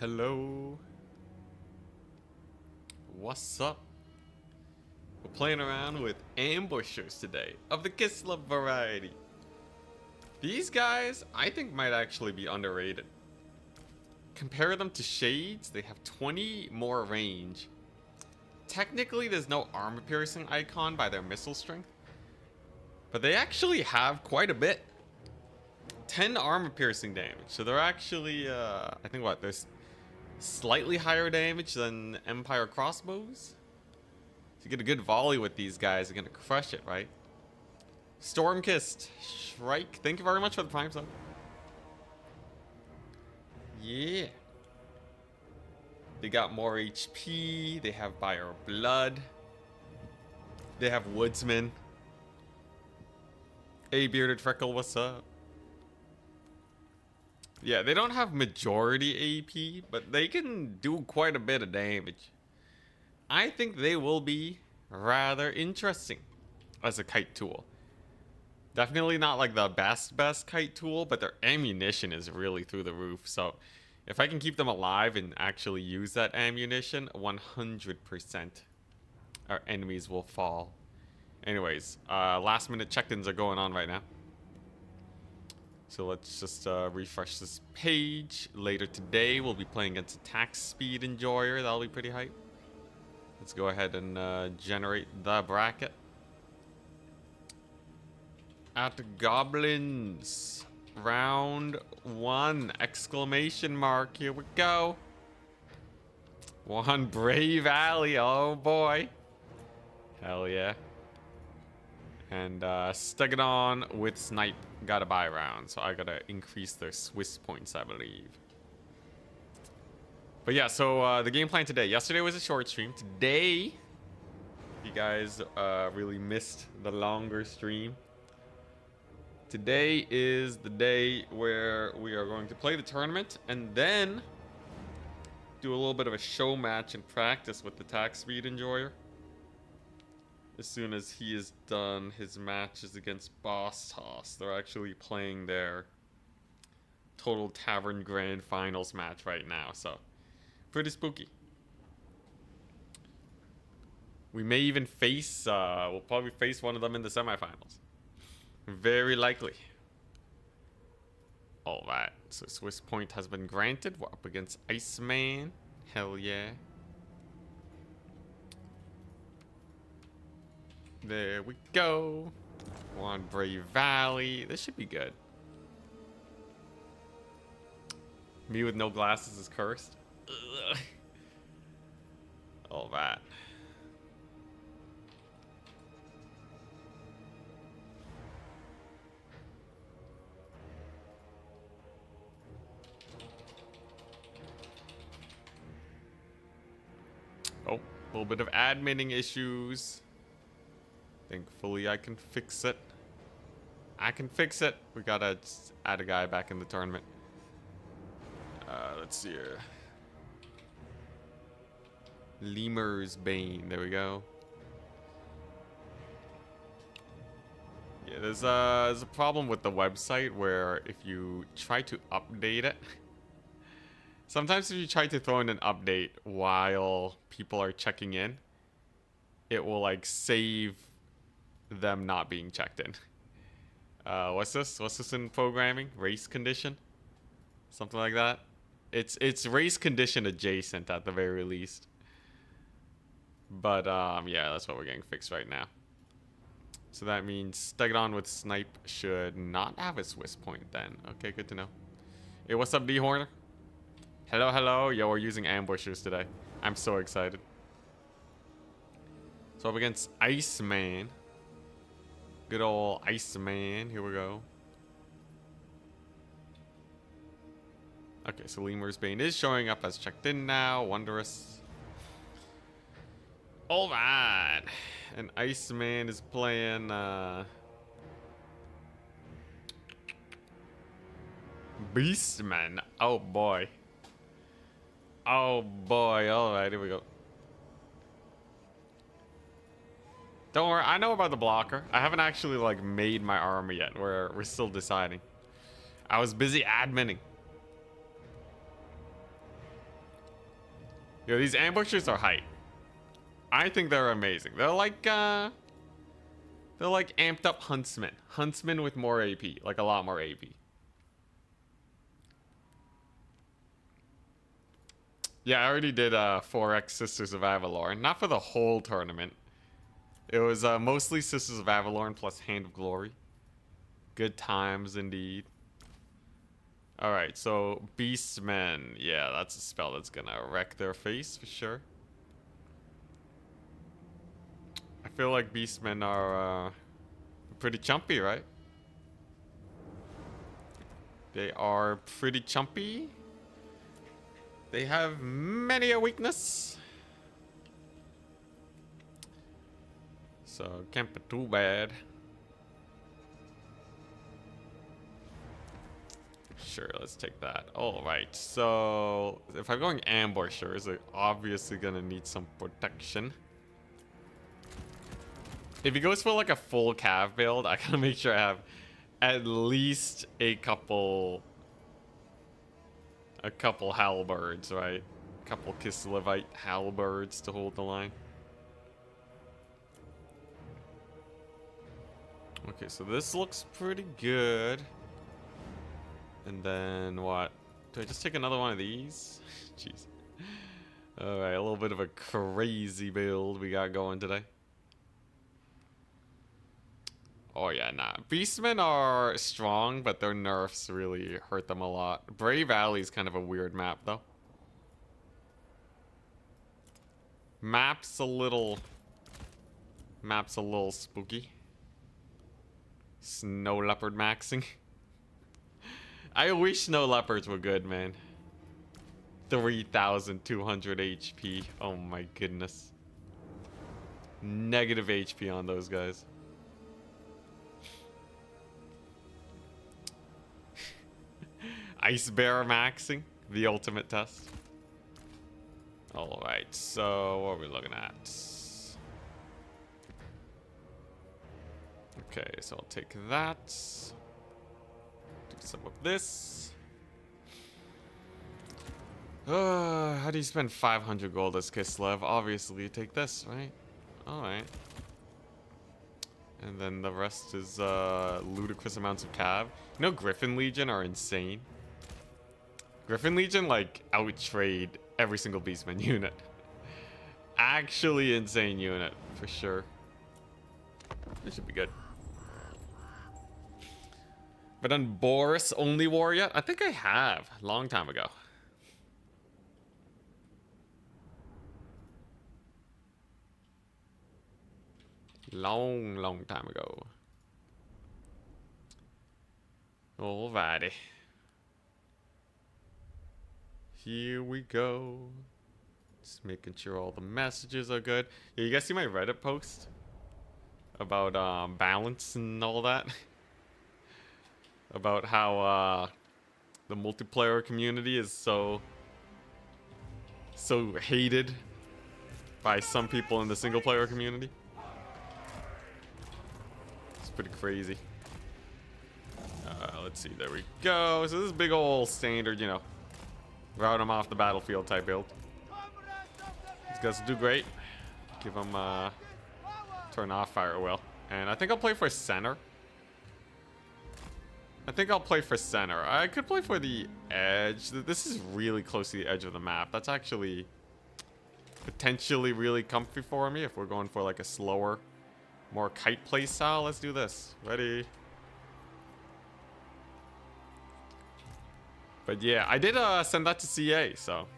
Hello. What's up? We're playing around with ambushers today of the Kislev variety. These guys, I think, might actually be underrated. Compare them to Shades, they have 20 more range. Technically, there's no armor piercing icon by their missile strength, but they actually have quite a bit. 10 armor piercing damage, so they're actually, I think what, there's slightly higher damage than Empire crossbows. If you get a good volley with these guys, you're gonna crush it, right? Stormkist, Shrike, thank you very much for the prime sub. Yeah. They got more HP, they have Bio Blood, they have Woodsman. Hey Bearded Freckle, what's up? Yeah, they don't have majority AP, but they can do quite a bit of damage. I think they will be rather interesting as a kite tool. Definitely not like the best kite tool, but their ammunition is really through the roof. So if I can keep them alive and actually use that ammunition, 100% our enemies will fall. Anyways, last minute check-ins are going on right now. So let's just refresh this page. Later today, we'll be playing against Attack Speed Enjoyer. That'll be pretty hype. Let's go ahead and generate the bracket. At Goblins. Round 1. Exclamation mark. Here we go. One Brave Alley. Oh boy. Hell yeah. And stuck it on with Snipe. Gotta buy round, so I gotta increase their Swiss points, I believe. But yeah, so the game plan today. Yesterday was a short stream. Today, you guys really missed the longer stream. Today is the day where we are going to play the tournament and then do a little bit of a show match and practice with the Attack Speed Enjoyer. As soon as he is done his matches against Boss Toss, they're actually playing their Total Tavern Grand Finals match right now, so pretty spooky. We may even face, we'll probably face one of them in the semifinals. Very likely. Alright, so Swiss point has been granted. We're up against Iceman. Hell yeah. There we go. One Brave Valley. This should be good. Me with no glasses is cursed. Ugh. All that. Oh, a little bit of adminning issues. Thankfully, I can fix it. I can fix it. We gotta add a guy back in the tournament. Let's see here. Lemur's Bane. There we go. Yeah, there's a problem with the website where if you try to update it, sometimes if you try to throw in an update while people are checking in, it will like save them not being checked in. What's this? What's this in programming? Race condition? Something like that? It's race condition adjacent at the very least. But yeah, that's what we're getting fixed right now. So that means Stegadon with Snipe should not have a Swiss point then. Okay, good to know. Hey, what's up, D-Horner? Hello, hello. Yo, we're using ambushers today. I'm so excited. So up against Iceman. Good old Iceman. Here we go. Okay, so Lemur's Bane is showing up as checked in now. Wondrous. Alright. And Iceman is playing Beastman. Oh boy. Oh boy. Alright, here we go. Don't worry, I know about the blocker. I haven't actually like made my armor yet. We're still deciding. I was busy adminning. Yo, these ambushers are hype. I think they're amazing. They're like amped up huntsmen. Huntsmen with more AP, like a lot more AP. Yeah, I already did 4X Sisters of Avalorn. Not for the whole tournament. It was mostly Sisters of Avalorn plus Hand of Glory. Good times indeed. Alright, so Beastmen. Yeah, that's a spell that's gonna wreck their face for sure. I feel like Beastmen are pretty chumpy, right? They are pretty chumpy. They have many a weakness. So, can't be too bad. Sure, let's take that. Alright, so if I'm going ambushers, they're obviously gonna need some protection. If he goes for like a full cav build, I gotta make sure I have at least a couple halberds, right? A couple Kislevite halberds to hold the line. Okay, so this looks pretty good. And then what? Do I just take another one of these? Jeez. Alright, a little bit of a crazy build we got going today. Oh yeah, nah. Beastmen are strong, but their nerfs really hurt them a lot. Bray Valley is kind of a weird map, though. Map's a little spooky. Snow Leopard maxing. I wish Snow Leopards were good, man. 3,200 HP. Oh my goodness. Negative HP on those guys. Ice Bear maxing. The ultimate test. Alright, so what are we looking at? Okay, so I'll take that. Do some of this. How do you spend 500 gold as Kislev? Obviously, you take this, right? Alright. And then the rest is ludicrous amounts of cav. You know, Griffin Legion are insane. Griffin Legion, like, outtrade every single Beastman unit. Actually insane unit, for sure. This should be good. But on Boris only war yet? I think I have. Long time ago. Long time ago. Alrighty. Here we go. Just making sure all the messages are good. Yeah, you guys see my Reddit post? About balance and all that? About how the multiplayer community is so hated by some people in the single player community. It's pretty crazy. Let's see, there we go. So this is big old standard, you know, route them off the battlefield type build. These guys do great. Give them turn off fire well. And I think I'll play for center. I could play for the edge. This is really close to the edge of the map. That's actually potentially really comfy for me if we're going for like a slower, more kite play style. Let's do this. Ready? But yeah, I did send that to CA, so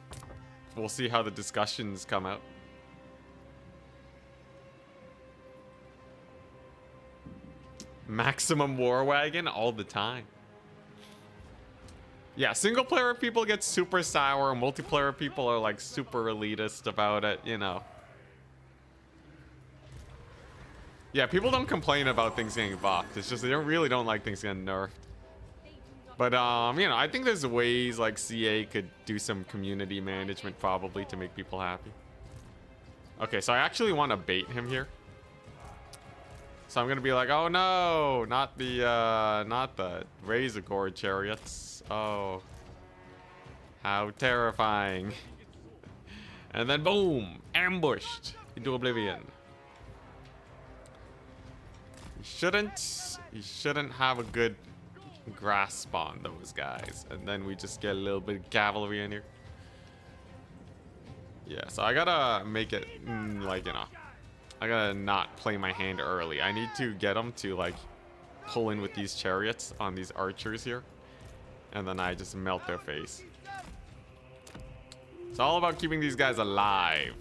we'll see how the discussions come out. Maximum War Wagon all the time. Yeah, single player people get super sour. Multiplayer people are like super elitist about it, you know. Yeah, people don't complain about things getting buffed. It's just they really don't like things getting nerfed. But, you know, I think there's ways like CA could do some community management probably to make people happy. Okay, so I actually want to bait him here. So I'm gonna be like, oh no, not the Razor Gore chariots. Oh, how terrifying. And then boom, ambushed into oblivion. You shouldn't have a good grasp on those guys. And then we just get a little bit of cavalry in here. Yeah, so I gotta make it like, you know, I gotta not play my hand early. I need to get them to like pull in with these chariots on these archers here, and then I just melt their face. It's all about keeping these guys alive.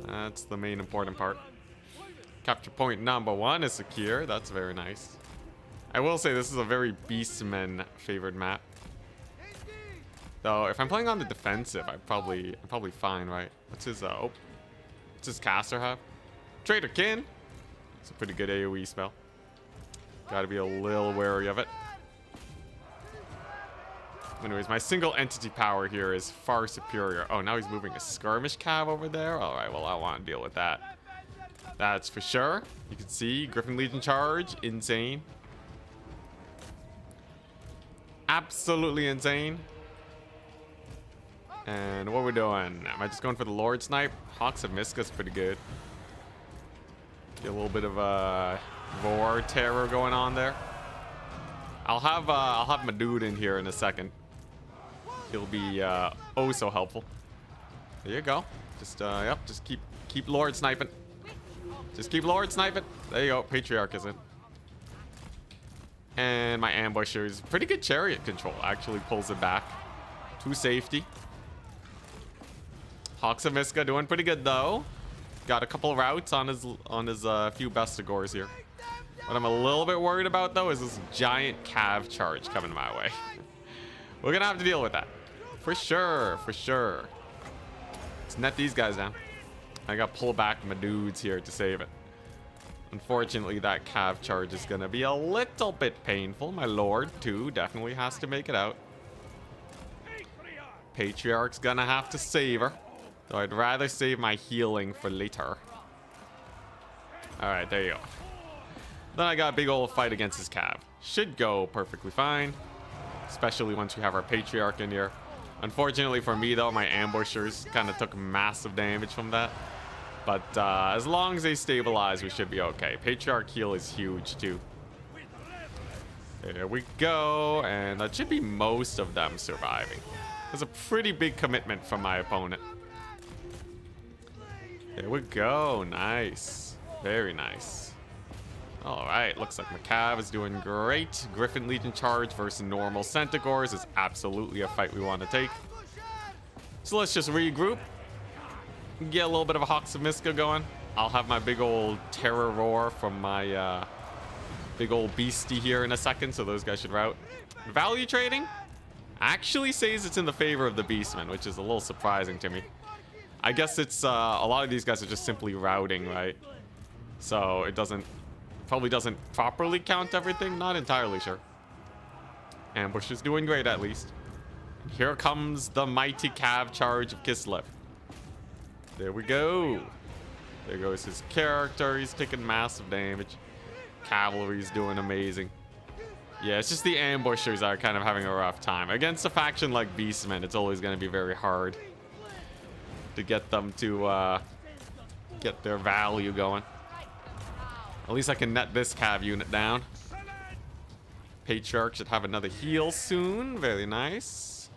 That's the main important part. Capture point number 1 is secure. That's very nice. I will say this is a very Beastmen favored map. Though if I'm playing on the defensive, I'm probably fine, right? What's his what's his caster have? Traitor Kin. It's a pretty good AoE spell. Gotta be a little wary of it. Anyways, my single entity power here is far superior. Oh, now he's moving a skirmish cav over there. All right, well, I want to deal with that. That's for sure. You can see Griffin Legion charge, insane. Absolutely insane. And what we're doing? Am I just going for the Lord Snipe? Hawks of Miska's pretty good. Get a little bit of a Vor terror going on there. I'll have my dude in here in a second. He'll be oh so helpful. There you go. Just yep, just keep Lord sniping. Just keep Lord sniping. There you go. Patriarch is in. And my ambusher's pretty good chariot control. Actually pulls it back to safety. Hawks of Miska doing pretty good though. Got a couple routes on his few Bestigors here. What I'm a little bit worried about though is this giant cav charge coming my way. We're gonna have to deal with that. For sure, for sure. Let's net these guys down. I got to pull back my dudes here to save it. Unfortunately, that cav charge is gonna be a little bit painful. My lord, too, definitely has to make it out. Patriarch's gonna have to save her. So I'd rather save my healing for later. Alright, there you go. Then I got a big old fight against his cav. Should go perfectly fine. Especially once we have our Patriarch in here. Unfortunately for me though, my ambushers kind of took massive damage from that. But as long as they stabilize, we should be okay. Patriarch heal is huge too. There we go. And that should be most of them surviving. That's a pretty big commitment from my opponent. There we go. Nice. Very nice. Alright, looks like Macav is doing great. Griffin Legion charge versus normal Centaurs is absolutely a fight we want to take. So let's just regroup. Get a little bit of a Hawks of Miska going. I'll have my big old terror roar from my big old beastie here in a second, so those guys should rout. Value trading actually says it's in the favor of the Beastmen, which is a little surprising to me. I guess it's a lot of these guys are just simply routing, right? So it probably doesn't properly count everything. Not entirely sure. Ambush is doing great at least. Here comes the mighty cav charge of Kislev. There we go. There goes his character. He's taking massive damage. Cavalry's doing amazing. Yeah, it's just the ambushers are kind of having a rough time. Against a faction like Beastmen, it's always going to be very hard to get them to get their value going. At least I can net this cav unit down. Patriarch should have another heal soon. Very nice.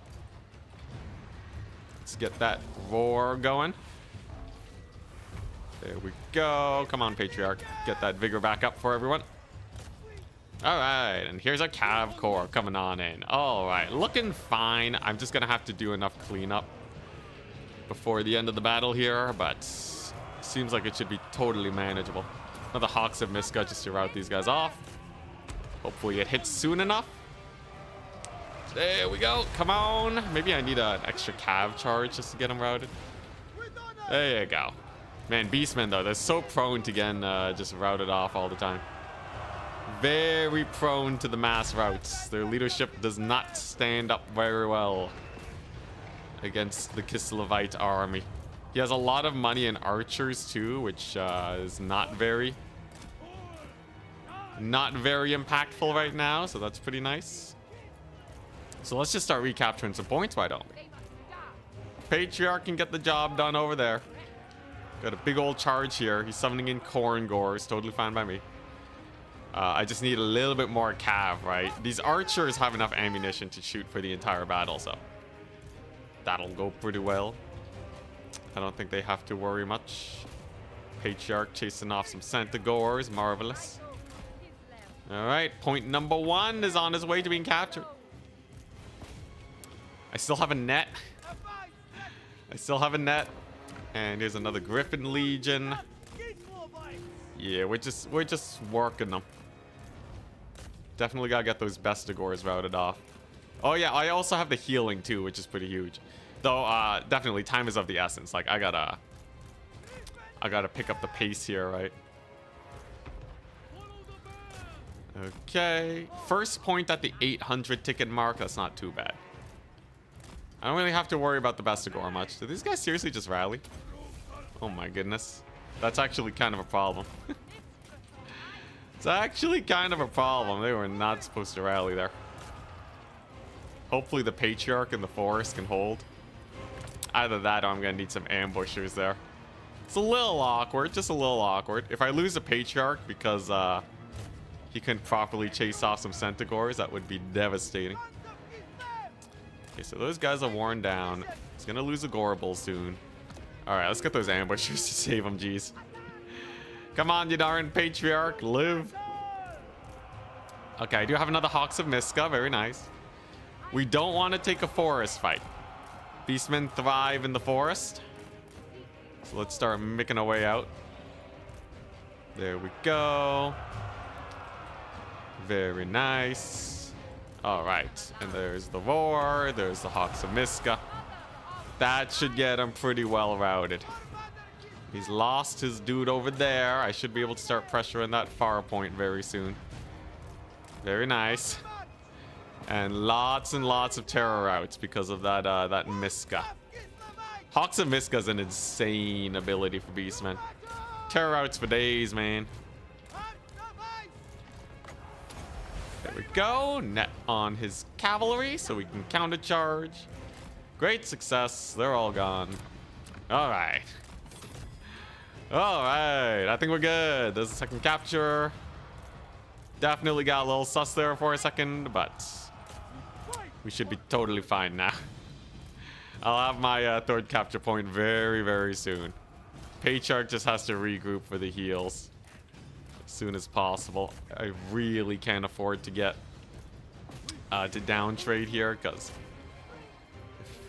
Let's get that roar going. There we go. Come on, Patriarch. Get that vigor back up for everyone. Alright, and here's our cav core coming on in. Alright, looking fine. I'm just going to have to do enough cleanup before the end of the battle here, but seems like it should be totally manageable. Another Hawks of Miska just to rout these guys off. Hopefully it hits soon enough. There we go. Come on. Maybe I need an extra cav charge just to get them routed. There you go. Man, Beastmen though, they're so prone to getting just routed off all the time. Very prone to the mass routes. Their leadership does not stand up very well against the Kislevite army. He has a lot of money in archers too, which is not very impactful right now, so that's pretty nice. So let's just start recapturing some points, why don't we? Patriarch can get the job done over there. Got a big old charge here. He's summoning in Korngors. Totally fine by me. I just need a little bit more cav, right? These archers have enough ammunition to shoot for the entire battle, so that'll go pretty well. I don't think they have to worry much. Patriarch chasing off some Centaurs. Marvelous. Alright, point number 1 is on his way to being captured. I still have a net. I still have a net. And here's another Griffin Legion. Yeah, we're just working them. Definitely gotta get those Bestigors routed off. Oh yeah, I also have the healing too, which is pretty huge. Though, definitely time is of the essence. Like, I gotta pick up the pace here, right? Okay, first point at the 800 ticket mark. That's not too bad. I don't really have to worry about the Bestigor much. Did these guys seriously just rally? Oh my goodness. That's actually kind of a problem. It's actually kind of a problem. They were not supposed to rally there. Hopefully the Patriarch in the forest can hold. Either that or I'm going to need some ambushers there. It's a little awkward, just a little awkward. If I lose a Patriarch because he couldn't properly chase off some Centaurs, that would be devastating. Okay, so those guys are worn down. He's going to lose a Gorbel soon. Alright, let's get those ambushers to save him, jeez. Come on, you darn Patriarch, live. Okay, I do have another Hawks of Miska, very nice. We don't want to take a forest fight. Beastmen thrive in the forest. So let's start making our way out. There we go. Very nice. Alright, and there's the Roar, there's the Hawks of Miska. That should get him pretty well routed. He's lost his dude over there. I should be able to start pressuring that far point very soon. Very nice. And lots of terror routes because of that that Miska. Hawks of Miska is an insane ability for Beastmen. Terror routes for days, man. There we go. Net on his cavalry so we can counter charge. Great success. They're all gone. All right. All right. I think we're good. There's a second capture. Definitely got a little sus there for a second, but we should be totally fine now. I'll have my third capture point very soon. Patriarch just has to regroup for the heals as soon as possible. I really can't afford to get to down trade here, because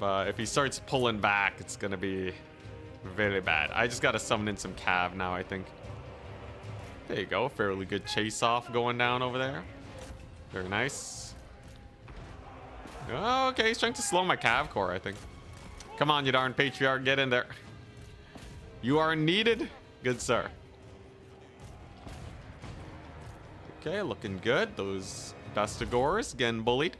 if he starts pulling back, it's gonna be very bad. I just gotta summon in some cav now, I think. There you go, fairly good chase off going down over there. Very nice. Oh, okay, he's trying to slow my cav core, I think. Come on, you darn Patriarch, get in there. You are needed, good sir. Okay, looking good. Those Bestigors getting bullied.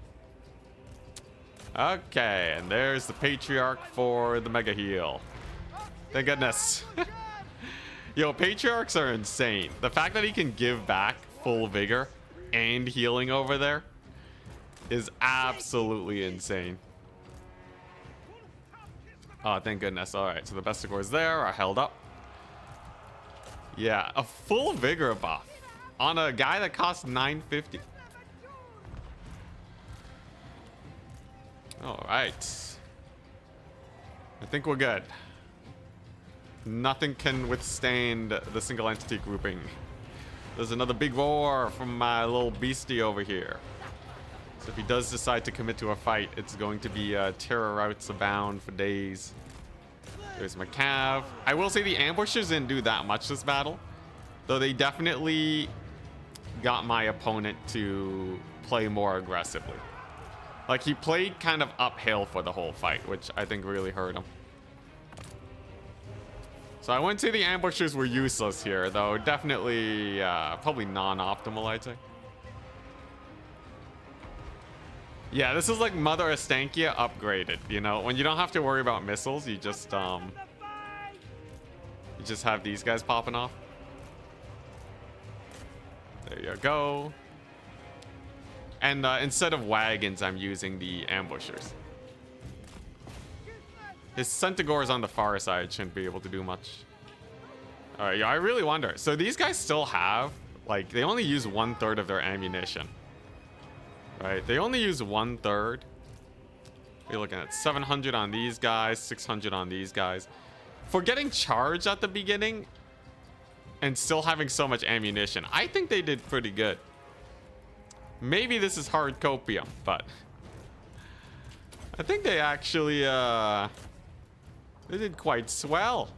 Okay, and there's the Patriarch for the mega heal. Thank goodness. Yo, Patriarchs are insane. The fact that he can give back full vigor and healing over there is absolutely insane. Oh, thank goodness. All right, so the Bestigors there are held up. Yeah, a full vigor buff on a guy that costs 950. All right. I think we're good. Nothing can withstand the single entity grouping. There's another big roar from my little beastie over here. So if he does decide to commit to a fight, it's going to be terror routes abound for days. There's my cav. I will say the ambushers didn't do that much this battle, though they definitely got my opponent to play more aggressively. Like, he played kind of uphill for the whole fight, which I think really hurt him. So I wouldn't say the ambushers were useless here, though definitely probably non-optimal, I'd say. Yeah, this is like Mother Estankia upgraded, you know? When you don't have to worry about missiles, you just have these guys popping off. There you go. And instead of wagons, I'm using the ambushers. His Centaurs on the far side shouldn't be able to do much. Alright, yeah, I really wonder. So these guys still have, like, they only use 1/3 of their ammunition. Right? They only use 1/3. You're looking at 700 on these guys, 600 on these guys. For getting charged at the beginning and still having so much ammunition, I think they did pretty good. Maybe this is hard copium, but I think they actually they did quite swell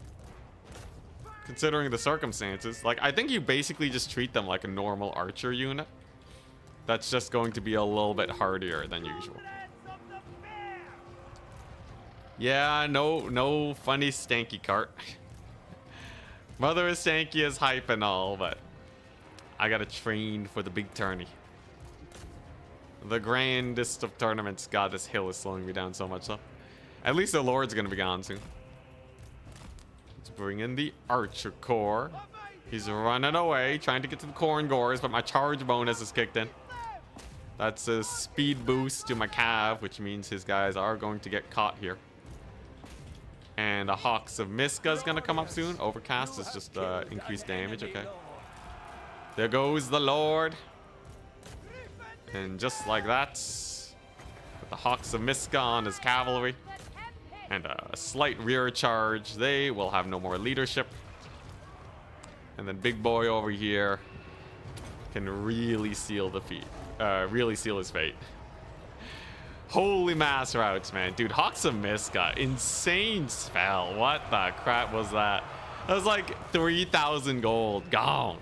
considering the circumstances. Like, I think you basically just treat them like a normal archer unit. That's just going to be a little bit harder than usual. Yeah, no funny stanky cart. Mother is stanky as hype and all, but I gotta train for the big tourney. The grandest of tournaments. God, this hill is slowing me down so much though. At least the Lord's gonna be gone soon. Let's bring in the Archer Corps. He's running away, trying to get to the Corn Gores, but my charge bonus is kicked in. That's a speed boost to my Cav, which means his guys are going to get caught here. And the Hawks of Miska is going to come up soon. Overcast is just increased damage. Okay. There goes the Lord. And just like that, with the Hawks of Miska on his cavalry and a slight rear charge, they will have no more leadership. And then Big Boy over here can really seal the feat. Really seal his fate. Holy mass routes, man. Dude, Hawks of Miska, insane spell. What the crap was that? That was like 3,000 gold gone.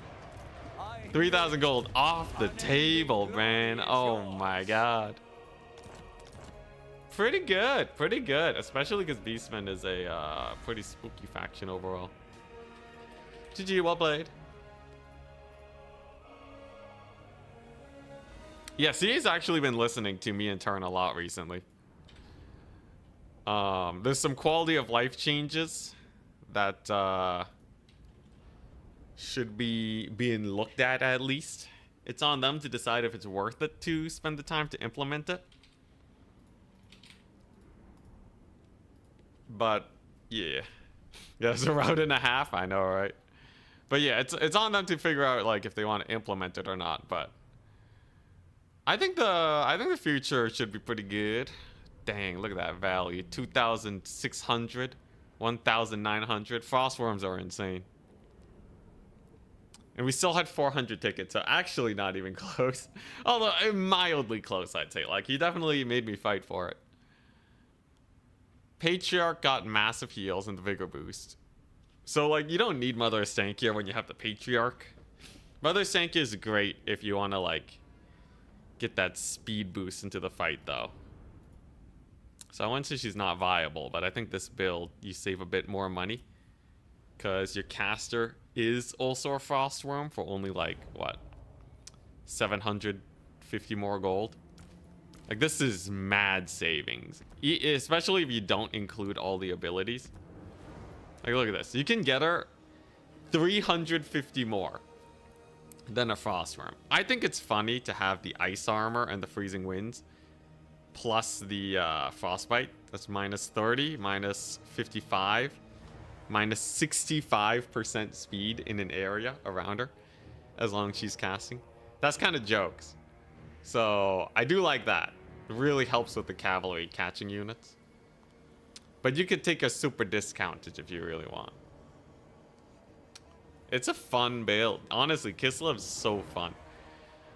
3,000 gold off the table, man. Oh my god. Pretty good, pretty good. Especially because Beastman is a pretty spooky faction overall. GG, well played. Yes, he's actually been listening to me and Turn a lot recently. There's some quality of life changes that should be being looked at least. It's on them to decide if it's worth it to spend the time to implement it. But yeah, it's a route and a half. I know, right? But yeah, it's on them to figure out like if they want to implement it or not. But I think the future should be pretty good. Dang, look at that value. 2,600, 1,900. Frostworms are insane. And we still had 400 tickets, so actually not even close. Although mildly close, I'd say. Like, he definitely made me fight for it. Patriarch got massive heals and the Vigor boost. So, like, you don't need Mother Stankia when you have the Patriarch. Mother Stankia is great if you want to, like, get that speed boost into the fight, though. So I wouldn't say she's not viable, but I think this build, you save a bit more money. Because your caster is also a Frostworm for only, like, what? 750 more gold. Like, this is mad savings. Especially if you don't include all the abilities. Like, look at this. You can get her 350 more than a Frostworm. I think it's funny to have the Ice Armor and the Freezing Winds plus the Frostbite. That's minus 30, minus 55, minus 65% speed in an area around her as long as she's casting. That's kind of jokes. So I do like that. It really helps with the cavalry catching units. But you could take a super discounted if you really want. It's a fun build. Honestly, Kislev's so fun.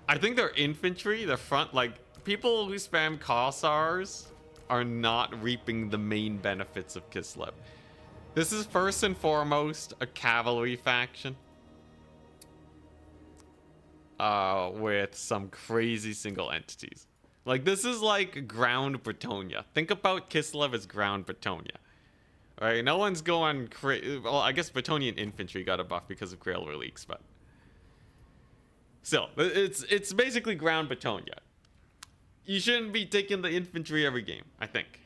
I think their infantry, their front, like, people who spam Kossars are not reaping the main benefits of Kislev. This is first and foremost a cavalry faction. With some crazy single entities. Like, this is like ground Bretonia. Think about Kislev as ground Bretonia. Right? No one's going crazy. Well, I guess Bretonian infantry got a buff because of Grail Reliques, but still, it's basically ground Bretonia. You shouldn't be taking the infantry every game, I think.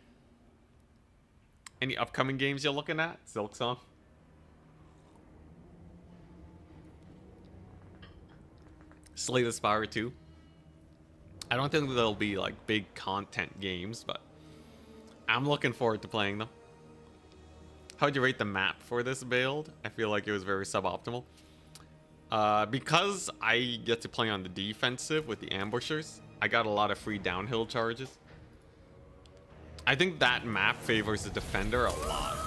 Any upcoming games you're looking at? Silksong? Slay the Spire 2. I don't think there'll be like big content games, but I'm looking forward to playing them. How'd you rate the map for this build? I feel like it was very suboptimal. Because I get to play on the defensive with the ambushers, I got a lot of free downhill charges. I think that map favors the defender a lot.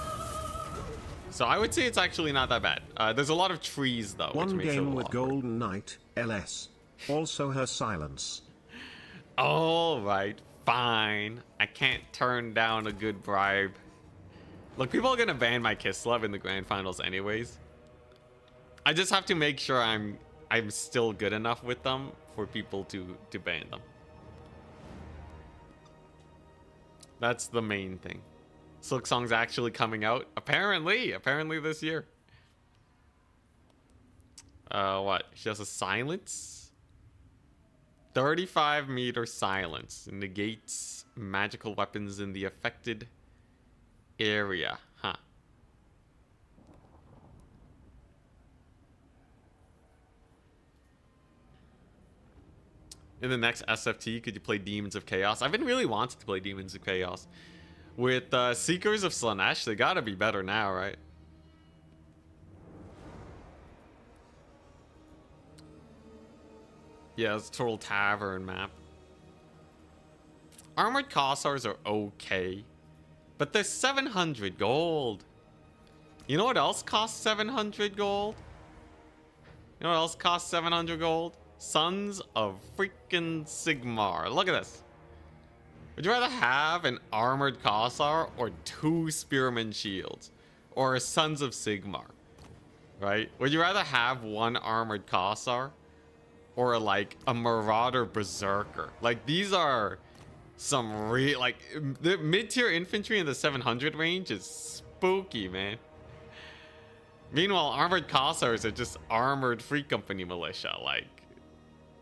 So I would say it's actually not that bad. There's a lot of trees though. One which makes game it with awkward. Golden Knight, LS. Also her silence. Alright, fine. I can't turn down a good bribe. Look, people are gonna ban my Kislev in the grand finals anyways. I just have to make sure I'm still good enough with them for people to ban them. That's the main thing. Silksong's actually coming out. Apparently this year. What? She has a silence? 35-meter silence. Negates magical weapons in the affected area. Huh. In the next SFT, could you play Demons of Chaos? I've been really wanting to play Demons of Chaos. With Seekers of Slaanesh, they gotta be better now, right? Yeah, it's Total Tavern map. Armored Kossars are okay, but they're 700 gold. You know what else costs 700 gold? You know what else costs 700 gold? Sons of freaking Sigmar. Look at this. Would you rather have an armored Kossar or 2 Spearman shields? Or a Sons of Sigmar? Right? Would you rather have 1 armored Kossar? Or like a Marauder Berserker? Like these are some like the mid-tier infantry in the 700 range is spooky, man. Meanwhile, armored Kossars are just armored Free Company militia. Like,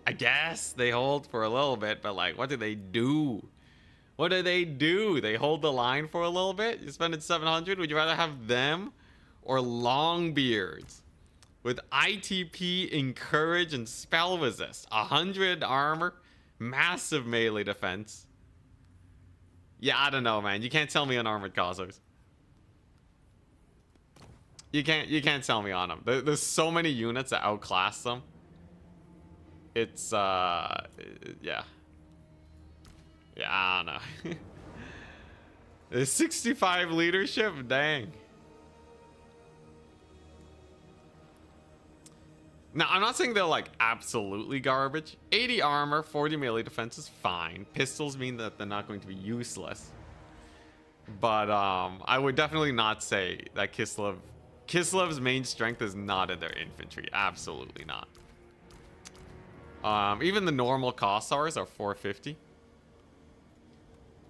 I guess they hold for a little bit, but like, what do they do? What do they do? They hold the line for a little bit? You spend it 700? Would you rather have them or Longbeards? With ITP, Encourage, and Spell Resist. 100 armor, massive melee defense. Yeah, I don't know, man. You can't tell me on armored Kossars. You can't tell me on them. There's so many units that outclass them. It's yeah. Yeah, I don't know. There's 65 leadership? Dang. Now, I'm not saying they're like absolutely garbage. 80 armor, 40 melee defense is fine. Pistols mean that they're not going to be useless. But I would definitely not say that Kislev's main strength is not in their infantry. Absolutely not. Even the normal Kossars are 450.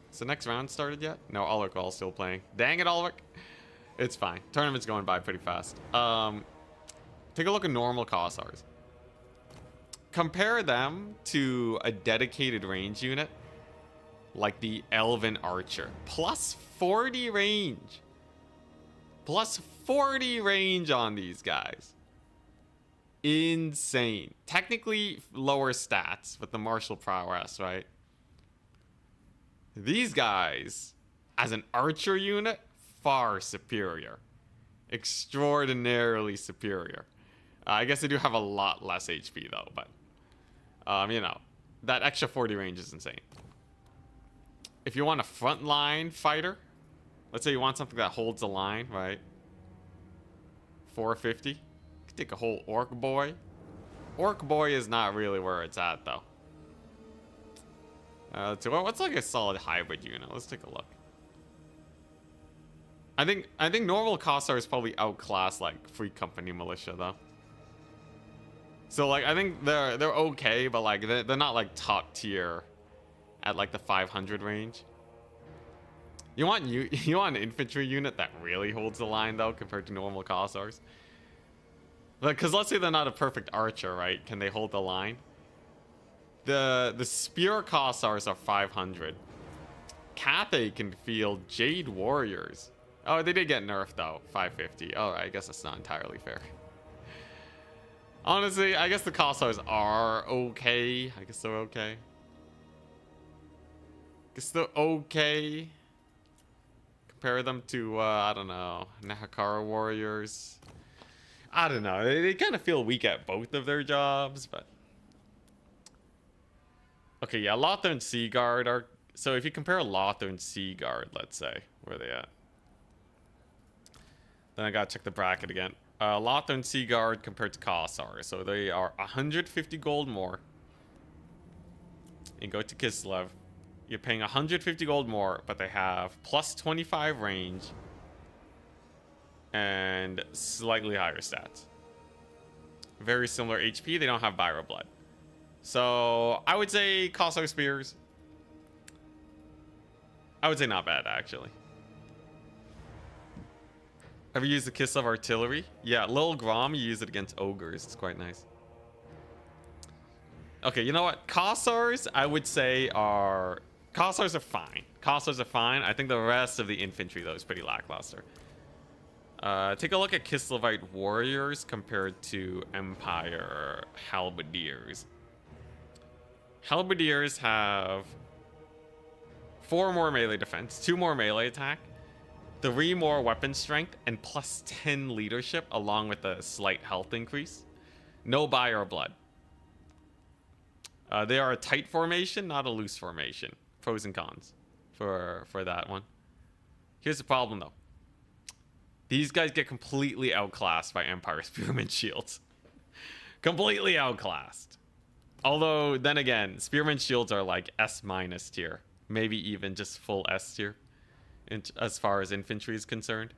Has the next round started yet? No, Ulrich all still playing. Dang it, Ulrich. It's fine. Tournament's going by pretty fast. Take a look at normal Kossars. Compare them to a dedicated range unit like the Elven Archer. Plus 40 range. Plus 40 range on these guys. Insane. Technically lower stats with the martial prowess, right? These guys, as an archer unit, far superior. Extraordinarily superior. I guess they do have a lot less HP though, but you know, that extra 40 range is insane. If you want a frontline fighter, let's say you want something that holds the line, right? 450. You could take a whole Orc Boy. Orc Boy is not really where it's at though. So what's like a solid hybrid unit? Let's take a look. I think normal Kossars probably outclass like Free Company militia though. So like I think they're okay, but like they're not like top tier at like the 500 range. You want an infantry unit that really holds the line though compared to normal Kossars. Because let's say they're not a perfect archer, right? Can they hold the line? The spear Kossars are 500. Cathay can field Jade Warriors. Oh, they did get nerfed though, 550. Oh, I guess that's not entirely fair. Honestly, I guess the Kossars are okay. I guess they're okay. Compare them to, I don't know, Nahakara Warriors. I don't know. They kind of feel weak at both of their jobs, but... Okay, yeah, Lothar and Seaguard are... So if you compare Lothar and Seaguard, let's say, where are they at? Then I gotta check the bracket again. Lothar and Seaguard compared to Kossar. So they are 150 gold more. And go to Kislev. You're paying 150 gold more, but they have plus 25 range. And slightly higher stats. Very similar HP. They don't have Pyro Blood. So I would say Kossar Spears. I would say not bad, actually. Ever used the Kislev Artillery? Yeah, Lil Grom, you use it against ogres. It's quite nice. Okay, you know what? Kossars, I would say, are... Kossars are fine. Kossars are fine. I think the rest of the infantry, though, is pretty lackluster. Take a look at Kislevite Warriors compared to Empire Halberdiers. Halberdiers have 4 more melee defense, 2 more melee attack, 3 more weapon strength, and plus 10 leadership, along with a slight health increase. No Buy or Blood. They are a tight formation, not a loose formation. Pros and cons for that one. Here's the problem, though. These guys get completely outclassed by Empire Spearman Shields. Completely outclassed. Although, then again, Spearman Shields are like S- tier. Maybe even just full S tier. As far as infantry is concerned.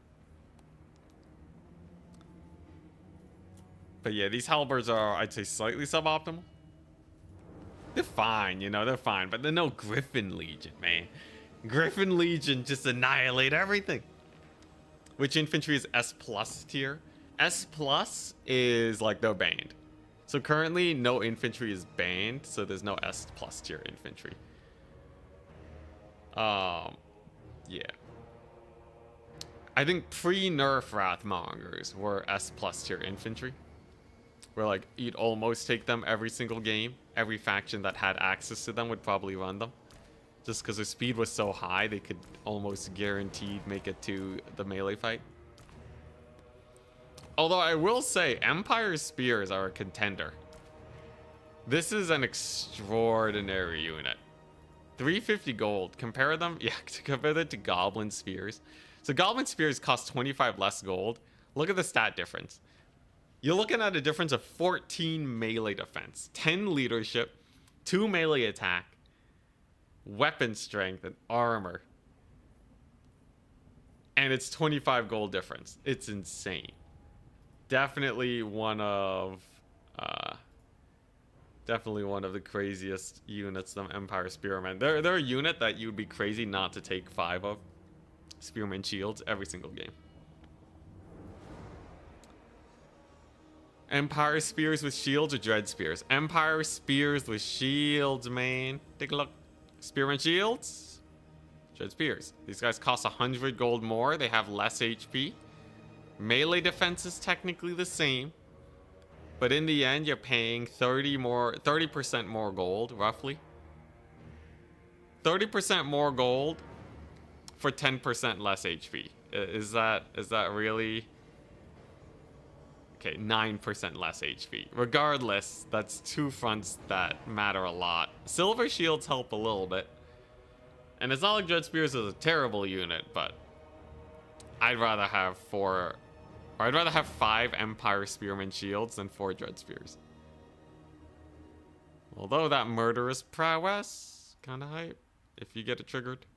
But yeah, these halberds are, I'd say, slightly suboptimal. They're fine, you know, they're fine. But they're no Griffin Legion, man. Griffin Legion just annihilate everything. Which infantry is S+ tier? S+ is like they're banned. So currently, no infantry is banned, so there's no S+ tier infantry. Yeah. I think pre-nerf Wrathmongers were S+ tier infantry. Where like you'd almost take them every single game. Every faction that had access to them would probably run them. Just because their speed was so high, they could almost guaranteed make it to the melee fight. Although I will say, Empire Spears are a contender. This is an extraordinary unit. 350 gold. Compare them, yeah, compare them to Goblin Spears. So Goblin Spears cost 25 less gold. Look at the stat difference. You're looking at a difference of 14 melee defense, 10 leadership, 2 melee attack, weapon strength, and armor. And it's 25 gold difference. It's insane. Definitely one of the craziest units of Empire Spearmen. They're a unit that you'd be crazy not to take 5 of. Spearman Shields every single game. Empire Spears with shields or Dread Spears? Empire Spears with shields, man. Take a look. Spearman Shields, Dread Spears. These guys cost 100 gold more. They have less HP. Melee defense is technically the same. But in the end, you're paying 30% more gold, roughly. 30% more gold for 10% less HP. Is that really... Okay, 9% less HP. Regardless, that's 2 fronts that matter a lot. Silver Shields help a little bit. And it's not like Dread Spears is a terrible unit, but I'd rather have 5 Empire Spearman Shields than 4 Dread Spears. Although that murderous prowess, kinda hype, if you get it triggered.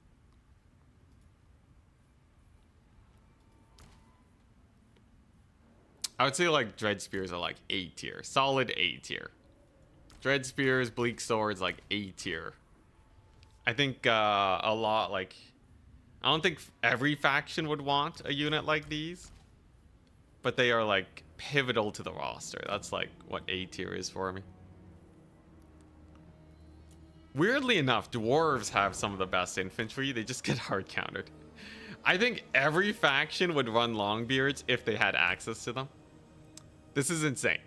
I would say like Dread Spears are like A tier. Solid A tier. Dread Spears, Bleak Swords, like A tier. I think a lot like... I don't think every faction would want a unit like these. But they are like pivotal to the roster. That's like what A tier is for me. Weirdly enough, dwarves have some of the best infantry. They just get hard countered. I think every faction would run Longbeards if they had access to them. This is insane,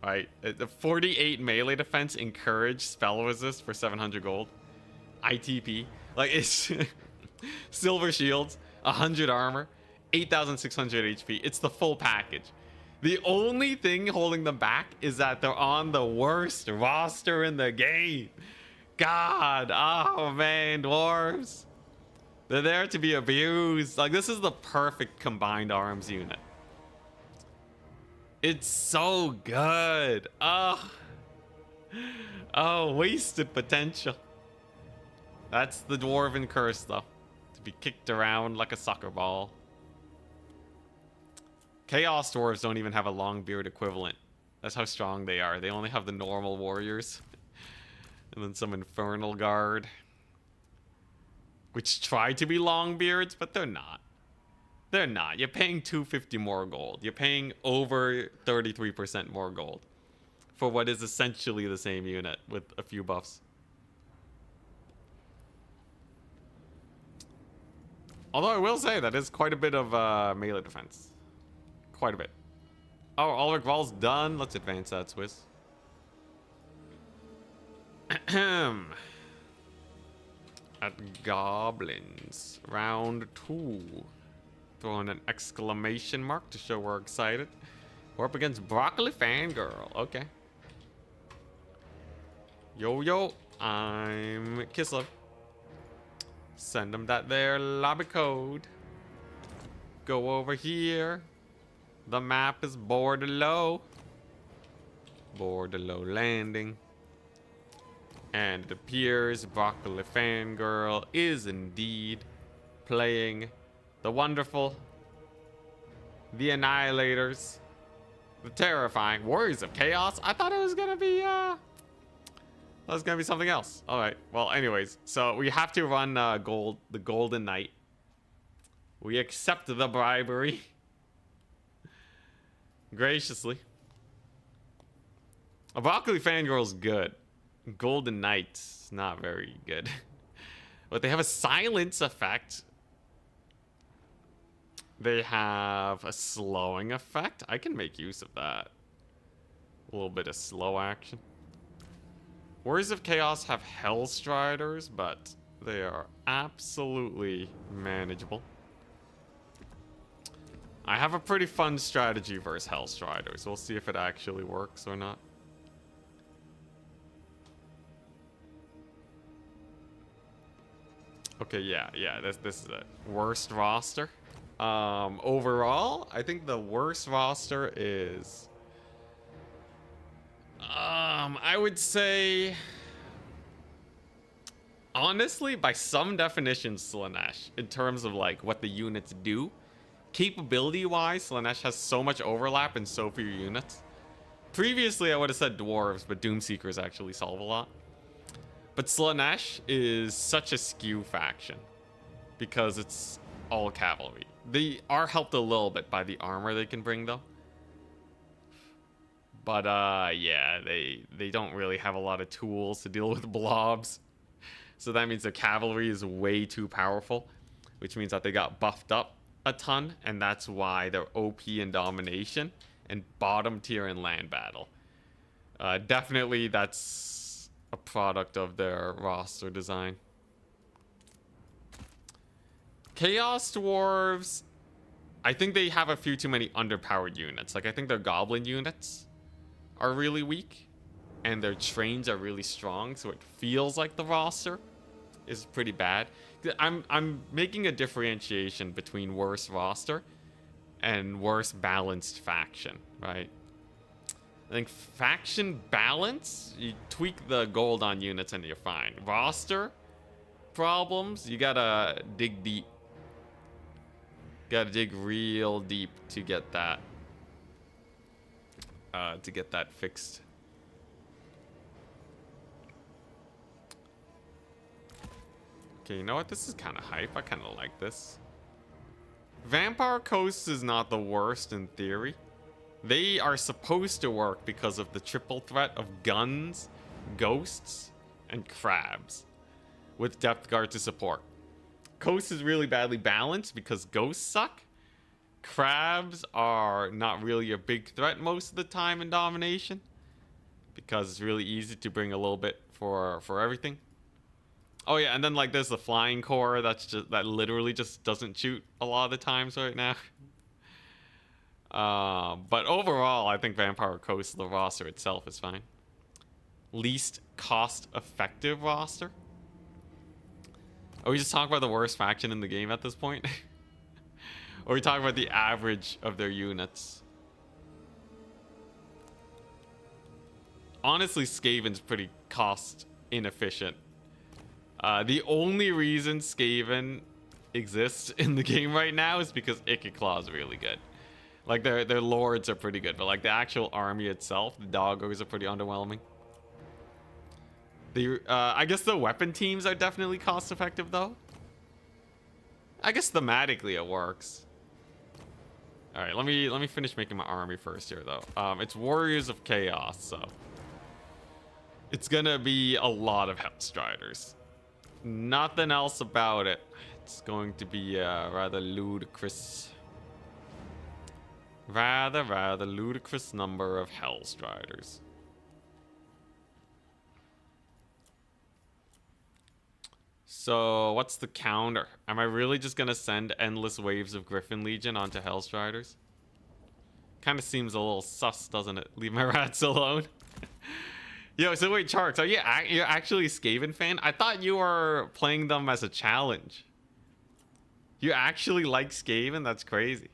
right? The 48 melee defense encouraged spell resist for 700 gold. ITP. Like, it's... Silver Shields. 100 armor, 8,600 HP. It's the full package. The only thing holding them back is that they're on the worst roster in the game. God, oh man, dwarves. They're there to be abused. Like, this is the perfect combined arms unit. It's so good. Oh, wasted potential. That's the dwarven curse, though. To be kicked around like a soccer ball. Chaos dwarves don't even have a Longbeard equivalent. That's how strong they are. They only have the normal warriors. And then some Infernal Guard. Which try to be Longbeards, but they're not. They're not. You're paying 250 more gold. You're paying over 33% more gold. For what is essentially the same unit with a few buffs. Although I will say that is quite a bit of melee defense. Quite a bit. Oh, Ulrich Wall's done. Let's advance that, Swiss. At Goblins. Round 2. Throwing an exclamation mark to show we're excited. We're up against Broccoli Fangirl. Okay. Yo, I'm Kislev. Send them that there lobby code. Go over here. The map is Bordello. Bordello Landing. And it appears Broccoli Fangirl is indeed playing the wonderful, the Annihilators, the terrifying Warriors of Chaos. I thought it was gonna be something else. All right. Well, anyways, so we have to run the Golden Knight. We accept the bribery graciously. A Broccoli Fangirl's good. Golden Knight's not very good. But they have a silence effect. They have a slowing effect. I can make use of that. A little bit of slow action. Warriors of Chaos have Hellstriders, but they are absolutely manageable. I have a pretty fun strategy versus Hellstriders. We'll see if it actually works or not. Okay, yeah, this is it. Worst roster. Overall, I think the worst roster is I would say, honestly, by some definitions, Slaanesh, in terms of like what the units do, capability wise, Slaanesh has so much overlap in so few units. Previously I would have said dwarves, but Doomseekers actually solve a lot. But Slaanesh is such a skew faction because it's all cavalry. They are helped a little bit by the armor they can bring, though. But yeah, they don't really have a lot of tools to deal with blobs. So that means their cavalry is way too powerful, which means that they got buffed up a ton, and that's why they're OP in domination and bottom tier in land battle. Definitely that's a product of their roster design. Chaos Dwarves, I think they have a few too many underpowered units. Like, I think their goblin units are really weak, and their trains are really strong, so it feels like the roster is pretty bad. I'm making a differentiation between worst roster and worst balanced faction, right? I think faction balance, you tweak the gold on units and you're fine. Roster problems, you gotta dig deep. Gotta dig real deep to get that fixed. Okay, you know what? This is kind of hype. I kind of like this. Vampire Coast is not the worst in theory. They are supposed to work because of the triple threat of guns, ghosts, and crabs, with Depth Guard to support. Coast is really badly balanced because ghosts suck. Crabs are not really a big threat most of the time in domination because it's really easy to bring a little bit for everything. Oh yeah, and then like there's the flying core that literally just doesn't shoot a lot of the times right now. But overall, I think Vampire Coast, the roster itself, is fine. Least cost-effective roster? Are we just talking about the worst faction in the game at this point? Or are we talking about the average of their units? Honestly, Skaven's pretty cost inefficient. The only reason Skaven exists in the game right now is because Ikki-Claw is really good. Like their lords are pretty good, but like the actual army itself, the doggos are pretty underwhelming. I guess the weapon teams are definitely cost effective though. I guess thematically it works. All right, let me finish making my army first here though. It's Warriors of Chaos, so it's gonna be a lot of Hellstriders. Nothing else about it. It's going to be rather ludicrous. Rather ludicrous number of Hellstriders. So, what's the counter? Am I really just gonna send endless waves of Griffin Legion onto Hellstriders? Kind of seems a little sus, doesn't it? Leave my rats alone. Yo, so wait, Charks, you're actually a Skaven fan? I thought you were playing them as a challenge. You actually like Skaven? That's crazy.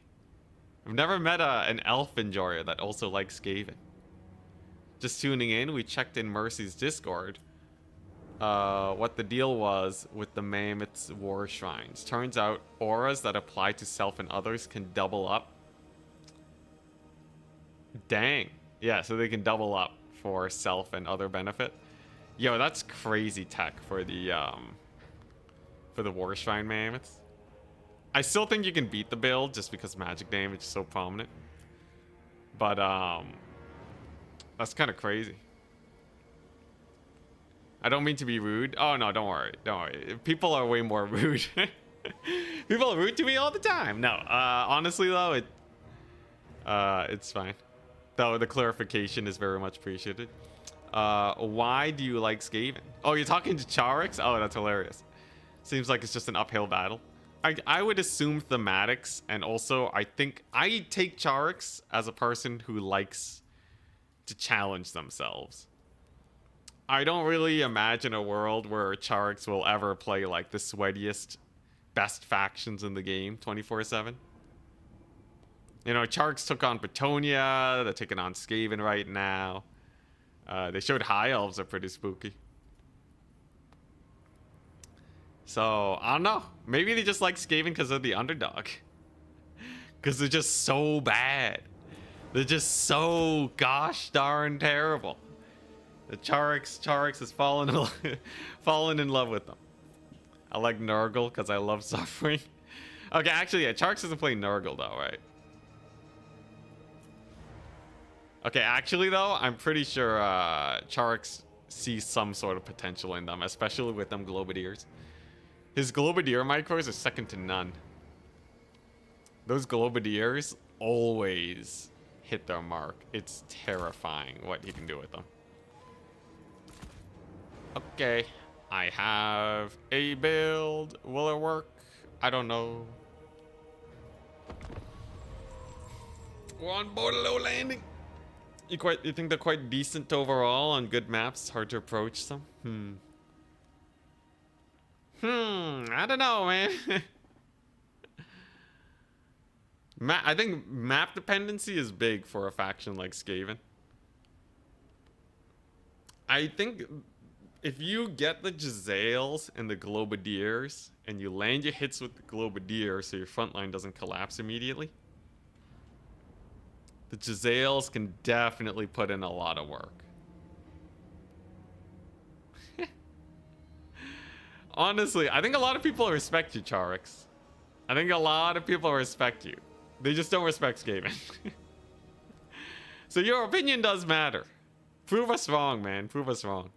I've never met an elf enjoyer that also likes Skaven. Just tuning in, we checked in Mercy's Discord what the deal was with the Mammoth's War Shrines. Turns out auras that apply to self and others can double up. Dang. Yeah, so they can double up for self and other benefit. Yo, that's crazy tech for the War Shrine Mammoths. I still think you can beat the build just because magic damage is so prominent. But that's kind of crazy. I don't mean to be rude. Oh no, don't worry. Don't worry. People are way more rude. People are rude to me all the time. No, honestly though, it's fine. Though the clarification is very much appreciated. Why do you like Skaven? Oh, you're talking to Charix? Oh, that's hilarious. Seems like it's just an uphill battle. I would assume thematics, and also I think I take Charix as a person who likes to challenge themselves. I don't really imagine a world where Charix will ever play like the sweatiest, best factions in the game 24/7. You know, Charix took on Bretonnia, they're taking on Skaven right now. They showed High Elves are pretty spooky. So, I don't know. Maybe they just like Skaven because they're the underdog. Because they're just so bad. They're just so gosh darn terrible. The Charix has fallen in love with them. I like Nurgle because I love suffering. Okay, actually, yeah, Charix doesn't play Nurgle though, right? Okay, actually though, I'm pretty sure Charix sees some sort of potential in them, especially with them Globadiers. His Globadier micros are second to none. Those Globadiers always hit their mark. It's terrifying what he can do with them. Okay, I have a build. Will it work? I don't know. We're on Bordello Landing. You think they're quite decent overall on good maps? It's hard to approach them. I don't know, man. I think map dependency is big for a faction like Skaven. I think if you get the Jezzails and the Globadiers and you land your hits with the Globadier so your front line doesn't collapse immediately, the Jezzails can definitely put in a lot of work. Honestly, I think a lot of people respect you, Charix. I think a lot of people respect you. They just don't respect Skaven. So your opinion does matter. Prove us wrong, man. Prove us wrong.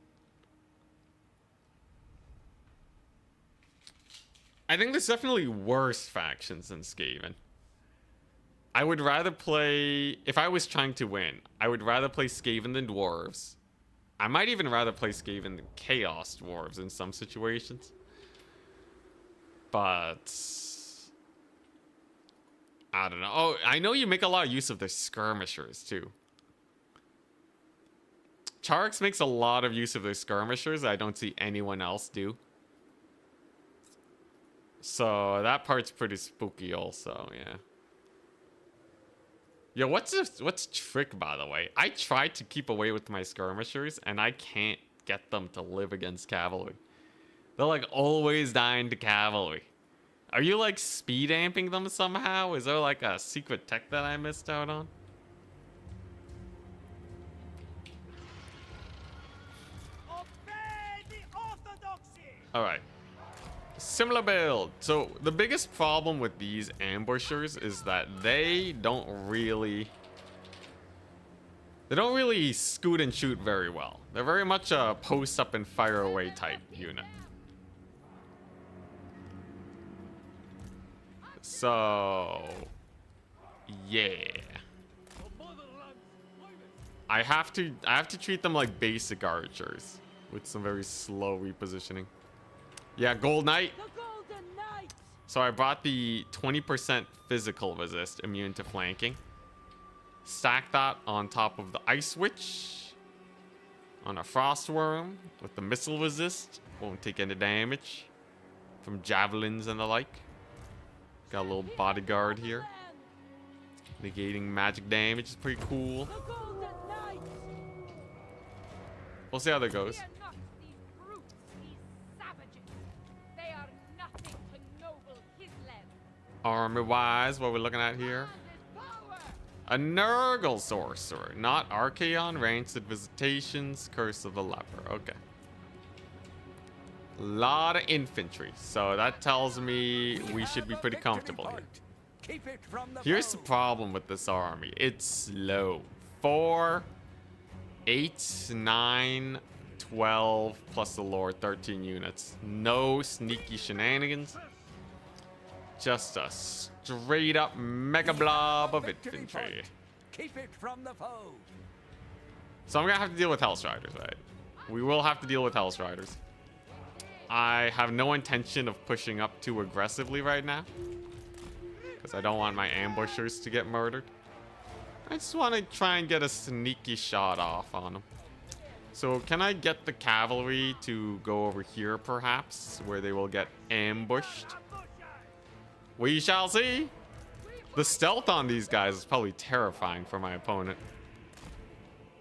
I think there's definitely worse factions than Skaven. I would rather play... If I was trying to win, I would rather play Skaven than Dwarves. I might even rather play Skaven than Chaos Dwarves in some situations. But I don't know. Oh, I know you make a lot of use of the skirmishers too. Charax makes a lot of use of the skirmishers. I don't see anyone else do. So that part's pretty spooky also, yeah. Yo, what's trick, by the way? I tried to keep away with my skirmishers, and I can't get them to live against cavalry. They're like always dying to cavalry. Are you like speed amping them somehow? Is there like a secret tech that I missed out on? Alright. Similar build. So the biggest problem with these ambushers is that they don't really scoot and shoot very well. They're very much a post up and fire away type unit. So yeah. I have to treat them like basic archers with some very slow repositioning. Yeah, Gold Knight. So I brought the 20% physical resist, immune to flanking. Stack that on top of the Ice Witch. On a Frost Worm with the missile resist. Won't take any damage from javelins and the like. Got a little bodyguard here. Negating magic damage is pretty cool. We'll see how that goes. Armor wise, what we're looking at here? A Nurgle sorcerer, not Archaon, Rancid Visitations, Curse of the Leper. Okay. A lot of infantry, so that tells me we should be pretty comfortable here. Here's the problem with this army. It's slow. 4, 8, 9, 12 plus the Lord, 13 units. No sneaky shenanigans. Just a straight up mega blob of infantry. Keep it from the foe. So I'm gonna have to deal with Hellstriders, right? We will have to deal with Hellstriders. I have no intention of pushing up too aggressively right now, because I don't want my ambushers to get murdered. I just want to try and get a sneaky shot off on them. So can I get the cavalry to go over here perhaps, where they will get ambushed? We shall see. The stealth on these guys is probably terrifying for my opponent.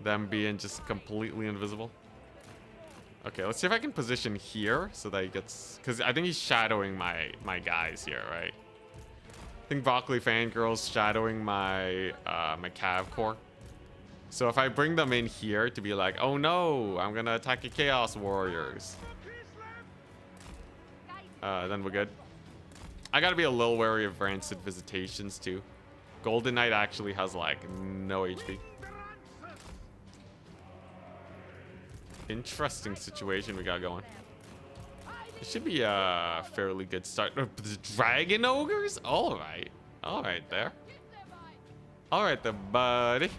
Them being just completely invisible. Okay, let's see if I can position here so that he gets... Because I think he's shadowing my guys here, right? I think Broccoli Fangirl's shadowing my my Cav Corps. So if I bring them in here to be like, oh no, I'm gonna attack your Chaos Warriors. Then we're good. I gotta be a little wary of Rancid Visitations too. Golden Knight actually has like no HP. Interesting situation we got going. It should be a fairly good start. The Dragon Ogres? Alright. Alright there. Alright there, buddy.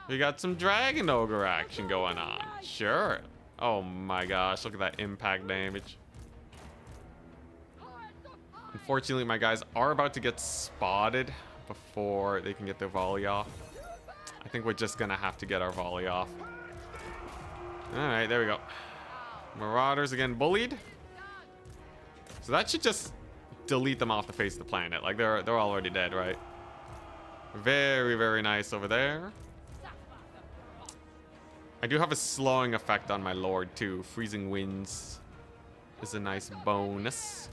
We got some Dragon Ogre action going on. Sure. Oh my gosh, look at that impact damage. Unfortunately, my guys are about to get spotted before they can get their volley off. I think we're just gonna have to get our volley off. Alright, there we go. Marauders again bullied. So that should just delete them off the face of the planet. Like they're already dead, right? Very, very nice over there. I do have a slowing effect on my Lord too. Freezing Winds is a nice bonus.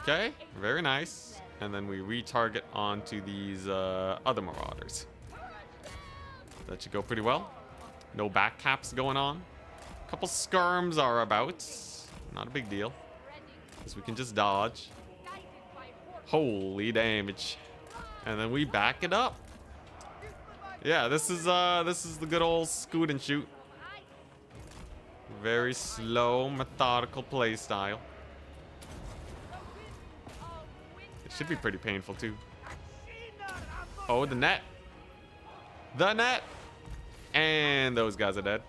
Okay, very nice. And then we retarget onto these other Marauders. That should go pretty well. No back caps going on. A couple skirms are about. Not a big deal, because we can just dodge. Holy damage. And then we back it up. Yeah, this is the good old scoot and shoot. Very slow, methodical play style. It should be pretty painful too. Oh, the net. The net. And those guys are dead.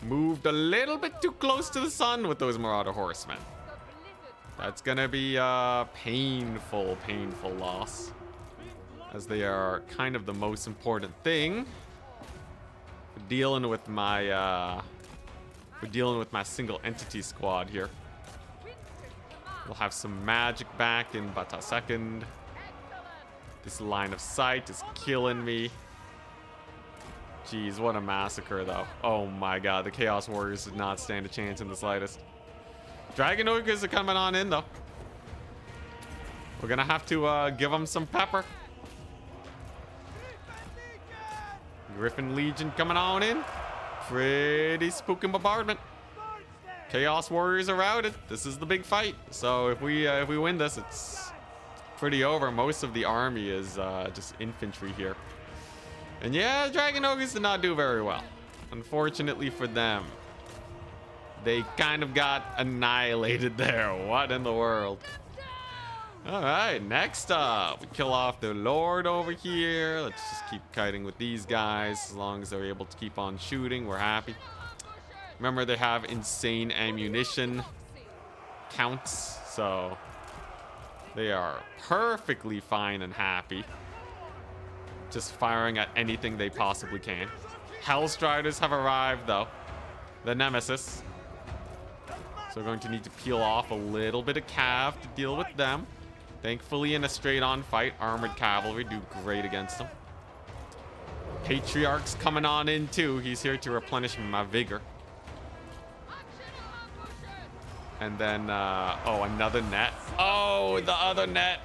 Moved a little bit too close to the sun with those Marauder horsemen. That's gonna be a painful, painful loss, as they are kind of the most important thing for dealing with my single entity squad here. We'll have some magic back in but a second. This line of sight is killing me. Jeez, what a massacre, though. Oh my god, the Chaos Warriors did not stand a chance in the slightest. Dragon Ogres are coming on in, though. We're gonna have to give them some pepper. Griffin Legion coming on in. Pretty spooky bombardment. Chaos Warriors are routed. This is the big fight. So if we win this, it's pretty over. Most of the army is just infantry here. And yeah, Dragon Ogres did not do very well. Unfortunately for them. They kind of got annihilated there. What in the world? Alright, next up, we kill off the Lord over here. Let's just keep kiting with these guys. As long as they're able to keep on shooting, we're happy. Remember, they have insane ammunition counts, so they are perfectly fine and happy. Just firing at anything they possibly can. Hellstriders have arrived, though. The Nemesis. So we're going to need to peel off a little bit of cav to deal with them. Thankfully, in a straight-on fight, armored cavalry do great against them. Patriarch's coming on in, too. He's here to replenish my vigor. And then, oh, another net. Oh, the other net.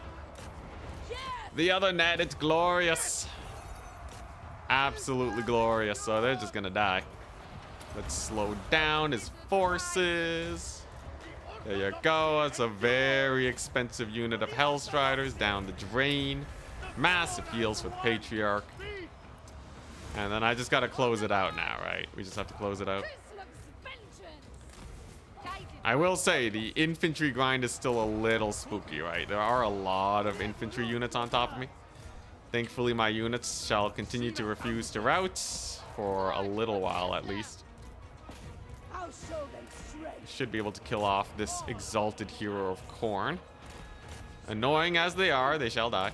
The other net, it's glorious. Absolutely glorious. So they're just gonna die. Let's slow down his forces. There you go. It's a very expensive unit of Hellstriders down the drain. Massive heals for the Patriarch. And then I just gotta close it out now, right? We just have to close it out. I will say the infantry grind is still a little spooky, right? There are a lot of infantry units on top of me. Thankfully, my units shall continue to refuse to rout for a little while at least. Should be able to kill off this exalted hero of Khorne. Annoying as they are, they shall die.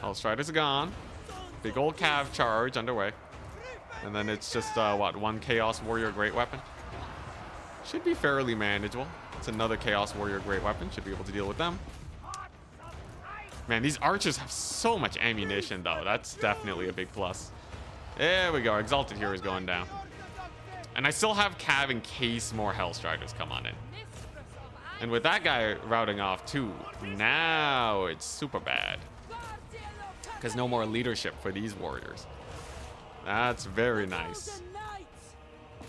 Hellstriders are gone. Big old cav charge underway. And then it's just, what, one Chaos Warrior Great Weapon? Should be fairly manageable. It's another Chaos Warrior Great Weapon. Should be able to deal with them. Man, these archers have so much ammunition, though. That's definitely a big plus. There we go. Exalted Hero is going down. And I still have cav in case more Hellstriders come on in. And with that guy routing off, too, now it's super bad. Because no more leadership for these warriors. That's very nice.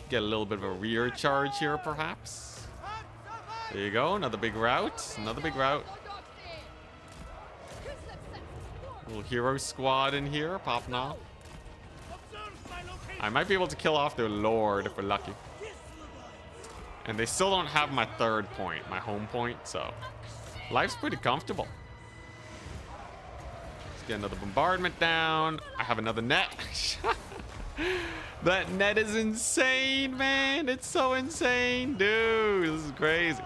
Get a little bit of a rear charge here, perhaps. There you go. Another big rout. Another big rout. Little hero squad in here, popping off. I might be able to kill off their lord if we're lucky. And they still don't have my third point, my home point, so life's pretty comfortable. Let's get another bombardment down. I have another net. That net is insane, man. It's so insane, dude. This is crazy.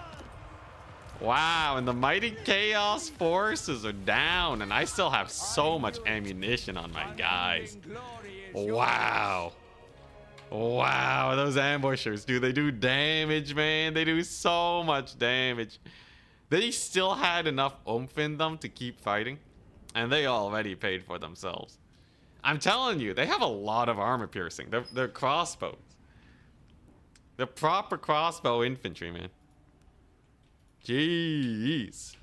Wow, and the mighty Chaos forces are down, and I still have so much ammunition on my guys. Wow. Wow, those ambushers, dude, they do damage, man. They do so much damage. They still had enough oomph in them to keep fighting, and they already paid for themselves. I'm telling you, they have a lot of armor piercing. They're crossbows. They're proper crossbow infantry, man. Jeez.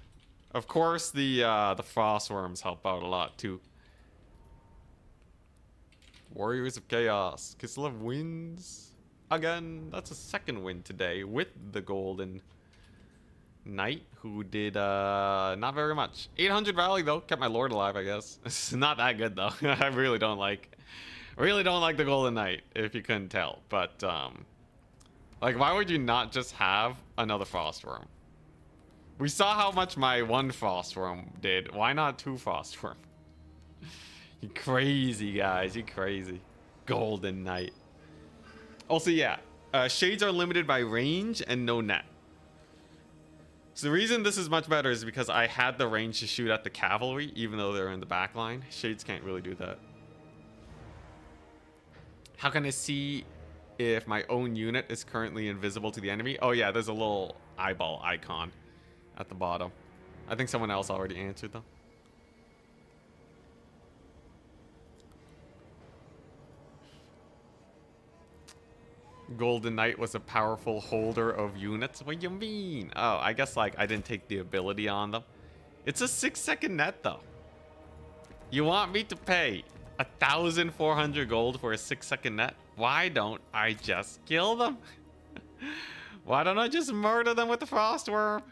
Of course, the Frostworms help out a lot, too. Warriors of Chaos. Kislev wins again. That's a second win today with the Golden Knight, who did not very much. 800 rally though, kept my lord alive, I guess. It's not that good though. I really don't like the Golden Knight, if you couldn't tell. But like, why would you not just have another Frostworm? We saw how much my one Frostworm did. Why not two Frostworm? You crazy, guys. You crazy. Golden Knight. Also, yeah. Shades are limited by range and no net. So the reason this is much better is because I had the range to shoot at the cavalry, even though they're in the back line. Shades can't really do that. How can I see if my own unit is currently invisible to the enemy? Oh yeah, there's a little eyeball icon at the bottom. I think someone else already answered them. Golden Knight was a powerful holder of units. What do you mean? Oh, I guess like I didn't take the ability on them. It's a 6-second net though. You want me to pay 1,400 gold for a 6-second net? Why don't I just kill them? Why don't I just murder them with the Frostworm?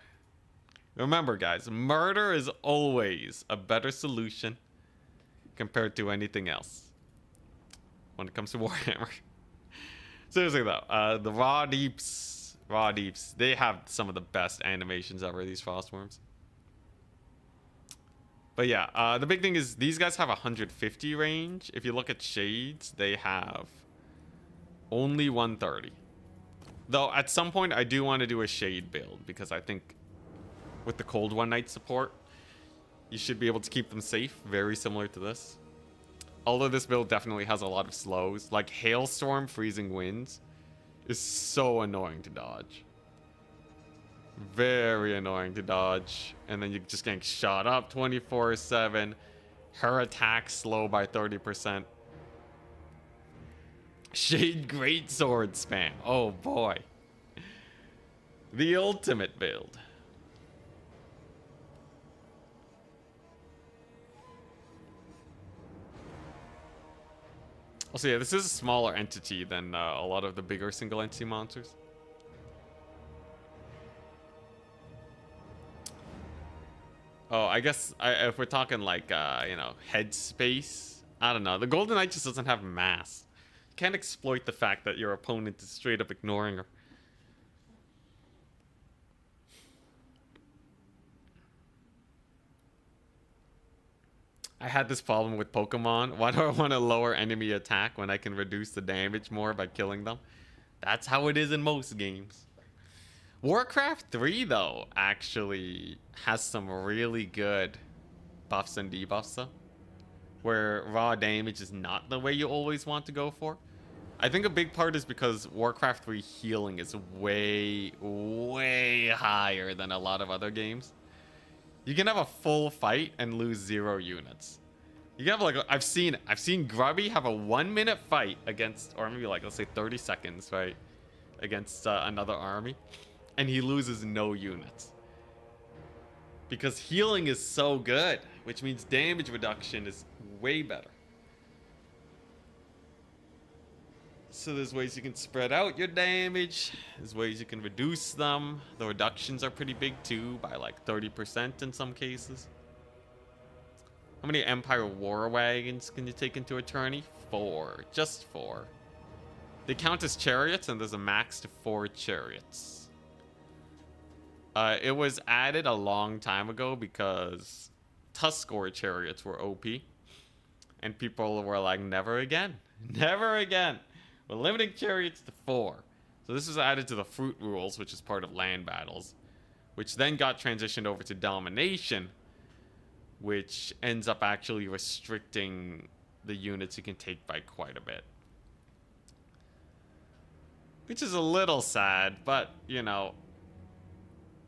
Remember guys, murder is always a better solution compared to anything else when it comes to Warhammer. Seriously though, the Raw Deeps, they have some of the best animations ever, these Frostworms. But yeah, the big thing is these guys have 150 range. If you look at Shades, they have only 130. Though at some point I do want to do a Shade build because I think with the Cold One Night support, you should be able to keep them safe, very similar to this. Although this build definitely has a lot of slows, like Hailstorm Freezing Winds is so annoying to dodge. Very annoying to dodge. And then you're just getting shot up 24/7. Her attack slow by 30%. Shade Greatsword spam. Oh boy. The ultimate build. Also, yeah, this is a smaller entity than a lot of the bigger single entity monsters. Oh, I guess if we're talking like, you know, headspace, I don't know. The Golden Knight just doesn't have mass. You can't exploit the fact that your opponent is straight up ignoring her. I had this problem with Pokemon. Why do I want to lower enemy attack when I can reduce the damage more by killing them? That's how it is in most games. Warcraft 3, though, actually has some really good buffs and debuffs, though. Where raw damage is not the way you always want to go for. I think a big part is because Warcraft 3 healing is way, way higher than a lot of other games. You can have a full fight and lose 0 units. You can have like I've seen Grubby have a 1-minute fight against, or maybe like let's say 30 seconds, right, against another army, and he loses no units because healing is so good, which means damage reduction is way better. So there's ways you can spread out your damage. There's ways you can reduce them. The reductions are pretty big too, by like 30% in some cases. How many Empire War Wagons can you take into a tourney? 4. Just 4. They count as chariots, and there's a max to 4 chariots. It was added a long time ago because Tuskor chariots were OP. And people were like, never again. Never again. We're limiting chariots to 4. So this was added to the fruit rules, which is part of land battles, which then got transitioned over to domination, which ends up actually restricting the units you can take by quite a bit. Which is a little sad, but, you know,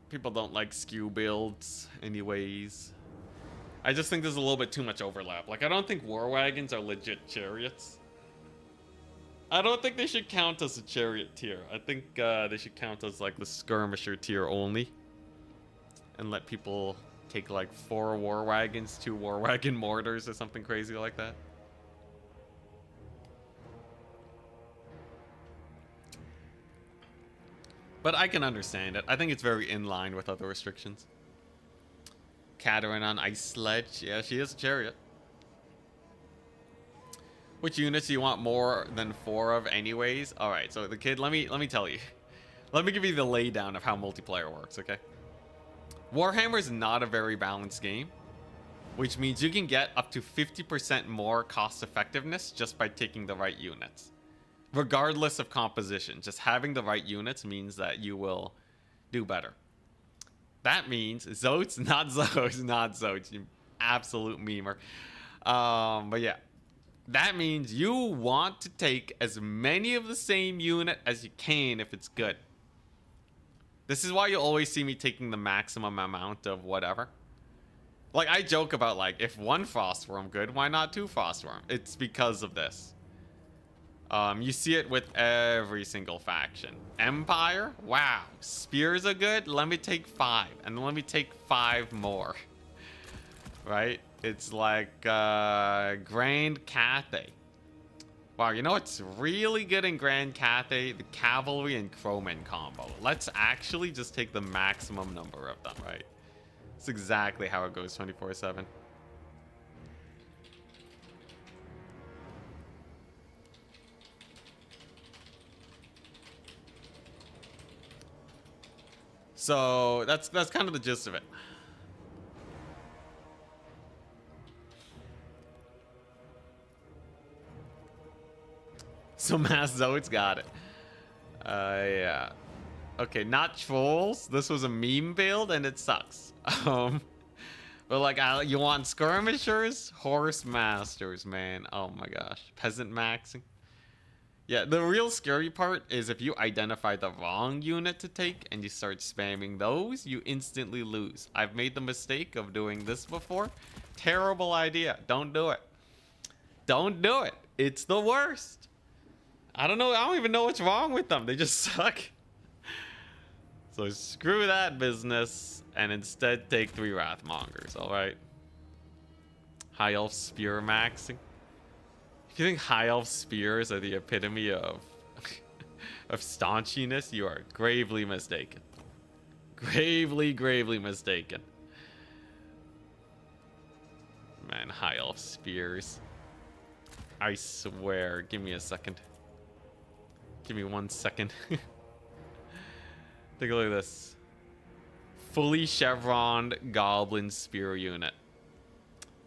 people don't like skew builds anyways. I just think there's a little bit too much overlap. Like, I don't think war wagons are legit chariots. I don't think they should count as a chariot tier. I think they should count as like the skirmisher tier only. And let people take like 4 war wagons, 2 war wagon mortars or something crazy like that. But I can understand it. I think it's very in line with other restrictions. Katarina on Ice Sledge. Yeah, she is a chariot. Which units do you want more than 4 of anyways? Alright, so the kid, let me tell you. Let me give you the laydown of how multiplayer works, okay? Warhammer is not a very balanced game. which means you can get up to 50% more cost effectiveness just by taking the right units. Regardless of composition, just having the right units means that you will do better. That means Zotes, not Zotes, not Zotes, you absolute memer. But yeah, that means you want to take as many of the same unit as you can if it's good. This is why you always see me taking the maximum amount of whatever. Like, I joke about, like, if one Frostworm good, why not two Frostworm? It's because of this. You see it with every single faction. Empire? Wow. Spears are good? Let me take 5. And then let me take 5 more. Right? It's like Grand Cathay. Wow, you know what's really good in Grand Cathay? The Cavalry and Crowman combo. Let's actually just take the maximum number of them, right? That's exactly how it goes 24/7. So that's kind of the gist of it. So Mass Zoids got it. Yeah. Okay, not trolls. This was a meme build and it sucks. But like, you want skirmishers? Horse masters, man. Oh my gosh. Peasant maxing. Yeah, the real scary part is if you identify the wrong unit to take and you start spamming those, you instantly lose. I've made the mistake of doing this before. Terrible idea. Don't do it. Don't do it. It's the worst. I don't know. I don't even know what's wrong with them. They just suck. So screw that business and instead take 3 Wrathmongers, alright? High Elf Spear maxing. If you think High Elf Spears are the epitome of staunchiness, you are gravely mistaken. Gravely, gravely mistaken. Man, High Elf Spears. I swear. Give me a second. Give me 1 second. Take a look at this. Fully chevroned Goblin Spear unit.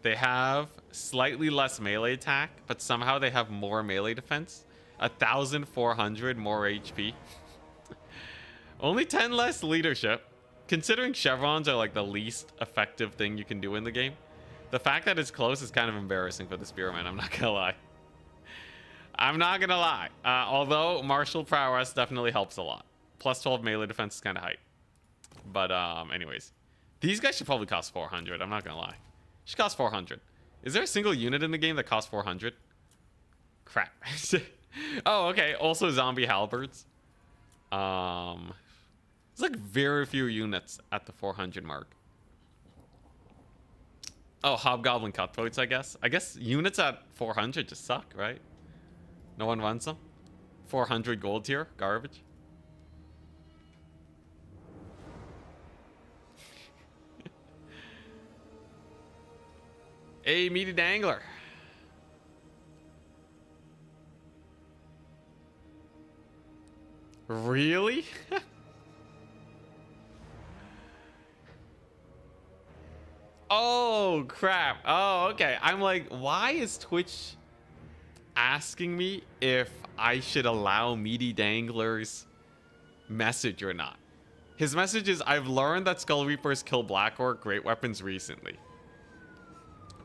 They have slightly less melee attack, but somehow they have more melee defense. 1,400 more HP. Only 10 less leadership. Considering chevrons are like the least effective thing you can do in the game, the fact that it's close is kind of embarrassing for the Spearman, I'm not gonna lie. I'm not gonna lie. Although martial prowess definitely helps a lot. Plus 12 melee defense is kind of hype. But anyways, these guys should probably cost 400. I'm not gonna lie. Should cost 400. Is there a single unit in the game that costs 400? Crap. Oh, okay. Also zombie halberds. There's like very few units at the 400 mark. Oh, Hobgoblin Cutthroats, I guess. I guess units at 400 just suck, right? No one runs them. 400 gold tier, garbage. Hey, Meaty Dangler. Really? Oh, crap. Oh, okay. I'm like, why is Twitch asking me if I should allow Meaty Dangler's message or not? His message is, I've learned that Skull Reapers kill Black Orc great weapons recently.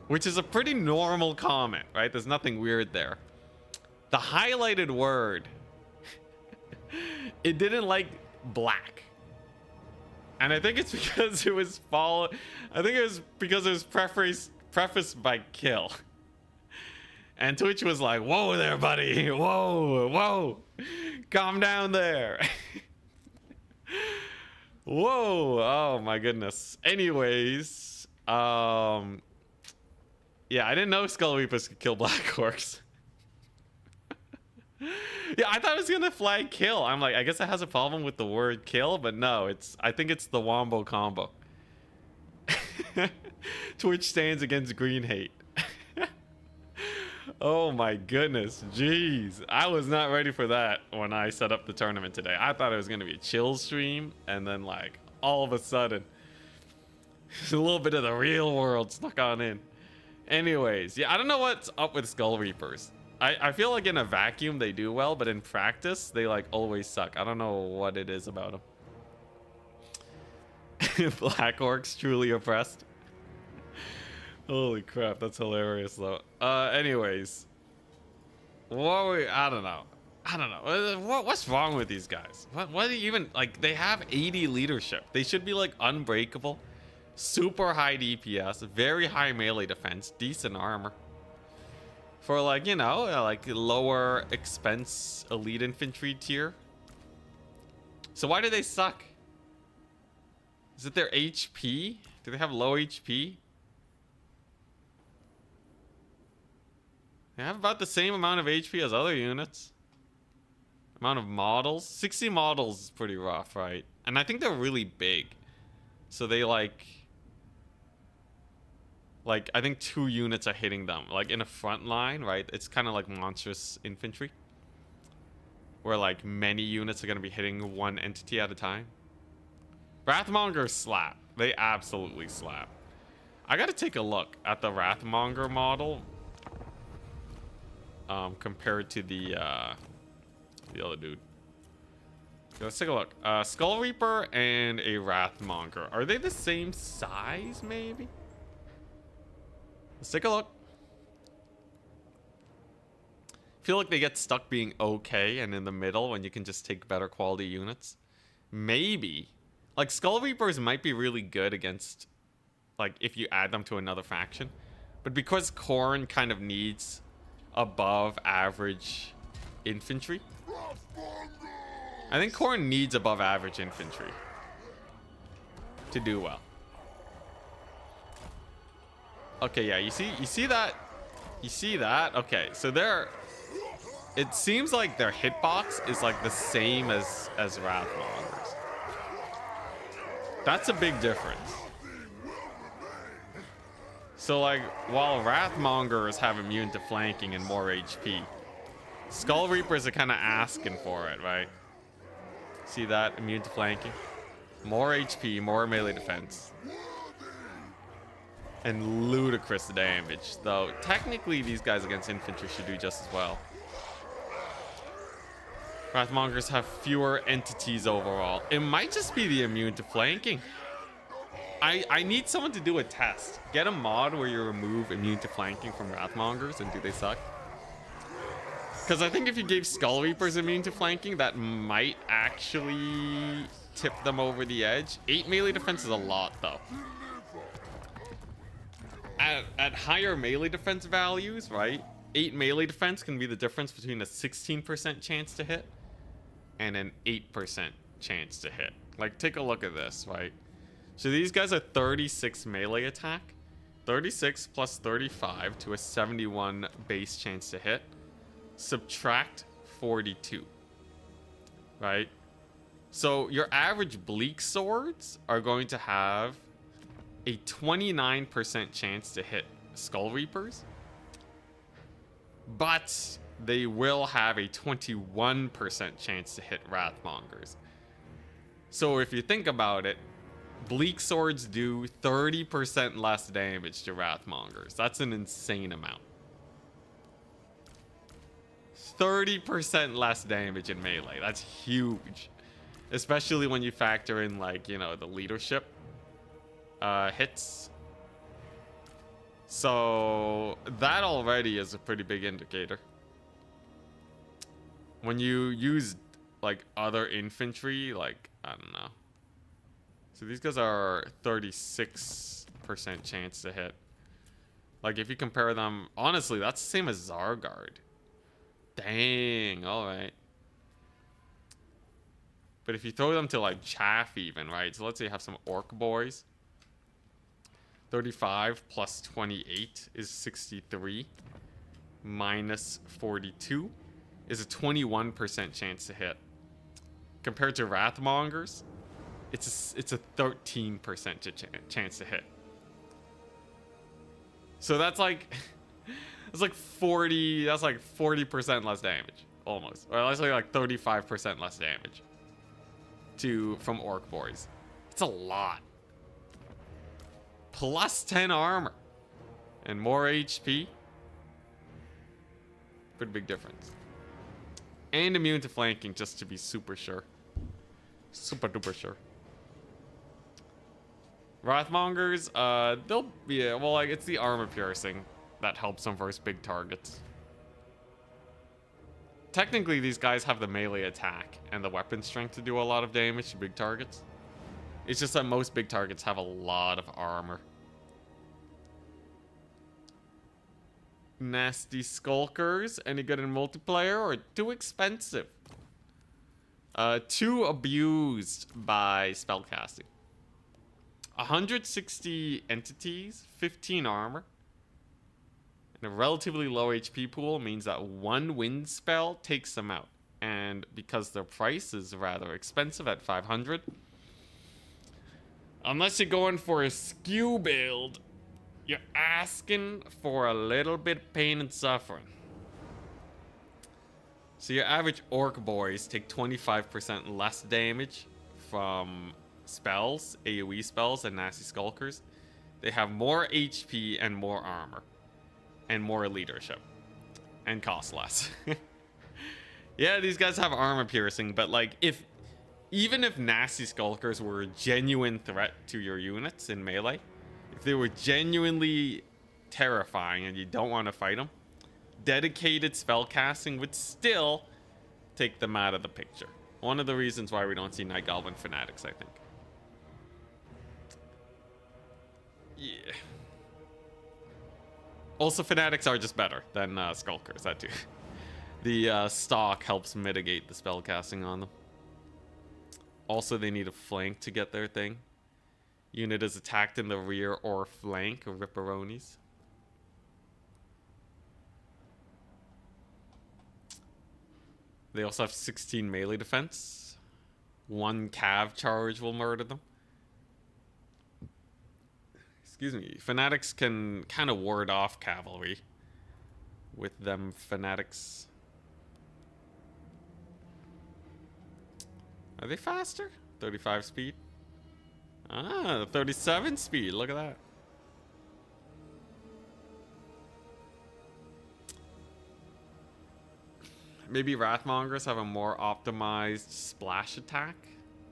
Which is a pretty normal comment, right? There's nothing weird there. The highlighted word, it didn't like black. And I think it's because it was I think it was because it was prefaced by kill. And Twitch was like, whoa there, buddy. Whoa, whoa. Calm down there. Whoa. Oh my goodness. Anyways, yeah, I didn't know Skull Reapers could kill Black Orcs. Yeah, I thought it was gonna flag kill. I'm like, I guess it has a problem with the word kill, but no, I think it's the Wombo combo. Twitch stands against green hate. Oh my goodness, jeez. I was not ready for that when I set up the tournament today. I thought it was gonna be a chill stream, and then like all of a sudden, A little bit of the real world snuck on in. Anyways, yeah, I don't know what's up with Skull Reapers. I feel like in a vacuum they do well, but in practice they like always suck. I don't know what it is about them. Black Orcs truly oppressed. Holy crap, that's hilarious though. Anyways, I don't know. What's wrong with these guys? What do you even like? They have 80 leadership. They should be like unbreakable, super high DPS, very high melee defense, decent armor. For like, you know, like lower expense elite infantry tier. So why do they suck? Is it their HP? Do they have low HP? They have about the same amount of HP as other units. Amount of models. 60 models is pretty rough, right? And I think they're really big. So they like I think 2 units are hitting them. Like in a front line, right? It's kind of like monstrous infantry. Where like many units are going to be hitting one entity at a time. Wrathmongers slap. They absolutely slap. I got to take a look at the Wrathmonger model. Compared to the other dude. Okay, let's take a look. Skull Reaper and a Wrathmonger. Are they the same size, maybe? Let's take a look. Feel like they get stuck being okay and in the middle when you can just take better quality units. Maybe. Like, Skull Reapers might be really good against, like, if you add them to another faction. But because Khorne kind of needs above average infantry, I think Khorne needs above average infantry to do well. Okay, yeah, you see that? You see that? Okay, so it seems like their hitbox is like the same as Wrathmongers. That's a big difference. So like, while Wrathmongers have immune to flanking and more HP, Skull Reapers are kind of asking for it, right? See that? Immune to flanking. More HP, more melee defense. And ludicrous damage. Though, technically, these guys against infantry should do just as well. Wrathmongers have fewer entities overall. It might just be the immune to flanking. I need someone to do a test. Get a mod where you remove immune to flanking from Wrathmongers and do they suck? Because I think if you gave Skull Reapers immune to flanking, that might actually tip them over the edge. 8 melee defense is a lot, though. At higher melee defense values, right? 8 melee defense can be the difference between a 16% chance to hit and an 8% chance to hit. Like, take a look at this, right? So these guys are 36 melee attack. 36 plus 35 to a 71 base chance to hit. Subtract 42. Right? So your average Bleak Swords are going to have a 29% chance to hit Skull Reapers. But they will have a 21% chance to hit Wrathmongers. So if you think about it, Bleak Swords do 30% less damage to Wrathmongers. That's an insane amount. 30% less damage in melee. That's huge. Especially when you factor in, like, you know, the leadership hits. So that already is a pretty big indicator. When you use, like, other infantry, like, I don't know. So these guys are 36% chance to hit. Like, if you compare them, honestly, that's the same as Zargard. Dang, alright. But if you throw them to, like, Chaff even, right? So let's say you have some Orc boys. 35 plus 28 is 63. Minus 42 is a 21% chance to hit. Compared to Wrathmongers, it's a 13% chance to hit. So that's like that's like 40% less damage almost, or that's like 35% less damage from Orc boys. It's a lot. plus 10 armor and more HP. Pretty big difference. And immune to flanking, just to be super sure. Super duper sure. Wrathmongers, they'll be, well, like, it's the armor piercing that helps them versus big targets. Technically, these guys have the melee attack and the weapon strength to do a lot of damage to big targets. It's just that most big targets have a lot of armor. Nasty Skulkers, any good in multiplayer or too expensive? Too abused by spellcasting. 160 entities, 15 armor, and a relatively low HP pool means that one wind spell takes them out. And because their price is rather expensive at 500, unless you're going for a skew build, you're asking for a little bit of pain and suffering. So your average orc boys take 25% less damage from spells, AoE spells, and Nasty Skulkers. They have more HP and more armor. And more leadership. And cost less. Yeah, these guys have armor piercing, but like, even if Nasty Skulkers were a genuine threat to your units in melee, if they were genuinely terrifying and you don't want to fight them, dedicated spellcasting would still take them out of the picture. One of the reasons why we don't see Night Goblin Fanatics, I think. Yeah. Also, Fanatics are just better than Skulkers, that too. The stock helps mitigate the spellcasting on them. Also, they need a flank to get their thing. Unit is attacked in the rear or flank of Ripperonis. They also have 16 melee defense. One cav charge will murder them. Excuse me. Fanatics can kind of ward off cavalry with them fanatics. Are they faster? 35 speed? Ah, 37 speed. Look at that. Maybe Wrathmongers have a more optimized splash attack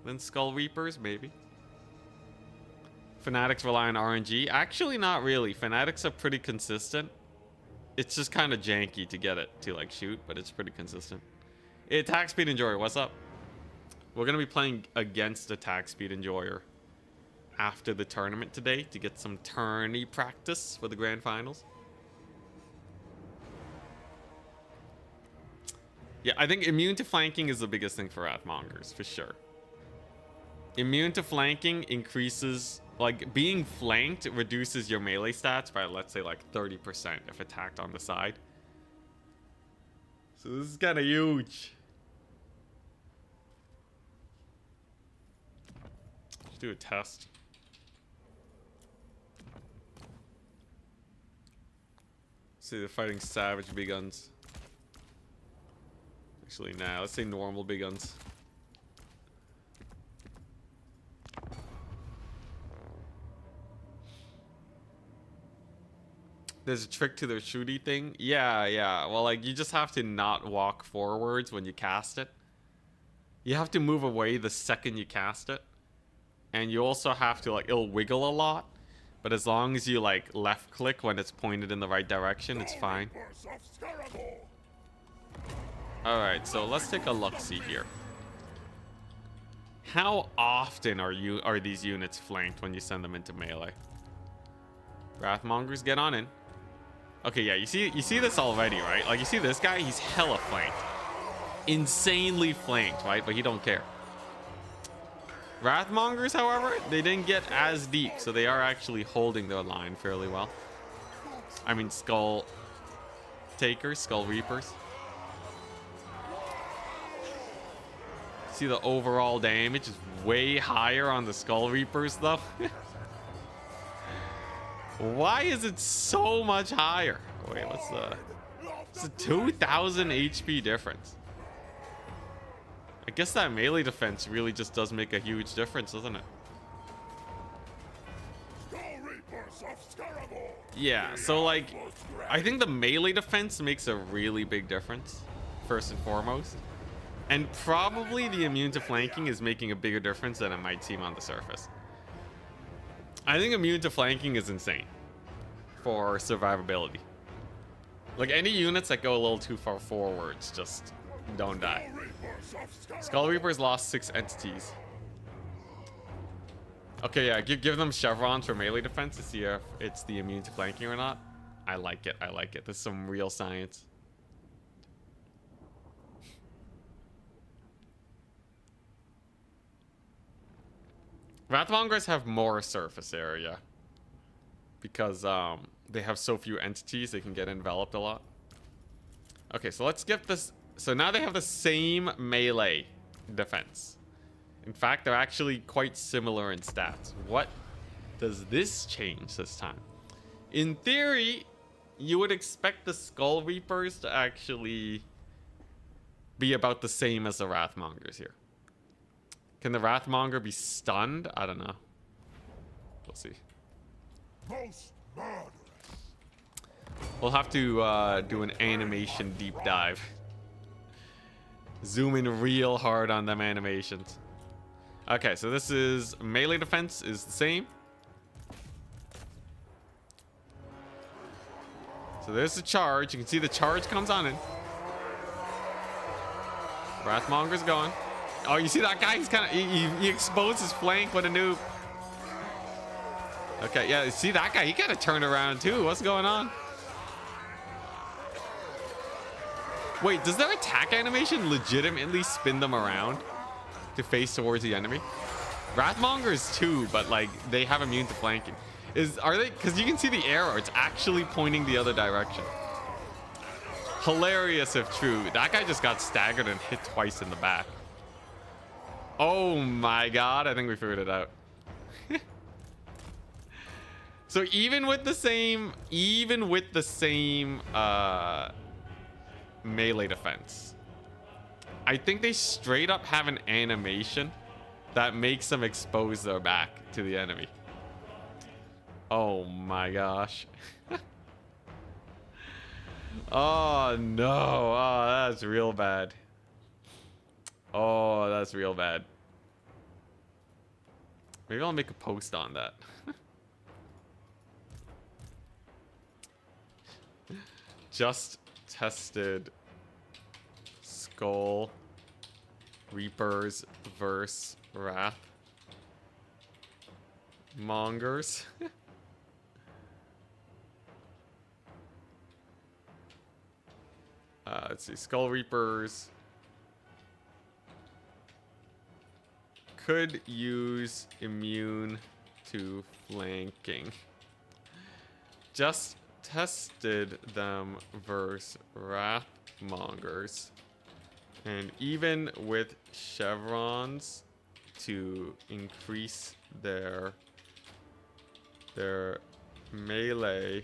than Skull Reapers, maybe. Fanatics rely on RNG. Actually, not really. Fanatics are pretty consistent. It's just kind of janky to get it to like shoot, but it's pretty consistent. Attack Speed Enjoyer, what's up? We're going to be playing against Attack Speed Enjoyer after the tournament today to get some tourney practice for the grand finals. Yeah, I think immune to flanking is the biggest thing for Wrathmongers, for sure. Immune to flanking increases, like, being flanked reduces your melee stats by, let's say, like 30% if attacked on the side. So this is kind of huge. Let's do a test. See, they're fighting savage big guns. Actually, nah, let's say normal big guns. There's a trick to their shooty thing. Yeah. Well, like, you just have to not walk forwards when you cast it. You have to move away the second you cast it. And you also have to, like, it'll wiggle a lot. But as long as you, like, left click when it's pointed in the right direction, it's fine. Alright, so let's take a look-see here. How often are these units flanked when you send them into melee? Wrathmongers, get on in. Okay, yeah, you see this already, right? Like, you see this guy? He's hella flanked. Insanely flanked, right? But he don't care. Wrathmongers, however, they didn't get as deep, so they are actually holding their line fairly well. I mean, Skull Takers, Skull Reapers. See, the overall damage is way higher on the Skull Reapers, though. Why is it so much higher? Wait, it's a 2,000 HP difference. I guess that melee defense really just does make a huge difference, doesn't it? Yeah, so like, I think the melee defense makes a really big difference, first and foremost. And probably the immune to flanking is making a bigger difference than it might seem on the surface. I think immune to flanking is insane for survivability. Like, any units that go a little too far forwards just don't die. Skull Reapers lost 6 entities. Okay, yeah, give them chevrons for melee defense to see if it's the immune to flanking or not. I like it. I like it. This is some real science. Wrathmongers have more surface area because they have so few entities, they can get enveloped a lot. Okay, so let's get this. So now they have the same melee defense. In fact, they're actually quite similar in stats. What does this change this time? In theory, you would expect the Skull Reapers to actually be about the same as the Wrathmongers here. Can the Wrathmonger be stunned? I don't know. We'll see. We'll have to do an animation deep dive. Zoom in real hard on them animations. Okay, so this is melee defense is the same. So there's the charge. You can see the charge comes on in. Wrathmonger's going. Oh, you see that guy? He's kind of he exposed his flank with a noob. Okay, yeah, see that guy? He got to turn around too. What's going on? Wait, does their attack animation legitimately spin them around to face towards the enemy? Wrathmongers too, but like they have immune to flanking. Are they? Because you can see the arrow. It's actually pointing the other direction. Hilarious if true. That guy just got staggered and hit twice in the back. Oh my god! I think we figured it out. So even with the same, melee defense, I think they straight up have an animation that makes them expose their back to the enemy. Oh my gosh. Oh no. Oh, that's real bad. Oh, that's real bad. Maybe I'll make a post on that. Just tested Skull Reapers versus Wrath Mongers. Let's see. Skull Reapers could use immune to flanking. Just tested them versus Wrathmongers, and even with chevrons to increase their melee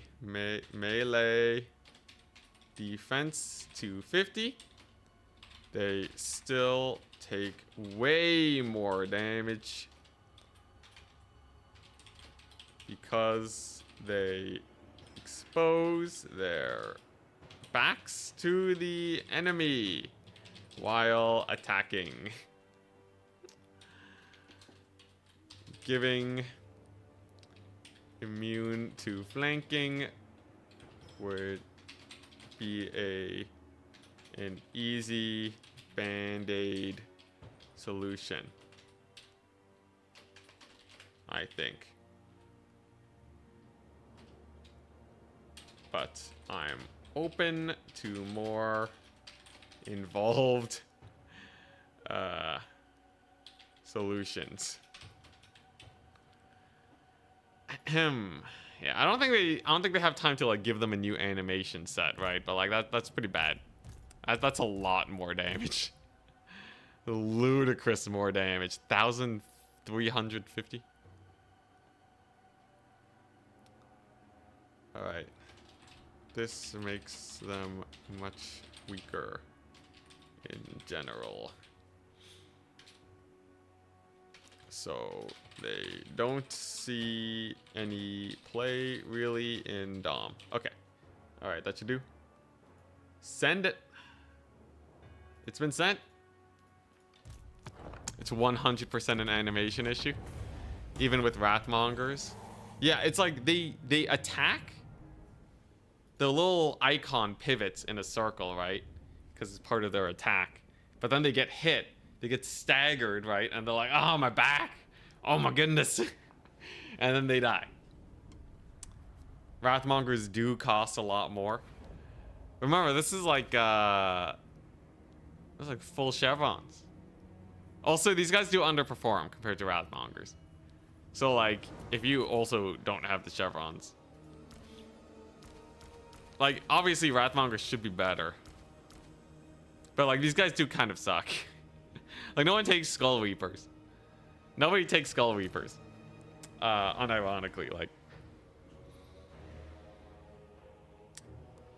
defense to 50, they still take way more damage because they expose their backs to the enemy while attacking. Giving immune to flanking would be an easy band-aid solution, I think. But I'm open to more involved solutions. Yeah, I don't think they have time to like give them a new animation set, right? But like that's pretty bad. That's a lot more damage. Ludicrous more damage. 1,350. All right. This makes them much weaker in general. So they don't see any play really in Dom. Okay. All right, that should do. Send it. It's been sent. It's 100% an animation issue, even with Wrathmongers. Yeah, it's like they attack. The little icon pivots in a circle, right? Because it's part of their attack. But then they get hit. They get staggered, right? And they're like, oh, my back. Oh, my goodness. And then they die. Wrathmongers do cost a lot more. Remember, this is like full chevrons. Also, these guys do underperform compared to Wrathmongers. So, like, if you also don't have the chevrons. Like, obviously, Wrathmongers should be better. But, like, these guys do kind of suck. Like, no one takes Skull Reapers. Nobody takes Skull Reapers. Unironically, like.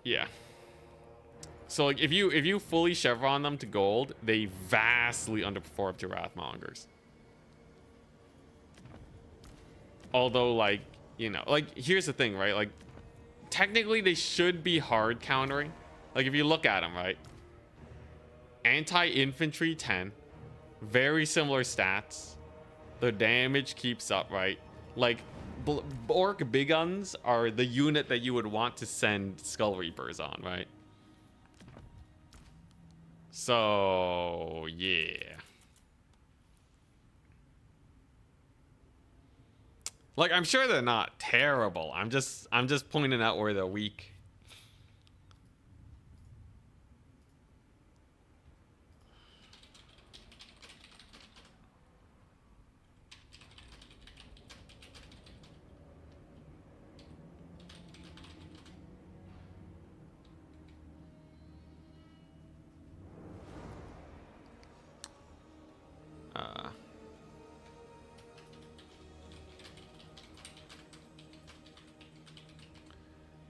Yeah. So, like, if you fully chevron them to gold, they vastly underperform to Wrathmongers. Although, like, you know, like, here's the thing, right? Like, technically, they should be hard countering. Like, if you look at them, right? Anti-infantry 10. Very similar stats. The damage keeps up, right? Like, Orc Big Guns are the unit that you would want to send Skull Reapers on, right? So, yeah. Like, I'm sure they're not terrible. I'm just pointing out where they're weak.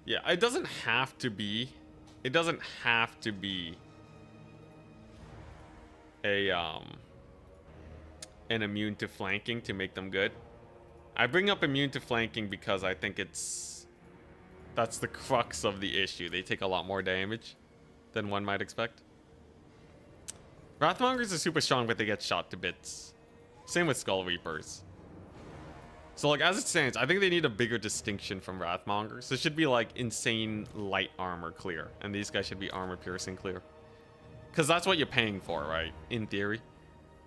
Yeah, it doesn't have to be. It doesn't have to be an immune to flanking to make them good. I bring up immune to flanking because I think that's the crux of the issue. They take a lot more damage than one might expect. Wrathmongers are super strong, but they get shot to bits. Same with Skull Reapers. So, like, as it stands, I think they need a bigger distinction from Wrathmongers. This should be, like, insane light armor clear. And these guys should be armor piercing clear. Because that's what you're paying for, right? In theory.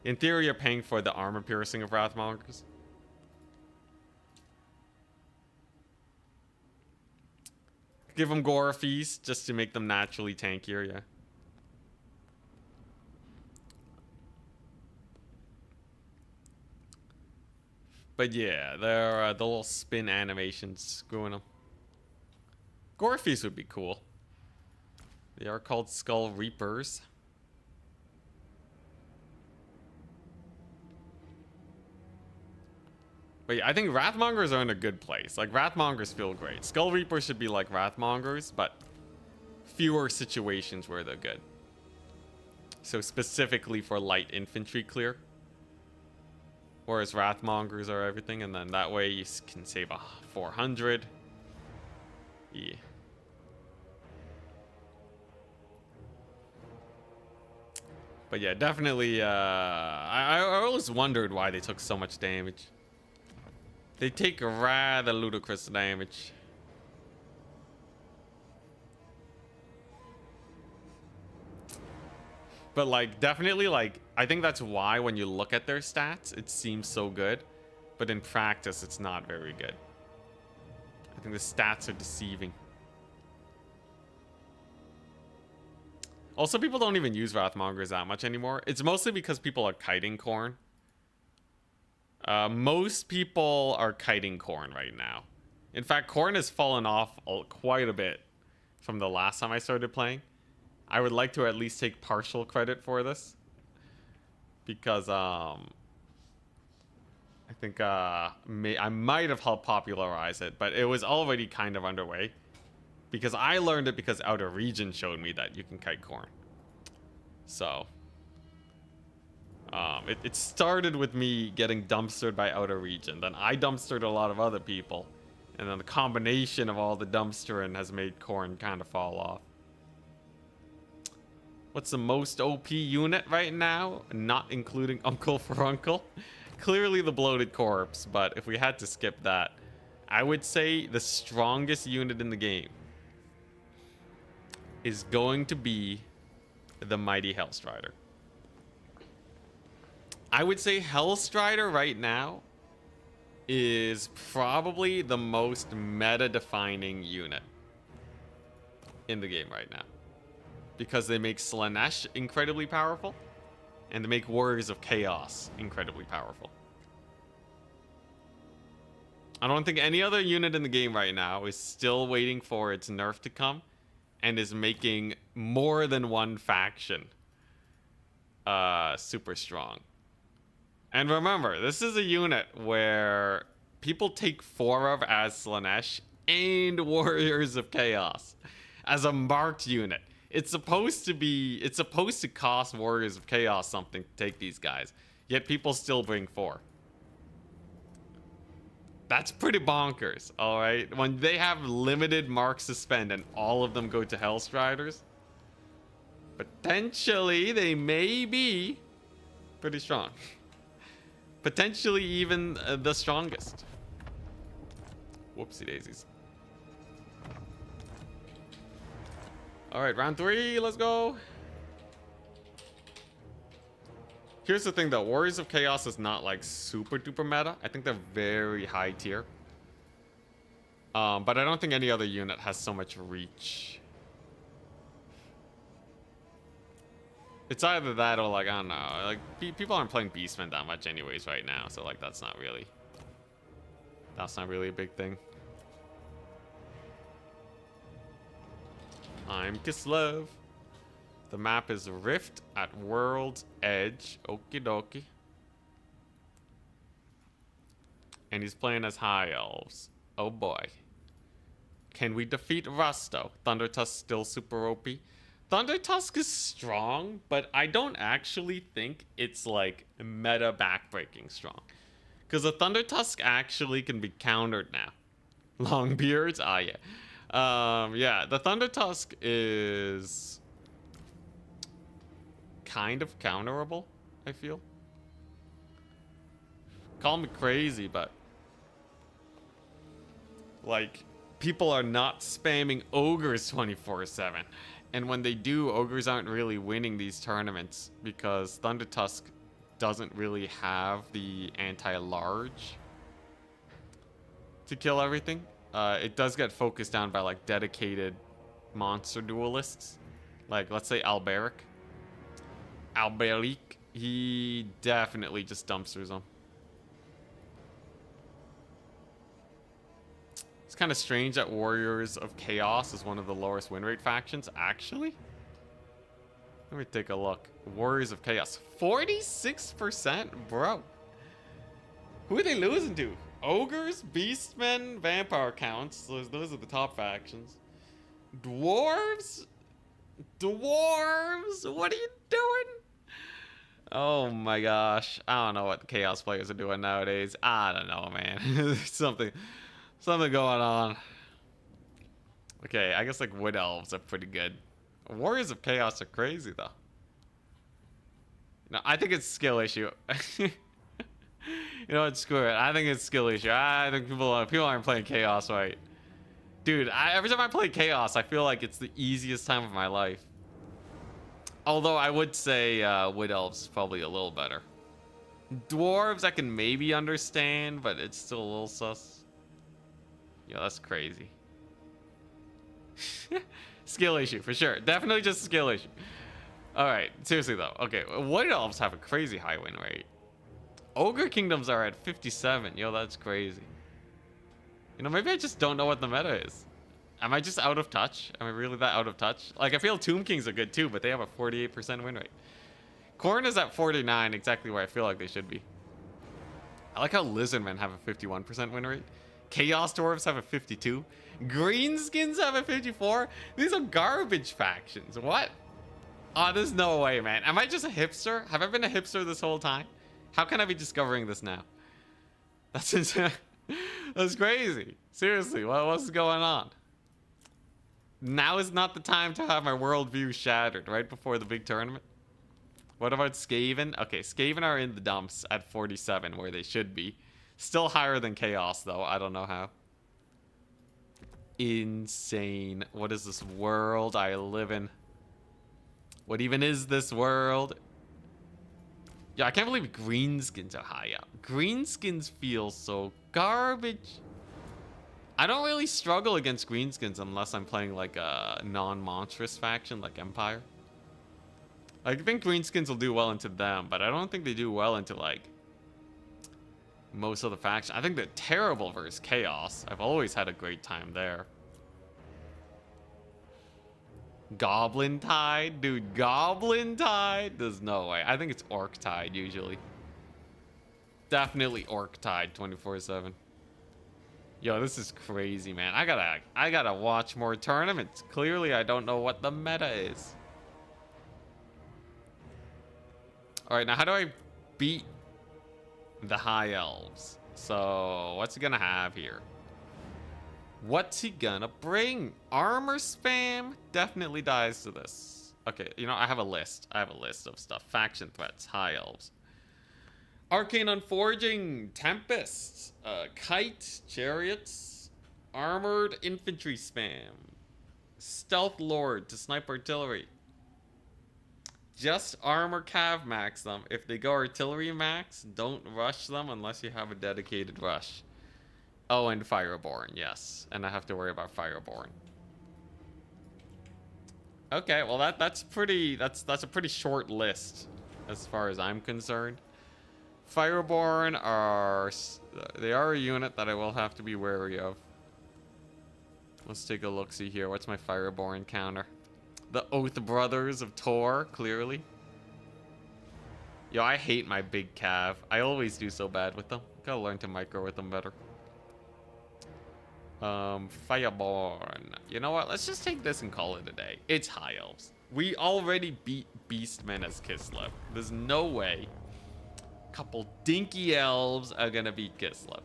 In theory, you're paying for the armor piercing of Wrathmongers. Give them Gore Feast just to make them naturally tankier, yeah. But yeah, they're the little spin animations screwing them. Gore Feast would be cool. They are called Skull Reapers. But yeah, I think Wrathmongers are in a good place. Like, Wrathmongers feel great. Skull Reapers should be like Wrathmongers, but fewer situations where they're good. So specifically for light infantry clear. Whereas Wrathmongers are everything, and then that way you can save a 400. Yeah. But yeah, definitely, I always wondered why they took so much damage. They take rather ludicrous damage. But, like, definitely, like, I think that's why when you look at their stats, it seems so good. But in practice, it's not very good. I think the stats are deceiving. Also, people don't even use Wrathmongers that much anymore. It's mostly because people are kiting Khorne. Most people are kiting Khorne right now. In fact, Khorne has fallen off quite a bit from the last time I started playing. I would like to at least take partial credit for this. Because, I think, I might have helped popularize it, but it was already kind of underway. Because I learned it because Outer Region showed me that you can kite Khorne. So. It started with me getting dumpstered by Outer Region. Then I dumpstered a lot of other people. And then the combination of all the dumpstering has made Khorne kind of fall off. What's the most OP unit right now? Not including Uncle for Uncle. Clearly the Bloated Corpse, but if we had to skip that, I would say the strongest unit in the game is going to be the Mighty Hellstrider. I would say Hellstrider right now is probably the most meta-defining unit in the game right now. Because they make Slaanesh incredibly powerful, and they make Warriors of Chaos incredibly powerful. I don't think any other unit in the game right now is still waiting for its nerf to come, and is making more than one faction super strong. And remember, this is a unit where people take 4 of as Slaanesh and Warriors of Chaos as a marked unit. It's supposed to cost Warriors of Chaos something to take these guys, yet people still bring 4. That's pretty bonkers, all right? When they have limited marks to spend and all of them go to Hellstriders, potentially they may be pretty strong. Potentially even the strongest. Whoopsie daisies. All right, round 3, let's go. Here's the thing though, Warriors of Chaos is not like super duper meta. I think they're very high tier. But I don't think any other unit has so much reach. It's either that or like, I don't know, like people aren't playing Beastmen that much anyways right now, so like that's not really a big thing. I'm Kislev. The map is Rift at World's Edge. Okie dokie. And he's playing as High Elves. Oh boy. Can we defeat Rusto? Thundertusk still super OP. Thundertusk is strong, but I don't actually think it's like meta backbreaking strong. Because the Thundertusk actually can be countered now. Longbeards? Ah, yeah. Yeah, the Thundertusk is kind of counterable, I feel. Call me crazy, but like people are not spamming ogres 24/7. And when they do, ogres aren't really winning these tournaments because Thundertusk doesn't really have the anti-large to kill everything. It does get focused down by like dedicated monster duelists. Like let's say Alberic. Alberic, he definitely just dumpsters them. It's kind of strange that Warriors of Chaos is one of the lowest win rate factions, actually. Let me take a look. Warriors of Chaos, 46%? Bro. Who are they losing to? Ogres, Beastmen, Vampire Counts. Those are the top factions. Dwarves? Dwarves? What are you doing? Oh my gosh. I don't know what the Chaos players are doing nowadays. I don't know, man. There's something going on. Okay, I guess like Wood Elves are pretty good. Warriors of Chaos are crazy though. No, I think it's skill issue. You know what? Screw it. I think it's skill issue. I think people aren't playing Chaos right. Dude, every time I play Chaos, I feel like it's the easiest time of my life. Although I would say Wood Elves is probably a little better. Dwarves I can maybe understand, but it's still a little sus. Yeah, that's crazy. Skill issue for sure. Definitely just a skill issue. Alright, seriously though. Okay, Wood Elves have a crazy high win rate. Ogre Kingdoms are at 57. Yo, that's crazy. You know, maybe I just don't know what the meta is. Am I just out of touch? Am I really that out of touch? Like, I feel Tomb Kings are good too, but they have a 48% win rate. Khorne is at 49, exactly where I feel like they should be. I like how Lizardmen have a 51% win rate. Chaos Dwarves have a 52. Greenskins have a 54. These are garbage factions. What? Oh, there's no way, man. Am I just a hipster? Have I been a hipster this whole time? How can I be discovering this now? That's insane. That's crazy. Seriously, what's going on? Now is not the time to have my worldview shattered right before the big tournament. What about Skaven? Okay, Skaven are in the dumps at 47, where they should be. Still higher than Chaos, though. I don't know how. Insane. What is this world I live in? What even is this world? Yeah, I can't believe greenskins are high up. Greenskins feel so garbage. I don't really struggle against greenskins unless I'm playing like a non-monstrous faction like Empire. I think greenskins will do well into them, but I don't think they do well into like most of the factions. I think they're terrible versus Chaos. I've always had a great time there. Goblin Tide? Dude, Goblin Tide? There's no way. I think it's Orc Tide usually. Definitely Orc Tide 24/7. Yo, this is crazy, man. I gotta watch more tournaments. Clearly, I don't know what the meta is. All right, now how do I beat the High Elves? So, what's he gonna have here? What's he gonna bring? Armor spam definitely dies to this. Okay, you know, I have a list. I have a list of stuff. Faction threats, High Elves. Arcane Unforging, Tempests, Kite, Chariots, Armored Infantry spam, Stealth Lord to snipe artillery. Just armor cav max them. If they go artillery max, don't rush them unless you have a dedicated rush. Oh, and Fireborn, yes. And I have to worry about Fireborn. Okay, well that's a pretty short list as far as I'm concerned. Fireborn are a unit that I will have to be wary of. Let's take a look-see here. What's my Fireborn counter? The Oath Brothers of Tor, clearly. Yo, I hate my big cav. I always do so bad with them. Gotta learn to micro with them better. Fireborn. You know what? Let's just take this and call it a day. It's High Elves. We already beat Beastmen as Kislev. There's no way couple dinky elves are gonna beat Kislev.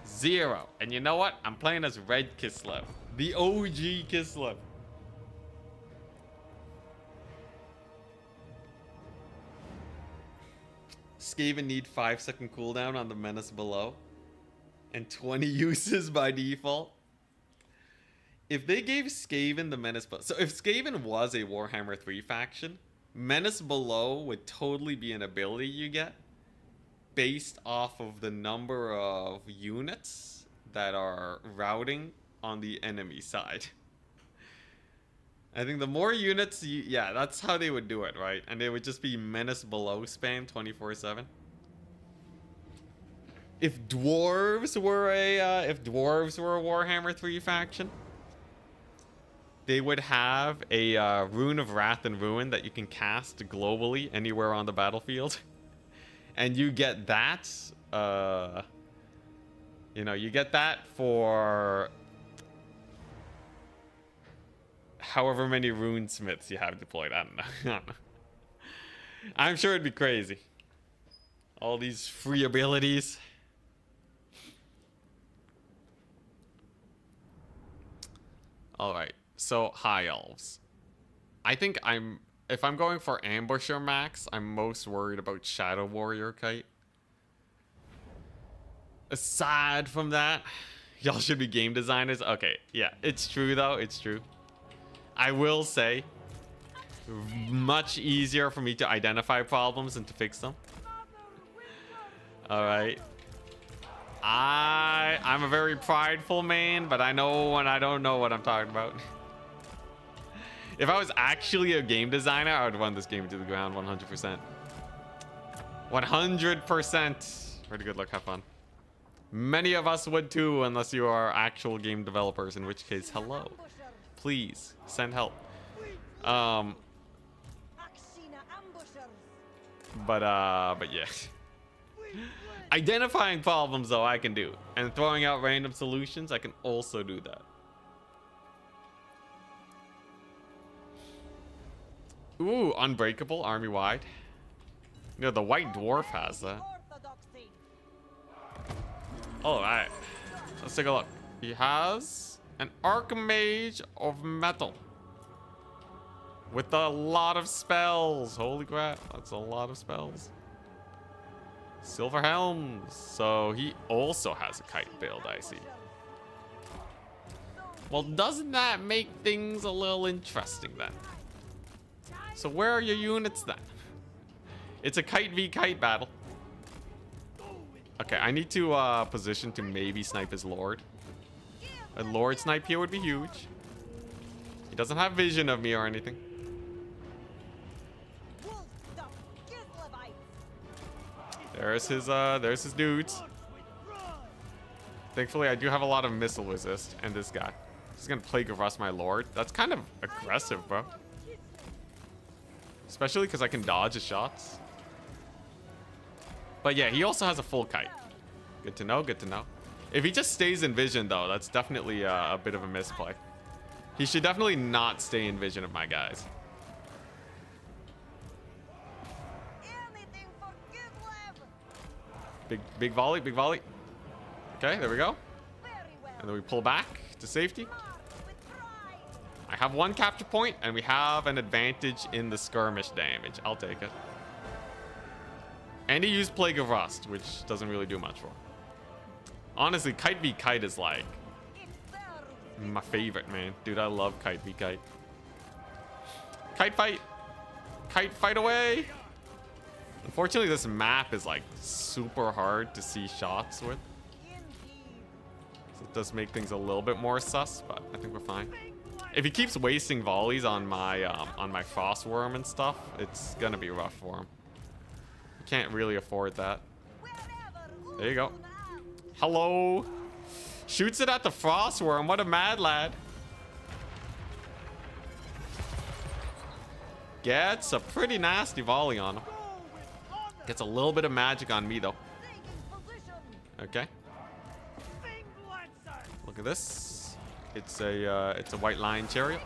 Zero. And you know what? I'm playing as Red Kislev. The OG Kislev. Skaven need 5-second cooldown on the Menace below. And 20 uses by default. If they gave Skaven the Menace below... So if Skaven was a Warhammer 3 faction, Menace below would totally be an ability you get based off of the number of units that are routing on the enemy side. I think the more units, yeah, that's how they would do it, right? And they would just be Menace below spam 24/7. If dwarves were a Warhammer 3 faction, they would have a Rune of Wrath and Ruin that you can cast globally anywhere on the battlefield. And you get that, you know, you get that for however many runesmiths you have deployed. I don't know. I'm sure it'd be crazy. All these free abilities. All right. So, High Elves. I think if I'm going for Ambusher max, I'm most worried about Shadow Warrior Kite. Aside from that, y'all should be game designers. Okay, yeah, it's true though, it's true. I will say, much easier for me to identify problems and to fix them. All right. I'm a very prideful man, but I know when I don't know what I'm talking about. If I was actually a game designer, I would run this game to the ground 100%. 100%. Pretty good luck, have fun. Many of us would too, unless you are actual game developers, in which case, hello. Please, send help. But yeah. Identifying problems, though, I can do. And throwing out random solutions, I can also do that. Ooh, unbreakable, army-wide. You know, the white dwarf has that. Orthodoxy. Alright. Let's take a look. He has an Archmage of Metal. With a lot of spells. Holy crap, that's a lot of spells. Silver Helms. So he also has a kite build, I see. Well, doesn't that make things a little interesting then? So where are your units then? It's a kite v kite battle. Okay, I need to position to maybe snipe his lord. A lord snipe here would be huge. He doesn't have vision of me or anything. There's his dudes. Thankfully, I do have a lot of missile resist, and this guy. He's gonna Plague of Rust my lord. That's kind of aggressive, bro. Especially because I can dodge his shots. But yeah, he also has a full kite. Good to know, good to know. If he just stays in vision, though, that's definitely a bit of a misplay. He should definitely not stay in vision of my guys. Big volley, big volley. Okay, there we go. And then we pull back to safety. I have one capture point, and we have an advantage in the skirmish damage. I'll take it. And he used Plague of Rust, which doesn't really do much for him. Honestly, Kite v Kite is like my favorite, man. Dude, I love Kite v Kite. Kite fight. Kite fight away. Unfortunately, this map is like super hard to see shots with. So it does make things a little bit more sus, but I think we're fine. If he keeps wasting volleys on my Frost Worm and stuff, it's gonna be rough for him. You can't really afford that. There you go. Hello. Shoots it at the Frost Worm. What a mad lad. Gets a pretty nasty volley on him. Gets a little bit of magic on me though. Okay. Look at this. It's a white lion chariot.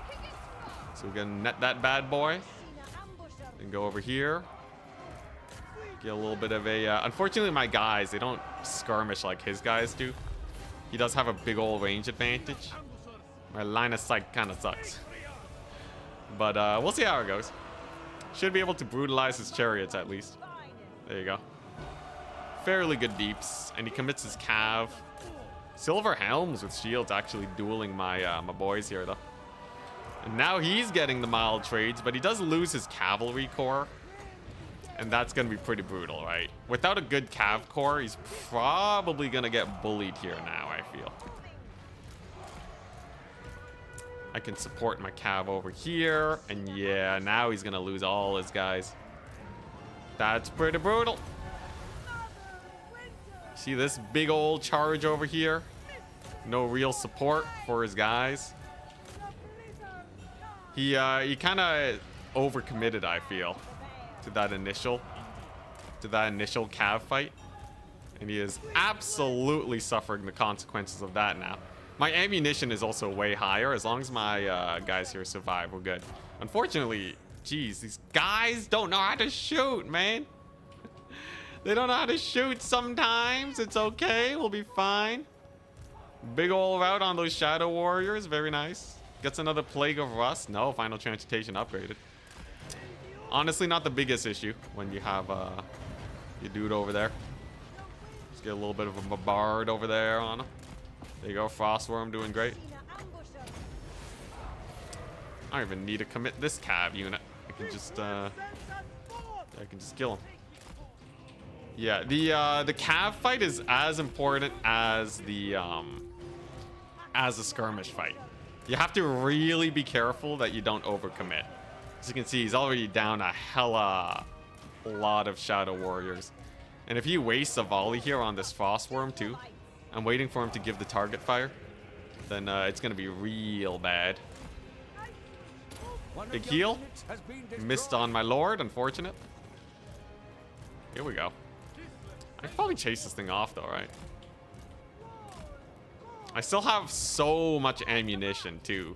So we're gonna net that bad boy. And go over here. Get a little bit of a unfortunately my guys, they don't skirmish like his guys do. He does have a big old range advantage. My line of sight kind of sucks. But we'll see how it goes. Should be able to brutalize his chariots at least. There you go. Fairly good deeps. And he commits his cav. Silver Helms with shields actually dueling my my boys here though. And now he's getting the mild trades, but he does lose his cavalry core. And that's going to be pretty brutal, right? Without a good cav core, he's probably going to get bullied here now, I feel. I can support my cav over here. And yeah, now he's going to lose all his guys. That's pretty brutal. See this big old charge over here? No real support for his guys. He kind of overcommitted, I feel. To that initial cav fight, and he is absolutely suffering the consequences of that now. My ammunition is also way higher. As long as my guys here survive, we're good. Unfortunately, geez, these guys don't know how to shoot, man. They don't know how to shoot sometimes. It's okay, we'll be fine. Big ol' route on those Shadow Warriors, very nice. Gets another Plague of Rust. No, Final Transmutation upgraded. Honestly, not the biggest issue when you have your dude over there. Just get a little bit of a bombard over there on him. There you go, Frostworm doing great. I don't even need to commit this cav unit. I can just kill him. Yeah, the cav fight is as important as the skirmish fight. You have to really be careful that you don't overcommit. As you can see, he's already down a hella lot of Shadow Warriors. And if he wastes a volley here on this Frostworm too, I'm waiting for him to give the target fire, then it's going to be real bad. Big heal. Missed on my lord, unfortunate. Here we go. I can probably chase this thing off though, right? I still have so much ammunition too.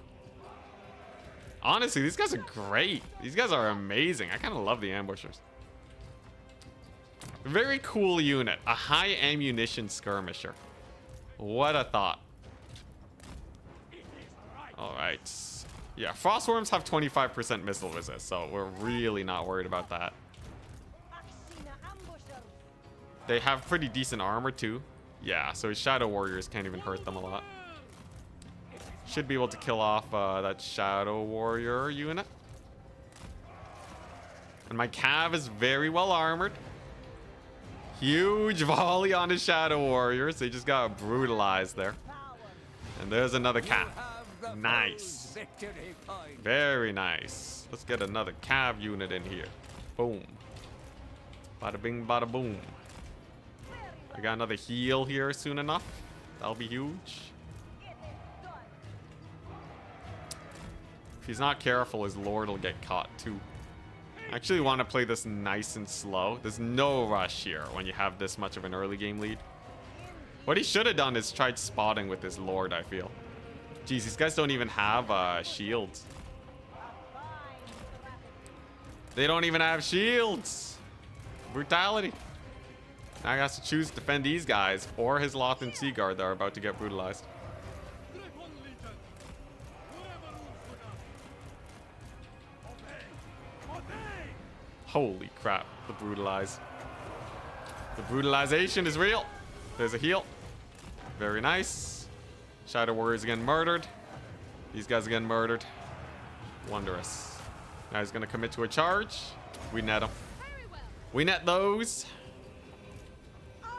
Honestly, these guys are great. These guys are amazing. I kind of love the ambushers. Very cool unit. A high ammunition skirmisher. What a thought. Alright. Yeah, frostworms have 25% missile resist, so we're really not worried about that. They have pretty decent armor too. Yeah, so his shadow warriors can't even hurt them a lot. Should be able to kill off that shadow warrior unit. And my cav is very well armored. Huge volley on his shadow warriors. They just got brutalized there. And there's another cav. Nice. Very nice. Let's get another cav unit in here. Boom. Bada bing, bada boom. I got another heal here soon enough. That'll be huge. If he's not careful, his lord will get caught too. I actually want to play this nice and slow. There's no rush here when you have this much of an early game lead. What he should have done is tried spotting with his lord, I feel. Jeez, these guys don't even have shields. They don't even have shields. Brutality. Now I got to choose to defend these guys or his Lothan Sea Guard that are about to get brutalized. Holy crap, the brutalize. The brutalization is real. There's a heal. Very nice. Shadow Warriors again murdered. These guys again murdered. Wondrous. Now he's going to commit to a charge. We net him. We net those.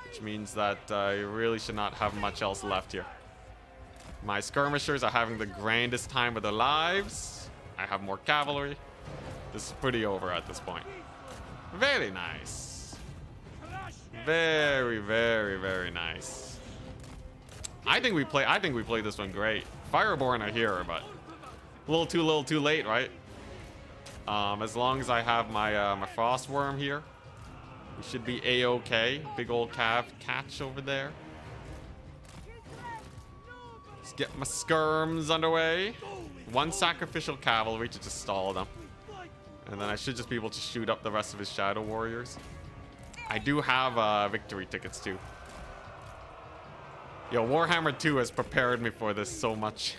Which means that you really should not have much else left here. My skirmishers are having the grandest time of their lives. I have more cavalry. This is pretty over at this point. Very nice. Very, very, very nice. I think we play this one great. Fireborn are here, but a little too late, right? As long as I have my my frostworm here, we should be a-okay. Big old cav catch over there. Let's get my skirms underway. One sacrificial cavalry to just stall them. And then I should just be able to shoot up the rest of his shadow warriors. I do have victory tickets too. Yo, Warhammer 2 has prepared me for this so much.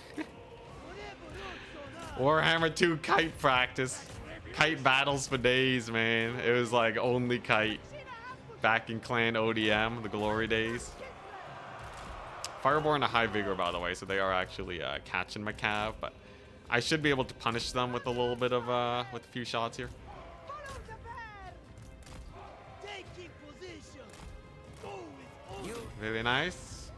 Warhammer 2 kite practice. Kite battles for days, man. It was like only kite. Back in Clan ODM, the glory days. Fireborn a high vigor, by the way, so they are actually catching my cav, but I should be able to punish them with a little bit of, with a few shots here. Very nice.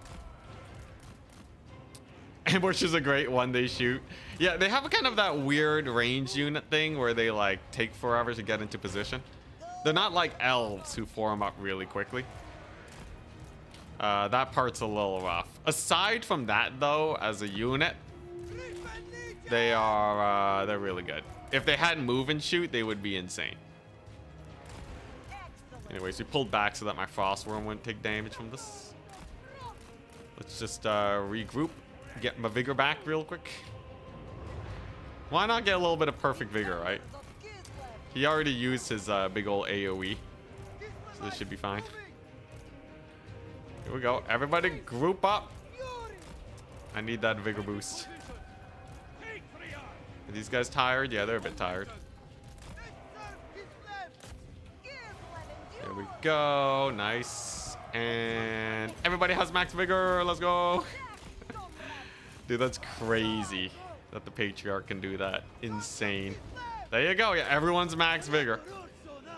Ambush is a great one they shoot. Yeah, they have kind of that weird range unit thing where they like take forever to get into position. They're not like elves who form up really quickly. That part's a little rough. Aside from that though, as a unit, they are they're really good. If they had move and shoot, they would be insane. Anyways, we pulled back so that my frostworm wouldn't take damage from this. Let's just regroup, get my vigor back real quick. Why not get a little bit of perfect vigor, right? He already used his big old AoE, so this should be fine. Here we go. Everybody group up. I need that vigor boost. Are these guys tired? Yeah, they're a bit tired. There we go. Nice. And everybody has max vigor. Let's go. Dude, that's crazy that the Patriarch can do that. Insane. There you go. Yeah, everyone's max vigor.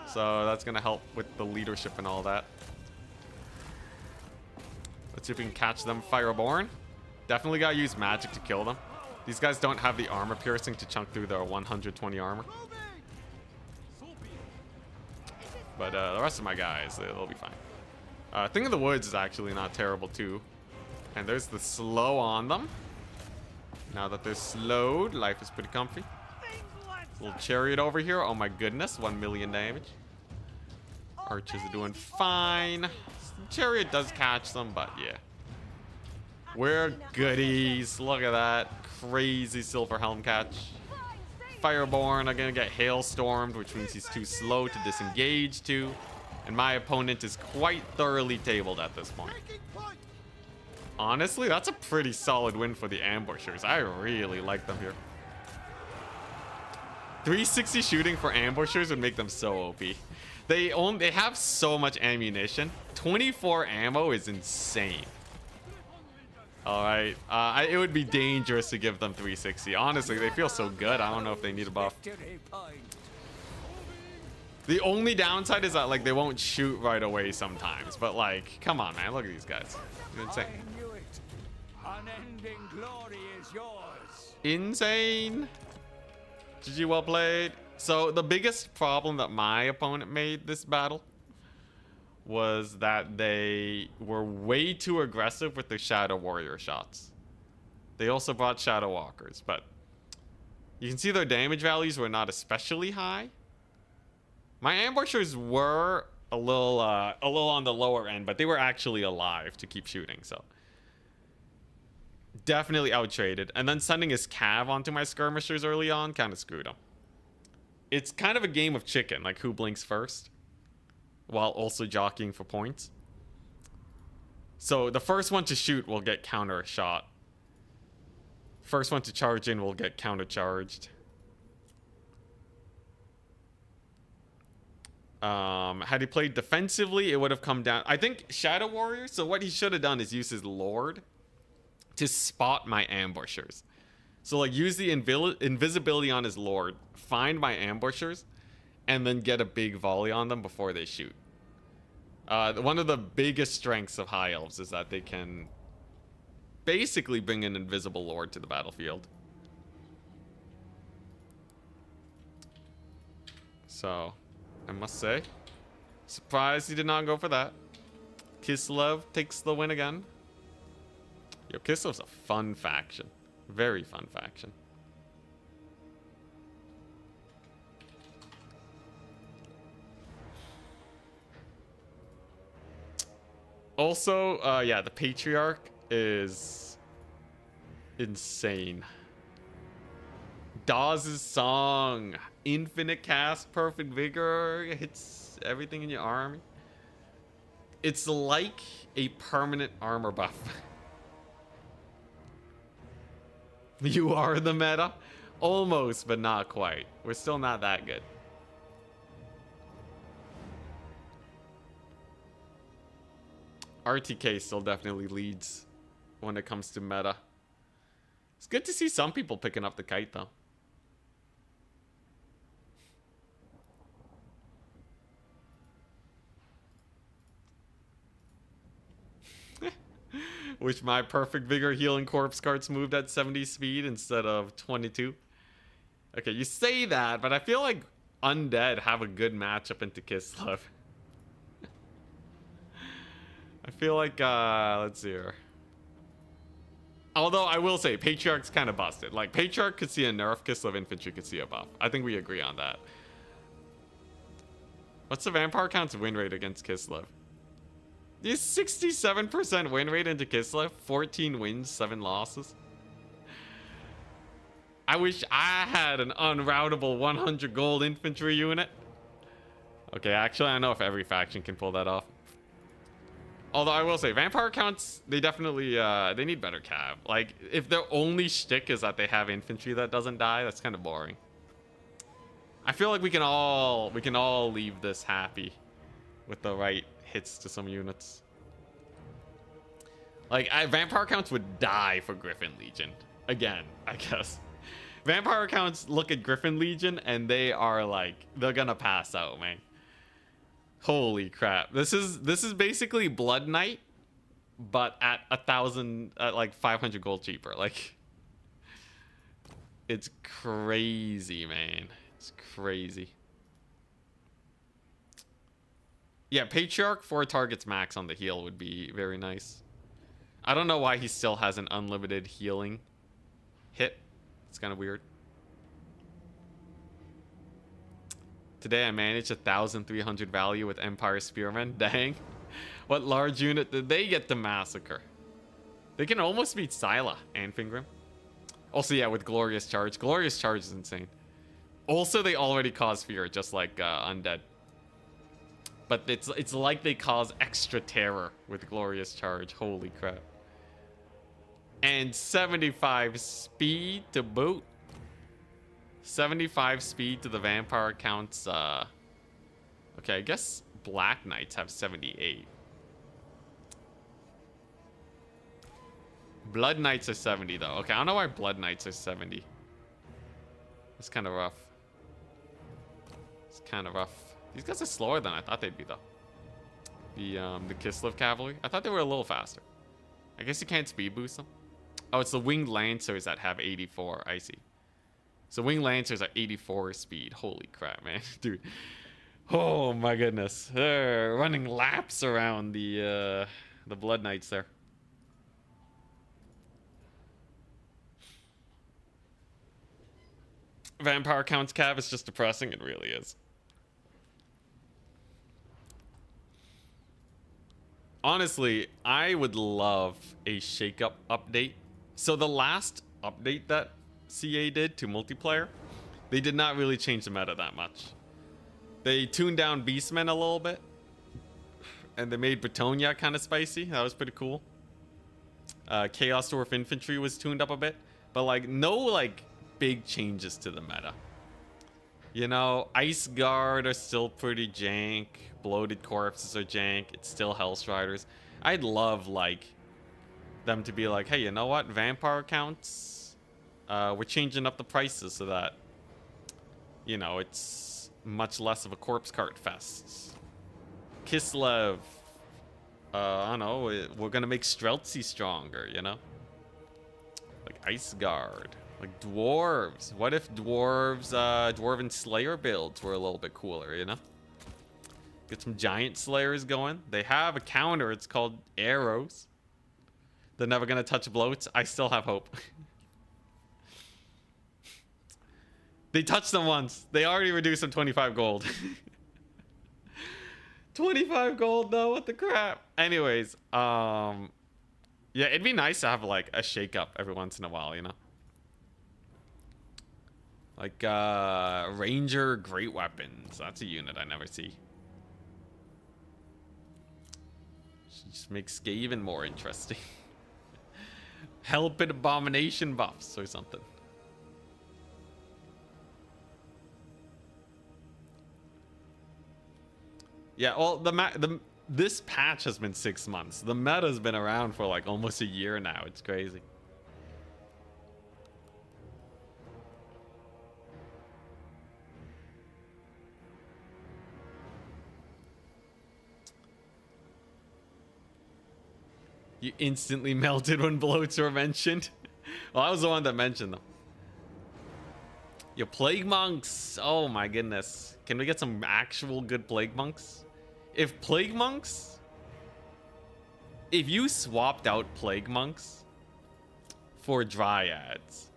So that's going to help with the leadership and all that. Let's see if we can catch them. Fireborn. Definitely got to use magic to kill them. These guys don't have the armor piercing to chunk through their 120 armor. But the rest of my guys, they'll be fine. Thing of the Woods is actually not terrible too. And there's the slow on them. Now that they're slowed, life is pretty comfy. Little chariot over here. Oh my goodness, 1 million damage. Archers are doing fine. Chariot does catch them, but yeah. We're goodies. Look at that. Crazy silver helm catch. Fireborn are gonna get Hailstormed, which means he's too slow to disengage to. And my opponent is quite thoroughly tabled at this point. Honestly, that's a pretty solid win for the Ambushers. I really like them here. 360 shooting for Ambushers would make them so OP. They have so much ammunition. 24 ammo is insane. All right, it would be dangerous to give them 360. Honestly, they feel so good. I don't know if they need a buff. The only downside is that like they won't shoot right away sometimes. But like, come on, man, look at these guys. They're insane. I knew it. Unending glory is yours. Insane. GG, well played. So the biggest problem that my opponent made this battle was that they were way too aggressive with their Shadow Warrior shots. They also brought Shadow Walkers, but you can see their damage values were not especially high. My ambushers were a little on the lower end, but they were actually alive to keep shooting, so definitely outtraded. And then sending his cav onto my skirmishers early on kind of screwed him. It's kind of a game of chicken, like who blinks first, while also jockeying for points. So the first one to shoot will get counter shot. First one to charge in will get counter charged. Had he played defensively, it would have come down. I think Shadow Warrior, so what he should have done is use his Lord to spot my ambushers. So like use the invisibility on his Lord, find my ambushers, and then get a big volley on them before they shoot. One of the biggest strengths of High Elves is that they can basically bring an invisible Lord to the battlefield. So, I must say, surprised he did not go for that. Kislev takes the win again. Yo, Kislev's a fun faction. Very fun faction. Also, yeah, the Patriarch is insane. Dawes' song, infinite cast, perfect vigor, hits everything in your army. It's like a permanent armor buff. You are the meta? Almost, but not quite. We're still not that good. RTK still definitely leads when it comes to meta. It's good to see some people picking up the kite, though. Wish my perfect vigor healing corpse cards moved at 70 speed instead of 22. Okay, you say that, but I feel like undead have a good matchup into Kislev. I feel like, let's see here. Although I will say, Patriarch's kind of busted. Like, Patriarch could see a nerf, Kislev Infantry could see a buff. I think we agree on that. What's the Vampire Count's win rate against Kislev? This 67% win rate into Kislev, 14 wins, 7 losses. I wish I had an unroutable 100 gold infantry unit. Okay, actually, I don't know if every faction can pull that off. Although I will say, Vampire Counts, they definitely, they need better cav. Like, if their only shtick is that they have infantry that doesn't die, that's kind of boring. I feel like we can all leave this happy with the right hits to some units. Like, Vampire Counts would die for Griffin Legion. Again, I guess. Vampire Counts look at Griffin Legion and they are like, they're gonna pass out, man. Holy crap. This is basically Blood Knight, but at 1,000, like 500 gold cheaper. Like, it's crazy, man. It's crazy. Yeah, Patriarch 4 targets max on the heal would be very nice. I don't know why he still has an unlimited healing hit. It's kind of weird. Today I managed 1,300 value with Empire Spearmen. Dang. What large unit did they get to massacre? They can almost beat Scylla and Fingrim. Also, yeah, with Glorious Charge. Glorious Charge is insane. Also, they already cause fear, just like Undead. But it's like they cause extra terror with Glorious Charge. Holy crap. And 75 speed to boot. 75 speed to the vampire counts. Okay, I guess Black Knights have 78. Blood Knights are 70 though. Okay, I don't know why Blood Knights are 70. It's kind of rough. It's kind of rough. These guys are slower than I thought they'd be though. The Kislev Cavalry. I thought they were a little faster. I guess you can't speed boost them. Oh, it's the Winged Lancers that have 84. I see. So Winged Lancers are 84 speed. Holy crap, man. Dude. Oh my goodness. They're running laps around the Blood Knights there. Vampire counts Cav is just depressing. It really is. Honestly, I would love a shake-up update. So the last update that CA did to multiplayer, they did not really change the meta that much. They tuned down Beastmen a little bit, and they made Bretonia kind of spicy. That was pretty cool. Chaos Dwarf Infantry was tuned up a bit, but like no like big changes to the meta. You know, Ice Guard are still pretty jank. Bloated Corpses are jank. It's still Hellstriders. I'd love like them to be like, hey, you know what? Vampire counts. We're changing up the prices so that, you know, it's much less of a corpse cart fest. Kislev. I don't know. We're gonna make Streltsy stronger. You know, like Ice Guard. Like dwarves. What if dwarves, Dwarven Slayer builds were a little bit cooler, you know? Get some giant slayers going. They have a counter. It's called arrows. They're never gonna touch bloats. I still have hope. They touched them once. They already reduced them 25 gold. 25 gold though. What the crap? Anyways, yeah, it'd be nice to have like a shake up every once in a while, you know? Like, Ranger Great Weapons. That's a unit I never see. Just makes Skaven more interesting. Hellpit Abomination buffs or something. Yeah, well, this patch has been 6 months. The meta's been around for like almost a year now. It's crazy. You instantly melted when bloats were mentioned. Well, I was the one that mentioned them. Your Plague Monks. Oh my goodness. Can we get some actual good Plague Monks? If Plague Monks... If you swapped out Plague Monks for Dryads,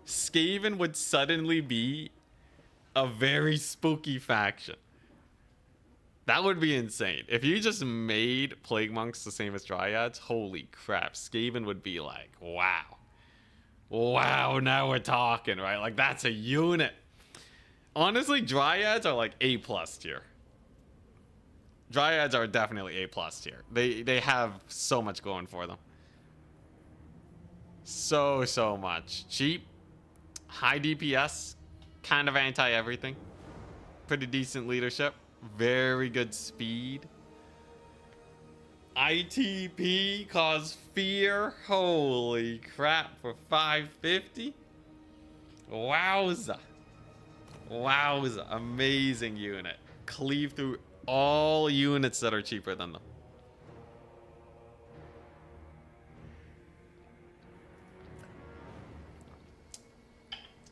Skaven would suddenly be a very spooky faction. That would be insane. If you just made Plague Monks the same as Dryads, holy crap. Skaven would be like, wow. Wow, now we're talking, right? Like, that's a unit. Honestly, Dryads are like A+ tier. Dryads are definitely A+ tier. They have so much going for them. So much. Cheap. High DPS. Kind of anti-everything. Pretty decent leadership. Very good speed. ITP cause fear. Holy crap, for 550. Wowza. Wowza. Amazing unit. Cleave through all units that are cheaper than them.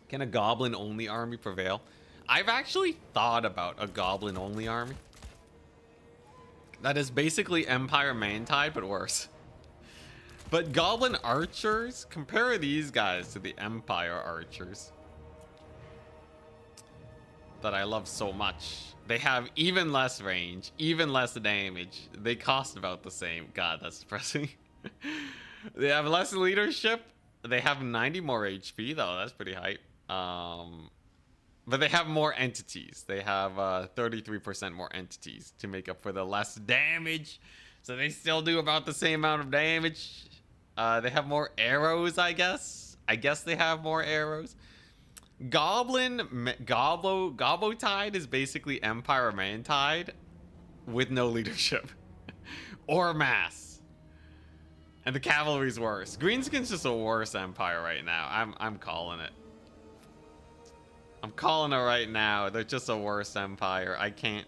Can a goblin only army prevail? I've actually thought about a goblin only army. That is basically Empire Mantide, but worse. But goblin archers, compare these guys to the Empire archers that I love so much. They have even less range, even less damage. They cost about the same. God, that's depressing. They have less leadership. They have 90 more HP though. That's pretty hype. But they have more entities. They have 33% more entities to make up for the less damage. So they still do about the same amount of damage. They have more arrows, I guess. I guess they have more arrows. Gobbo Tide is basically Empire Mantide with no leadership. Or mass. And the cavalry's worse. Greenskin's just a worse Empire right now. I'm calling it. I'm calling it right now. They're just a worse Empire. I can't.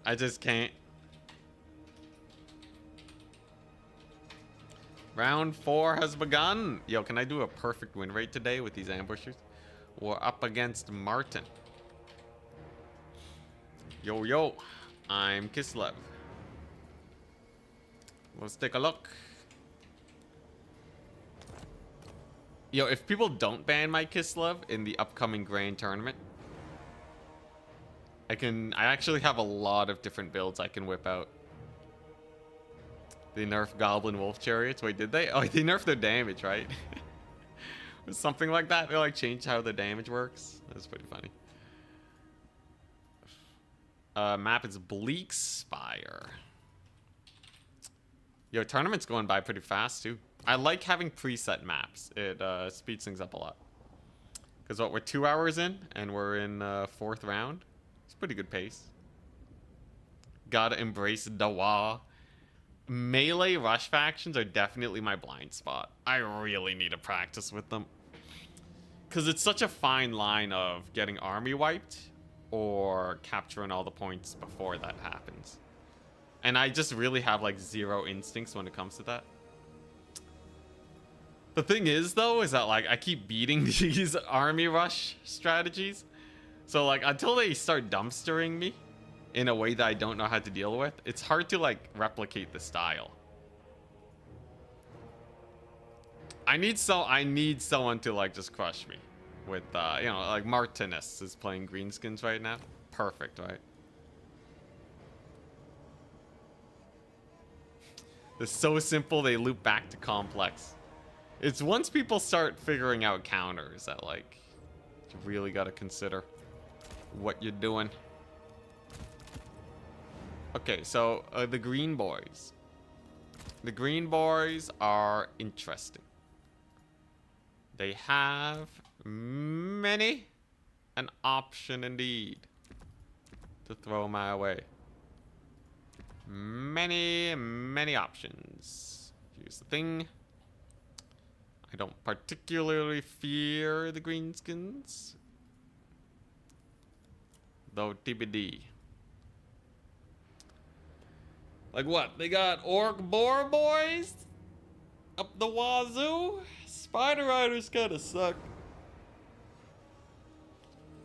I just can't. Round 4 has begun. Yo, can I do a perfect win rate today with these ambushers? We're up against Martin. Yo, yo. I'm Kislev. Let's take a look. Yo, if people don't ban my Kislev in the upcoming Grand Tournament, I actually have a lot of different builds I can whip out. They nerfed Goblin Wolf Chariots. Wait, did they? Oh, they nerfed their damage, right? Something like that. They like changed how the damage works. That's pretty funny. Map is Bleak Spire. Yo, tournament's going by pretty fast too. I like having preset maps. It speeds things up a lot. Because what, we're 2 hours in and we're in 4th round. It's pretty good pace. Gotta embrace Dawa. Melee rush factions are definitely my blind spot. I really need to practice with them. Because it's such a fine line of getting army wiped or capturing all the points before that happens. And I just really have like zero instincts when it comes to that. The thing is though, is that like I keep beating these army rush strategies. So like until they start dumpstering me in a way that I don't know how to deal with, it's hard to like replicate the style. I need someone to like just crush me with you know, like Martinez is playing Greenskins right now. Perfect, right? It's so simple they loop back to complex. It's once people start figuring out counters that like you really got to consider what you're doing. Okay, so the Green Boys. The Green Boys are interesting. They have many an option indeed to throw my way. Many options. Here's the thing. I don't particularly fear the Greenskins. Though TBD. Like what? They got Orc Boar Boys up the wazoo? Spider Riders kinda suck.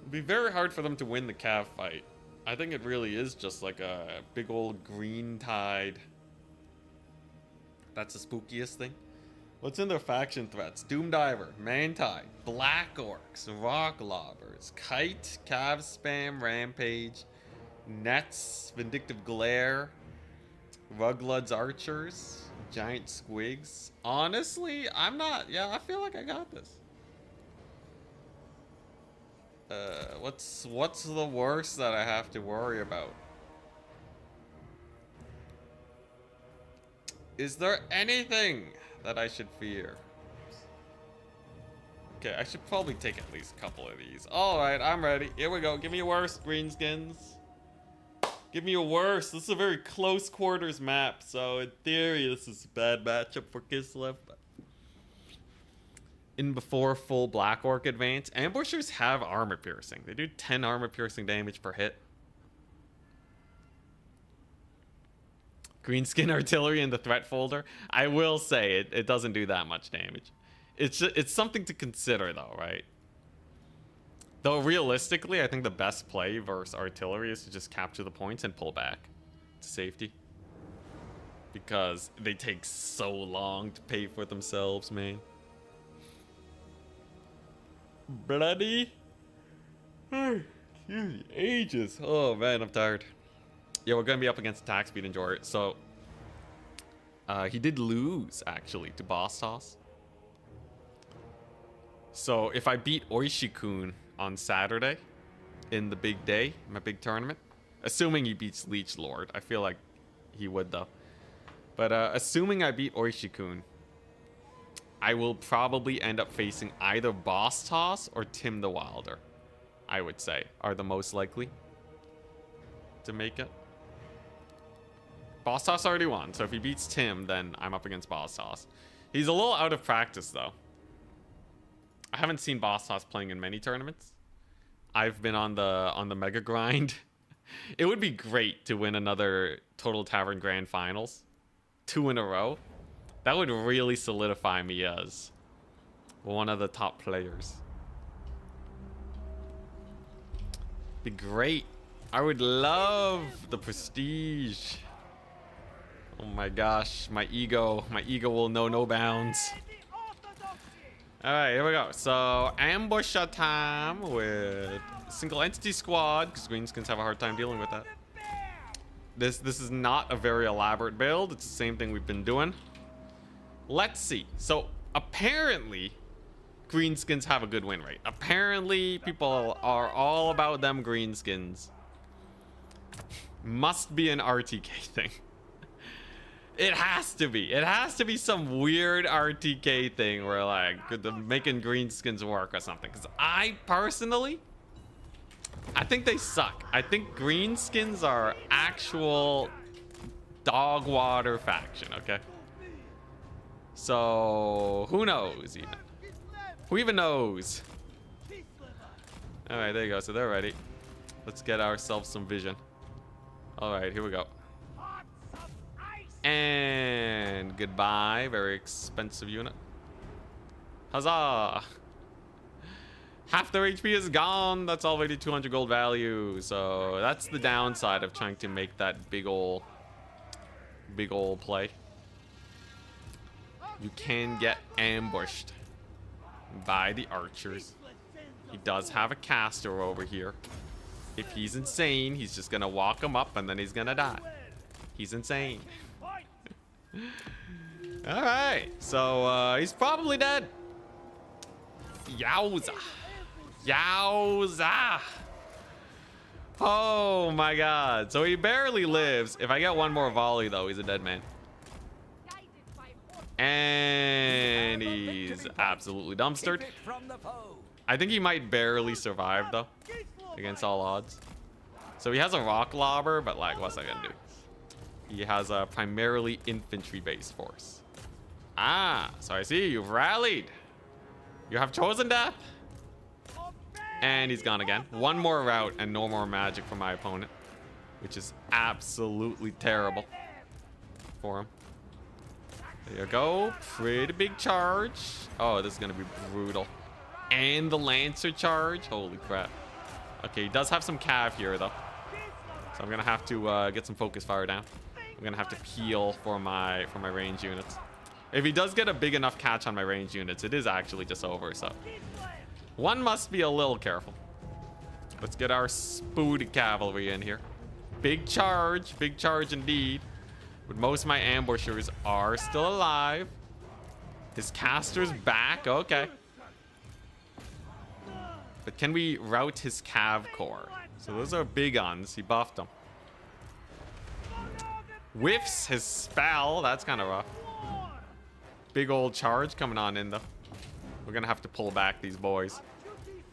It'd be very hard for them to win the Cav fight. I think it really is just like a big old green tide. That's the spookiest thing. What's in their faction threats? Doomdiver, Mantide, Black Orcs, Rock Lobbers, Kite, Cav Spam, Rampage, Nets, Vindictive Glare, Ruglud's Archers, Giant Squigs. Honestly, I'm not... Yeah, I feel like I got this. What's the worst that I have to worry about? Is there anything that I should fear? Okay, I should probably take at least a couple of these. Alright, I'm ready. Here we go. Give me a worst, Greenskins. Give me a worst. This is a very close quarters map, so in theory, this is a bad matchup for Kislev. In before full Black Orc advance, ambushers have armor piercing. They do 10 armor piercing damage per hit. Greenskin artillery in the threat folder. I will say it doesn't do that much damage. It's something to consider though, right? Though realistically, I think the best play versus artillery is to just capture the points and pull back to safety. Because they take so long to pay for themselves, man. Bloody. Excuse me, ages. Oh man, I'm tired. Yeah, we're gonna be up against attack speed and Jort. So he did lose actually to Boss Toss. So if I beat Oishikun on Saturday, in the big day, my big tournament. Assuming he beats Leech Lord. I feel like he would, though. But assuming I beat Oishi-kun, I will probably end up facing either Boss Toss or Tim the Wilder, I would say, are the most likely to make it. Boss Toss already won, so if he beats Tim, then I'm up against Boss Toss. He's a little out of practice, though. I haven't seen Boss Toss playing in many tournaments. I've been on the mega grind. It would be great to win another Total Tavern Grand Finals, 2 in a row. That would really solidify me as one of the top players. Be great. I would love the prestige. Oh my gosh, my ego will know no bounds. All right, here we go. So ambush time with single entity squad, because greenskins have a hard time dealing with that. This is not a very elaborate build. It's the same thing we've been doing. Let's see. So apparently greenskins have a good win rate. Apparently people are all about them greenskins. Must be an RTK thing. It has to be. It has to be some weird RTK thing where like making greenskins work or something. Because I personally, I think they suck. I think greenskins are actual dog water faction, okay? So who knows even? Who even knows? All right, there you go. So they're ready. Let's get ourselves some vision. All right, here we go. And goodbye. Very expensive unit. Huzzah! Half their HP is gone. That's already 200 gold value. So that's the downside of trying to make that big ol' play. You can get ambushed by the archers. He does have a caster over here. If he's insane, he's just gonna walk him up and then he's gonna die. He's insane. All right, so he's probably dead. Yowza. Yowza. Oh my god. So he barely lives. If I get one more volley though, he's a dead man. And he's absolutely dumpstered. I think he might barely survive though, against all odds. So he has a rock lobber, but like, what's that gonna do? He has a primarily infantry-based force. Ah, so I see you've rallied. You have chosen death. And he's gone again. One more route and no more magic from my opponent, which is absolutely terrible for him. There you go. Pretty big charge. Oh, this is going to be brutal. And the Lancer charge. Holy crap. Okay, he does have some cav here, though. So I'm going to have to get some focus fire down. I'm going to have to peel for my range units. If he does get a big enough catch on my range units, it is actually just over, so one must be a little careful. Let's get our spooty cavalry in here. Big charge indeed. But most of my ambushers are still alive. His caster's back, okay. But can we rout his cav core? So those are big uns, he buffed them. Whiffs his spell, that's kind of rough. Big old charge coming on in though. We're gonna have to pull back these boys.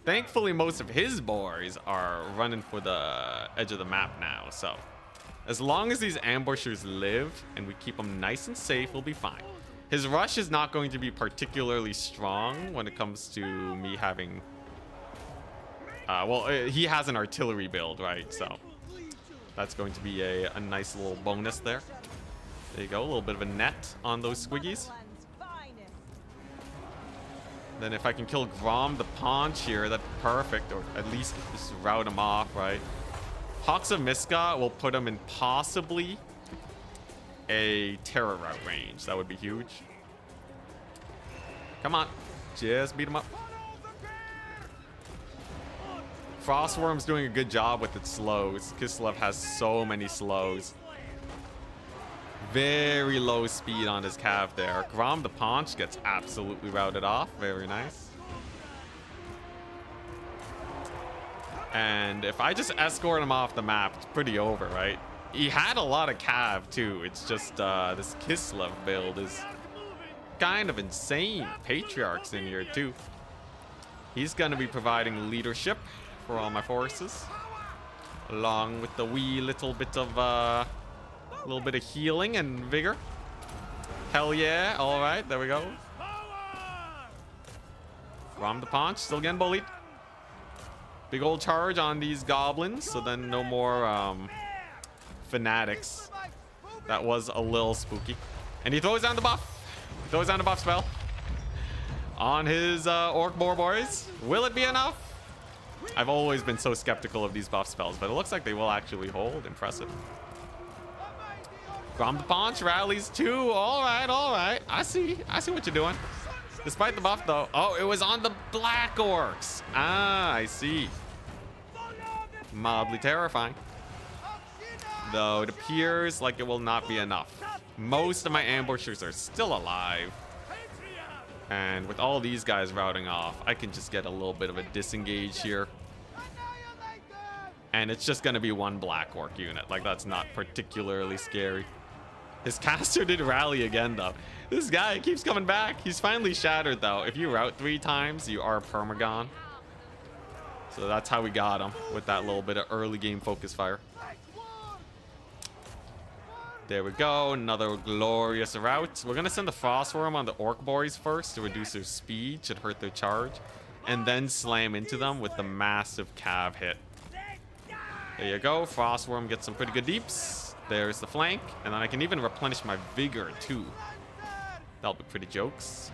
Thankfully, most of his boys are running for the edge of the map now. So as long as these ambushers live and we keep them nice and safe, we'll be fine. His rush is not going to be particularly strong when it comes to me having... well, he has an artillery build, right? So that's going to be a nice little bonus there. There you go, a little bit of a net on those squiggies. Then if I can kill Grom the Paunch here, that'd be perfect, or at least just rout him off, right? Hawks of Miska will put him in possibly a terror route range. That would be huge. Come on, just beat him up. Frostworm's doing a good job with its slows. Kislev has so many slows. Very low speed on his cav there. Grom the Paunch gets absolutely routed off. Very nice. And if I just escort him off the map, it's pretty over, right? He had a lot of cav too. It's just this Kislev build is kind of insane. Patriarch's in here too. He's going to be providing leadership for all my forces, along with the wee little bit of healing and vigor. Hell yeah! All right, there we go. Rom the Paunch still getting bullied. Big old charge on these goblins, so then no more fanatics. That was a little spooky. And he throws down the buff. He throws down the buff spell on his orc boar boys. Will it be enough? I've always been so skeptical of these buff spells, but it looks like they will actually hold. Impressive. Grom the Paunch rallies too. All right. I see what you're doing. Despite the buff though. Oh, it was on the black orcs. Ah, I see. Mildly terrifying. Though it appears like it will not be enough. Most of my ambushers are still alive. And with all these guys routing off, I can just get a little bit of a disengage here. And it's just going to be one black orc unit. Like, that's not particularly scary. His caster did rally again, though. This guy keeps coming back. He's finally shattered, though. If you route 3 times, you are permagon. So that's how we got him, with that little bit of early game focus fire. There we go. Another glorious route. We're going to send the Frostworm on the Orc Boys first to reduce their speed. Should hurt their charge. And then slam into them with the massive cav hit. There you go. Frostworm gets some pretty good deeps. There's the flank. And then I can even replenish my vigor, too. That'll be pretty jokes.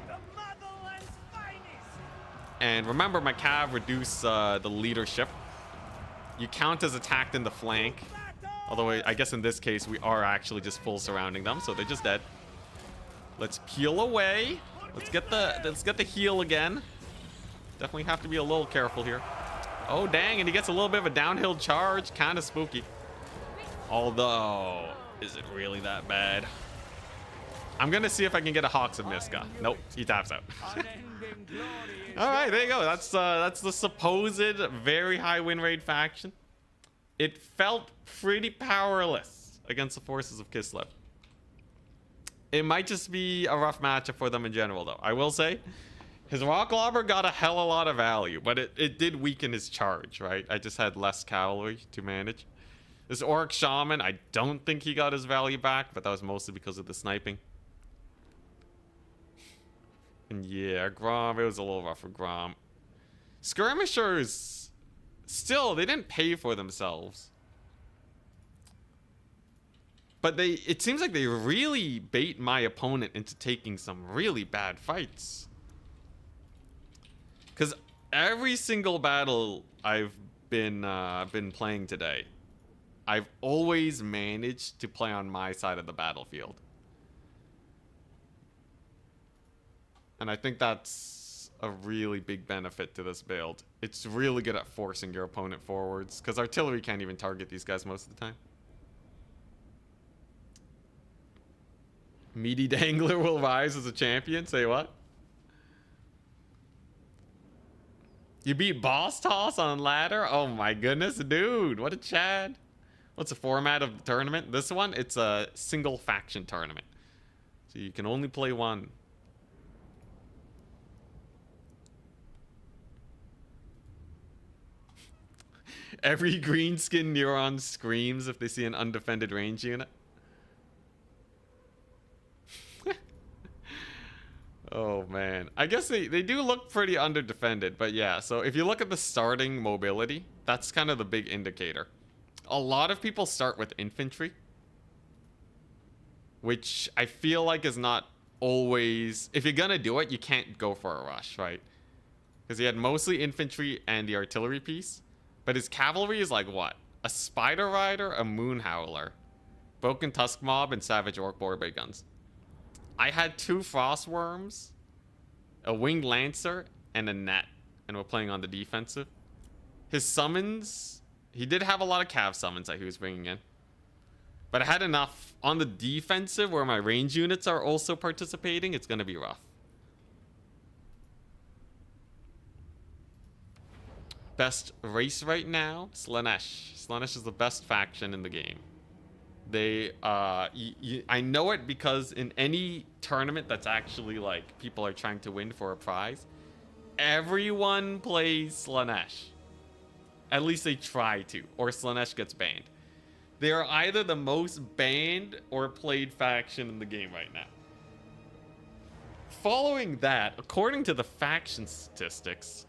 And remember, my cav reduce the leadership. You count as attacked in the flank. Although I guess in this case, we are actually just full surrounding them. So they're just dead. Let's peel away. Let's get the heal again. Definitely have to be a little careful here. Oh, dang. And he gets a little bit of a downhill charge. Kind of spooky. Although, is it really that bad? I'm going to see if I can get a Hawks of Miska. Nope. He taps out. All right. There you go. That's the supposed very high win rate faction. It felt pretty powerless against the forces of Kislev. It might just be a rough matchup for them in general, though. I will say, his Rock Lobber got a hell of a lot of value, but it did weaken his charge, right? I just had less cavalry to manage. This Orc Shaman, I don't think he got his value back, but that was mostly because of the sniping. And yeah, Grom, it was a little rough for Grom. Skirmishers... Still, they didn't pay for themselves. But it seems like they really bait my opponent into taking some really bad fights. Because every single battle I've been playing today, I've always managed to play on my side of the battlefield. And I think that's a really big benefit to this build. It's really good at forcing your opponent forwards, because artillery can't even target these guys most of the time. Meaty Dangler will rise as a champion. Say what? You beat Boss Toss on ladder? Oh my goodness, dude. What a Chad. What's the format of the tournament? This one, it's a single faction tournament. So you can only play one. Every greenskin neuron screams if they see an undefended range unit. Oh man, I guess they do look pretty underdefended, but yeah, so if you look at the starting mobility, that's kind of the big indicator. A lot of people start with infantry, which I feel like is not always, if you're gonna do it, you can't go for a rush, right? Because he had mostly infantry and the artillery piece. But his cavalry is like what? A Spider Rider, a Moon Howler, Broken Tusk Mob, and Savage Orc Borbay guns. I had 2 Frostworms, a Winged Lancer, and a Net. And we're playing on the defensive. His summons, he did have a lot of cav summons that he was bringing in. But I had enough on the defensive where my range units are also participating. It's going to be rough. best race right now? Slaanesh. Slaanesh is the best faction in the game. They, I know it because in any tournament that's actually like people are trying to win for a prize, everyone plays Slaanesh. At least they try to, or Slaanesh gets banned. They are either the most banned or played faction in the game right now. Following that, according to the faction statistics,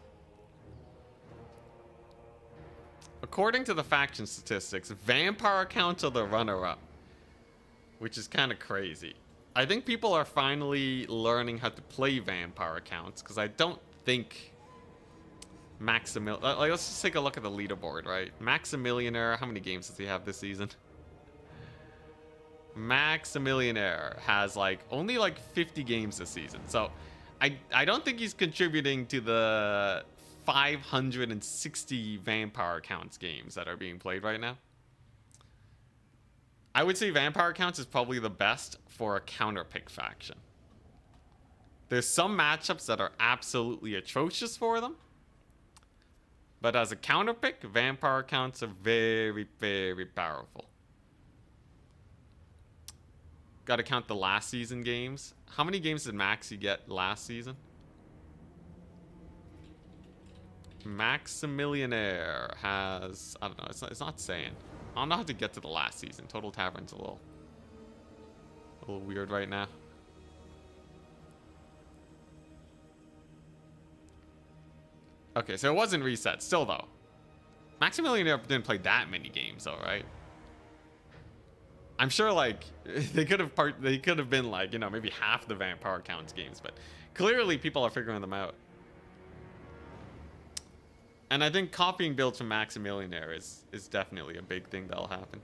vampire accounts are the runner-up, which is kind of crazy. I think people are finally learning how to play vampire accounts, because I don't think Maximilian... Like, let's just take a look at the leaderboard, right? Maximillionaire, how many games does he have this season? Maximillionaire has like only like 50 games this season. So I don't think he's contributing to the 560 vampire accounts games that are being played right now. I would say vampire accounts is probably the best for a counter pick faction. There's some matchups that are absolutely atrocious for them. But as a counter pick, vampire accounts are very, very powerful. Got to count the last season games. How many games did Maxi get last season? Maximillionaire has... I don't know. It's not saying. I don't know how to get to the last season. Total Tavern's a little weird right now. Okay, so it wasn't reset. Still, though. Maximillionaire didn't play that many games, though, right? I'm sure, like, they could have been, like, you know, maybe half the vampire counts games, but clearly people are figuring them out. And I think copying builds from Maximillionaire is definitely a big thing that'll happen.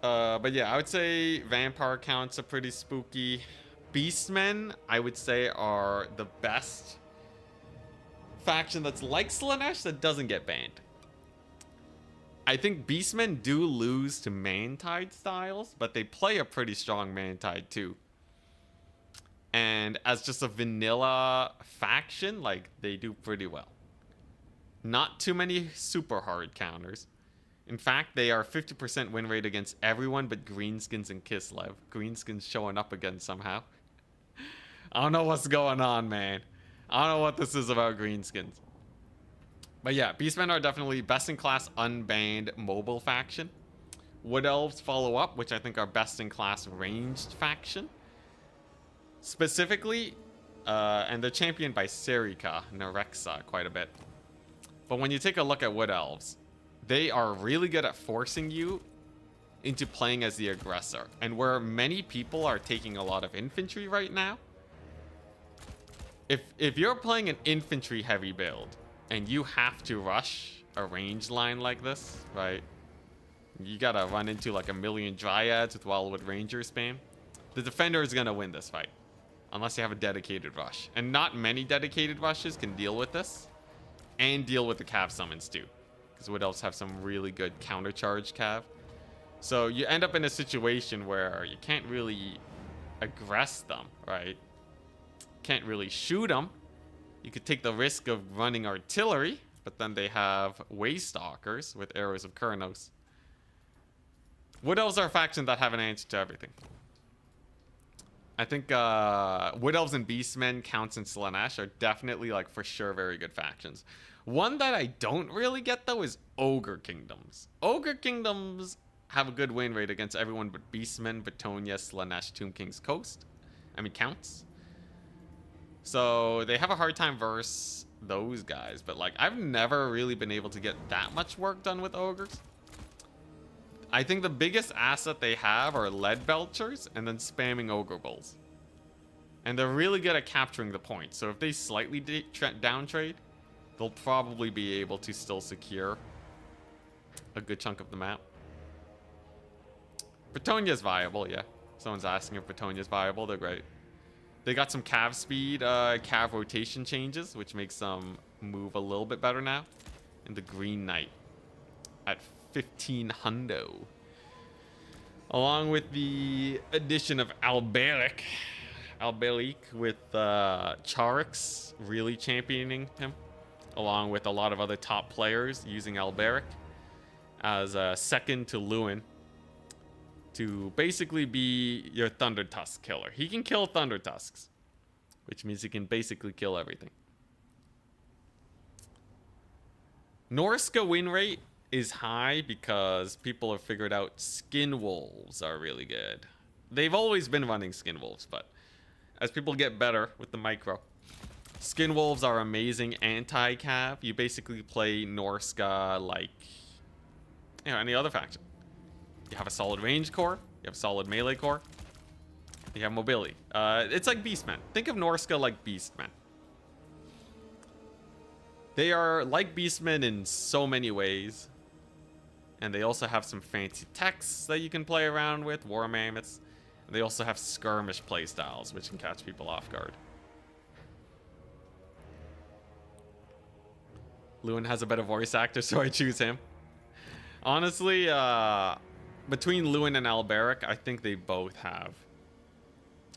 But yeah, I would say vampire counts are pretty spooky. Beastmen, I would say, are the best faction that's like Slaanesh that doesn't get banned. I think Beastmen do lose to Mantide styles, but they play a pretty strong Mantide too. And as just a vanilla faction, like, they do pretty well. Not too many super hard counters. In fact, they are 50% win rate against everyone but Greenskins and Kislev. Greenskins showing up again somehow. I don't know what's going on, man. I don't know what this is about Greenskins. But yeah, Beastmen are definitely best-in-class unbanned mobile faction. Wood Elves follow up, which I think are best-in-class ranged faction. Specifically, and they're championed by Serika, Nerexa quite a bit. But when you take a look at Wood Elves, they are really good at forcing you into playing as the aggressor. And where many people are taking a lot of infantry right now, if you're playing an infantry heavy build and you have to rush a range line like this, right? You gotta run into like a million dryads with Wildwood Ranger spam. The defender is gonna win this fight. Unless you have a dedicated rush. And not many dedicated rushes can deal with this. And deal with the Cav summons too. Because Wood Elves have some really good countercharge Cav. So you end up in a situation where you can't really aggress them, right? Can't really shoot them. You could take the risk of running artillery. But then they have Waystalkers with Arrows of Kurnos. Wood Elves are a faction that have an answer to everything. I think Wood Elves and Beastmen, Counts, and Slaanesh are definitely, like, for sure very good factions. One that I don't really get, though, is Ogre Kingdoms. Ogre Kingdoms have a good win rate against everyone but Beastmen, Batonia, Slaanesh, Tomb King's Coast. Counts. So they have a hard time versus those guys. But, like, I've never really been able to get that much work done with Ogres. I think the biggest asset they have are lead belchers and then spamming ogre bulls. And they're really good at capturing the point. So if they slightly down trade, they'll probably be able to still secure a good chunk of the map. Britonia's viable, yeah. Someone's asking if Britonia's viable. They're great. They got some Cav speed, Cav rotation changes, which makes them move a little bit better now. And the Green Knight at 15 hundo. Along with the addition of Alberic. Alberic with Charix really championing him, along with a lot of other top players using Alberic as a second to Lewin to basically be your Thunder Tusk killer. He can kill Thunder Tusks, which means he can basically kill everything. Norska win rate is high because people have figured out Skin Wolves are really good. They've always been running Skin Wolves, but as people get better with the micro, Skin Wolves are amazing anti-cav. You basically play Norska like, you know, any other faction. You have a solid range core, you have a solid melee core, you have mobility. It's like Beastmen. Think of Norska like Beastmen. They are like Beastmen in so many ways. And they also have some fancy techs that you can play around with, war mammoths. And they also have skirmish playstyles, which can catch people off guard. Lewin has a better voice actor, so I choose him. Honestly, between Lewin and Alberic, I think they both have...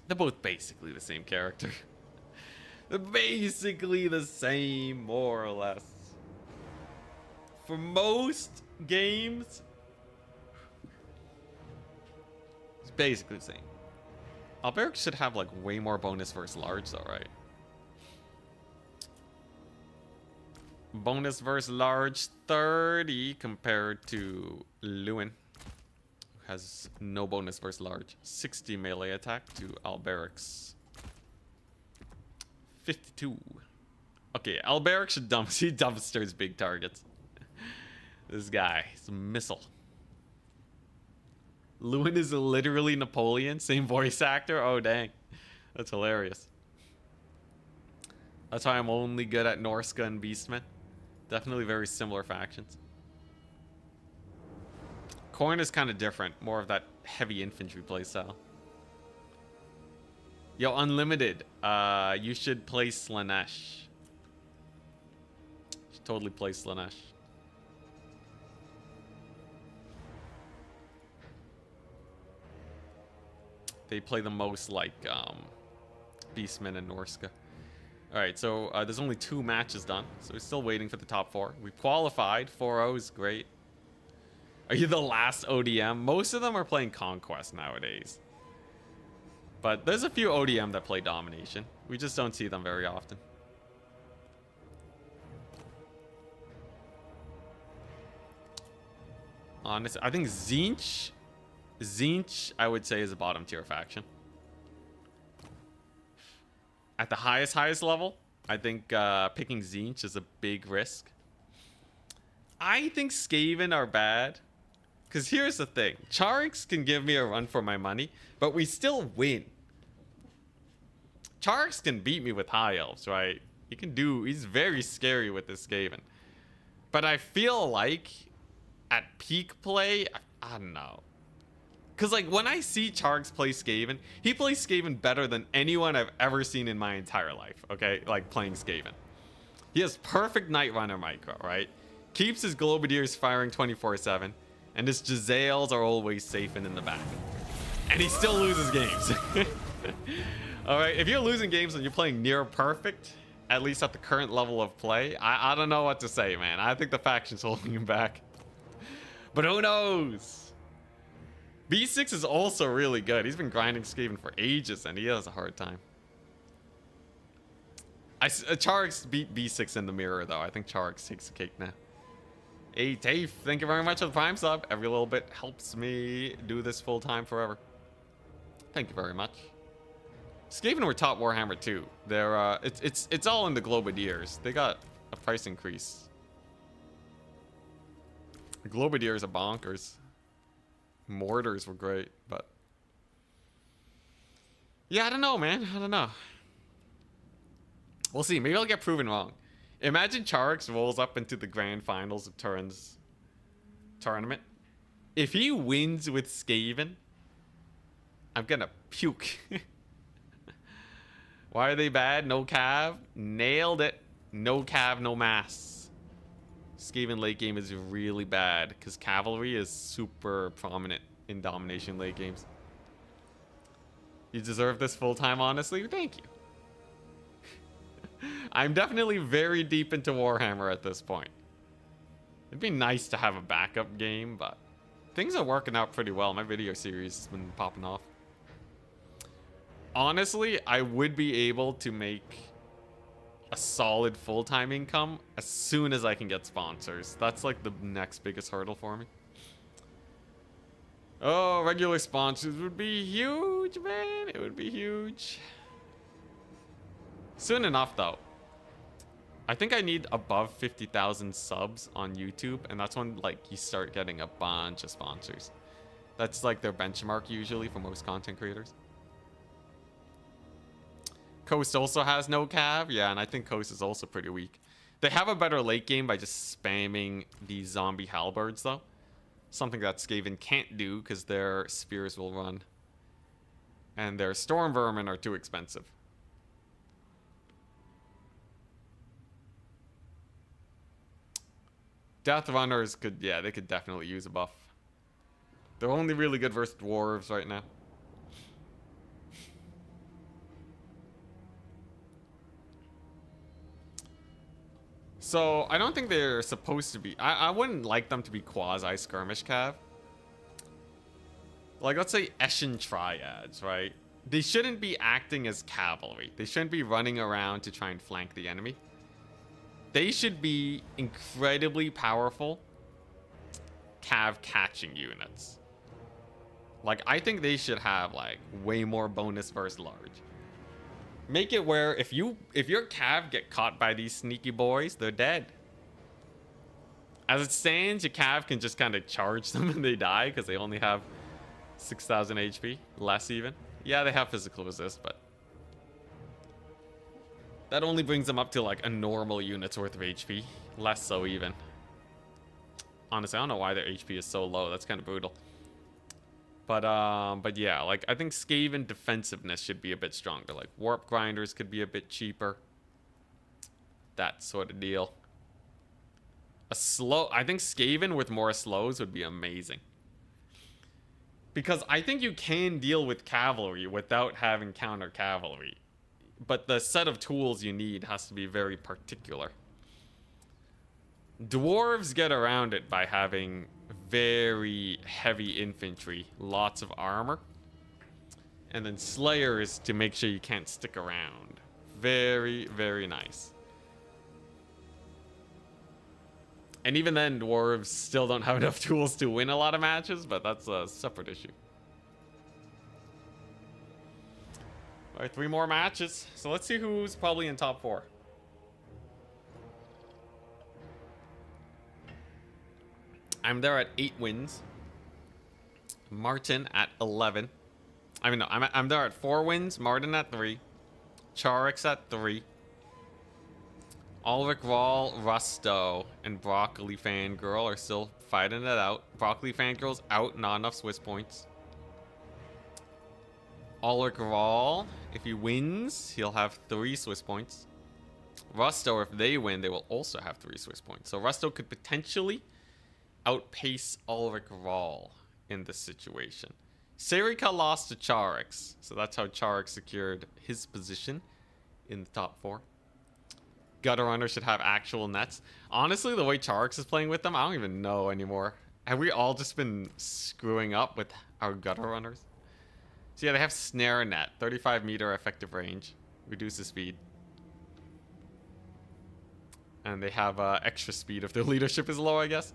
They're both basically the same character. They're basically the same, more or less. For most games, it's basically the same. Alberic should have like way more bonus versus large though, right? Bonus versus large 30 compared to Lewin, who has no bonus versus large. 60 melee attack to Alberic's 52. Okay, Alberic should he dumpsters big targets. This guy, he's a missile. Lewin is literally Napoleon, same voice actor. Oh dang, that's hilarious. That's why I'm only good at Norska and Beastmen. Definitely very similar factions. Khorne is kind of different, more of that heavy infantry playstyle. Yo, Unlimited, you should play Slaanesh. You should totally play Slaanesh. They play the most like Beastmen and Norska. Alright, so there's only 2 matches done, so we're still waiting for the top 4. We've qualified. 4-0 is great. Are you the last ODM? Most of them are playing Conquest nowadays. But there's a few ODM that play Domination. We just don't see them very often. Honestly, I think Tzeentch, I would say, is a bottom tier faction. At the highest level, I think picking Tzeentch is a big risk. I think Skaven are bad. Because here's the thing. Charix can give me a run for my money, but we still win. Charix can beat me with High Elves, right? He's very scary with this Skaven. But I feel like at peak play, I don't know. Because, like, when I see Charix play Skaven, he plays Skaven better than anyone I've ever seen in my entire life, okay? Like, playing Skaven. He has perfect Night Runner micro, right? Keeps his Globadiers firing 24/7, and his Giselles are always safe and in the back. And he still loses games. Alright, if you're losing games and you're playing near perfect, at least at the current level of play, I don't know what to say, man. I think the faction's holding him back. But who knows? B6 is also really good. He's been grinding Skaven for ages, and he has a hard time. Charix beat B6 in the mirror, though. I think Charix takes the cake now. Hey, Tafe, thank you very much for the Prime sub. Every little bit helps me do this full time forever. Thank you very much. Skaven were top Warhammer 2. They're it's all in the Globadiers. They got a price increase. The Globadiers are bonkers. Mortars were great, but yeah, I don't know, man. I don't know. We'll see. Maybe I'll get proven wrong. Imagine Charix rolls up into the grand finals of Turin's tournament. If he wins with Skaven, I'm gonna puke. Why are they bad? No cav? Nailed it. No cav, no mass. Skaven late game is really bad because cavalry is super prominent in domination late games. You deserve this full time, honestly. Thank you. I'm definitely very deep into Warhammer at this point. It'd be nice to have a backup game, but things are working out pretty well. My video series has been popping off. Honestly, I would be able to make a solid full-time income as soon as I can get sponsors. That's like the next biggest hurdle for me. Oh, regular sponsors would be huge, man. It would be huge. Soon enough, though. I think I need above 50,000 subs on YouTube, and that's when like you start getting a bunch of sponsors. That's like their benchmark usually for most content creators. Coast also has no cav. Yeah, and I think Coast is also pretty weak. They have a better late game by just spamming these zombie halberds, though. Something that Skaven can't do because their spears will run. And their storm vermin are too expensive. Death Runners could, yeah, they could definitely use a buff. They're only really good versus dwarves right now. So, I don't think they're supposed to be... I wouldn't like them to be quasi-skirmish cav. Like, let's say Eshin Triads, right? They shouldn't be acting as cavalry. They shouldn't be running around to try and flank the enemy. They should be incredibly powerful cav catching units. Like, I think they should have, like, way more bonus versus large. Make it where if your cav get caught by these sneaky boys, they're dead. As it stands, your cav can just kind of charge them and they die because they only have 6,000 HP, less even. Yeah, they have physical resist, but that only brings them up to like a normal unit's worth of HP, less so even. Honestly, I don't know why their HP is so low. That's kind of brutal. But yeah, like I think Skaven defensiveness should be a bit stronger. Like warp grinders could be a bit cheaper. That sort of deal. I think Skaven with more slows would be amazing. Because I think you can deal with cavalry without having counter cavalry. But the set of tools you need has to be very particular. Dwarves get around it by having very heavy infantry, lots of armor, and then slayers to make sure you can't stick around. Very, very nice. And even then, dwarves still don't have enough tools to win a lot of matches, but that's a separate issue. All right, 3 more matches. So let's see who's probably in top 4. I'm there at 8 wins. Martin at 11. I mean, no, I'm there at 4 wins. Martin at 3. Charix at 3. Ulrich Rahl, Rusto, and Broccoli Fangirl are still fighting it out. Broccoli Fangirl's out, not enough Swiss points. Ulrich Rahl, if he wins, he'll have 3 Swiss points. Rusto, if they win, they will also have 3 Swiss points. So Rusto could potentially outpace Ulrich Rahl in this situation. Serika lost to Charix, so that's how Charix secured his position in the top 4. Gutter Runner should have actual nets. Honestly, the way Charix is playing with them, I don't even know anymore. Have we all just been screwing up with our Gutter Runners? So yeah, they have Snare Net, 35 meter effective range, reduces speed. And they have extra speed if their leadership is low, I guess.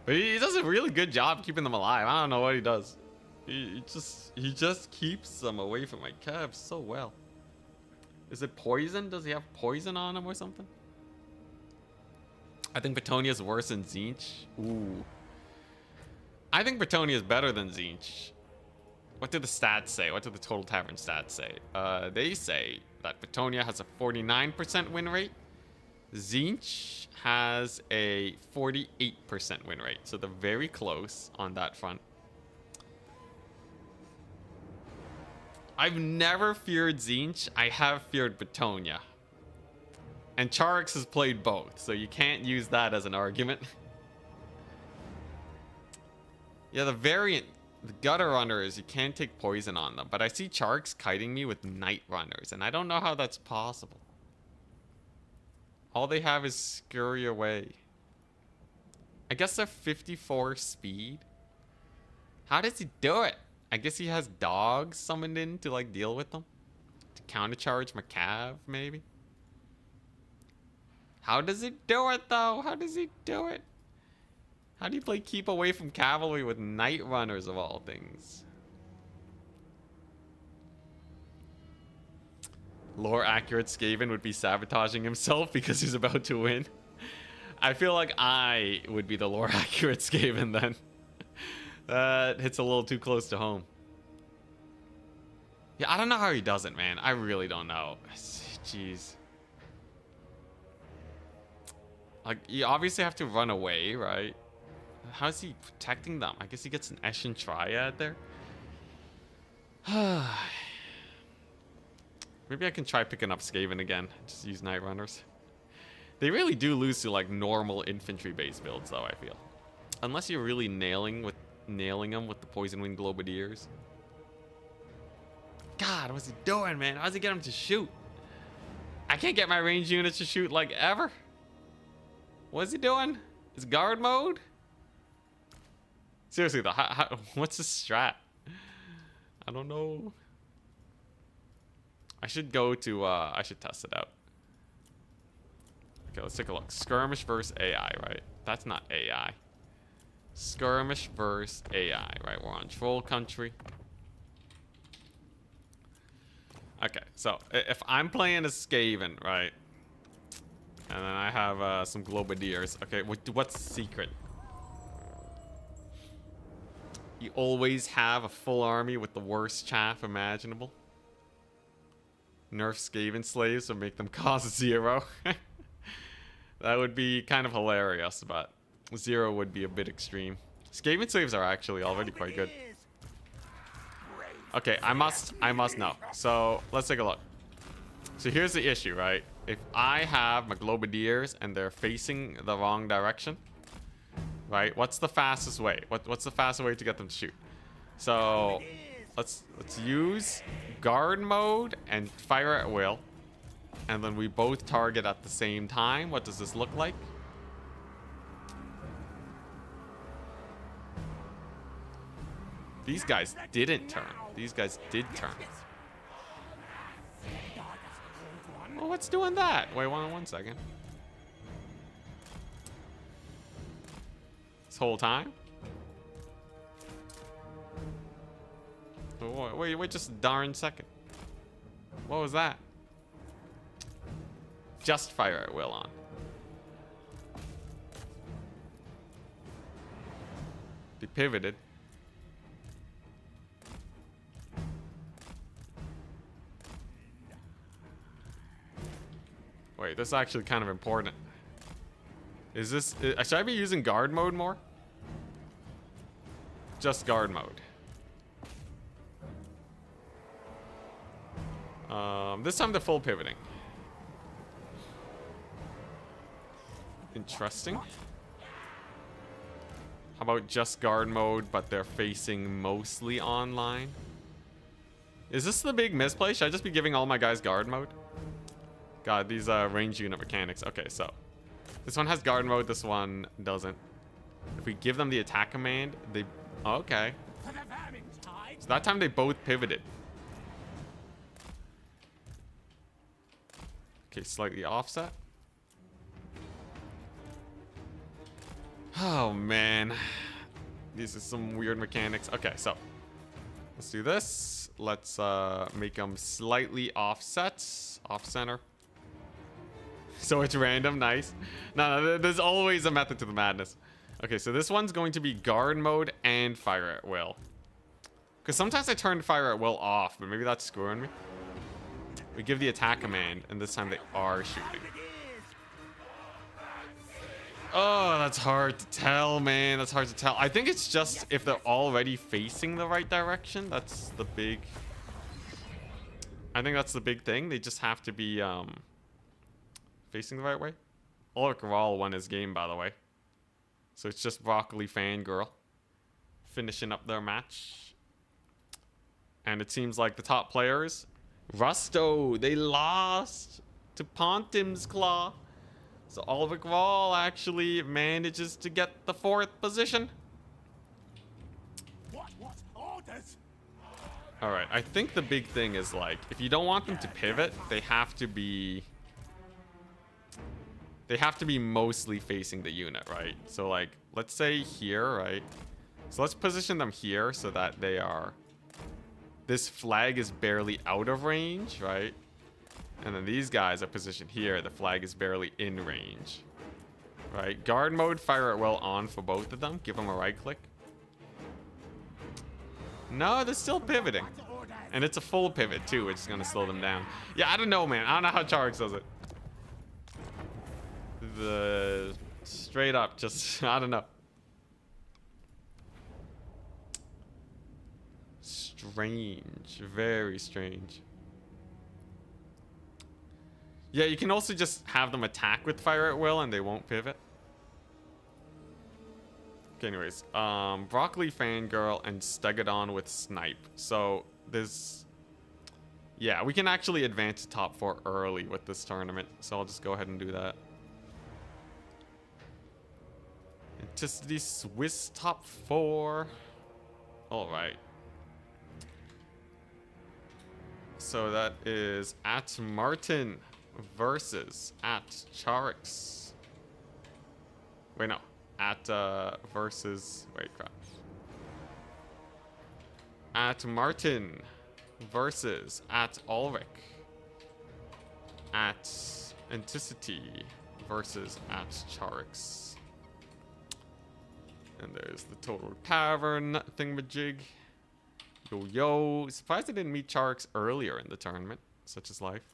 But he does a really good job keeping them alive. I don't know what he does. He just keeps them away from my calves so well. Is it poison? Does he have poison on him or something? I think Petonia's worse than Tzeentch. Ooh. I think Bretonia is better than Tzeentch. What did the stats say? What did the total tavern stats say? They say that Bretonia has a 49% win rate. Tzeentch has a 48% win rate. So they're very close on that front. I've never feared Tzeentch. I have feared Bretonia. And Charix has played both, so you can't use that as an argument. Yeah, the variant The gutter runners, you can't take poison on them. But I see Charks kiting me with night runners. And I don't know how that's possible. All they have is scurry away. I guess they're 54 speed. How does he do it? I guess he has dogs summoned in to like deal with them. To countercharge my cav, maybe. How does he do it though? How does he do it? How do you play keep away from cavalry with night runners of all things? Lore accurate Skaven would be sabotaging himself because he's about to win. I feel like I would be the lore accurate Skaven then. That hits a little too close to home. Yeah, I don't know how he does it, man. I really don't know. Jeez. Like, you obviously have to run away, right? How's he protecting them? I guess he gets an Eshin Triad there. Maybe I can try picking up Skaven again. Just use Night Runners. They really do lose to like normal infantry-based builds, though, I feel. Unless you're really nailing them with the Poison Wing Globadiers. God, what's he doing, man? How's he get him to shoot? I can't get my range units to shoot like ever. What's he doing? Is guard mode? Seriously, what's the strat? I don't know. I should go to, I should test it out. Okay, let's take a look. Skirmish versus AI, right? That's not AI. Skirmish versus AI, right? We're on Troll Country. Okay, so if I'm playing as Skaven, right? And then I have some Globadiers. Okay, what's the secret? You always have a full army with the worst chaff imaginable. Nerf Skaven slaves or make them cost 0. That would be kind of hilarious, but 0 would be a bit extreme. Skaven slaves are actually already quite good. Okay, I must know. So let's take a look. So here's the issue, right? If I have my Globadiers and they're facing the wrong direction, right? What's the fastest way? What's the fastest way to get them to shoot? So let's use guard mode and fire at will, and then we both target at the same time. What does this look like? These guys didn't turn. These guys did turn. Well, what's doing that? Wait, one second. This whole time? Wait just a darn second. What was that? Just fire at will on. They pivoted. Wait, this is actually kind of important. Is this... should I be using guard mode more? Just guard mode. This time they're full pivoting. Interesting. How about just guard mode, but they're facing mostly online? Is this the big misplay? Should I just be giving all my guys guard mode? God, these range unit mechanics. Okay, so this one has guard mode, this one doesn't. If we give them the attack command, they... Okay. So that time they both pivoted. Okay, slightly offset. Oh, man. These are some weird mechanics. Okay, so let's do this. Let's make them slightly offset. Off-center. So it's random. Nice. No, there's always a method to the madness. Okay, so this one's going to be guard mode and fire at will. Because sometimes I turn fire at will off, but maybe that's screwing me. We give the attack command, and this time they are shooting. Oh, that's hard to tell, man. That's hard to tell. I think it's just if they're already facing the right direction. That's the big... I think that's the big thing. They just have to be facing the right way. Ulrich Rahl won his game, by the way. So it's just Broccoli Fangirl. finishing up their match. And it seems like the top players, Rusto, they lost to Pontim's Claw. So Ulrich Wall actually manages to get the 4th position. What orders? Alright, I think the big thing is, like, if you don't want them to pivot, they have to be mostly facing the unit, right? So, like, let's say here, right? So let's position them here so that they are... This flag is barely out of range, right? And then these guys are positioned here. The flag is barely in range. Right? Guard mode, fire at will on for both of them. Give them a right click. No, they're still pivoting. And it's a full pivot too, which is going to slow them down. Yeah, I don't know, man. I don't know how Charix does it. The straight up, just, I don't know. Strange. Very strange. Yeah, you can also just have them attack with fire at will and they won't pivot. Okay, anyways. Broccoli Fangirl and Stegodon with Snipe. So, there's... Yeah, we can actually advance to top 4 early with this tournament. So I'll just go ahead and do that. Just the Swiss top 4. Alright. So that is at Martin versus at Charix. Wait, no. At versus... Wait, crap. At Martin versus at Ulrich. At Anticity versus at Charix. And there's the Total Tavern thingamajig. Yo, yo. Surprised I didn't meet Charix earlier in the tournament. Such is life.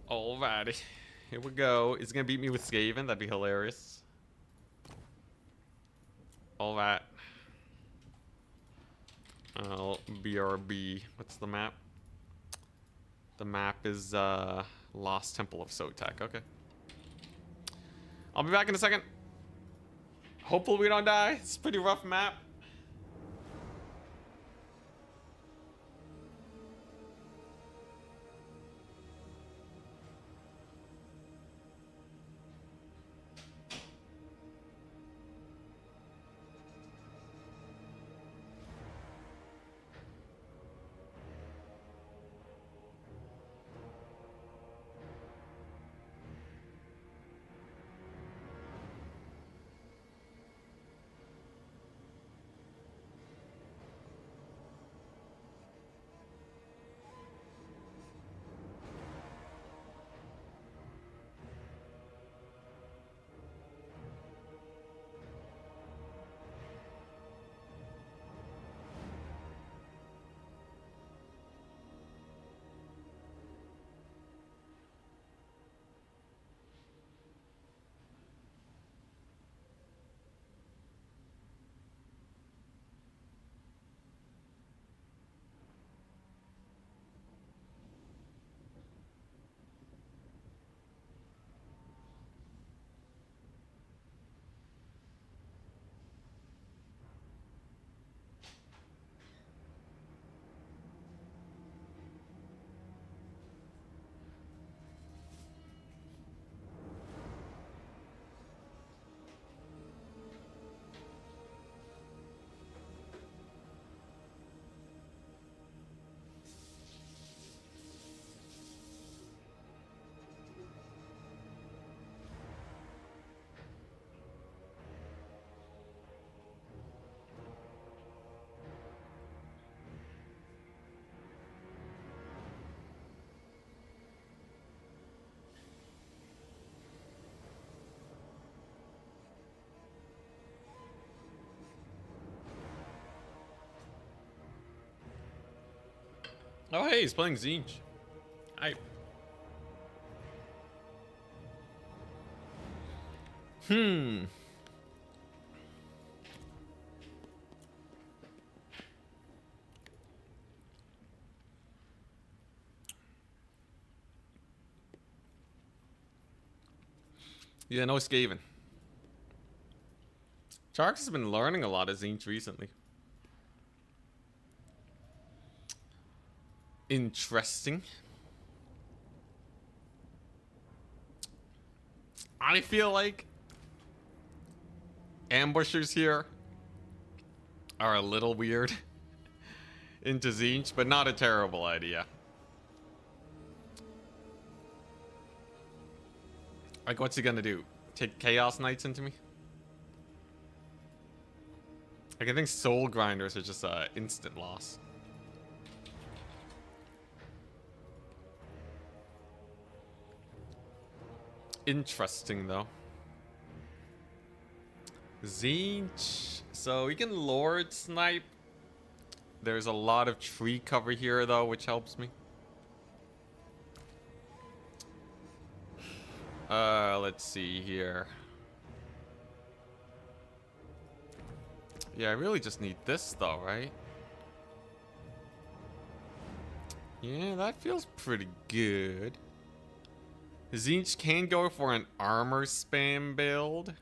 Alrighty. Here we go. Is he gonna beat me with Skaven? That'd be hilarious. Alright. BRB. What's the map? The map is Lost Temple of Sotek. Okay. I'll be back in a second. Hopefully we don't die. It's a pretty rough map. Oh, hey, he's playing Zinch. Hi. Yeah, no Skaven. Sharks has been learning a lot of Tzeentch recently. Interesting. I feel like ambushers here are a little weird into Tzeentch, but not a terrible idea. Like, what's he gonna do? Take Chaos Knights into me? Like, I think Soul Grinders are just a instant loss. Interesting, though. Tzeentch. So, we can Lord Snipe. There's a lot of tree cover here, though, which helps me. Let's see here. Yeah, I really just need this, though, right? Yeah, that feels pretty good. Tzeentch can go for an armor spam build.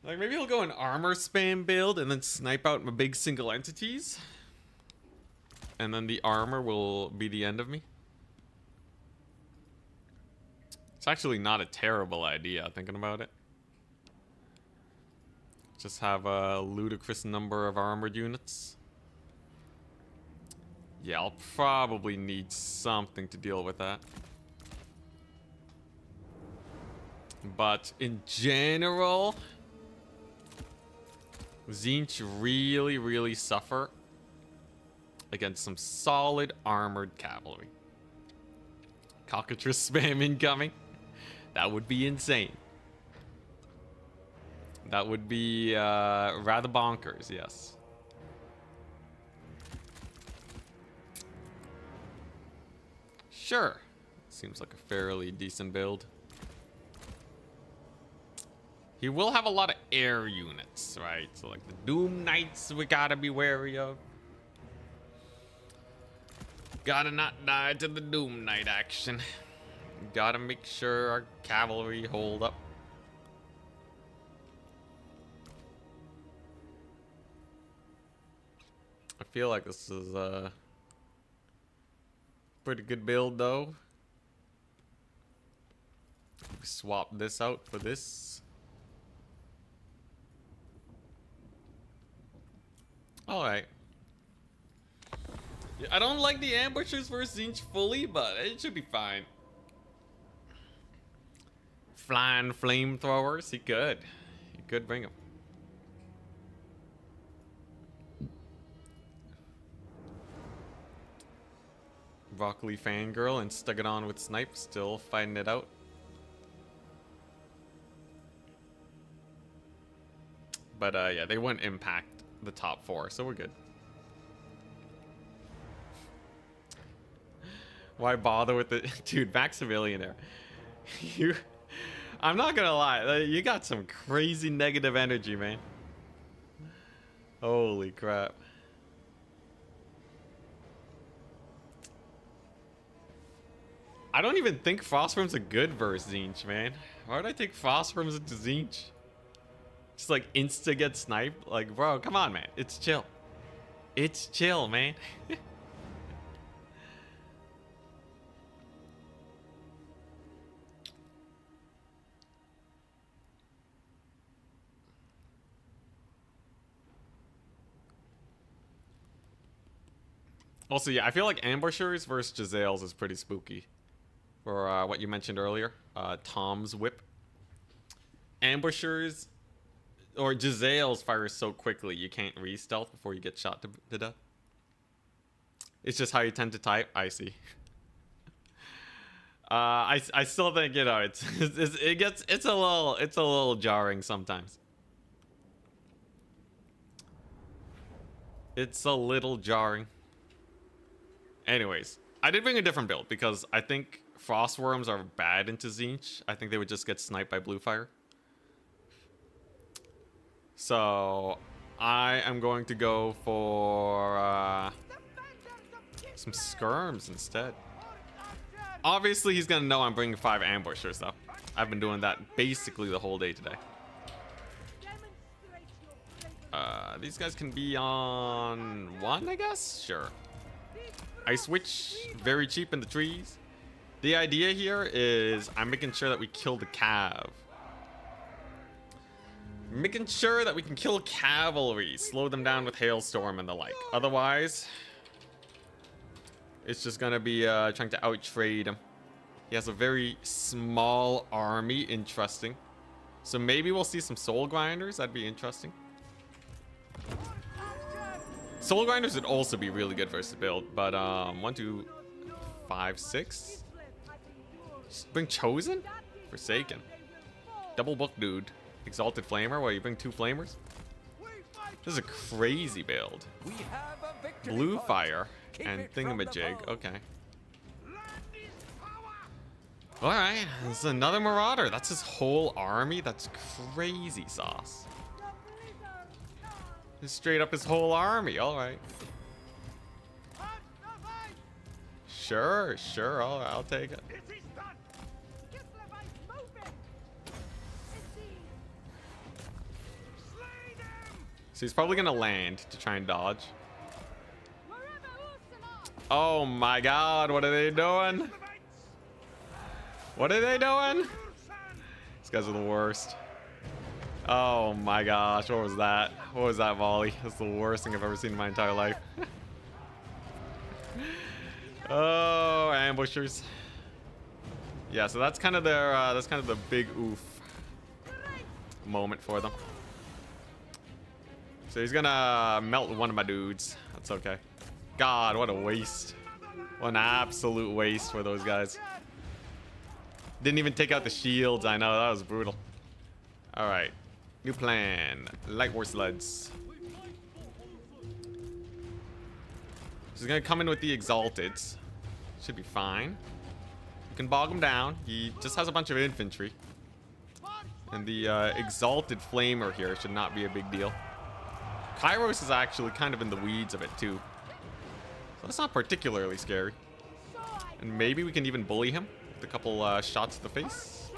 Like, maybe he'll go an armor spam build and then snipe out my big single entities. And then the armor will be the end of me. It's actually not a terrible idea, thinking about it. Just have a ludicrous number of armored units. Yeah, I'll probably need something to deal with that. But in general, Tzeentch really suffer against some solid armored cavalry. Cockatrice spam incoming. That would be insane. That would be rather bonkers, yes. Sure. Seems like a fairly decent build. He will have a lot of air units, right? So like the Doom Knights we gotta be wary of. Gotta not die to the Doom Knight action. Gotta make sure our cavalry hold up. I feel like this is a pretty good build, though. Swap this out for this. Alright. Yeah, I don't like the ambushers versus Tzeentch fully, but it should be fine. Flying flamethrowers, he could. He could bring them. Broccoli Fangirl and Stuck It On with Snipe, still fighting it out. But yeah, they wouldn't impact the top 4, so we're good. Why bother with the dude? Maximillionaire. I'm not gonna lie, you got some crazy negative energy, man. Holy crap. I don't even think Frostworm's a good versus Tzeentch, man. Why would I take Frostworms into Tzeentch? Just like insta get sniped? Like, bro, come on, man. It's chill. It's chill, man. Also, yeah, I feel like Ambushers versus Jezzails is pretty spooky. For what you mentioned earlier, Tom's Whip. Ambushers or Jezzails fire so quickly you can't re-stealth before you get shot to death. It's just how you tend to type. I see. I still think, you know, it's a little jarring sometimes. It's a little jarring. Anyways, I did bring a different build because I think Frostworms are bad into Tzeentch. I think they would just get sniped by Bluefire. So I am going to go for some skirms instead. Obviously, he's gonna know I'm bringing 5 ambushers though. I've been doing that basically the whole day today. These guys can be on 1, I guess? Sure. Ice Witch, very cheap in the trees. The idea here is I'm making sure that we kill the cav. Making sure that we can kill cavalry, slow them down with hailstorm and the like. Otherwise, it's just gonna be trying to out-trade him. He has a very small army, interesting. So maybe we'll see some soul grinders, that'd be interesting. Soul grinders would also be really good versus build, but 1, 2, 5, 6. Just bring Chosen? Forsaken. Double book, dude. Exalted Flamer, where you bring 2 Flamers? This is a crazy build. Blue Fire and Thingamajig, okay. Alright, this is another Marauder. That's his whole army? That's crazy sauce. Just straight up his whole army, alright. Sure, alright, I'll take it. So he's probably gonna land to try and dodge. Oh my god, what are they doing? What are they doing? These guys are the worst. Oh my gosh, what was that? What was that volley? That's the worst thing I've ever seen in my entire life. Oh, ambushers. Yeah, so that's kind of their that's kind of the big oof moment for them. So he's gonna melt one of my dudes. That's okay. God, what a waste. What an absolute waste for those guys. Didn't even take out the shields. I know, that was brutal. Alright. New plan. Light war sleds. He's gonna come in with the Exalteds. Should be fine. You can bog him down. He just has a bunch of infantry. And the Exalted Flamer here should not be a big deal. Kairos is actually kind of in the weeds of it too. So that's not particularly scary. And maybe we can even bully him with a couple shots to the face.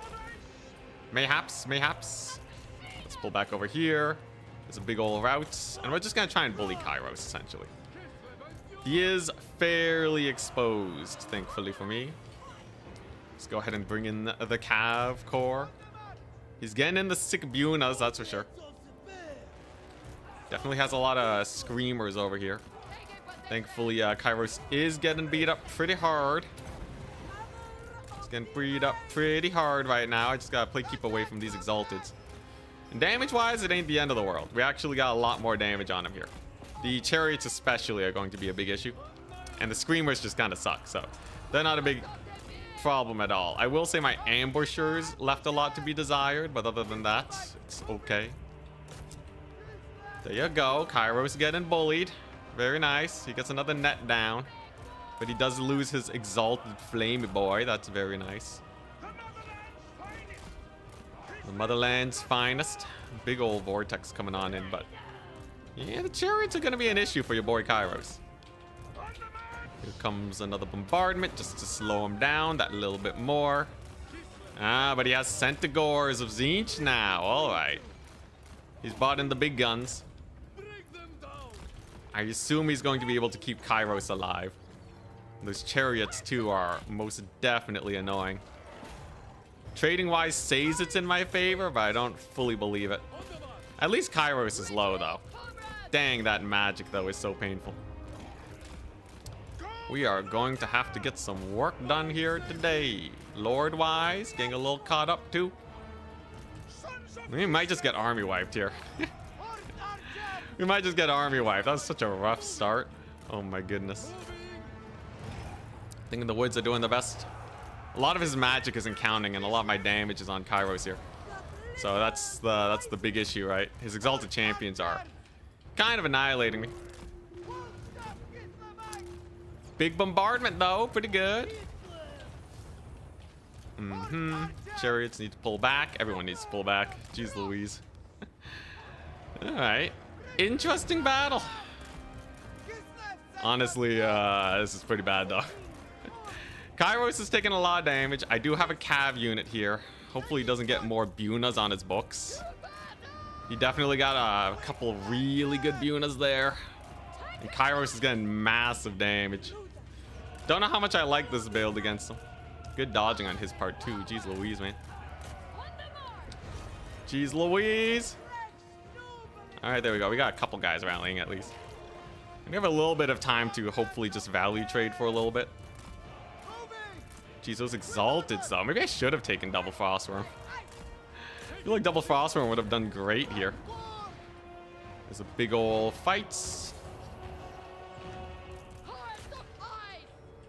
Mayhaps. Let's pull back over here. There's a big old route. And we're just going to try and bully Kairos, essentially. He is fairly exposed, thankfully for me. Let's go ahead and bring in the Cav Corps. He's getting in the sick Bunas, that's for sure. Definitely has a lot of screamers over here. Thankfully, Kairos is getting beat up pretty hard. He's getting beat up pretty hard right now. I just gotta keep away from these Exalteds. And damage-wise, it ain't the end of the world. We actually got a lot more damage on him here. The Chariots especially are going to be a big issue. And the Screamers just kind of suck, so they're not a big problem at all. I will say my Ambushers left a lot to be desired, but other than that, it's okay. There you go. Kairos getting bullied. Very nice. He gets another net down. But he does lose his Exalted Flamey boy. That's very nice. The Motherland's finest. Big old vortex coming on in, but yeah, the Chariots are going to be an issue for your boy Kairos. Here comes another bombardment just to slow him down that little bit more. Ah, but he has Centaurs of Tzeentch now. All right. He's bought in the big guns. I assume he's going to be able to keep Kairos alive. Those Chariots, too, are most definitely annoying. Trading-wise says it's in my favor, but I don't fully believe it. At least Kairos is low, though. Dang, that magic, though, is so painful. We are going to have to get some work done here today. Lord-wise, getting a little caught up, too. We might just get army wiped here. We might just get army wiped. That was such a rough start. Oh my goodness. I think the Woods are doing the best. A lot of his magic isn't counting, and a lot of my damage is on Kairos here. So that's the big issue, right? His Exalted Champions are kind of annihilating me. Big bombardment though, pretty good. Chariots need to pull back. Everyone needs to pull back. Jeez Louise. Alright. Interesting battle. Honestly, this is pretty bad though. Kairos is taking a lot of damage. I do have a Cav unit here. Hopefully he doesn't get more Bunas on his books. He definitely got a couple of really good Bunas there. And Kairos is getting massive damage. Don't know how much I like this build against him. Good dodging on his part too. Jeez Louise, man. Jeez Louise. Alright, there we go. We got a couple guys rallying at least. We have a little bit of time to hopefully just value trade for a little bit. Jeez, those exalted though. Maybe I should have taken double Frostworm. I feel like double Frostworm would have done great here. There's a big ol' fights.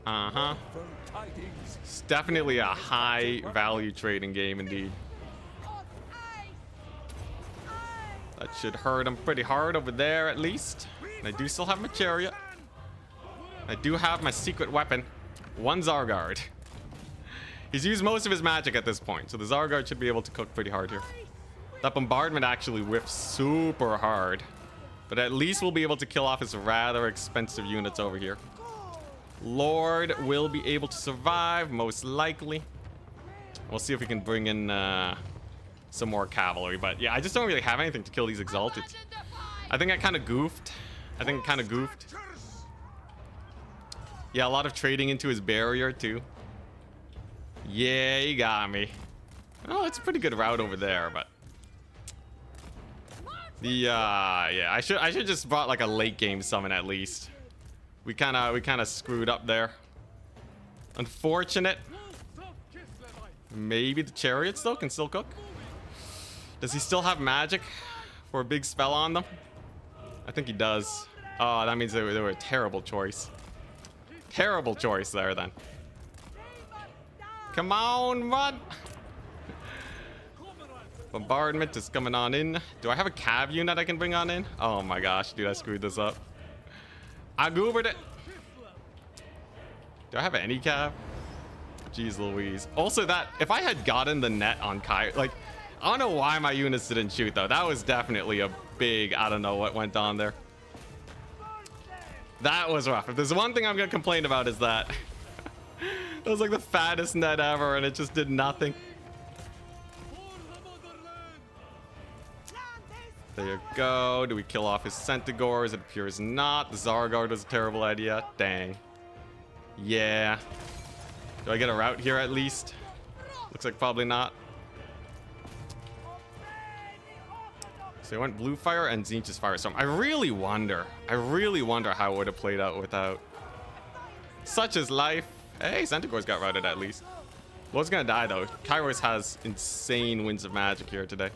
Uh-huh. It's definitely a high value trading game indeed. That should hurt him pretty hard over there at least. And I do still have my chariot. I do have my secret weapon. One Zargard. He's used most of his magic at this point, so the Zargard should be able to cook pretty hard here. That bombardment actually whiffs super hard. But at least we'll be able to kill off his rather expensive units over here. Lord will be able to survive, most likely. We'll see if we can bring in some more cavalry. But yeah, I just don't really have anything to kill these exalted. I think I kind of goofed. Yeah, a lot of trading into his barrier too. Yeah, you got me. Oh, it's a pretty good route over there, but the yeah, I should just brought like a late game summon at least. We kind of screwed up there. Unfortunate. Maybe the chariots though can still cook. Does he still have magic for a big spell on them? I think he does. Oh, that means they were a terrible choice. Terrible choice there then. Come on, run! Bombardment is coming on in. Do I have a cav unit I can bring on in? Oh my gosh, dude, I screwed this up. I goobered it. Do I have any cav? Jeez Louise. Also that, if I had gotten the net on Kai, like, I don't know why my units didn't shoot though. That was definitely a big, I don't know what went on there. That was rough. If there's one thing I'm gonna complain about is that it was like the fattest net ever and it just did nothing. There you go. Do we kill off his Centaurs? It appears not. The Zargard was a terrible idea. Dang. Yeah. Do I get a route here at least? Looks like probably not. So I went Blue Fire and Tzeentch's Firestorm. I really wonder how it would have played out without. Such is life. Hey, Centaurs got routed at least. Lord's gonna die though. Kairos has insane winds of magic here today.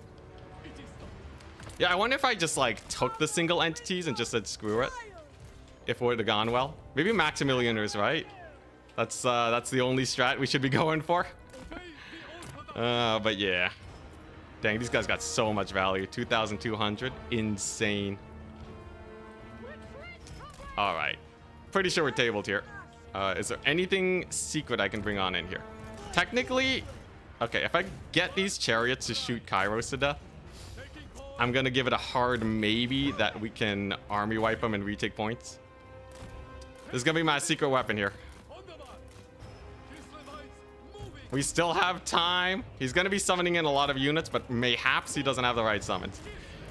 Yeah, I wonder if I just like took the single entities and just said screw it. If it would have gone well. Maybe Maximilian is right. That's the only strat we should be going for. But yeah. Dang, these guys got so much value. 2,200. Insane. Alright. Pretty sure we're tabled here. Is there anything secret I can bring on in here? Technically, okay, if I get these chariots to shoot Kairos to death, I'm gonna give it a hard maybe that we can army wipe them and retake points. This is gonna be my secret weapon here. We still have time. He's gonna be summoning in a lot of units, but mayhaps he doesn't have the right summons.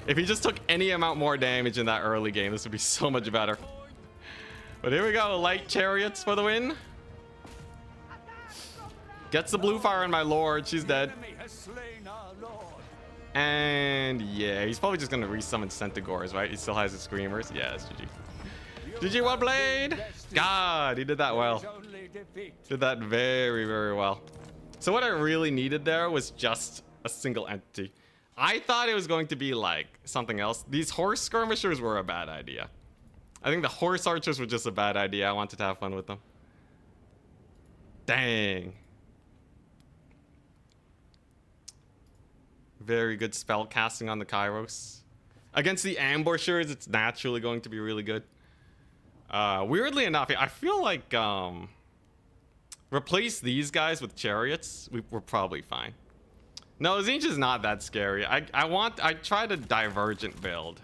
If he just took any amount more damage in that early game, this would be so much better. But here we go, light chariots for the win. Gets the blue fire on my lord. She's dead. And yeah, he's probably just gonna resummon Centaurs, right? He still has his screamers. Yeah, that's GG. GG, well played. God, he did that well. Did that very, very well. So what I really needed there was just a single entity. I thought it was going to be like something else. These horse skirmishers were a bad idea. I think the horse archers were just a bad idea. I wanted to have fun with them. Dang. Very good spell casting on the Kairos. Against the ambushers, it's naturally going to be really good. Weirdly enough, I feel like replace these guys with chariots, we're probably fine. No, Tzeentch is not that scary. I tried a divergent build.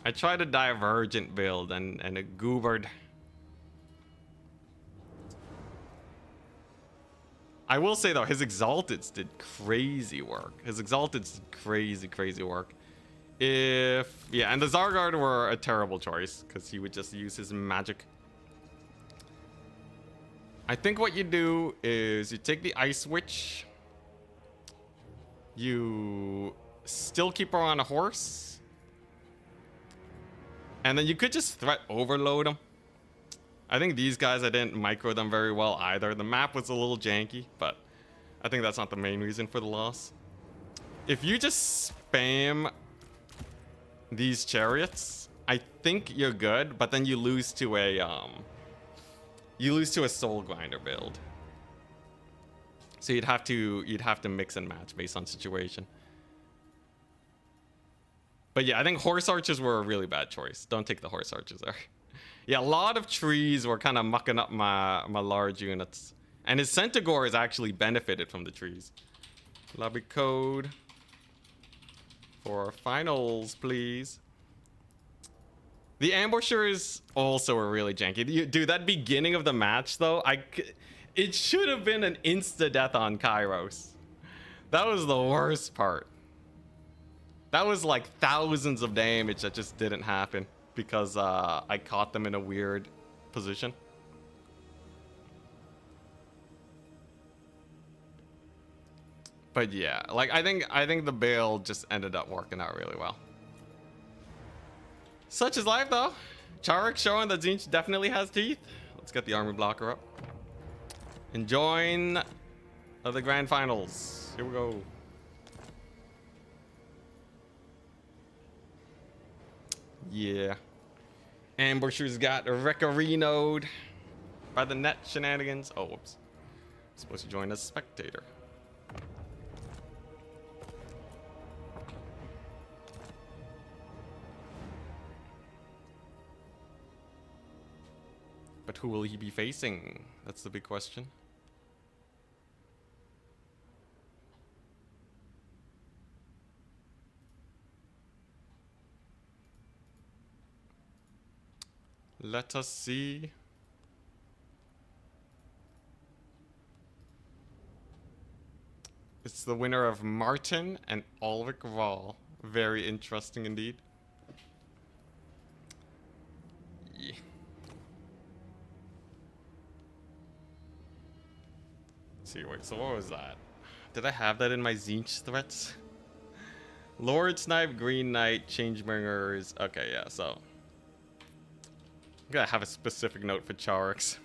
I tried a divergent build and it goobered. I will say though, his Exalteds did crazy work. His Exalteds did crazy work. And the Zargard were a terrible choice because he would just use his magic. I think what you do is you take the Ice Witch. You still keep her on a horse. And then you could just threat overload them. I think these guys, I didn't micro them very well either. The map was a little janky, but I think that's not the main reason for the loss. If you just spam these chariots, I think you're good, but then you lose to a soul grinder build. So you'd have to mix and match based on situation. But yeah, I think horse archers were a really bad choice. Don't take the horse archers there. Yeah, a lot of trees were kind of mucking up my large units. And his Centaurs actually benefited from the trees. Lobby code for finals, please. The ambushers also were really janky. Dude, that beginning of the match, though, it should have been an insta-death on Kairos. That was the worst part. That was like thousands of damage that just didn't happen because I caught them in a weird position. But yeah, like I think the build just ended up working out really well. Such is life though. Charix showing that Tzeentch definitely has teeth. Let's get the army blocker up. And join the grand finals. Here we go. Yeah. Ambushers got Recarino'd by the net shenanigans. Oh, whoops. I'm supposed to join as spectator. But who will he be facing? That's the big question. Let us see. It's the winner of Martin and Ulrich Wahl. Very interesting indeed. Yeah. Let's see, wait, so what was that? Did I have that in my Tzeentch threats? Lord Snipe, Green Knight, Changebringers. Okay, yeah, so. I gotta have a specific note for Charix.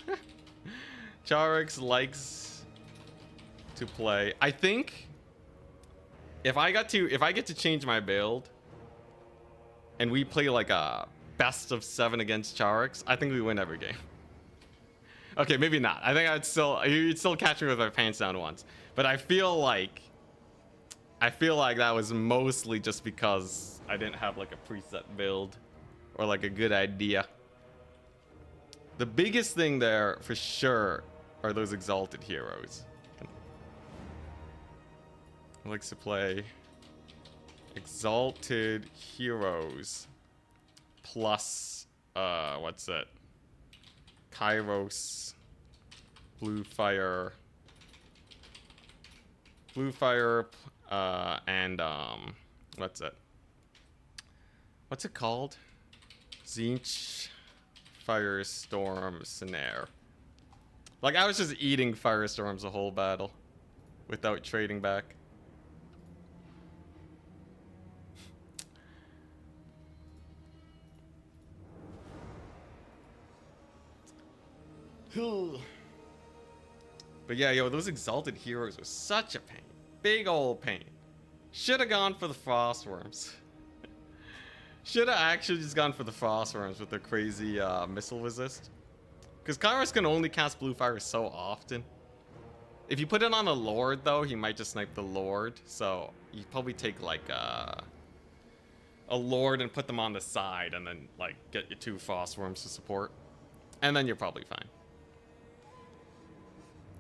Charix likes to play. I think if I get to change my build and we play like a best of 7 against Charix, I think we win every game. Okay, maybe not. I think you'd still catch me with my pants down once. But I feel like that was mostly just because I didn't have like a preset build or like a good idea. The biggest thing there, for sure, are those Exalted Heroes. I like to play Exalted Heroes plus, what's it? Kairos, Blue Fire, and, what's it? What's it called? Tzeentch Firestorm Snare. Like, I was just eating Firestorms the whole battle without trading back. But yeah, yo, those Exalted Heroes were such a pain. Big old pain. Should have gone for the Frostworms. Should have actually just gone for the Frostworms with their crazy missile resist. Because Kairos can only cast Blue Fire so often. If you put it on a Lord, though, he might just snipe the Lord. So you probably take like a Lord and put them on the side and then like get your 2 Frostworms to support. And then you're probably fine.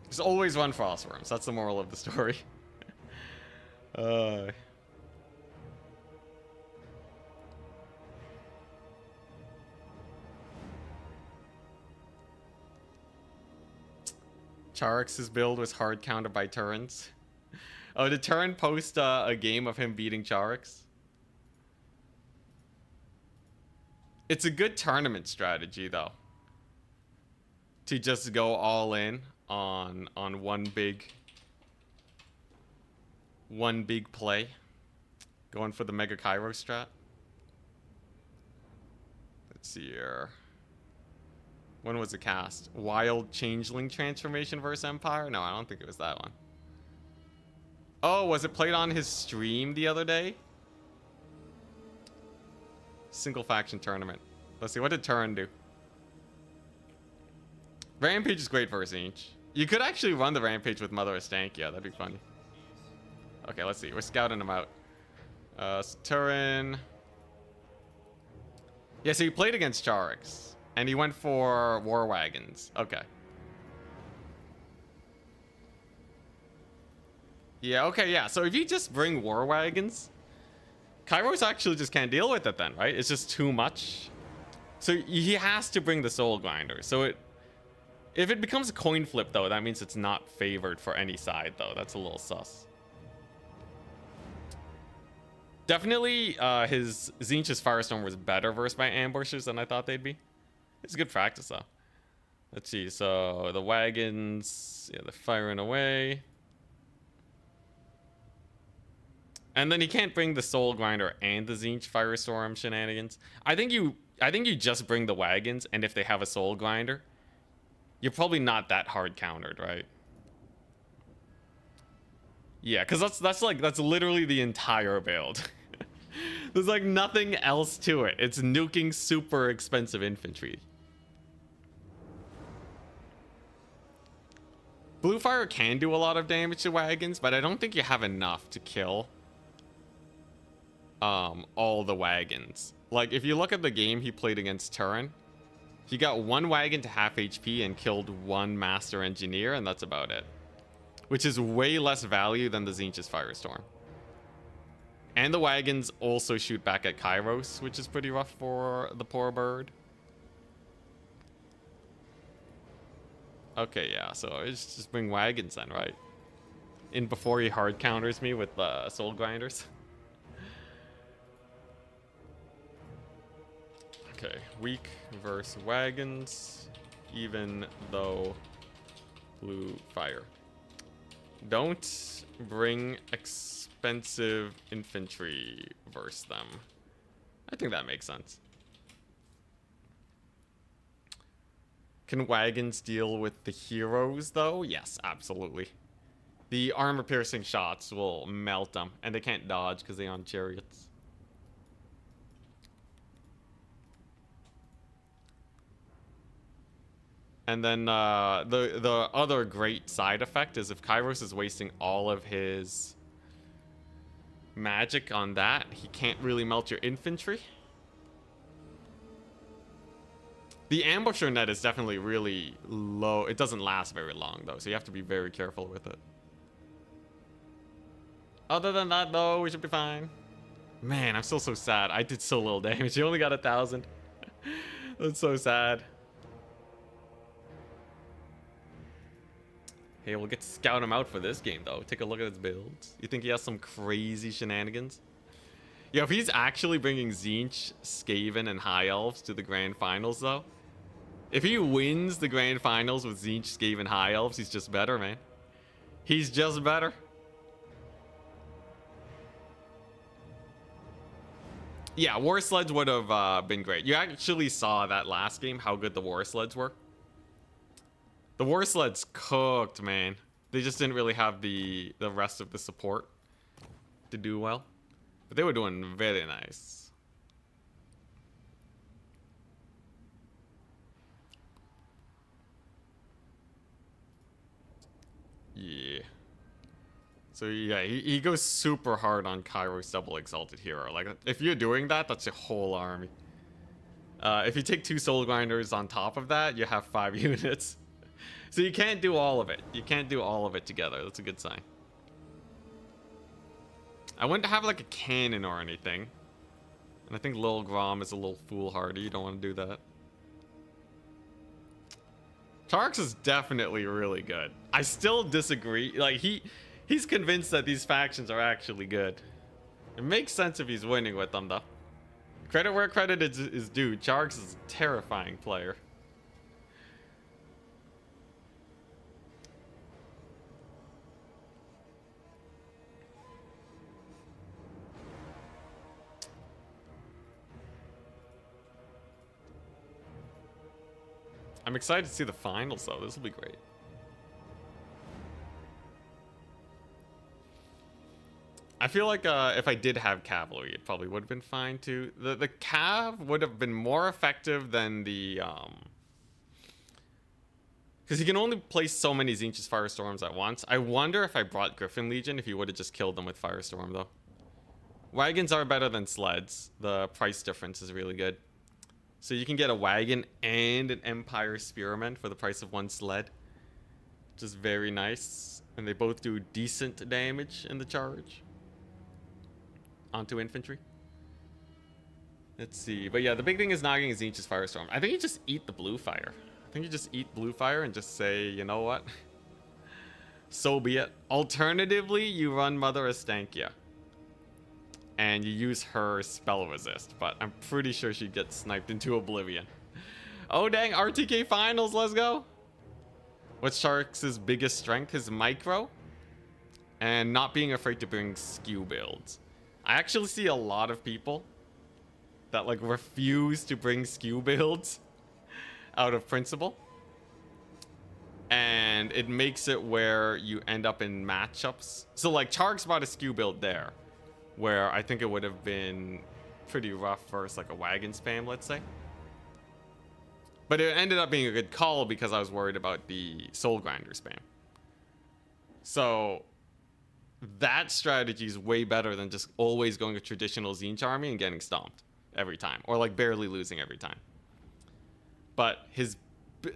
Just always run Frostworms. That's the moral of the story. Charix's build was hard countered by turns. Oh, did Turin post a game of him beating Charix? It's a good tournament strategy, though. To just go all in on one big play. Going for the Mega Cairo strat. Let's see here. When was it cast? Wild Changeling Transformation versus Empire? No, I don't think it was that one. Oh, was it played on his stream the other day? Single faction tournament. Let's see, what did Turin do? Rampage is great versus Inch. You could actually run the Rampage with Mother of Stankia. That'd be funny. Okay, let's see. We're scouting him out. So Turin. Yeah, so he played against Charix. And he went for War Wagons. Okay. Yeah, okay, yeah. So if you just bring War Wagons, Kairos actually just can't deal with it then, right? It's just too much. So he has to bring the Soul Grinder. So if it becomes a coin flip, though, that means it's not favored for any side, though. That's a little sus. Definitely, his Tzeentch's Firestorm was better versed by ambushers than I thought they'd be. It's good practice, though. Let's see. So the wagons, yeah, they're firing away. And then he can't bring the Soul Grinder and the Tzeentch Firestorm shenanigans. I think you just bring the wagons, and if they have a Soul Grinder, you're probably not that hard countered, right? Yeah, because that's literally the entire build. There's like nothing else to it. It's nuking super expensive infantry. Bluefire can do a lot of damage to wagons, but I don't think you have enough to kill all the wagons. Like, if you look at the game he played against Turin, he got one wagon to half HP and killed one Master Engineer, and that's about it. Which is way less value than the Tzeentch's Firestorm. And the wagons also shoot back at Kairos, which is pretty rough for the poor bird. Okay, yeah, so it's just bring wagons then, right? In before he hard counters me with Soul Grinders. Okay, weak versus wagons, even though blue fire. Don't bring expensive infantry versus them. I think that makes sense. Can wagons deal with the heroes, though? Yes, absolutely. The armor-piercing shots will melt them, and they can't dodge because they're on chariots. And then the other great side effect is if Kairos is wasting all of his magic on that, he can't really melt your infantry. The ambusher net is definitely really low. It doesn't last very long, though, so you have to be very careful with it. Other than that, though, we should be fine. Man, I'm still so sad. I did so little damage. He only got 1,000. That's so sad. Hey, we'll get to scout him out for this game, though. Take a look at his builds. You think he has some crazy shenanigans? Yeah, if he's actually bringing Tzeentch, Skaven, and High Elves to the Grand Finals, though. If he wins the Grand Finals with Tzeentch, Skaven, High Elves, he's just better, man. He's just better. Yeah, War Sleds would have been great. You actually saw that last game, how good the War Sleds were. The War Sleds cooked, man. They just didn't really have the rest of the support to do well. But they were doing very nice. Yeah. So yeah, he goes super hard on Kairos Double Exalted Hero. Like, if you're doing that, that's your whole army. If you take 2 Soul Grinders on top of that, you have 5 units. So you can't do all of it. You can't do all of it together. That's a good sign. I wouldn't have like a cannon or anything. And I think Lil Grom is a little foolhardy. You don't want to do that. Charx is definitely really good. I still disagree. Like, he's convinced that these factions are actually good. It makes sense if he's winning with them, though. Credit where credit is due. Charx is a terrifying player. I'm excited to see the finals, though. This will be great. I feel like if I did have cavalry, it probably would have been fine too. The cav would have been more effective than the because he can only place so many Tzeentch's Firestorms at once. I wonder if I brought Griffin Legion if he would have just killed them with Firestorm though. Wagons are better than sleds. The price difference is really good. So you can get a wagon and an Empire Spearman for the price of one sled. Which is very nice. And they both do decent damage in the charge. Onto infantry. Let's see. But yeah, the big thing is knocking Tzeentch's Firestorm. I think you just eat the blue fire. I think you just eat blue fire and just say, you know what? So be it. Alternatively, you run Mother Estankia. And you use her spell resist. But I'm pretty sure she'd get sniped into oblivion. Oh dang, RTK finals, let's go. What's Charx's biggest strength? His micro. And not being afraid to bring skew builds. I actually see a lot of people that like refuse to bring skew builds out of principle. And it makes it where you end up in matchups. So like Charx brought a skew build there, where I think it would have been pretty rough versus like a wagon spam, let's say. But it ended up being a good call because I was worried about the soul grinder spam. So that strategy is way better than just always going a traditional Tzeentch army and getting stomped every time, or like barely losing every time. But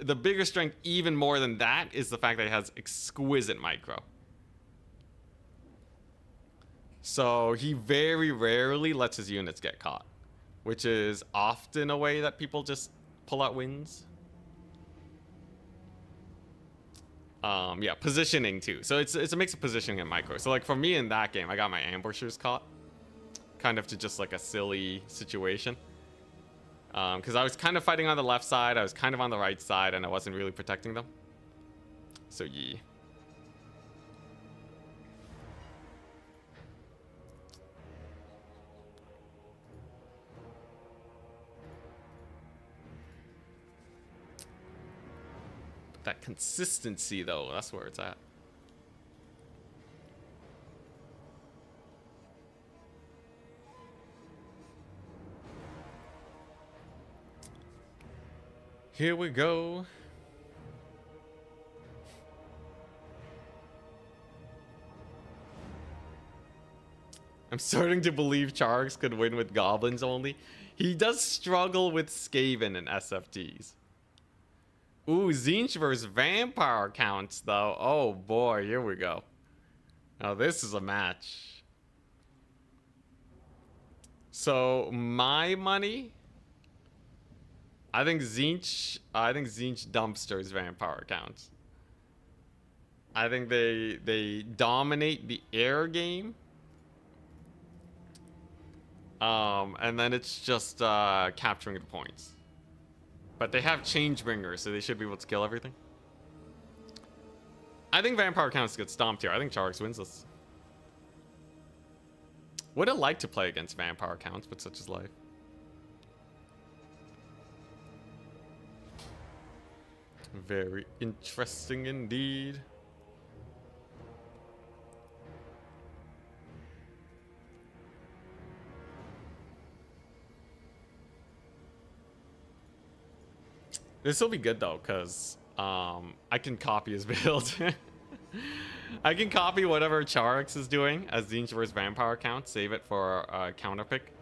the bigger strength, even more than that, is the fact that he has exquisite micro. So he very rarely lets his units get caught, which is often a way that people just pull out wins. Yeah, positioning too. So it's a mix of positioning and micro. So like for me in that game, I got my ambushers caught, kind of to just like a silly situation. Because I was kind of fighting on the left side, I was kind of on the right side, and I wasn't really protecting them. So yeah. That consistency, though, that's where it's at. Here we go. I'm starting to believe Charx could win with goblins only. He does struggle with Skaven and SFTs. Ooh, Tzeentch versus vampire counts, though. Oh boy, here we go. Now this is a match. So my money, I think Tzeentch dumpsters vampire counts. I think they dominate the air game. And then it's just capturing the points. But they have Changebringers, so they should be able to kill everything. I think Vampire Counts get stomped here. I think Charx wins this. Would have liked to play against Vampire Counts, but such is life. Very interesting indeed. This will be good though, because I can copy his build. I can copy whatever Charx is doing as Tzeentch vs Vampire Count, save it for a counter pick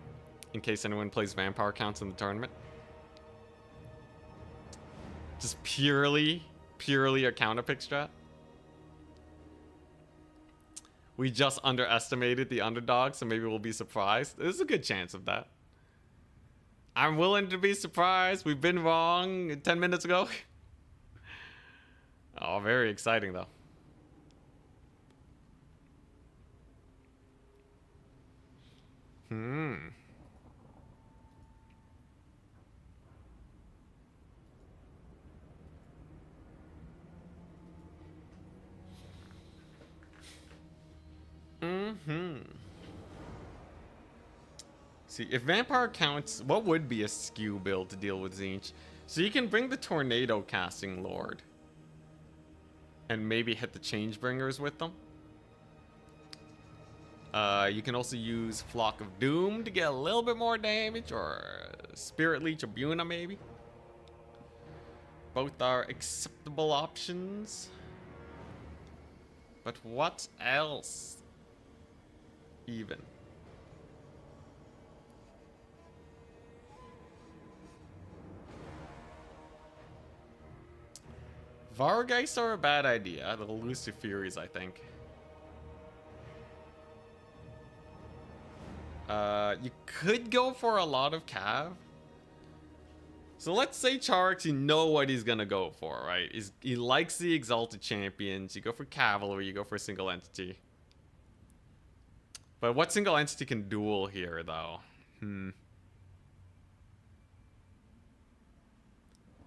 in case anyone plays Vampire Counts in the tournament. Just purely a counter pick strat. We just underestimated the underdog, so maybe we'll be surprised. There's a good chance of that. I'm willing to be surprised. We've been wrong 10 minutes ago. Oh, very exciting though. Hmm. Mm-hmm. See, if Vampire counts, what would be a skew build to deal with Tzeentch? So you can bring the Tornado Casting Lord. And maybe hit the Changebringers with them. You can also use Flock of Doom to get a little bit more damage, or Spirit Leech or Buna maybe. Both are acceptable options. But what else? Even. Vargeists are a bad idea. They'll lose to Furies, I think. You could go for a lot of Cav. So let's say Charax, you know what he's gonna go for, right? He likes the Exalted Champions. You go for Cavalry, you go for a single entity. But what single entity can duel here, though?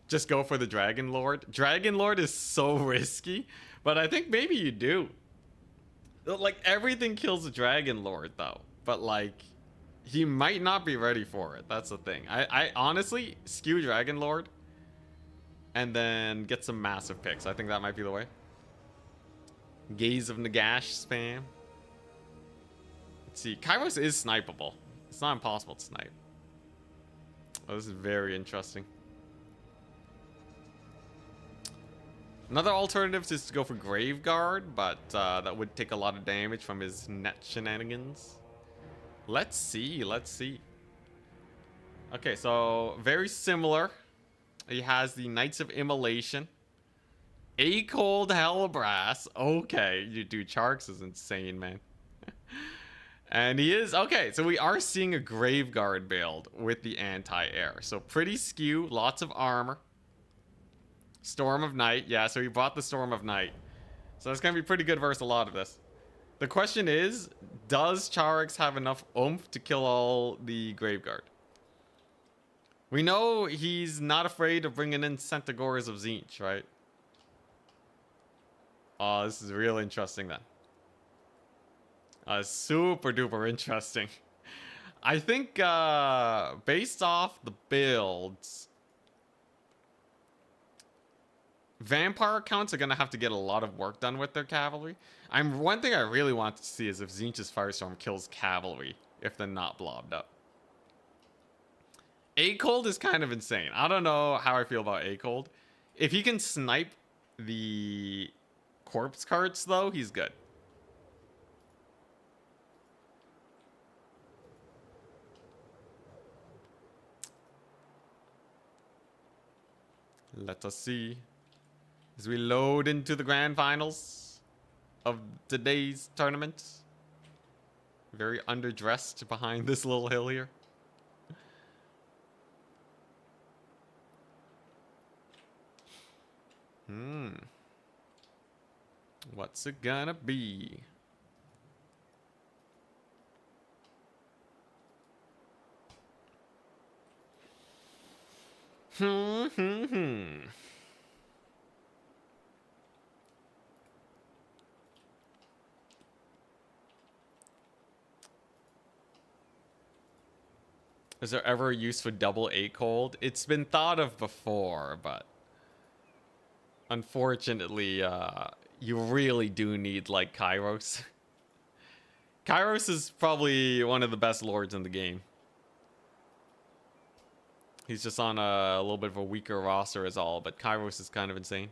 Just go for the Dragon Lord. Dragon Lord is so risky, but I think maybe you do. Like, everything kills the Dragon Lord, though. But, like, he might not be ready for it. That's the thing. I honestly skew Dragon Lord and then get some massive picks. I think that might be the way. Gaze of Nagash spam. Let's see. Kairos is snipeable. It's not impossible to snipe. Oh, this is very interesting. Another alternative is to go for Graveguard, but that would take a lot of damage from his net shenanigans. Let's see, let's see. Okay, so very similar. He has the Knights of Immolation. A Cold Hellbrass. Okay, you do Charax is insane, man. And he is, okay, so we are seeing a Graveguard build with the anti-air. So pretty skew, lots of armor. Storm of Night, yeah, so he bought the Storm of Night. So that's gonna be pretty good versus a lot of this. The question is, does Charax have enough oomph to kill all the Graveguard? We know he's not afraid of bringing in Centaurs of Tzeentch, right? Oh, this is real interesting then. Super duper interesting. I think based off the builds, Vampire accounts are going to have to get a lot of work done with their cavalry. One thing I really want to see is if Tzeentch's Firestorm kills cavalry if they're not blobbed up. A-Cold is kind of insane. I don't know how I feel about A-Cold. If he can snipe the corpse carts, though, he's good. Let us see. As we load into the grand finals of today's tournament. Very underdressed behind this little hill here. What's it gonna be? Is there ever a use for double A-Cold? It's been thought of before, but unfortunately, you really do need, like, Kairos. Kairos is probably one of the best lords in the game. He's just on a little bit of a weaker roster is all, but Kairos is kind of insane.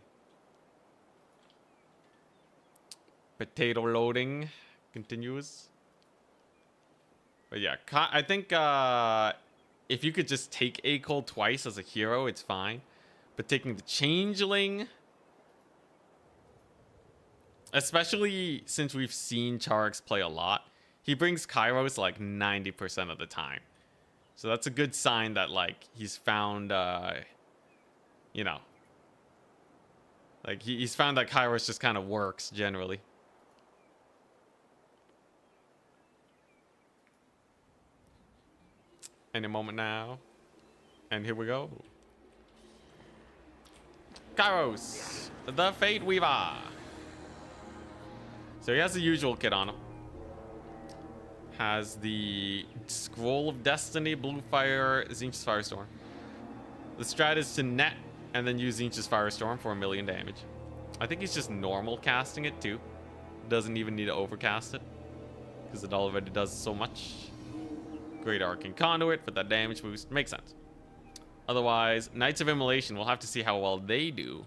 Potato loading continues. But yeah, I think if you could just take A-Cold twice as a hero, it's fine. But taking the Changeling, especially since we've seen Charax play a lot, he brings Kairos like 90% of the time. So that's a good sign that, like, he's found, you know, Like, he's found that Kairos just kind of works, generally. Any moment now. And here we go. Kairos, the Fate Weaver. So he has the usual kit on him. Has the Scroll of Destiny, Blue Fire, Tzeentch's Firestorm. The strat is to net and then use Tzeentch's Firestorm for 1,000,000 damage. I think he's just normal casting it too. Doesn't even need to overcast it, because it already does so much. Great Arcane Conduit for that damage boost. Makes sense. Otherwise, Knights of Immolation, we'll have to see how well they do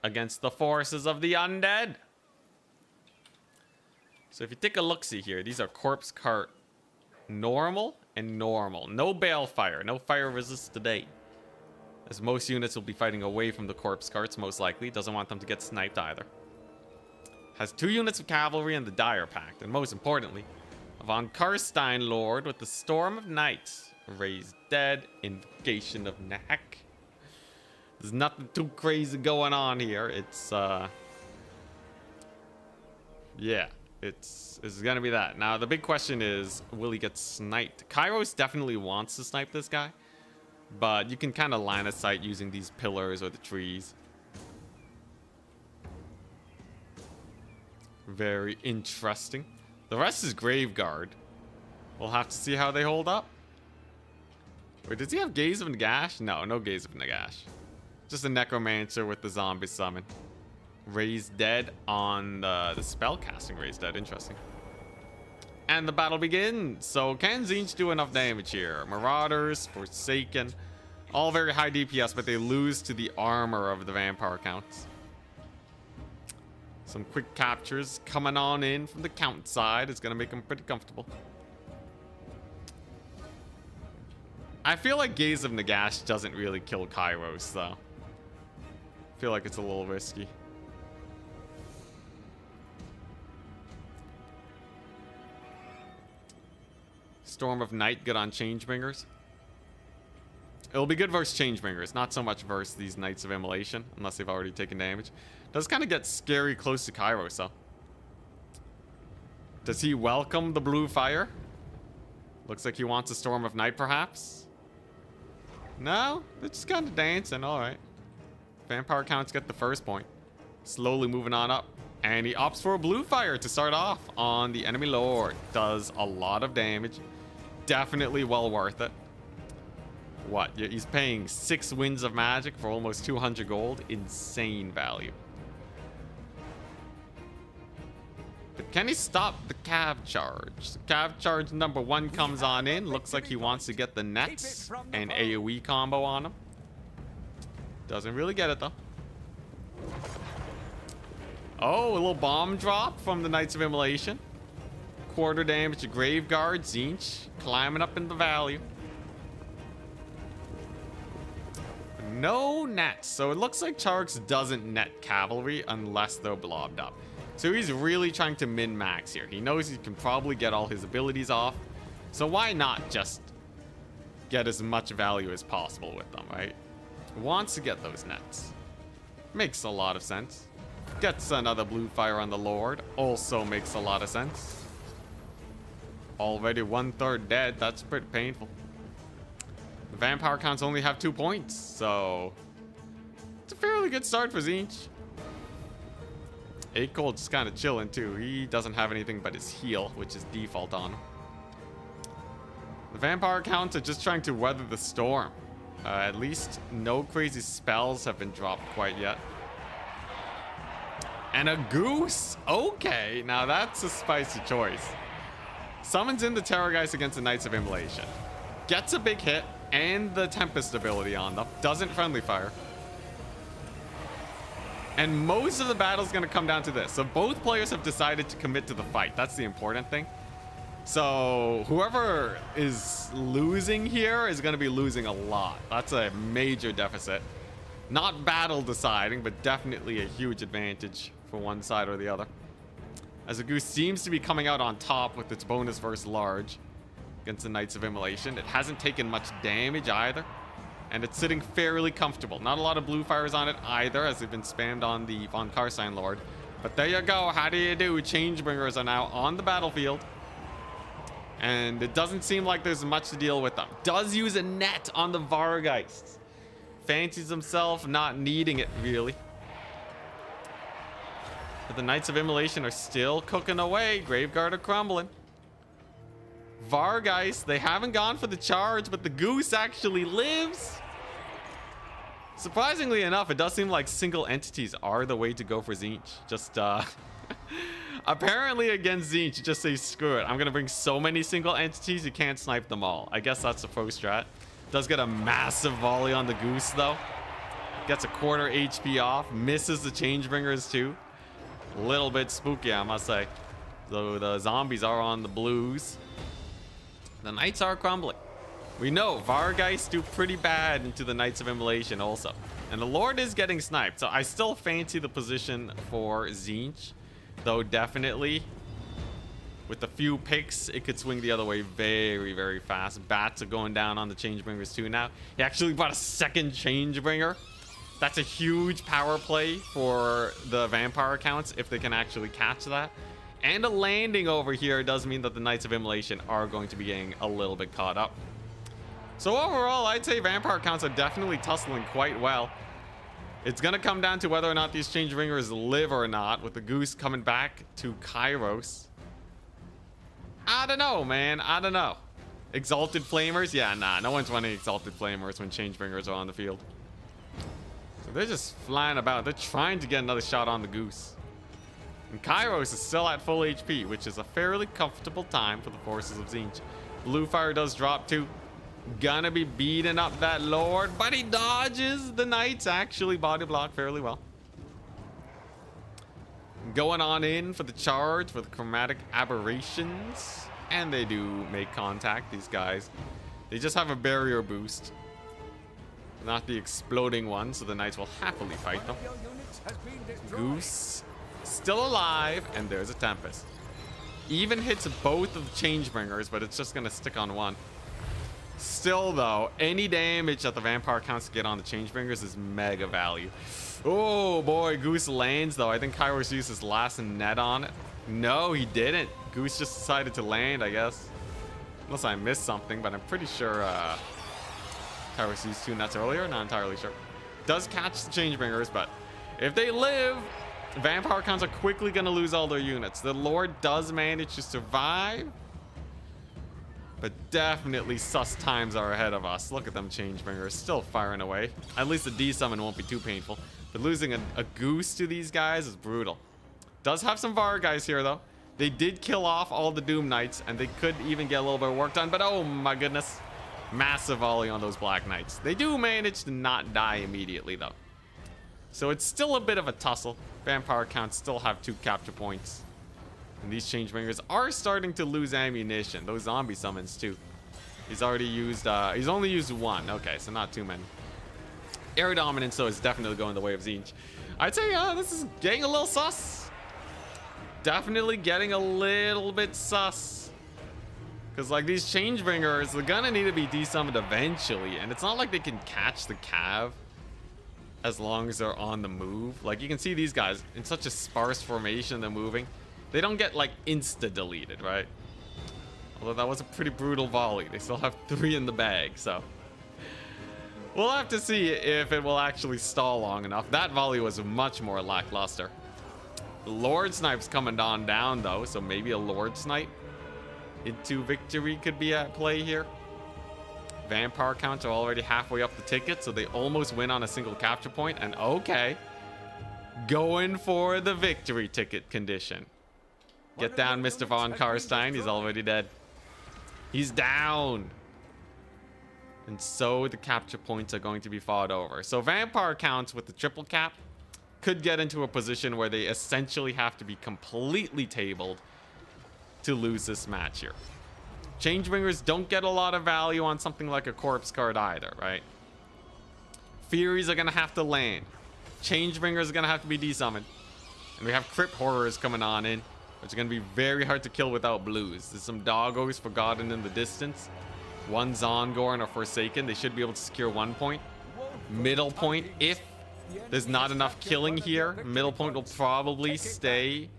against the forces of the undead. So if you take a look-see here, these are Corpse Cart normal and normal. No Balefire, no fire resist today, as most units will be fighting away from the Corpse Carts, most likely. Doesn't want them to get sniped either. Has 2 units of cavalry and the Dire Pact, and most importantly, a Von Karstein Lord with the Storm of Night, Raised Dead, Invocation of Nahek. There's nothing too crazy going on here. It's yeah, it's gonna be that. Now the big question is, will he get sniped? Kairos definitely wants to snipe this guy, but you can kind of line of sight using these pillars or the trees. Very interesting. The rest is Graveguard. We'll have to see how they hold up. Wait, does he have Gaze of Nagash? No, no Gaze of Nagash. Just a Necromancer with the zombie summon. Raised Dead on the spellcasting Raised Dead. Interesting. And the battle begins. So can Tzeentch do enough damage here? Marauders, Forsaken, all very high DPS, but they lose to the armor of the Vampire Counts. Some quick captures coming on in from the Count side is going to make them pretty comfortable. I feel like Gaze of Nagash doesn't really kill Kairos, though. I feel like it's a little risky. Storm of Night, good on Changebringers. It'll be good versus Changebringers, not so much versus these Knights of Immolation, unless they've already taken damage. Does kind of get scary close to Kairos, though. Does he welcome the blue fire? Looks like he wants a Storm of Night, perhaps. No? They're just kind of dancing, alright. Vampire Counts get the first point. Slowly moving on up. And he opts for a blue fire to start off on the enemy lord. Does a lot of damage. Definitely well worth it. What? He's paying 6 winds of magic for almost 200 gold. Insane value. But can he stop the Cav charge? The Cav charge number 1 comes on in. Looks like he wants to get the nets and AoE combo on him. Doesn't really get it though. Oh, a little bomb drop from the Knights of Immolation. Quarter damage to Graveguard. Tzeentch climbing up in the value. No nets. So it looks like Charx doesn't net cavalry unless they're blobbed up. So he's really trying to min-max here. He knows he can probably get all his abilities off. So why not just get as much value as possible with them, right? Wants to get those nets. Makes a lot of sense. Gets another blue fire on the Lord. Also makes a lot of sense. Already 1/3 dead. That's pretty painful. The Vampire Counts only have 2 points, so it's a fairly good start for Tzeentch. 8 gold just kind of chilling too. He doesn't have anything but his heal, which is default on him. The Vampire Counts are just trying to weather the storm. At least no crazy spells have been dropped quite yet. And a goose. Okay, now that's a spicy choice. Summons in the Terrorgeist against the Knights of Immolation. Gets a big hit and the Tempest ability on them. Doesn't friendly fire. And most of the battle is going to come down to this. So both players have decided to commit to the fight. That's the important thing. So whoever is losing here is going to be losing a lot. That's a major deficit. Not battle deciding, but definitely a huge advantage for one side or the other. As the Goose seems to be coming out on top with its bonus versus large against the Knights of Immolation. It hasn't taken much damage either. and it's sitting fairly comfortable. Not a lot of blue fires on it either, as they've been spammed on the Von Karstein Lord. But there you go. How do you do? Changebringers are now on the battlefield. And it doesn't seem like there's much to deal with them. Does use a net on the Vargeists. Fancies himself not needing it, really. But the Knights of Immolation are still cooking away. Graveguard are crumbling. Vargeist, they haven't gone for the charge, but the Goose actually lives. Surprisingly enough, it does seem like single entities are the way to go for Tzeentch. Just, apparently against Tzeentch, you just say, screw it. I'm going to bring so many single entities, you can't snipe them all. I guess that's the faux strat. Does get a massive volley on the Goose, though. Gets a quarter HP off. Misses the Changebringers, too. A little bit spooky, I must say. So the zombies are on the blues. The Knights are crumbling. We know Vargeist do pretty bad into the Knights of Immolation also. And the Lord is getting sniped. So I still fancy the position for Tzeentch. Though definitely, with a few picks, it could swing the other way very, very fast. Bats are going down on the Changebringers too now. He actually bought a second Changebringer. That's a huge power play for the Vampire accounts if they can actually catch that. And a landing over here does mean that the Knights of Immolation are going to be getting a little bit caught up. So overall, I'd say Vampire accounts are definitely tussling quite well. It's going to come down to whether or not these Changebringers live or not, with the Goose coming back to Kairos. I don't know, man. I don't know. Exalted Flamers? Yeah, nah. No one's running Exalted Flamers when Changebringers are on the field. So they're just flying about. They're trying to get another shot on the Goose. And Kairos is still at full HP, which is a fairly comfortable time for the forces of Tzeentch. Blue fire does drop too. Gonna be beating up that Lord, but he dodges. The Knights actually body block fairly well. Going on in for the charge for the Chromatic Aberrations. And they do make contact, these guys. They just have a barrier boost. Not the exploding one, so the Knights will happily fight them. Goose still alive, and there's a Tempest. Even hits both of the Changebringers, but it's just gonna stick on one. Still though, any damage that the Vampire counts to get on the Changebringers is mega value. Oh boy, Goose lands though. I think Kairos used his last net on it. No, he didn't. Goose just decided to land, I guess. Unless I missed something, but I'm pretty sure Kairos used 2 nets earlier. Not entirely sure. Does catch the Changebringers, but if they live, Vampire counts are quickly going to lose all their units. The Lord does manage to survive, but definitely sus times are ahead of us. Look at them Changebringers still firing away. At least the D-summon won't be too painful. But losing a Goose to these guys is brutal. Does have some Vargeist here, though. They did kill off all the Doom Knights, and they could even get a little bit of work done. But oh my goodness. Massive volley on those Black Knights. They do manage to not die immediately, though. So it's still a bit of a tussle. Vampire counts still have 2 capture points. And these Changebringers are starting to lose ammunition. Those zombie summons, too. He's already used, he's only used 1. Okay, so not too many. Air Dominance, though, is definitely going the way of Tzeentch. I'd say this is getting a little sus. Definitely getting a little bit sus. Because, like, these Changebringers, they're gonna need to be desummoned eventually. And it's not like they can catch the Cav as long as they're on the move. Like, you can see these guys in such a sparse formation, they're moving. They don't get, like, insta-deleted, right? Although that was a pretty brutal volley. They still have 3 in the bag, so we'll have to see if it will actually stall long enough. That volley was much more lackluster. Lord Snipe's coming on down, though, so maybe a Lord Snipe into victory could be at play here. Vampire counts are already halfway up the ticket, so they almost win on a single capture point. And okay, going for the victory ticket condition. Get down, Mr. Von Karstein. He's already dead. He's down. And so the capture points are going to be fought over. So Vampire counts with the triple cap could get into a position where they essentially have to be completely tabled to lose this match here. Changebringers don't get a lot of value on something like a corpse card either, right? Furies are going to have to land. Changebringers are going to have to be desummoned. And we have Crypt Horrors coming on in, which are going to be very hard to kill without blues. There's some Doggos Forgotten in the distance. One Zongor and a Forsaken. They should be able to secure 1 point. Middle point, if there's not enough killing here, middle point will probably stay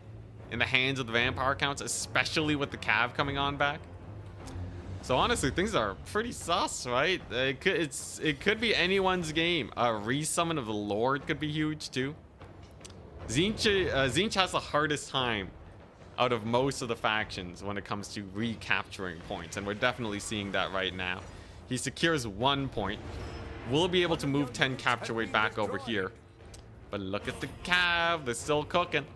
in the hands of the Vampire Counts, especially with the Cav coming on back. So honestly, things are pretty sus, right? It could be anyone's game. A resummon of the Lord could be huge too. Tzeentch has the hardest time out of most of the factions when it comes to recapturing points, and we're definitely seeing that right now. He secures 1 point. We'll be able to move 10 capture weight back over here. But look at the Cav, they're still cooking.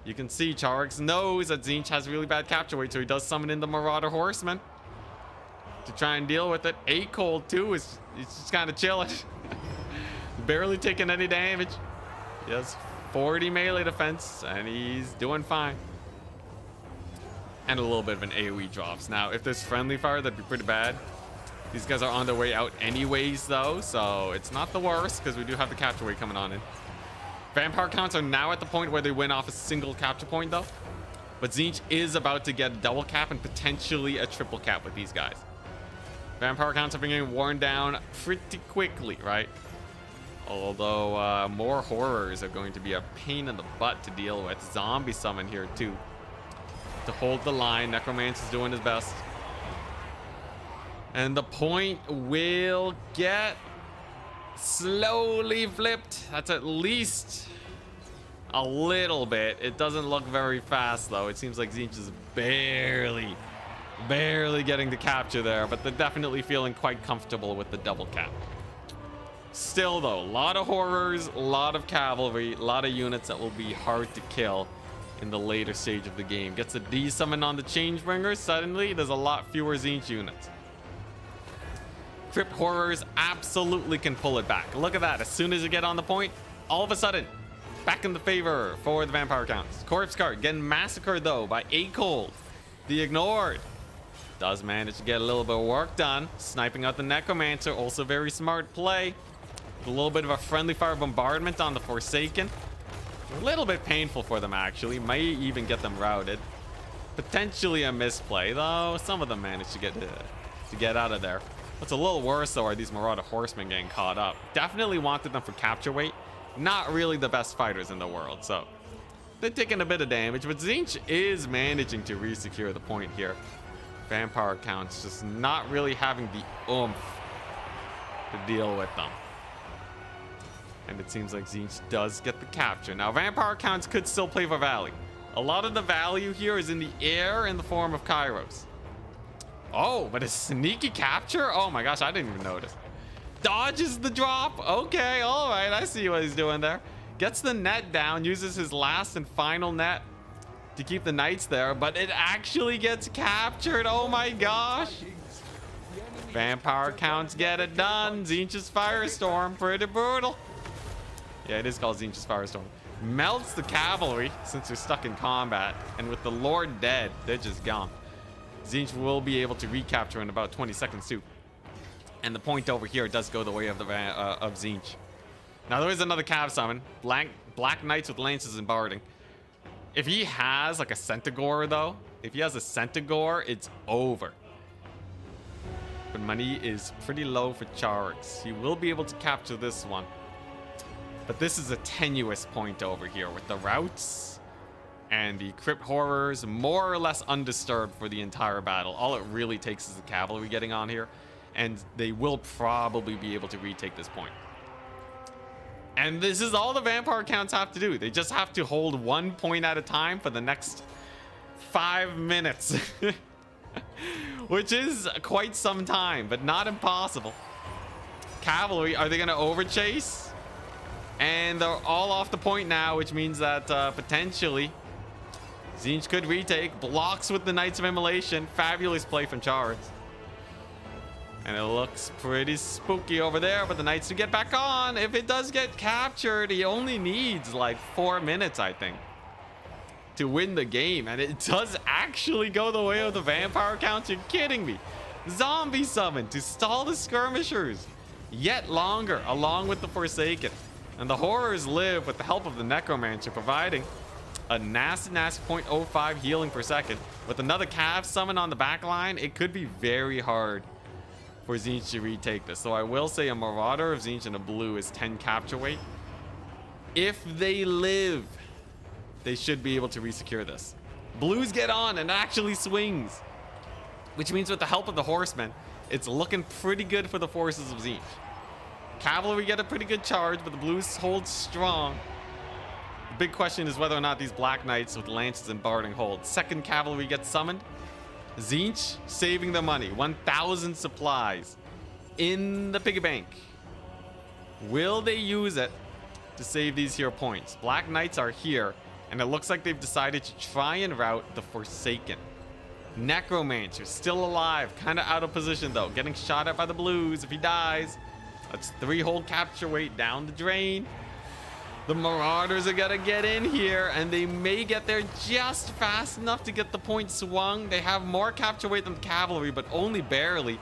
You can see Charax knows that Tzeentch has really bad capture weight, so he does summon in the Marauder Horseman to try and deal with it. A-Cold too is just kind of chilling. Barely taking any damage. He has 40 melee defense, and he's doing fine. And a little bit of an AoE drops. Now, if there's friendly fire, that'd be pretty bad. These guys are on their way out anyways, though, so it's not the worst, because we do have the capture weight coming on in. Vampire Counts are now at the point where they win off a single capture point, though. But Tzeentch is about to get a double cap and potentially a triple cap with these guys. Vampire Counts are being worn down pretty quickly, right? Although more horrors are going to be a pain in the butt to deal with. Zombie summon here, too, to hold the line. Necromancer's doing his best. And the point will get slowly flipped. That's at least a little bit. It doesn't look very fast, though. It seems like Tzeentch is barely getting the capture there, but they're definitely feeling quite comfortable with the double cap. Still, though, a lot of horrors, a lot of cavalry, a lot of units that will be hard to kill in the later stage of the game. Gets a D summon on the Changebringer. Suddenly, there's a lot fewer Tzeentch units. Crypt Horrors absolutely can pull it back. Look at that. As soon as you get on the point, all of a sudden, back in the favor for the Vampire Counts. Corpse Guard getting massacred, though, by A-Cold. The Ignored does manage to get a little bit of work done. Sniping out the Necromancer, also very smart play. A little bit of a friendly fire bombardment on the Forsaken. A little bit painful for them, actually. Might even get them routed. Potentially a misplay, though. Some of them managed to get out of there. What's a little worse, though, are these Marauder Horsemen getting caught up. Definitely wanted them for capture weight. Not really the best fighters in the world, so they're taking a bit of damage. But Tzeentch is managing to re-secure the point here. Vampire Counts just not really having the oomph to deal with them. And it seems like Tzeentch does get the capture. Now, Vampire Counts could still play for value. A lot of the value here is in the air in the form of Kairos. Oh, but a sneaky capture? Oh my gosh, I didn't even notice. Dodges the drop. Okay, all right, I see what he's doing there. Gets the net down, uses his last and final net to keep the knights there, but it actually gets captured. Oh my gosh. Vampire Counts get it done. Tzeentch's Firestorm, pretty brutal. Yeah, it is called Tzeentch's Firestorm. Melts the cavalry since they're stuck in combat, and with the Lord dead, they're just gone. Tzeentch will be able to recapture in about 20 seconds too. And the point over here does go the way of Tzeentch. Now there is another Cav summon. Black Knights with Lances and Barding. If he has like a Centaur, though, if he has a Centaur, it's over. But money is pretty low for Charax. He will be able to capture this one. But this is a tenuous point over here with the routes and the Crypt Horrors more or less undisturbed for the entire battle. All it really takes is the cavalry getting on here, and they will probably be able to retake this point. And this is all the Vampire Counts have to do. They just have to hold 1 point at a time for the next 5 minutes. Which is quite some time, but not impossible. Cavalry, are they going to overchase? And they're all off the point now, which means that potentially Tzeentch could retake. Blocks with the Knights of Immolation. Fabulous play from Charax. And it looks pretty spooky over there, but the Knights to get back on. If it does get captured, he only needs like 4 minutes, I think, to win the game. And it does actually go the way of the Vampire Counts. You're kidding me. Zombie summon to stall the Skirmishers yet longer, along with the Forsaken. And the Horrors live with the help of the Necromancer, providing a nasty 0.05 healing per second. With another Cav summon on the back line, it could be very hard for Tzeentch to retake this. So I will say a Marauder of Tzeentch and a blue is 10 capture weight. If they live, they should be able to resecure this. Blues get on and actually swings, which means with the help of the horsemen, it's looking pretty good for the forces of Tzeentch. Cavalry get a pretty good charge, but the blues hold strong. The big question is whether or not these black knights with lances and barding hold. Second cavalry gets summoned. Tzeentch saving their money. 1,000 supplies in the piggy bank. Will they use it to save these here points? Black knights are here, and it looks like they've decided to try and rout the Forsaken. Necromancer still alive, kind of out of position though, getting shot at by the blues. If he dies, that's 3 whole capture weight down the drain. The Marauders are gonna get in here, and they may get there just fast enough to get the point swung. They have more capture weight than the cavalry, but only barely.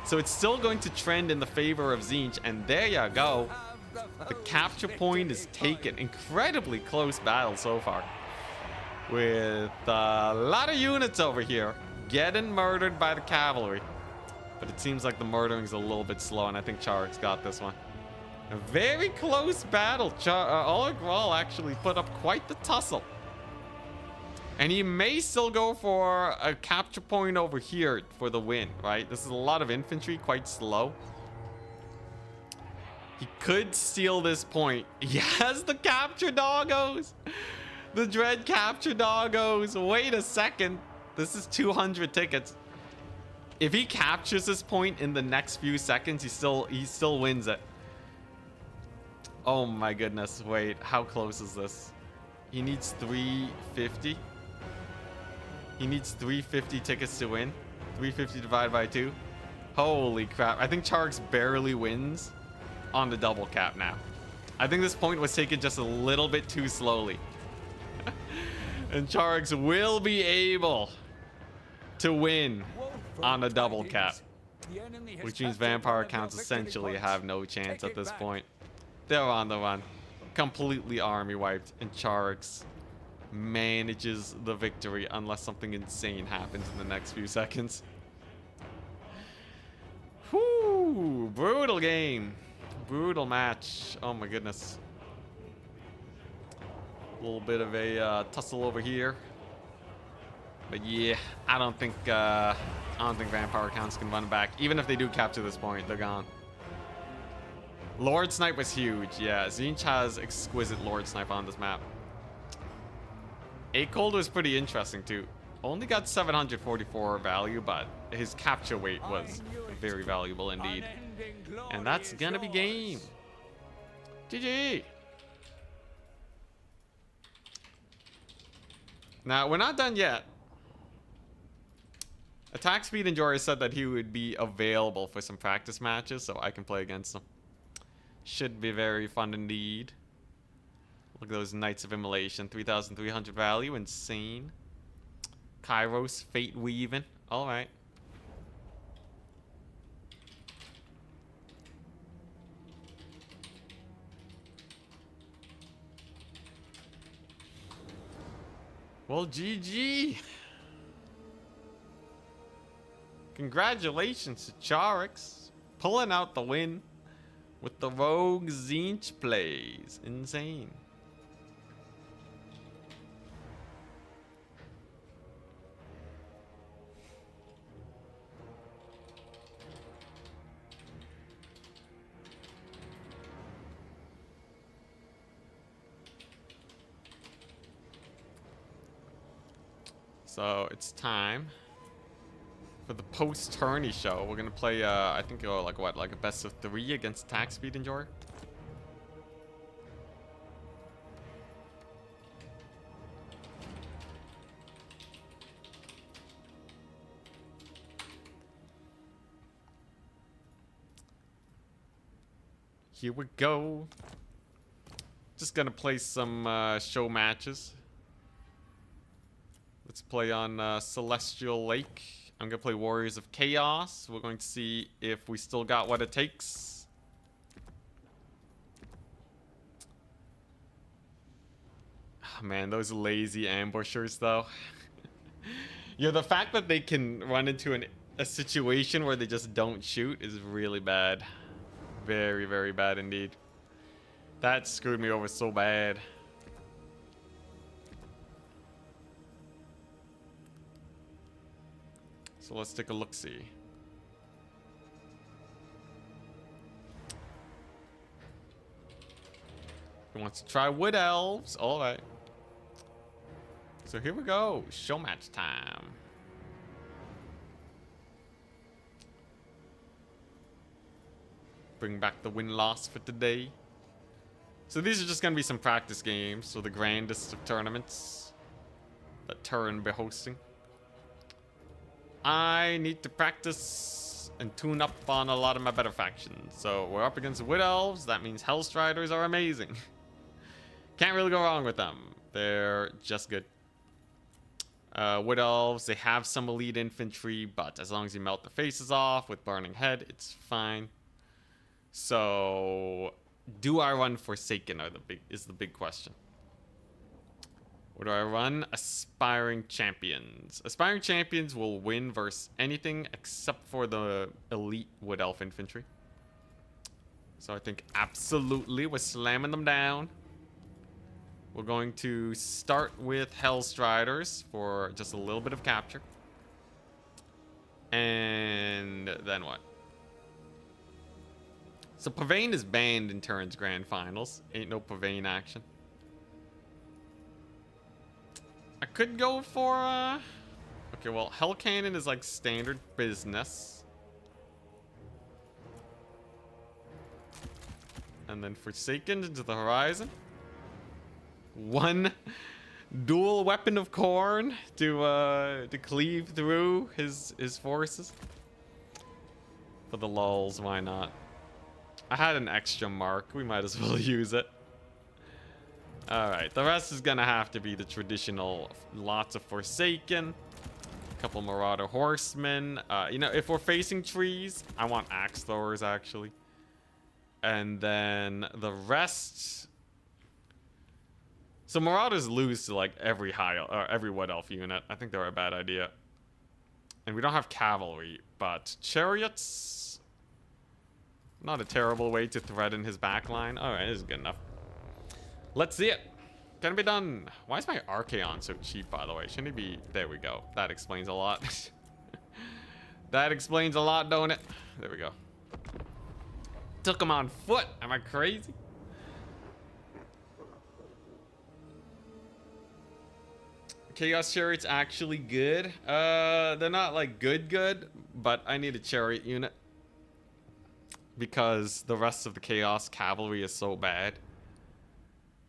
So it's still going to trend in the favor of Tzeentch, and there you go. The capture point is taken. Incredibly close battle so far, with a lot of units over here getting murdered by the cavalry. But it seems like the murdering's a little bit slow, and I think Charik's got this one. A very close battle. Oleg Ral actually put up quite the tussle. And he may still go for a capture point over here for the win, right? This is a lot of infantry, quite slow. He could steal this point. He has the capture doggos. The dread capture doggos. Wait a second. This is 200 tickets. If he captures this point in the next few seconds, he still wins it. Oh my goodness. Wait, how close is this? He needs 350. He needs 350 tickets to win. 350 divided by 2. Holy crap. I think Charik's barely wins on the double cap now. I think this point was taken just a little bit too slowly. And Charik's will be able to win on a double cap, which means vampire counts essentially have no chance at this point. They're on the run, completely army wiped, and Charik's manages the victory unless something insane happens in the next few seconds. Whoo, brutal game, brutal match. Oh my goodness. A little bit of a tussle over here, but yeah, I don't think vampire counts can run back. Even if they do capture this point, they're gone. Lord Snipe was huge. Yeah, Tzeentch has exquisite Lord Snipe on this map. Acold was pretty interesting too. Only got 744 value, but his capture weight was very valuable indeed. And that's gonna be game. GG. Now, we're not done yet. Attack Speed Enjoyer said that he would be available for some practice matches, so I can play against him. Should be very fun indeed. Look at those Knights of Immolation. 3,300 value. Insane. Kairos, Fate Weaving. Alright. Well, GG. Congratulations to Charix pulling out the win with the Rogue Tzeentch plays. Insane. So it's time for the post-tourney show. We're gonna play, I think, like what, like a best of 3 against Attack Speed Enjoyer. Here we go. Just gonna play some show matches. Let's play on Celestial Lake. I'm gonna play Warriors of Chaos. We're going to see if we still got what it takes. Oh, man, those lazy ambushers though. Yeah, the fact that they can run into a situation where they just don't shoot is really bad. Very, very bad indeed. That screwed me over so bad. So let's take a look-see. He wants to try Wood Elves. Alright. So here we go. Show match time. Bring back the win-loss for today. So these are just going to be some practice games. So the grandest of tournaments that Turin be hosting. I need to practice and tune up on a lot of my better factions. So we're up against Wood Elves. That means Hellstriders are amazing. Can't really go wrong with them. They're just good. Wood Elves, they have some elite infantry, but as long as you melt the faces off with Burning Head, it's fine. So, do I run Forsaken is the big question. Or do I run Aspiring Champions? Aspiring Champions will win versus anything except for the elite Wood Elf infantry. So I think absolutely we're slamming them down. We're going to start with Hellstriders for just a little bit of capture. And then what? So Pavane is banned in Turin's Grand Finals. Ain't no Pavane action. I could go for okay, well, Hell Cannon is like standard business. And then Forsaken into the horizon. One dual weapon of Khorne to cleave through his forces. For the lulz, why not? I had an extra mark. We might as well use it. Alright, the rest is gonna have to be the traditional. Lots of Forsaken. A couple Marauder Horsemen. You know, if we're facing trees, I want Axe Throwers, actually. And then the rest... So Marauders lose to, like, every Wood Elf unit. I think they're a bad idea. And we don't have Cavalry, but Chariots... Not a terrible way to threaten his backline. Alright, this is good enough. Let's see it. Can it be done? Why is my Archaon so cheap, by the way? Shouldn't it be... There we go. That explains a lot. That explains a lot, don't it? There we go. Took him on foot. Am I crazy? Chaos Chariot's actually good. They're not, like, good, but I need a Chariot unit. Because the rest of the Chaos Cavalry is so bad.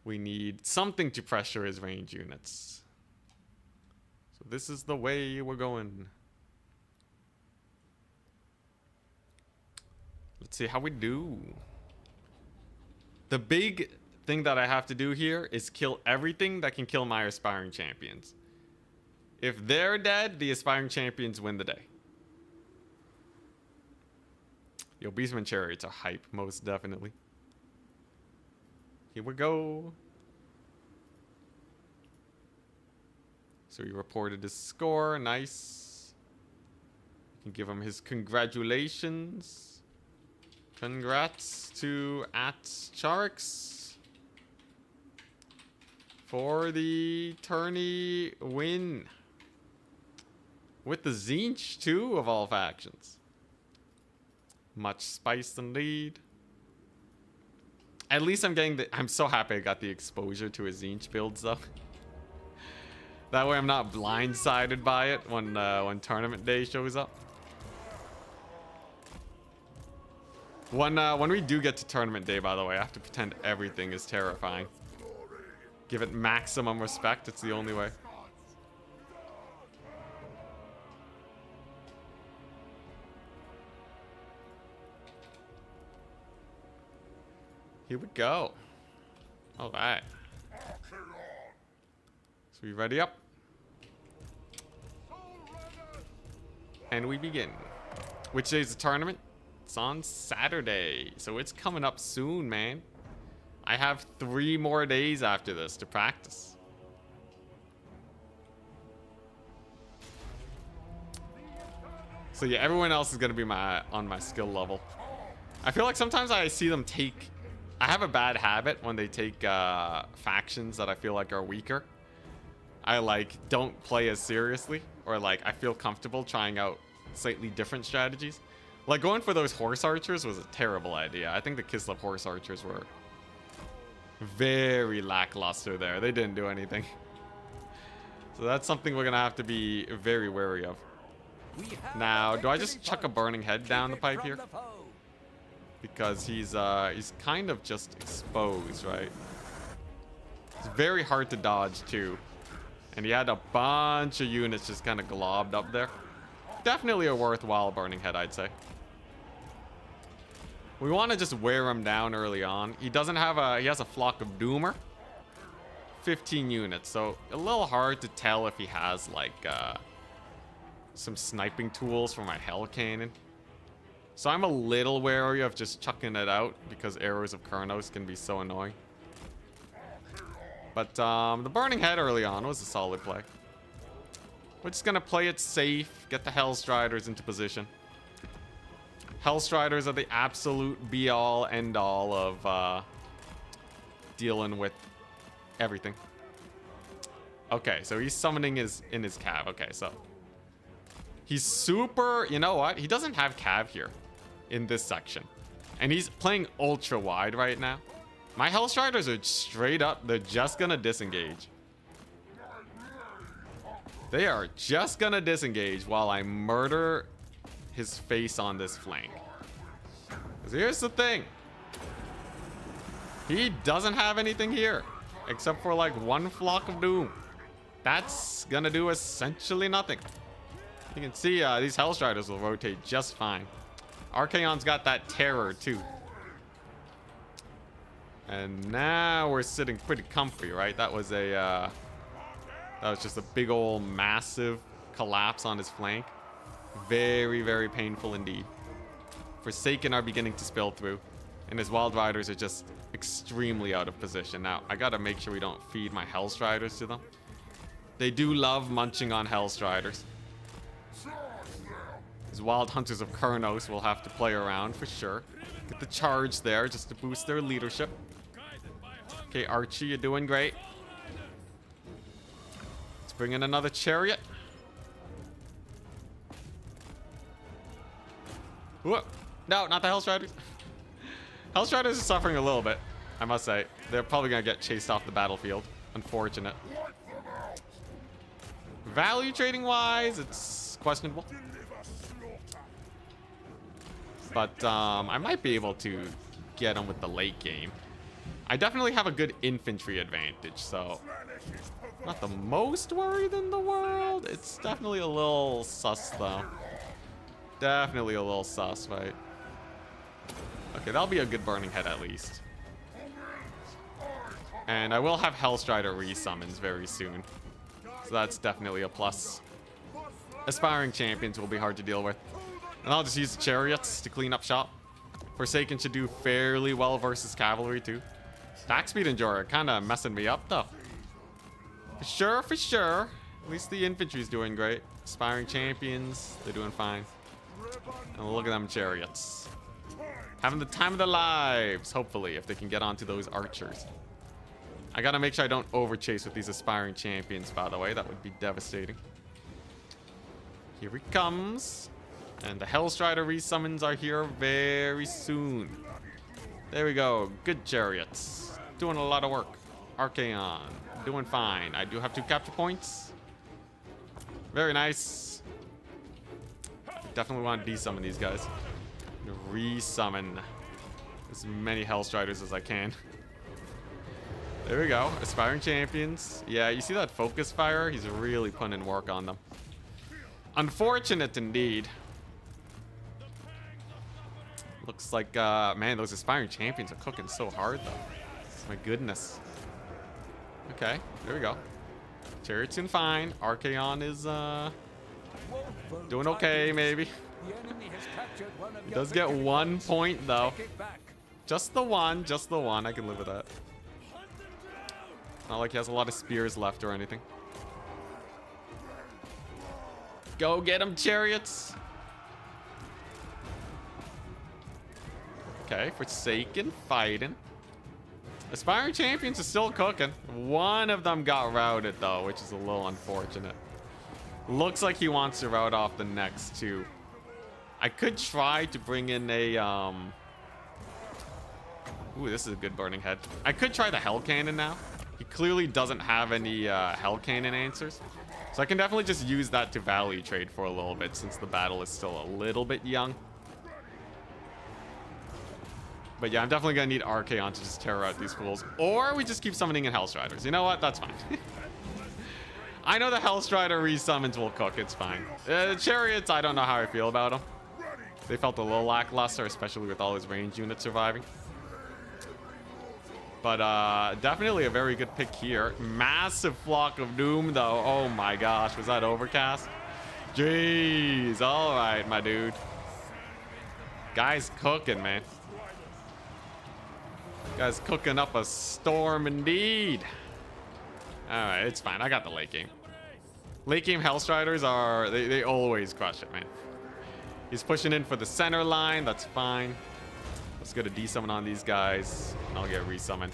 We need something to pressure his range units. So this is the way we're going. Let's see how we do. The big thing that I have to do here is kill everything that can kill my Aspiring Champions. If they're dead, the Aspiring Champions win the day. Yo, Beastman Chariots are hype, most definitely. Here we go. So he reported his score. Nice. You can give him his congratulations. Congrats to @Charix for the tourney win. With the Tzeentch, too, of all factions. Much spice indeed. At least I'm getting the... I'm so happy I got the exposure to his Tzeentch builds, though. That way I'm not blindsided by it when tournament day shows up. When we do get to tournament day, by the way, I have to pretend everything is terrifying. Give it maximum respect. It's the only way. Here we go. All right. So we ready up? And we begin. Which day is the tournament? It's on Saturday. So it's coming up soon, man. I have 3 more days after this to practice. So yeah, everyone else is gonna be on my skill level. I feel like sometimes I see them take. I have a bad habit when they take factions that I feel like are weaker. I like don't play as seriously, or like I feel comfortable trying out slightly different strategies. Like going for those horse archers was a terrible idea. I think the Kislev horse archers were very lackluster there. They didn't do anything. So that's something we're gonna have to be very wary of. Now, do I just chuck a burning head down the pipe here? Because he's kind of just exposed, right? It's very hard to dodge too. And he had a bunch of units just kind of globbed up there. Definitely a worthwhile burning head, I'd say. We want to just wear him down early on. He doesn't have he has a flock of doomer. 15 units, so a little hard to tell if he has like some sniping tools for my hell cannon. So I'm a little wary of just chucking it out because arrows of Kurnos can be so annoying. But the burning head early on was a solid play. We're just gonna play it safe, get the Hellstriders into position. Hellstriders are the absolute be-all, end-all of dealing with everything. Okay, so he's summoning in his cav. Okay, so he's super. You know what? He doesn't have cav here in this section, and he's playing ultra wide right now. My Hellstriders are straight up. They're just gonna disengage. They are just gonna disengage while I murder his face on this flank. 'Cause here's the thing. He doesn't have anything here except for like one flock of doom. That's gonna do essentially nothing. You can see these Hellstriders will rotate just fine. Archaon's got that terror too. And now we're sitting pretty comfy, right? That was just a big old massive collapse on his flank. Very, very painful indeed. Forsaken are beginning to spill through, and his Wild Riders are just extremely out of position. Now, I gotta make sure we don't feed my Hellstriders to them. They do love munching on Hellstriders. These Wild Hunters of Kurnos will have to play around for sure. Get the charge there just to boost their leadership. Okay, Archie, you're doing great. Let's bring in another chariot. Whoa. No, not the Hellstriders. Hellstriders are suffering a little bit, I must say. They're probably going to get chased off the battlefield. Unfortunate. Value trading wise, it's questionable. But I might be able to get them with the late game. I definitely have a good infantry advantage, so not the most worried in the world. It's definitely a little sus, though. Definitely a little sus, right? Okay, that'll be a good burning head at least. And I will have Hellstrider resummons very soon. So that's definitely a plus. Aspiring champions will be hard to deal with. And I'll just use the chariots to clean up shop. Forsaken should do fairly well versus cavalry too. Attack speed and Jorah kind of messing me up though. For sure, for sure. At least the infantry's doing great. Aspiring champions, they're doing fine. And look at them chariots. Having the time of their lives, hopefully, if they can get onto those archers. I gotta make sure I don't overchase with these aspiring champions, by the way. That would be devastating. Here he comes. And the Hellstrider resummons are here very soon. There we go. Good chariots. Doing a lot of work. Archaon. Doing fine. I do have 2 capture points. Very nice. Definitely want to desummon these guys. Resummon as many Hellstriders as I can. There we go. Aspiring champions. Yeah, you see that focus fire? He's really putting in work on them. Unfortunate indeed. Looks like, man, those aspiring champions are cooking so hard, though. My goodness. Okay, there we go. Chariot's doing fine. Archaon is, doing okay, maybe. He does get 1 point, though. Just the one, just the one. I can live with that. Not like he has a lot of spears left or anything. Go get him, chariots. Okay, Forsaken fighting. Aspiring Champions are still cooking. One of them got routed though, which is a little unfortunate. Looks like he wants to route off the next two. I could try to bring in a Ooh, this is a good burning head. I could try the Hell Cannon now. He clearly doesn't have any Hell Cannon answers. So I can definitely just use that to value trade for a little bit since the battle is still a little bit young. But yeah, I'm definitely going to need Archaon to just tear out these fools. Or we just keep summoning in Hellstriders. You know what? That's fine. I know the Hellstrider resummons will cook. It's fine. Chariots, I don't know how I feel about them. They felt a little lackluster, especially with all his range units surviving. But definitely a very good pick here. Massive Flock of Doom, though. Oh my gosh, was that Overcast? Jeez, all right, my dude. Guy's cooking, man. Guy's cooking up a storm indeed. All right, it's fine. I got the late game. Late game Hellstriders are, they always crush it, man. He's pushing in for the center line. That's fine. Let's get a desummon on these guys, and I'll get resummoned.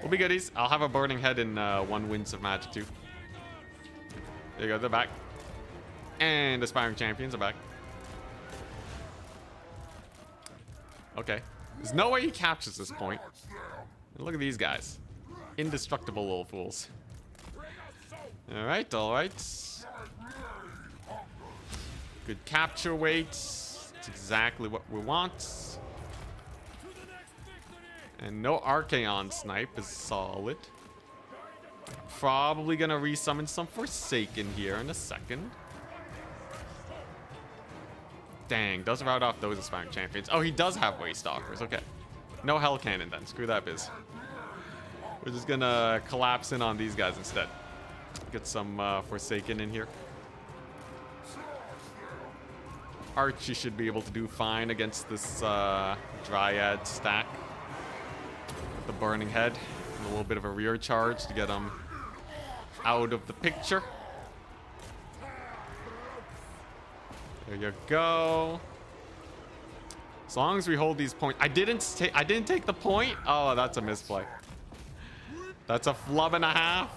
We'll be goodies. I'll have a burning head in one Winds of Magic too. There you go, they're back. And Aspiring Champions are back. Okay. There's no way he captures this point. And look at these guys. Indestructible little fools. Alright, alright. Good capture weight. It's exactly what we want. And no Archaon snipe is solid. Probably gonna resummon some Forsaken here in a second. Dang, does route off those Aspiring Champions. Oh, he does have Waystalkers. Okay. No Hell Cannon then. Screw that biz. We're just gonna collapse in on these guys instead. Get some Forsaken in here. Archie should be able to do fine against this Dryad stack. With the Burning Head. And a little bit of a rear charge to get him out of the picture. There you go. As long as we hold these points. I didn't take the point. Oh, that's a misplay. That's a flub and a half.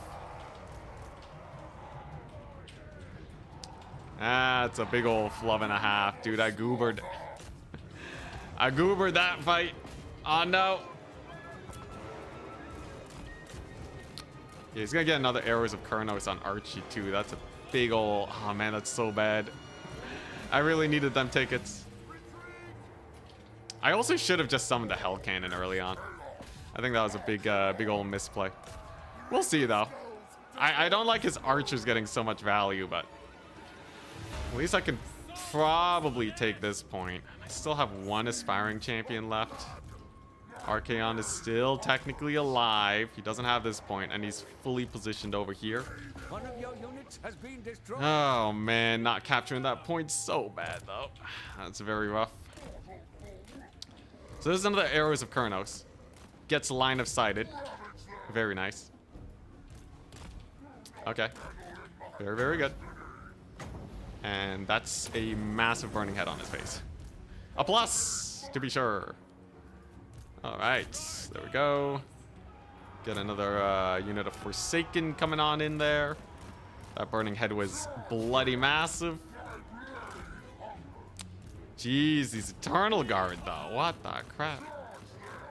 That's a big old flub and a half, dude. I goobered. I goobered that fight. Oh no. Yeah, he's gonna get another Arrows of Kurnos on Archie too. That's a big old. Oh man, that's so bad. I really needed them tickets. I also should have just summoned the Hell Cannon early on. I think that was a big old misplay. We'll see though. I don't like his archers getting so much value, but at least I can probably take this point. I still have one Aspiring Champion left. Archaon is still technically alive. He doesn't have this point, and he's fully positioned over here. One of your units has been destroyed. Oh man, not capturing that point so bad though. That's very rough. So this is another Arrows of Kurnos. Gets line of sighted. Very nice. Okay. Very, very good. And that's a massive burning head on his face. A plus, to be sure. All right, there we go. Get another unit of Forsaken coming on in there. That burning head was bloody massive. Jeez, these Eternal Guard though. What the crap?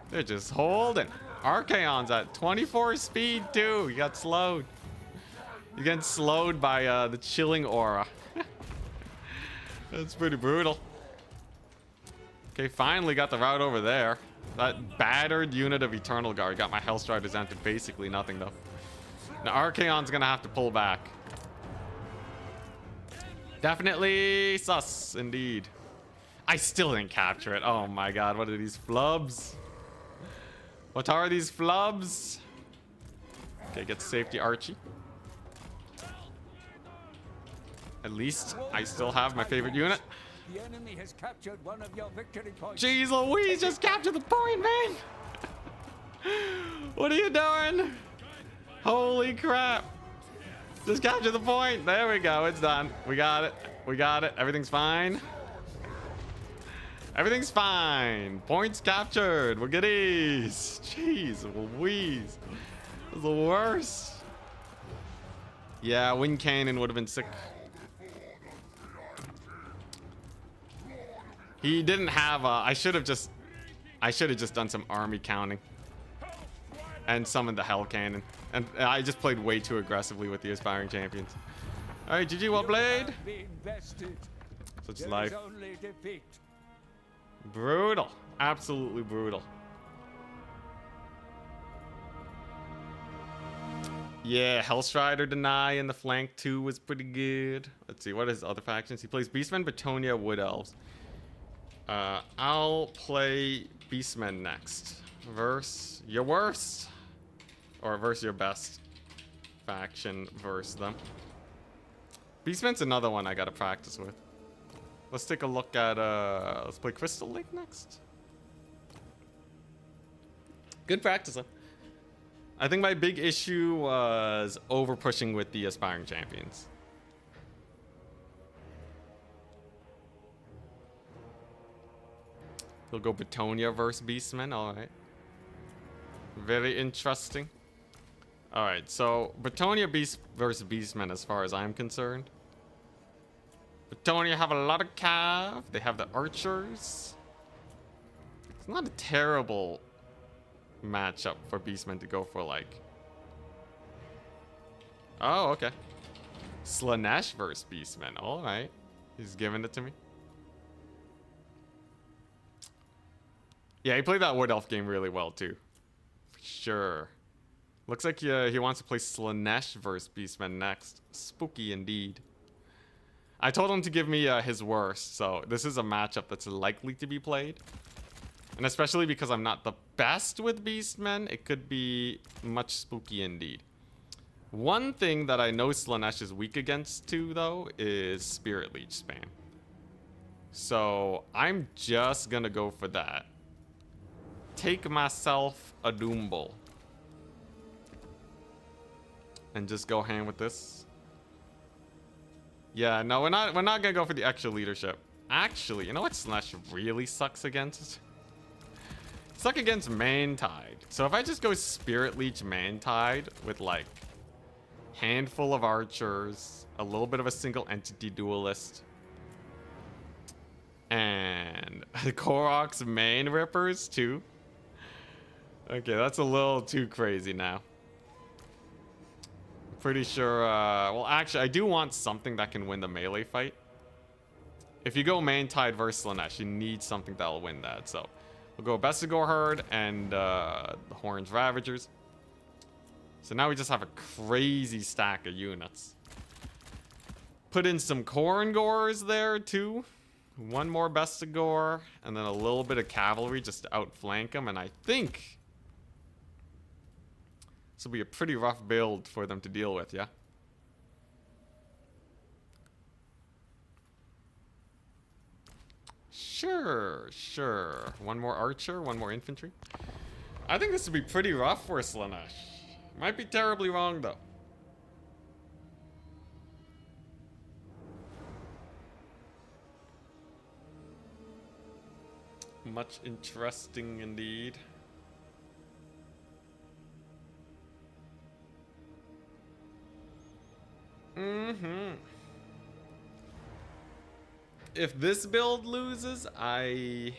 They're just holding. Archaon's at 24 speed too. He got slowed. You're getting slowed by the chilling aura. That's pretty brutal. Okay, finally got the route over there. That battered unit of Eternal Guard got my Hellstriders down to basically nothing though. Now Archaon's gonna have to pull back. Definitely sus indeed. I still didn't capture it. Oh my god, what are these flubs? What are these flubs? Okay, get safety Archie. At least I still have my favorite unit. The enemy has captured one of your victory points. Jeez Louise, just capture the point, man! What are you doing? Holy crap. Just capture the point. There we go, it's done. We got it. We got it. Everything's fine. Everything's fine. Points captured. We're goodies. Jeez Louise. This is the worst. Yeah, wind cannon would have been sick. He didn't have I should have just done some army counting. And summoned the hell cannon. And I just played way too aggressively with the aspiring champions. Alright, GG, well played. Such life. Brutal. Absolutely brutal. Yeah, Hellstrider deny in the flank 2 was pretty good. Let's see, what are his other factions? He plays Beastmen, Betonia, Wood Elves. I'll play Beastmen next. Verse your worst. Or verse your best faction verse them. Beastmen's another one I gotta practice with. Let's take a look at, let's play Crystal Lake next. Good practice, though. I think my big issue was over pushing with the aspiring champions. He'll go Betonia versus Beastmen, alright. Very interesting. Alright, so Betonia versus Beastmen as far as I'm concerned. Betonia have a lot of cav. They have the archers. It's not a terrible matchup for Beastmen to go for, like. Oh, okay. Slaanesh versus Beastmen. Alright. He's giving it to me. Yeah, he played that Wood Elf game really well, too. For sure. Looks like he wants to play Slaanesh versus Beastmen next. Spooky indeed. I told him to give me his worst, so this is a matchup that's likely to be played. And especially because I'm not the best with Beastmen, it could be much spooky indeed. One thing that I know Slaanesh is weak against too, though, is Spirit Leech spam. So I'm just gonna go for that. Take myself a Doombull. And just go ham with this. Yeah, no, we're not gonna go for the extra leadership. Actually, you know what Slaanesh really sucks against? Suck against Mantide. So if I just go Spirit Leech Mantide with like handful of archers, a little bit of a single entity duelist, and Korok's main rippers too. Okay, that's a little too crazy now. Pretty sure, well actually I do want something that can win the melee fight. If you go Mantide versus Slaanesh, you need something that'll win that. So we'll go Bestigor Herd and the Horns Ravagers. So now we just have a crazy stack of units. Put in some Korngors there too. One more Bestigor and then a little bit of cavalry just to outflank them, and I think this will be a pretty rough build for them to deal with, yeah? Sure. One more archer, one more infantry. I think this would be pretty rough for Slaanesh. Might be terribly wrong, though. Much interesting indeed. If this build loses, I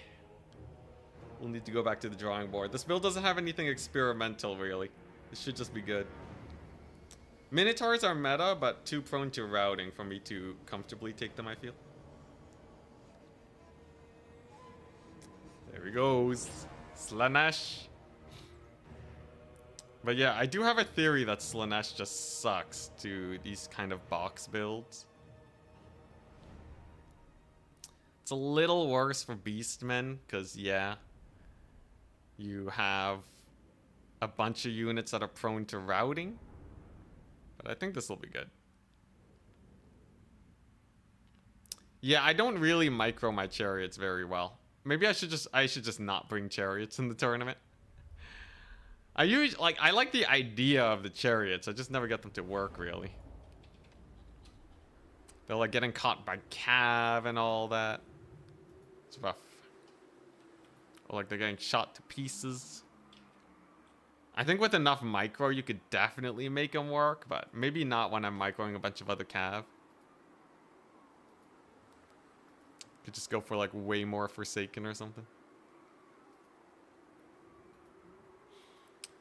will need to go back to the drawing board. This build doesn't have anything experimental, really. It should just be good. Minotaurs are meta, but too prone to routing for me to comfortably take them, I feel. There he goes. Slaanesh. But yeah, I do have a theory that Slaanesh just sucks to these kind of box builds. It's a little worse for Beastmen, because yeah, you have a bunch of units that are prone to routing. But I think this will be good. Yeah, I don't really micro my chariots very well. Maybe I should just not bring chariots in the tournament. I like the idea of the chariots. I just never get them to work really. They're like getting caught by Cav and all that. It's rough. Or like they're getting shot to pieces. I think with enough micro, you could definitely make them work, but maybe not when I'm microing a bunch of other cav. Could just go for like way more Forsaken or something.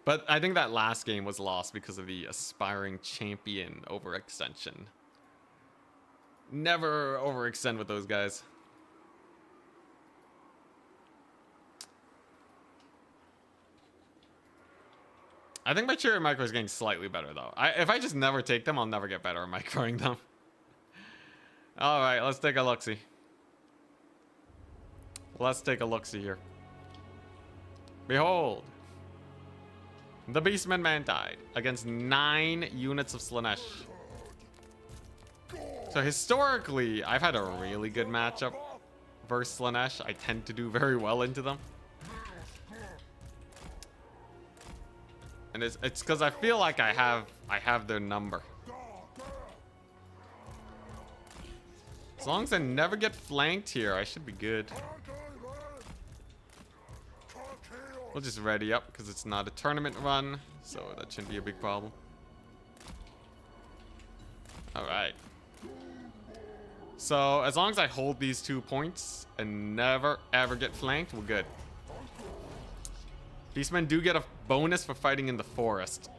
But I think that last game was lost because of the aspiring champion overextension. Never overextend with those guys. I think my chariot micro is getting slightly better though. If I just never take them, I'll never get better at microing them. All right, let's take a look-see. Let's take a look-see here. Behold. The Beastman Man died against 9 units of Slaanesh. So historically, I've had a really good matchup versus Slaanesh. I tend to do very well into them. And it's because I feel like I have their number. As long as I never get flanked here, I should be good. We'll just ready up because it's not a tournament run, so that shouldn't be a big problem. Alright. So as long as I hold these 2 points and never ever get flanked, we're good. Beastmen do get a bonus for fighting in the forest.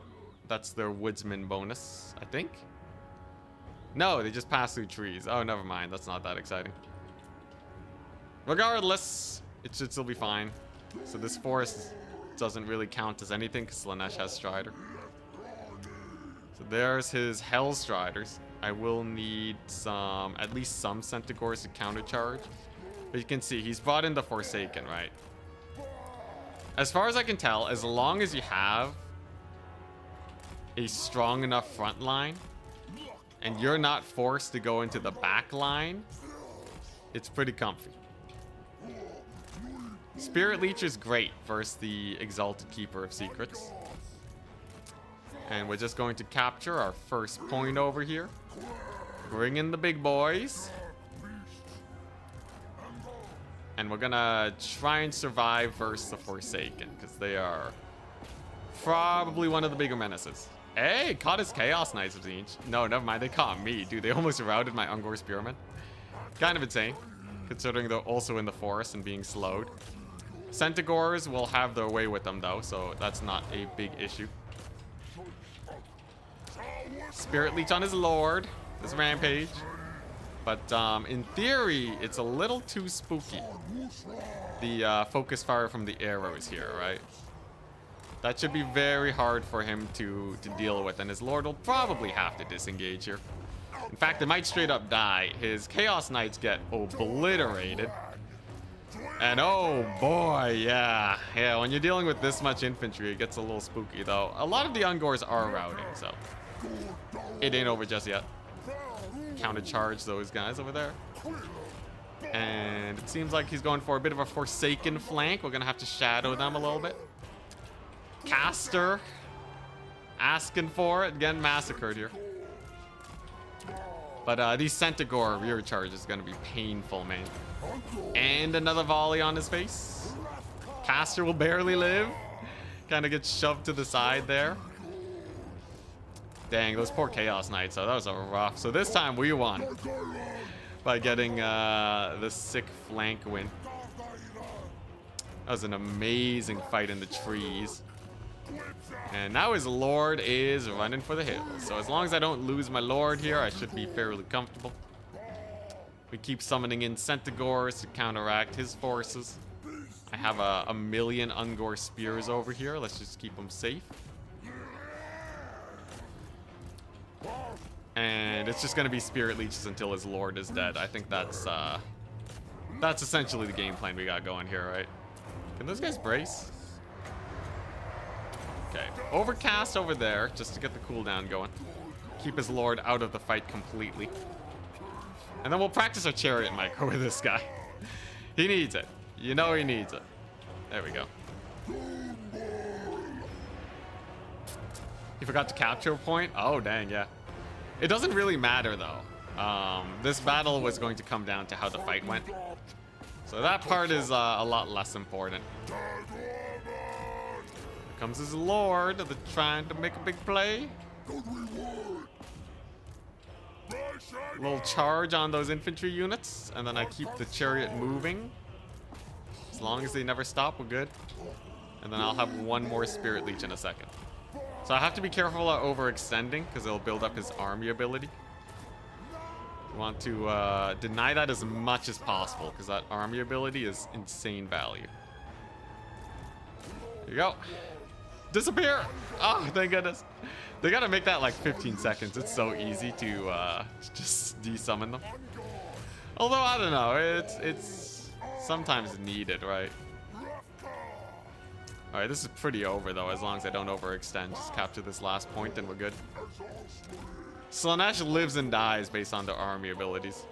That's their woodsman bonus, I think. No, they just pass through trees. Oh, never mind. That's not that exciting. Regardless, it should still be fine. So this forest doesn't really count as anything because Slaanesh has Strider. So there's his Hell Striders. I will need at least some Centaurs to countercharge. But you can see he's brought in the Forsaken, right? As far as I can tell, as long as you have a strong enough front line and you're not forced to go into the back line, it's pretty comfy. Spirit Leech is great versus the Exalted Keeper of Secrets. And we're just going to capture our first point over here. Bring in the big boys. And we're gonna try and survive versus the Forsaken, because they are probably one of the bigger menaces. Hey, caught his Chaos Knights of Tzeentch. No, never mind, they caught me. Dude, they almost routed my Ungor Spearmen. Kind of insane, considering they're also in the forest and being slowed. Centaurs will have their way with them though, so that's not a big issue. Spirit Leech on his Lord. This Rampage. But in theory, it's a little too spooky. The focus fire from the arrows here, right? That should be very hard for him to deal with, and his Lord will probably have to disengage here. In fact, it might straight up die. His Chaos Knights get obliterated. And oh boy, yeah. Yeah, when you're dealing with this much infantry, it gets a little spooky though. A lot of the Ungors are routing, so it ain't over just yet. Counter-charge those guys over there. And it seems like he's going for a bit of a Forsaken flank. We're gonna have to shadow them a little bit. Caster asking for it, getting massacred here. But these Centaur rear charge is gonna be painful, man. And another volley on his face. Caster will barely live. Kind of gets shoved to the side there. Dang, those poor Chaos Knights. So that was a rough. So this time we won by getting the sick flank win. That was an amazing fight in the trees. And now his Lord is running for the hills. So as long as I don't lose my Lord here, I should be fairly comfortable. We keep summoning in Centaurs to counteract his forces. I have a million Ungor Spears over here. Let's just keep them safe. And it's just going to be Spirit Leeches until his Lord is dead. I think that's essentially the game plan we got going here, right? Can those guys brace? Okay, Overcast over there, just to get the cooldown going. Keep his Lord out of the fight completely. And then we'll practice our Chariot Micro with this guy. He needs it. You know he needs it. There we go. He forgot to capture a point? Oh, dang, yeah. It doesn't really matter, though. This battle was going to come down to how the fight went. So that part is a lot less important. Here comes his lord, trying to make a big play. Little charge on those infantry units, and then I keep the chariot moving. As long as they never stop, we're good. And then I'll have one more Spirit Leech in a second. So I have to be careful of overextending, because it'll build up his army ability. We want to deny that as much as possible, because that army ability is insane value. There you go. Disappear! Oh, thank goodness. They gotta make that like 15 seconds. It's so easy to just desummon them. Although, I don't know. It's sometimes needed, right? Alright, this is pretty over, though, as long as I don't overextend. Just capture this last point, and we're good. Slaanesh lives and dies based on their army abilities.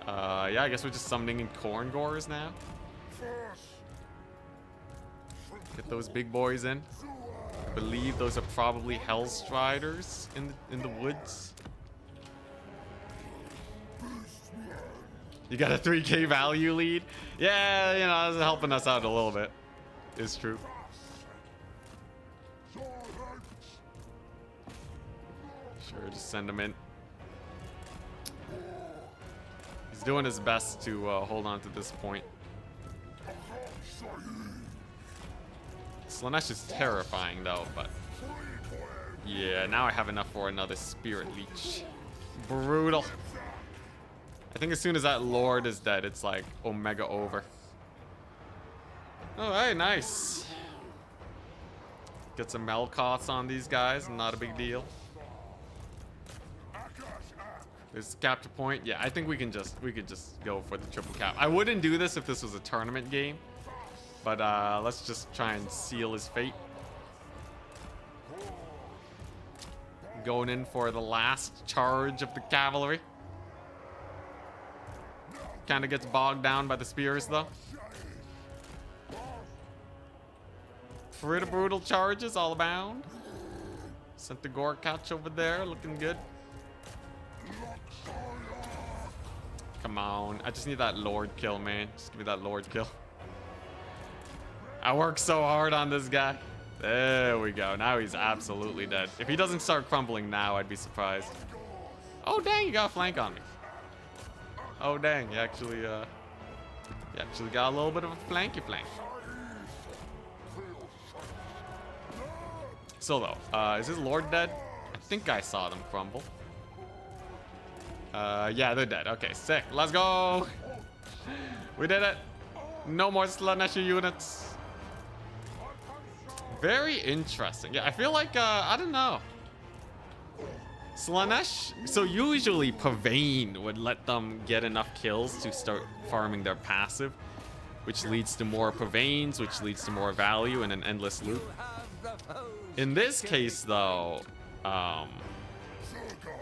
Yeah, I guess we're just summoning in Khorngors now. Get those big boys in. I believe those are probably Hellstriders in the woods. You got a 3k value lead? Yeah, you know, that's helping us out a little bit. It's true. Sure, just send him in. He's doing his best to hold on to this point. Slaanesh is terrifying though, but yeah, now I have enough for another Spirit Leech. Brutal. I think as soon as that Lord is dead, it's like Omega over. Alright, nice. Get some Melkoths on these guys, not a big deal. There's capture point. Yeah, I think we could just go for the triple cap. I wouldn't do this if this was a tournament game. But let's just try and seal his fate. Going in for the last charge of the cavalry. Kind of gets bogged down by the spears, though. Pretty brutal charges all abound. Sent the Gorkach over there, looking good. Come on, I just need that Lord kill, man. Just give me that Lord kill. I worked so hard on this guy. There we go. Now he's absolutely dead. If he doesn't start crumbling now, I'd be surprised. Oh, dang, you got a flank on me. Oh, dang, you actually got a little bit of a flanky flank. So, though, is his Lord dead? I think I saw them crumble. Yeah, they're dead. Okay, sick. Let's go. We did it. No more Slaanesh units. Very interesting. Yeah, I feel like, I don't know. Slaanesh, so usually Pavane would let them get enough kills to start farming their passive, which leads to more Pavanes, which leads to more value and an endless loop. In this case, though,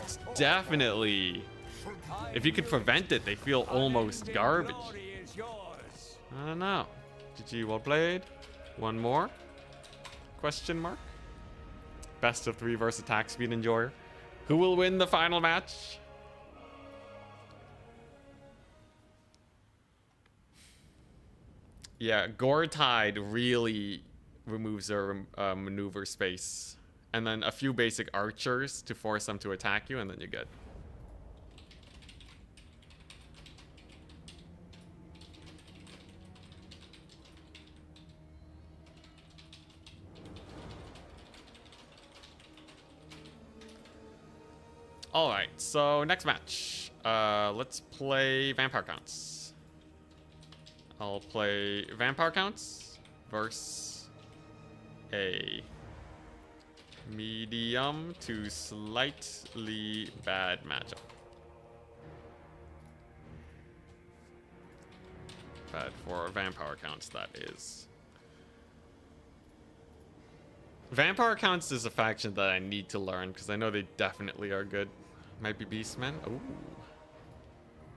it's definitely, if you could prevent it, they feel almost garbage. I don't know. GG, well played. One more? Question mark? Best of 3 versus attack speed enjoyer. Who will win the final match? Yeah, Gortide really removes their maneuver space. And then a few basic archers to force them to attack you, and then you're good. Alright, so next match. Let's play Vampire Counts. I'll play Vampire Counts versus a medium to slightly bad matchup. Bad for Vampire Counts, that is. Vampire Counts is a faction that I need to learn because I know they definitely are good. Might be Beastmen. Ooh.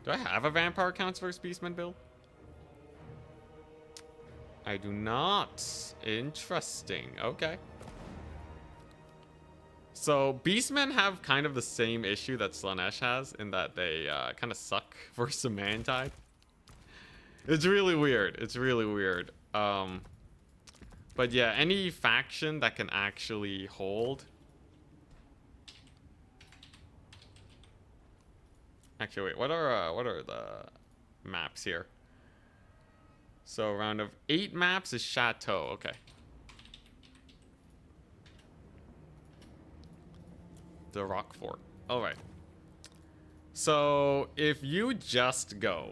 Do I have a Vampire Counts versus Beastmen build? I do not. Interesting. Okay. So Beastmen have kind of the same issue that Slaanesh has in that they kind of suck versus Mantide. It's really weird. It's really weird. But yeah, any faction that can actually hold. Actually, wait. What are the maps here? So a round of 8 maps is Chateau. Okay. The Rock Fort. All right. So if you just go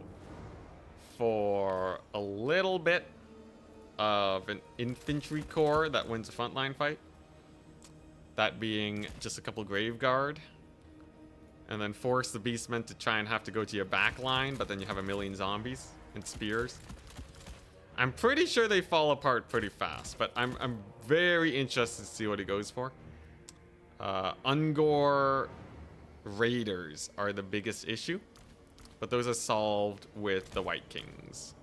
for a little bit of an infantry corps that wins a frontline fight, that being just a couple Grave Guard, and then force the Beastmen to try and have to go to your back line, but then you have a million zombies and spears. I'm pretty sure they fall apart pretty fast, but I'm very interested to see what he goes for. Ungor Raiders are the biggest issue, but those are solved with the White Kings.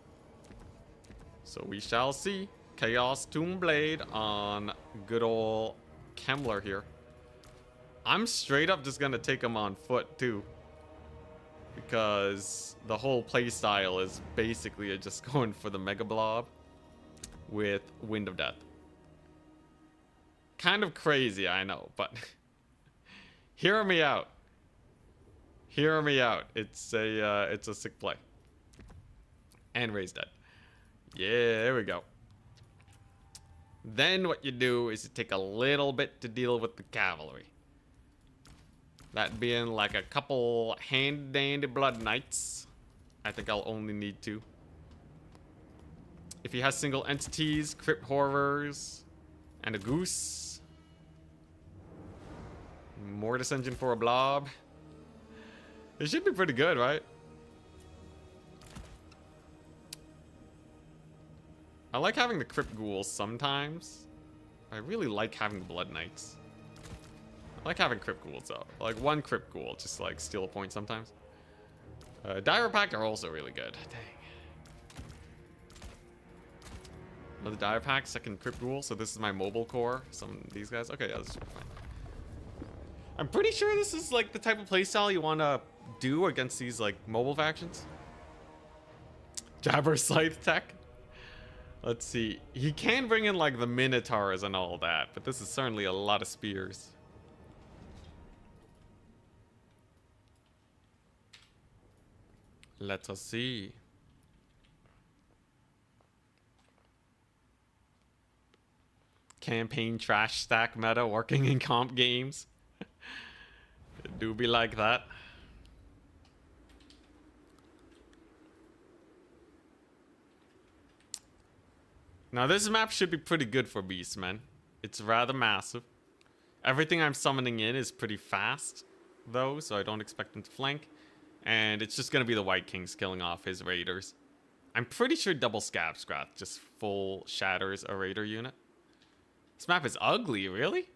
So we shall see. Chaos Tombblade on good old Kemmler here. I'm straight up just gonna take him on foot too, because the whole playstyle is basically just going for the Mega Blob with Wind of Death. Kind of crazy, I know, but hear me out. Hear me out. It's a sick play. And Ray's dead. Yeah, there we go. Then what you do is you take a little bit to deal with the cavalry. That being like a couple hand-dandy Blood Knights. I think I'll only need 2. If he has single entities, Crypt Horrors, and a Goose. Mortis Engine for a Blob. It should be pretty good, right? I like having the Crypt Ghouls sometimes. I really like having the Blood Knights. I like having Crypt Ghouls though. Like one Crypt Ghoul, just like steal a point sometimes. Dire Pact are also really good. Dang. Another Dire Pact, second Crypt Ghoul. So this is my mobile core. Some of these guys. Okay, yeah, this should be fine. I'm pretty sure this is like the type of playstyle you want to do against these like mobile factions. Jabber Scythe tech. Let's see. He can bring in like the Minotaurs and all that, but this is certainly a lot of spears. Let us see. Campaign trash stack meta working in comp games. It do be like that. Now this map should be pretty good for Beastmen. It's rather massive. Everything I'm summoning in is pretty fast, though, so I don't expect them to flank. And it's just going to be the White Kings killing off his raiders. I'm pretty sure double Scab Scrat just full shatters a raider unit. This map is ugly, really?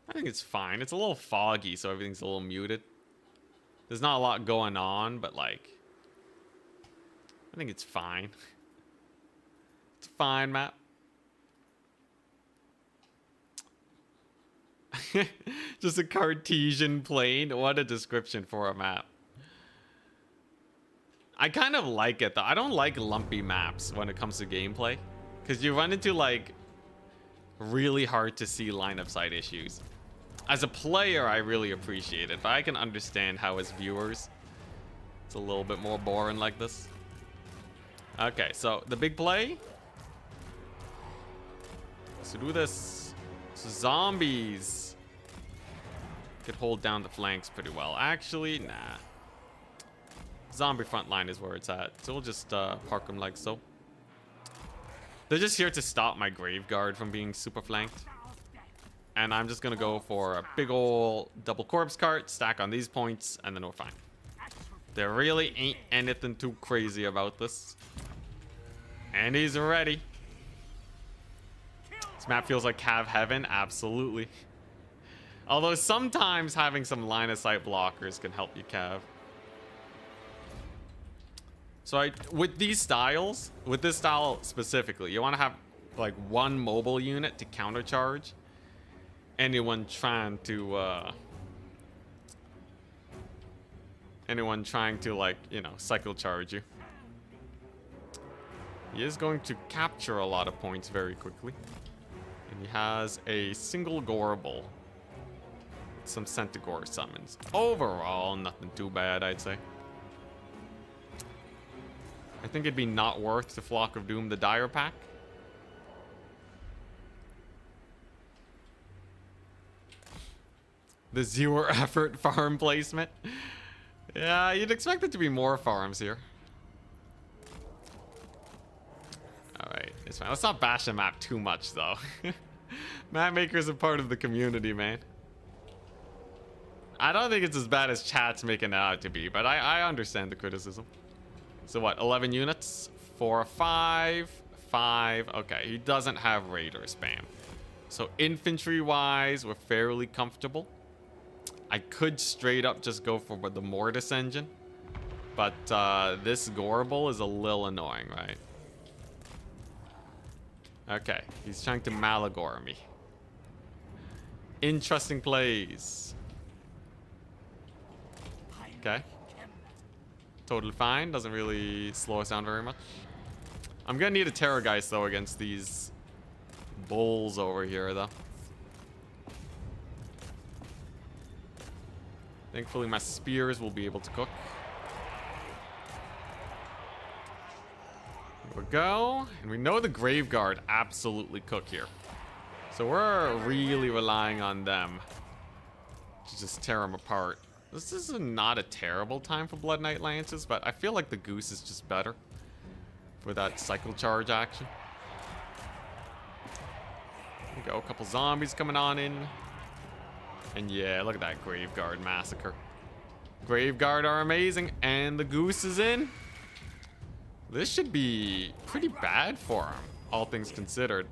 I think it's fine. It's a little foggy, so everything's a little muted. There's not a lot going on, but like, I think it's fine. It's a fine map. Just a Cartesian plane. What a description for a map. I kind of like it though. I don't like lumpy maps when it comes to gameplay, because you run into like really hard to see line of sight issues. As a player, I really appreciate it, but I can understand how as viewers it's a little bit more boring like this. Okay, so the big play. Let's do this. So zombies could hold down the flanks pretty well. Actually, nah. Zombie front line is where it's at. So we'll just park them like so. They're just here to stop my Grave Guard from being super flanked. And I'm just going to go for a big ol' double corpse cart, stack on these points, and then we're fine. There really ain't anything too crazy about this. And he's ready. This map feels like Cav Heaven. Absolutely. Although sometimes having some line of sight blockers can help you, Cav. So with these styles, with this style specifically, you want to have like one mobile unit to countercharge anyone trying to like, you know, cycle charge you. He is going to capture a lot of points very quickly. And he has a single Goreable. Some Centaur summons. Overall, nothing too bad, I'd say. I think it'd be not worth to Flock of Doom the Dire pack. The zero effort farm placement. Yeah, you'd expect it to be more farms here. Alright, it's fine. Let's not bash the map too much, though. Map makers are part of the community, man. I don't think it's as bad as chat's making it out to be, but I understand the criticism. So what, 11 units? 4, 5, 5. Okay, he doesn't have Raider spam. So infantry-wise, we're fairly comfortable. I could straight up just go for the Mortis engine. But this Goreable is a little annoying, right? Okay, he's trying to Malagor me. Interesting plays. Okay. Totally fine. Doesn't really slow us down very much. I'm gonna need a Terrorgeist, though, against these bulls over here, though. Thankfully, my spears will be able to cook. There we go. And we know the Graveguard absolutely cook here. So we're really relying on them to just tear them apart. This is not a terrible time for Blood Knight Lances, but I feel like the Goose is just better for that cycle charge action. There we go, a couple zombies coming on in. And yeah, look at that Graveguard massacre. Graveguard are amazing, and the Goose is in. This should be pretty bad for him, all things considered.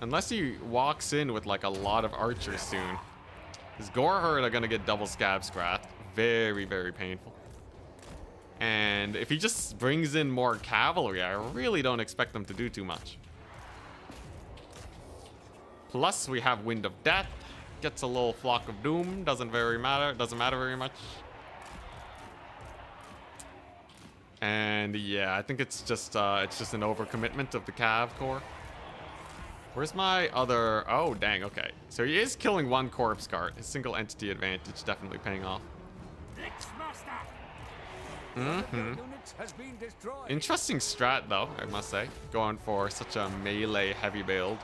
Unless he walks in with like a lot of archers soon. His Goreherd are gonna get double Scab Scrath. Very, very painful. And if he just brings in more cavalry, I really don't expect them to do too much. Plus, we have Wind of Death. Gets a little Flock of Doom. Doesn't matter very much. And yeah, I think it's just an overcommitment of the Cav Core. Where's my other... Oh, dang, okay. So he is killing one Corpse Cart. His single entity advantage definitely paying off. Interesting strat, though, I must say. Going for such a melee heavy build.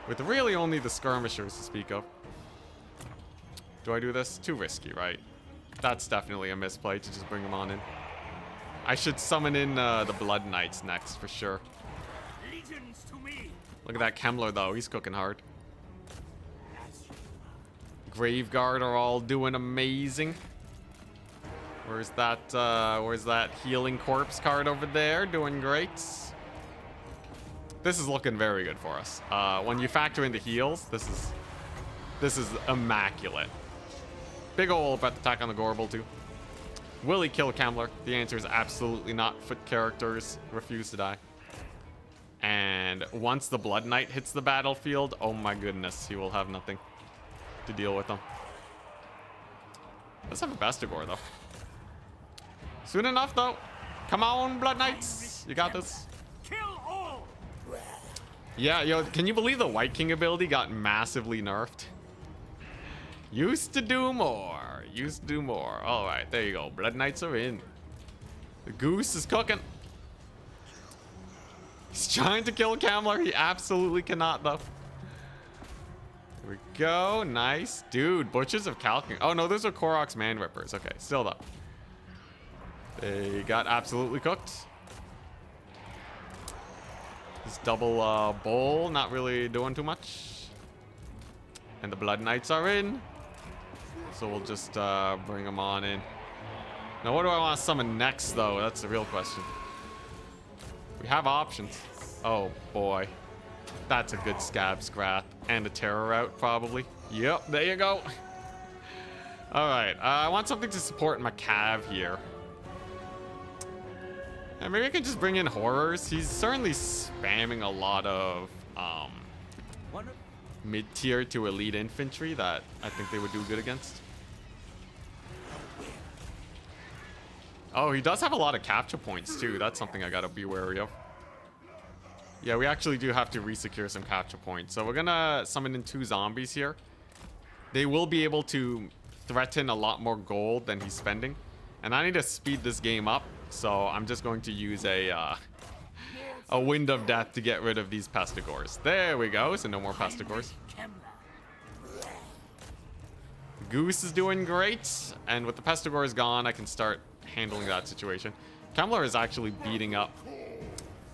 With really only the skirmishers to speak of. Do I do this? Too risky, right? That's definitely a misplay to just bring them on in. I should summon in the Blood Knights next, for sure. Look at that Kemmler, though. He's cooking hard. Graveguard are all doing amazing. Where's that healing corpse card over there? Doing great. This is looking very good for us. When you factor in the heals, this is immaculate. Big ol' breath attack on the Goreable, too. Will he kill Kemmler? The answer is absolutely not. Foot characters refuse to die. And once the Blood Knight hits the battlefield, oh my goodness, he will have nothing to deal with them. Let's have a Bestigor, though. Soon enough, though. Come on, Blood Knights. You got this. Yeah, yo, can you believe the White King ability got massively nerfed? Used to do more. Used to do more. All right, there you go. Blood Knights are in. The Goose is cooking. He's trying to kill Kemmler. He absolutely cannot, though. Here we go. Nice. Dude, Butchers of Kalkin. Oh, no, those are Korok's Man Rippers. Okay, still, though. They got absolutely cooked. This double bowl, not really doing too much. And the Blood Knights are in. So we'll just bring them on in. Now, what do I want to summon next, though? That's the real question. We have options. Oh, boy. That's a good Scab Scrath. And a Terror Route, probably. Yep, there you go. All right. I want something to support my Cav here. And maybe I can just bring in Horrors. He's certainly spamming a lot of mid-tier to elite infantry that I think they would do good against. Oh, he does have a lot of capture points, too. That's something I gotta be wary of. Yeah, we actually do have to resecure some capture points. So we're gonna summon in 2 zombies here. They will be able to threaten a lot more gold than he's spending. And I need to speed this game up. So I'm just going to use a Wind of Death to get rid of these Pestigores. There we go. So no more Pestigores. Goose is doing great. And with the Pestigores gone, I can start handling that situation. Kemmler is actually beating up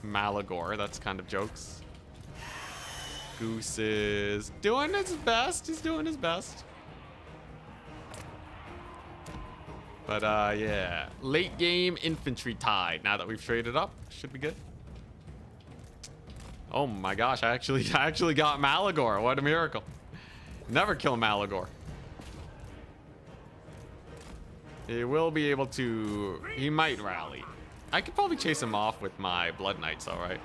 Malagor. That's kind of jokes. Goose is doing his best. He's doing his best. But yeah, late game infantry tide. Now that we've traded up, should be good. Oh my gosh, I actually got Malagor. What a miracle! Never kill Malagor. He will be able to. He might rally. I could probably chase him off with my Blood Knights. All right.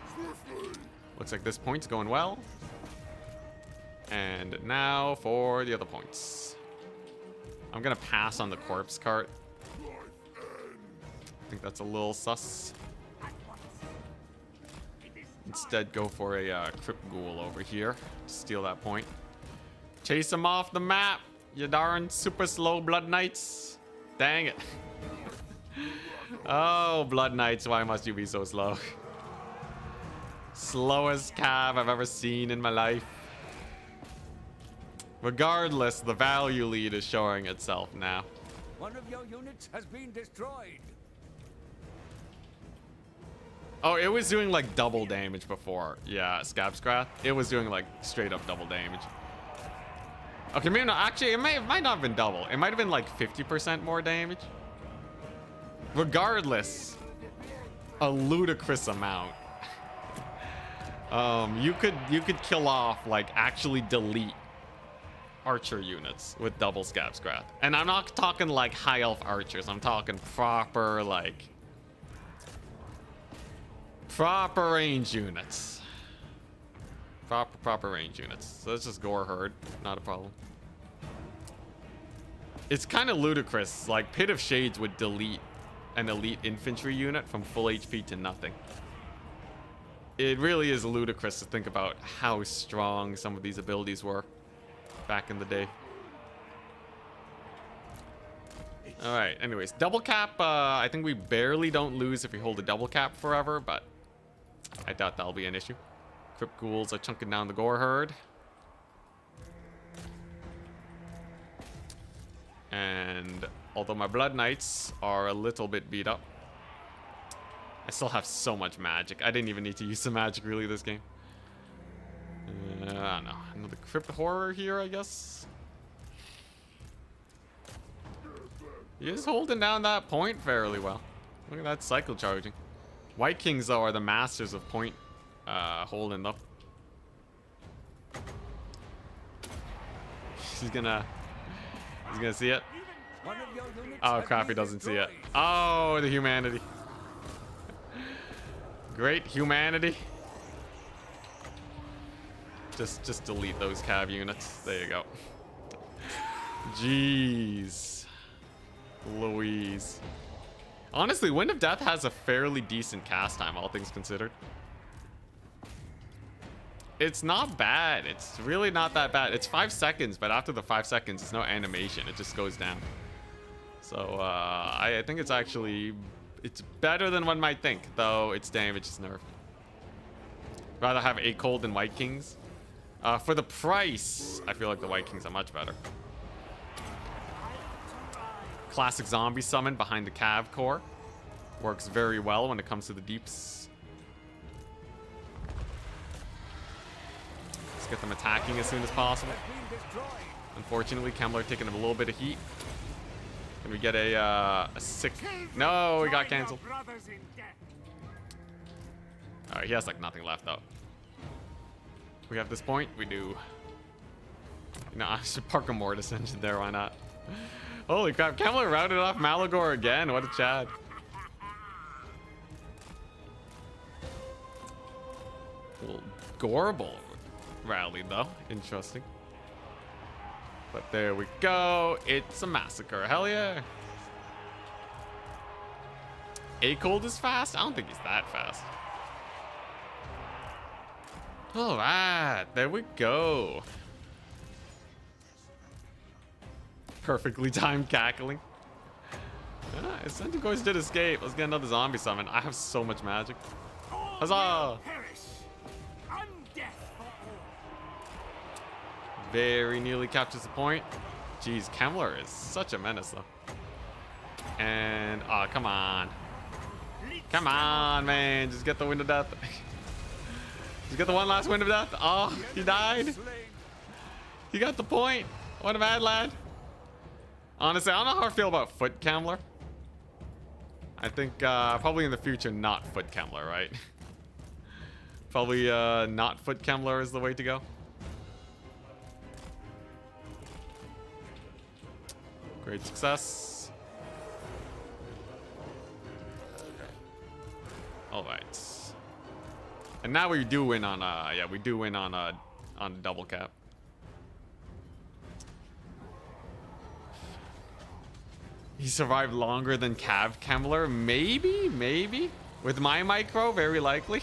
Looks like this point's going well. And now for the other points. I'm gonna pass on the corpse cart. I think that's a little sus. Instead, go for a Crypt Ghoul over here to steal that point. Chase him off the map, you darn super slow Blood Knights. Dang it. Oh, Blood Knights, why must you be so slow? Slowest cav I've ever seen in my life. Regardless, the value lead is showing itself now. One of your units has been destroyed. Oh, it was doing like double damage before. Yeah, Scabscrath. It was doing like straight up double damage. Okay, maybe not. Actually, it might not have been double. It might have been like 50% more damage. Regardless, a ludicrous amount. You could kill off, like, actually delete archer units with double Scabscrath. And I'm not talking like high elf archers. I'm talking proper, like, proper range units. Proper range units. So let's just Gore Herd. Not a problem. It's kind of ludicrous. Like, Pit of Shades would delete an elite infantry unit from full HP to nothing. It really is ludicrous to think about how strong some of these abilities were back in the day. All right, anyways, double cap, I think we barely don't lose if we hold a double cap forever, but I doubt that'll be an issue. Crypt Ghouls are chunking down the Gore Herd. And although my Blood Knights are a little bit beat up, I still have so much magic. I didn't even need to use some magic really this game. I don't know. Another Crypt Horror here, I guess. He is holding down that point fairly well. Look at that cycle charging. White Kings, though, are the masters of point holding up. He's gonna see it. Oh crap, he doesn't see it. Oh, the humanity. Great humanity. Just delete those cav units. There you go. Jeez. Louise. Honestly, Wind of Death has a fairly decent cast time, all things considered. It's not bad. It's really not that bad. It's 5 seconds, but after the 5 seconds, it's no animation. It just goes down. So, I think it's actually... It's better than one might think, though its damage is nerfed. Rather have a cold than White Kings. For the price, I feel like the White Kings are much better. Classic zombie summon behind the Cav core. Works very well when it comes to the deeps. Let's get them attacking as soon as possible. Unfortunately, Kemmler taking a little bit of heat. Can we get a sick... No, we got canceled. Alright, he has like nothing left though. We have this point? We do. You know, I should park a Mortis engine there, why not? Holy crap, Kemmler routed off Malagor again. What a Chad. Well, Gorbel rallied though. Interesting. But there we go. It's a massacre. Hell yeah. A-Cold is fast? I don't think he's that fast. All right, there we go. Perfectly timed cackling. Centicoins did escape. Let's get another zombie summon. I have so much magic. Huzzah! Very nearly captures the point. Jeez, Kemmler is such a menace, though. And, oh, come on. Come on, man. Just get the Wind of Death. Just get the one last Wind of Death. Oh, he died. He got the point. What a mad lad. Honestly, I don't know how I feel about Foot Kemmler. I think probably in the future, not Foot Kemmler, right? Probably not Foot Kemmler is the way to go. Great success. All right. And now we do win on yeah, we do win on double cap. He survived longer than Cav Kemmler? Maybe? With my micro, very likely.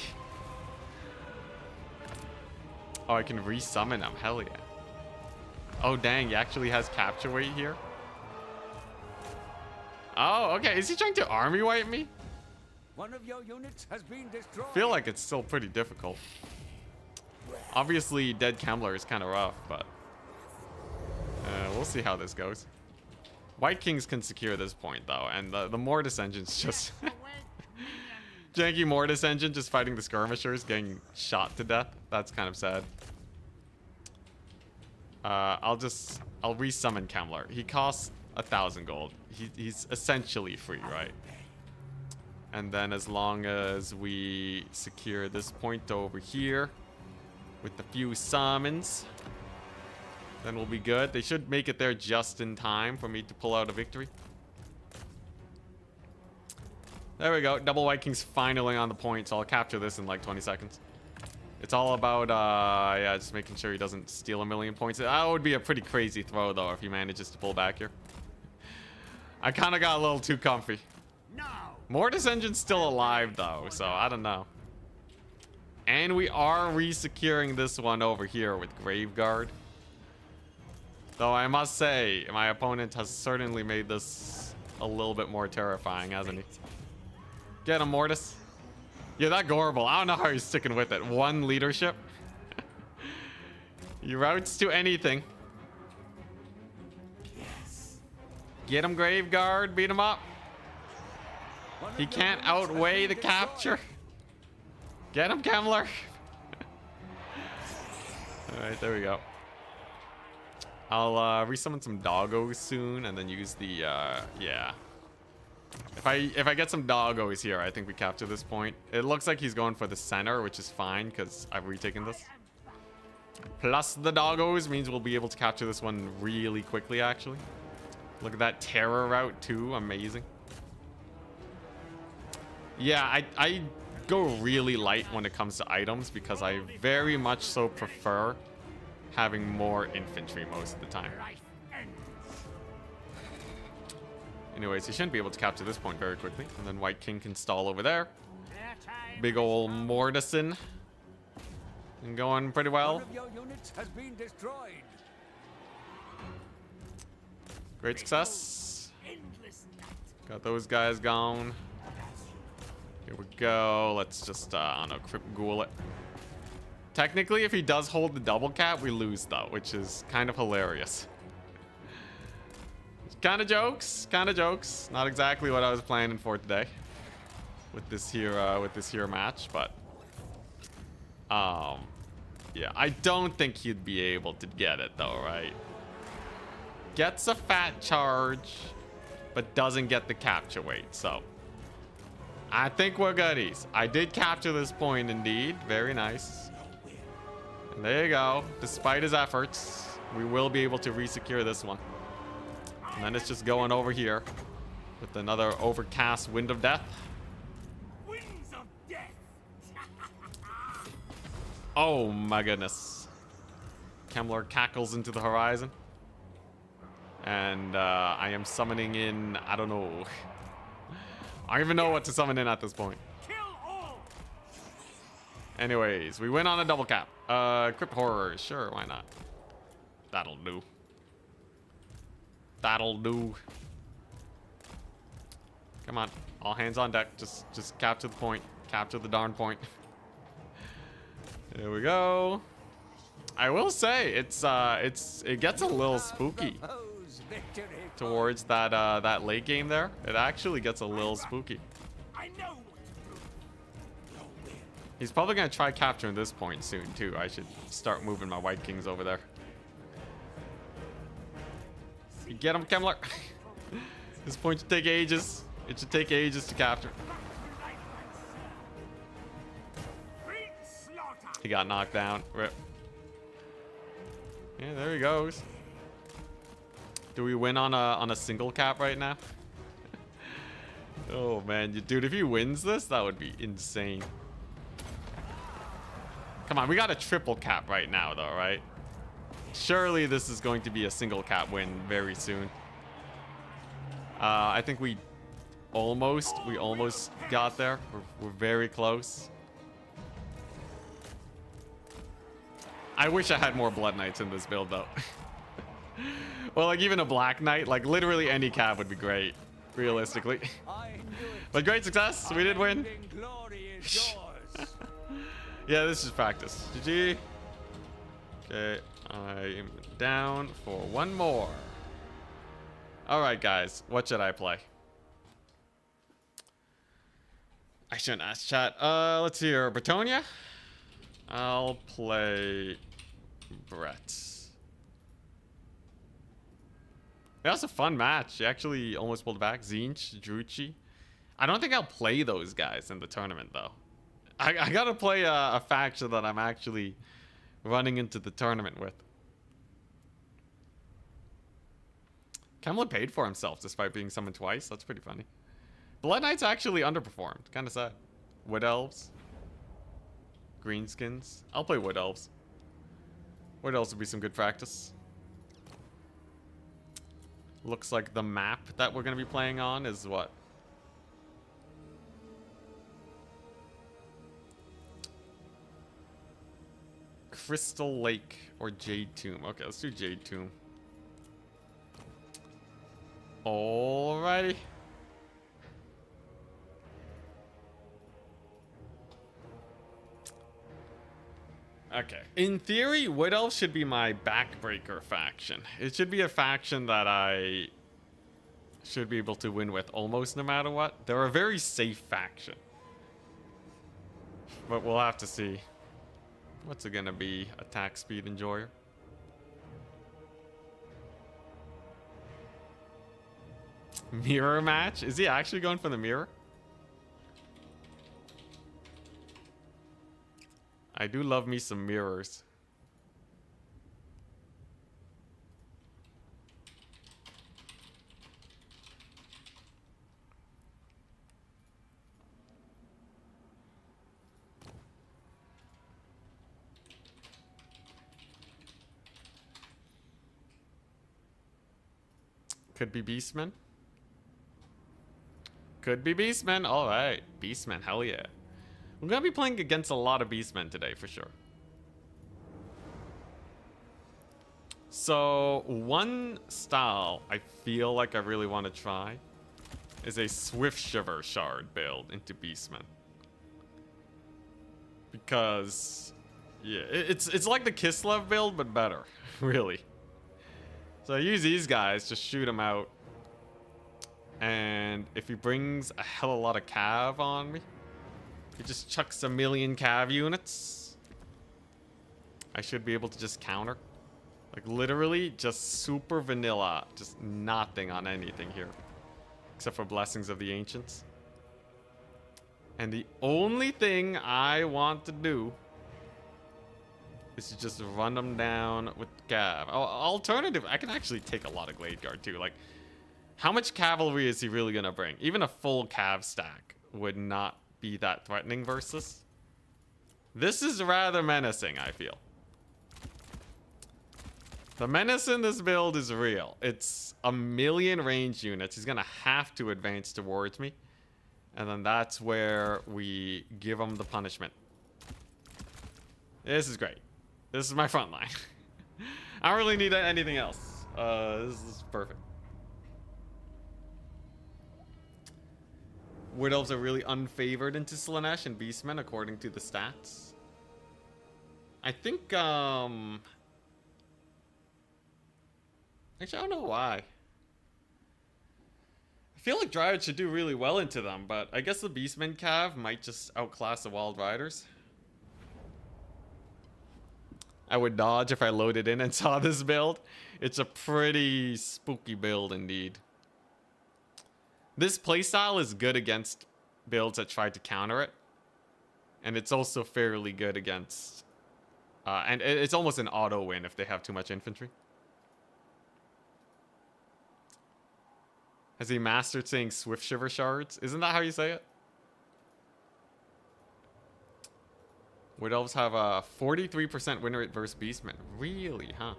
Oh, I can resummon him. Hell yeah. Oh, dang. He actually has capture weight here. Oh, okay. Is he trying to army wipe me? One of your units has been destroyed. I feel like it's still pretty difficult. Obviously, dead Kemmler is kind of rough, but we'll see how this goes. White Kings can secure this point, though, and the Mortis engine's just... janky Mortis engine just fighting the skirmishers, getting shot to death. That's kind of sad. I'll resummon Kemmler. He costs 1,000 gold. He's essentially free, right? And then as long as we secure this point over here with a few summons, then we'll be good. They should make it there just in time for me to pull out a victory. There we go. Double White Kings finally on the point, so I'll capture this in like 20 seconds. It's all about, yeah, just making sure he doesn't steal 1,000,000 points. That would be a pretty crazy throw, though, if he manages to pull back here. I kind of got a little too comfy. Mortis Engine's still alive, though, so I don't know. And we are re-securing this one over here with Graveguard. Though I must say, my opponent has certainly made this a little bit more terrifying, hasn't he? Get him, Mortis. Yeah, that Gorbel. I don't know how he's sticking with it. One leadership. He routes to anything. Get him, Graveguard. Beat him up. He can't outweigh the capture. Get him, Kemmler. Alright, there we go. I'll resummon some doggos soon and then use the yeah. If I get some doggos here, I think we capture this point. It looks like he's going for the center, which is fine because I've retaken this. Plus the doggos means we'll be able to capture this one really quickly, actually. Look at that terror route too, amazing. Yeah, I go really light when it comes to items because I very much so prefer having more infantry most of the time. Anyways, he shouldn't be able to capture this point very quickly. And then White King can stall over there. Big ol' Mortison. And going pretty well. One of your units has been destroyed. Great success. Got those guys gone. Here we go. Let's just, I don't know, Crypt Ghoul it. Technically, if he does hold the double cap, we lose, though, which is kind of hilarious. Kind of jokes. Not exactly what I was planning for today with this here match, but yeah, I don't think he'd be able to get it, though, right? Gets a fat charge, but doesn't get the capture weight, so I think we're goodies. I did capture this point, indeed. Very nice. And there you go. Despite his efforts, we will be able to re-secure this one. And then it's just going over here with another overcast Wind of Death. Winds of death. Oh my goodness. Kemmler cackles into the horizon. And I am summoning in, I don't know. I don't even know what to summon in at this point. Kill all. Anyways, we win on a double cap. Crypt horror, sure, why not? That'll do. That'll do. Come on, all hands on deck. Just capture the point. Capture the darn point. There we go. I will say it gets a little spooky towards that that late game there. It actually gets a little spooky. I know. He's probably gonna try capturing this point soon too. I should start moving my White Kings over there. You get him, Kemmler. This point should take ages. It should take ages to capture. He got knocked down. Rip. Yeah, there he goes. Do we win on a single cap right now? Oh man, dude, if he wins this, that would be insane. Come on, we got a triple cap right now though, right? Surely this is going to be a single cap win very soon. I think we almost got there. We're very close. I wish I had more Blood Knights in this build though. Well, like even a Black Knight, like literally any cap would be great, realistically. But great success, we did win. Yeah, this is practice. GG. Okay, I'm down for one more. All right, guys, what should I play? I shouldn't ask chat. Let's see here. Bretonia? I'll play Brett. That was a fun match. He actually almost pulled back. Zinch, Druchi. I don't think I'll play those guys in the tournament, though. I gotta play a faction that I'm actually running into the tournament with. Kemmler paid for himself despite being summoned twice. That's pretty funny. Blood Knights actually underperformed. Kind of sad. Wood Elves. Greenskins. I'll play Wood Elves. Wood Elves would be some good practice. Looks like the map that we're going to be playing on is what? Crystal Lake or Jade Tomb. Okay, let's do Jade Tomb. Alrighty. Okay. In theory, Wood Elf should be my backbreaker faction. It should be a faction that I should be able to win with almost no matter what. They're a very safe faction. But we'll have to see. What's it gonna be? Attack speed enjoyer? Mirror match? Is he actually going for the mirror? I do love me some mirrors. Could be Beastman. Could be Beastman. All right. Beastman. Hell yeah. We're going to be playing against a lot of Beastmen today for sure. So one style I feel like I really want to try is a Swift Shiver Shard build into Beastmen. Because, yeah, it's like the Kislev build, but better, really. So I use these guys to shoot him out. And if he brings a hell of a lot of cav on me, he just chucks a million cav units. I should be able to just counter. Like literally just super vanilla. Just nothing on anything here. Except for Blessings of the Ancients. And the only thing I want to do is to just run them down with cav. Alternative, I can actually take a lot of Glade Guard too. Like, how much cavalry is he really gonna bring? Even a full cav stack would not be that threatening versus. This is rather menacing, I feel. The menace in this build is real. It's a million range units. He's gonna have to advance towards me. And then that's where we give him the punishment. This is great. This is my front line. I don't really need anything else. This is perfect. Wood Elves are really unfavored into Slaanesh and Beastmen according to the stats. I think, actually, I don't know why. I feel like Dryads should do really well into them, but I guess the Beastmen Cav might just outclass the Wild Riders. I would dodge if I loaded in and saw this build. It's a pretty spooky build indeed. This playstyle is good against builds that try to counter it. And it's also fairly good against... and it's almost an auto win if they have too much infantry. Has he mastered saying Swift Shiver Shards? Isn't that how you say it? Wood Elves have a 43% win rate versus Beastmen. Really, huh?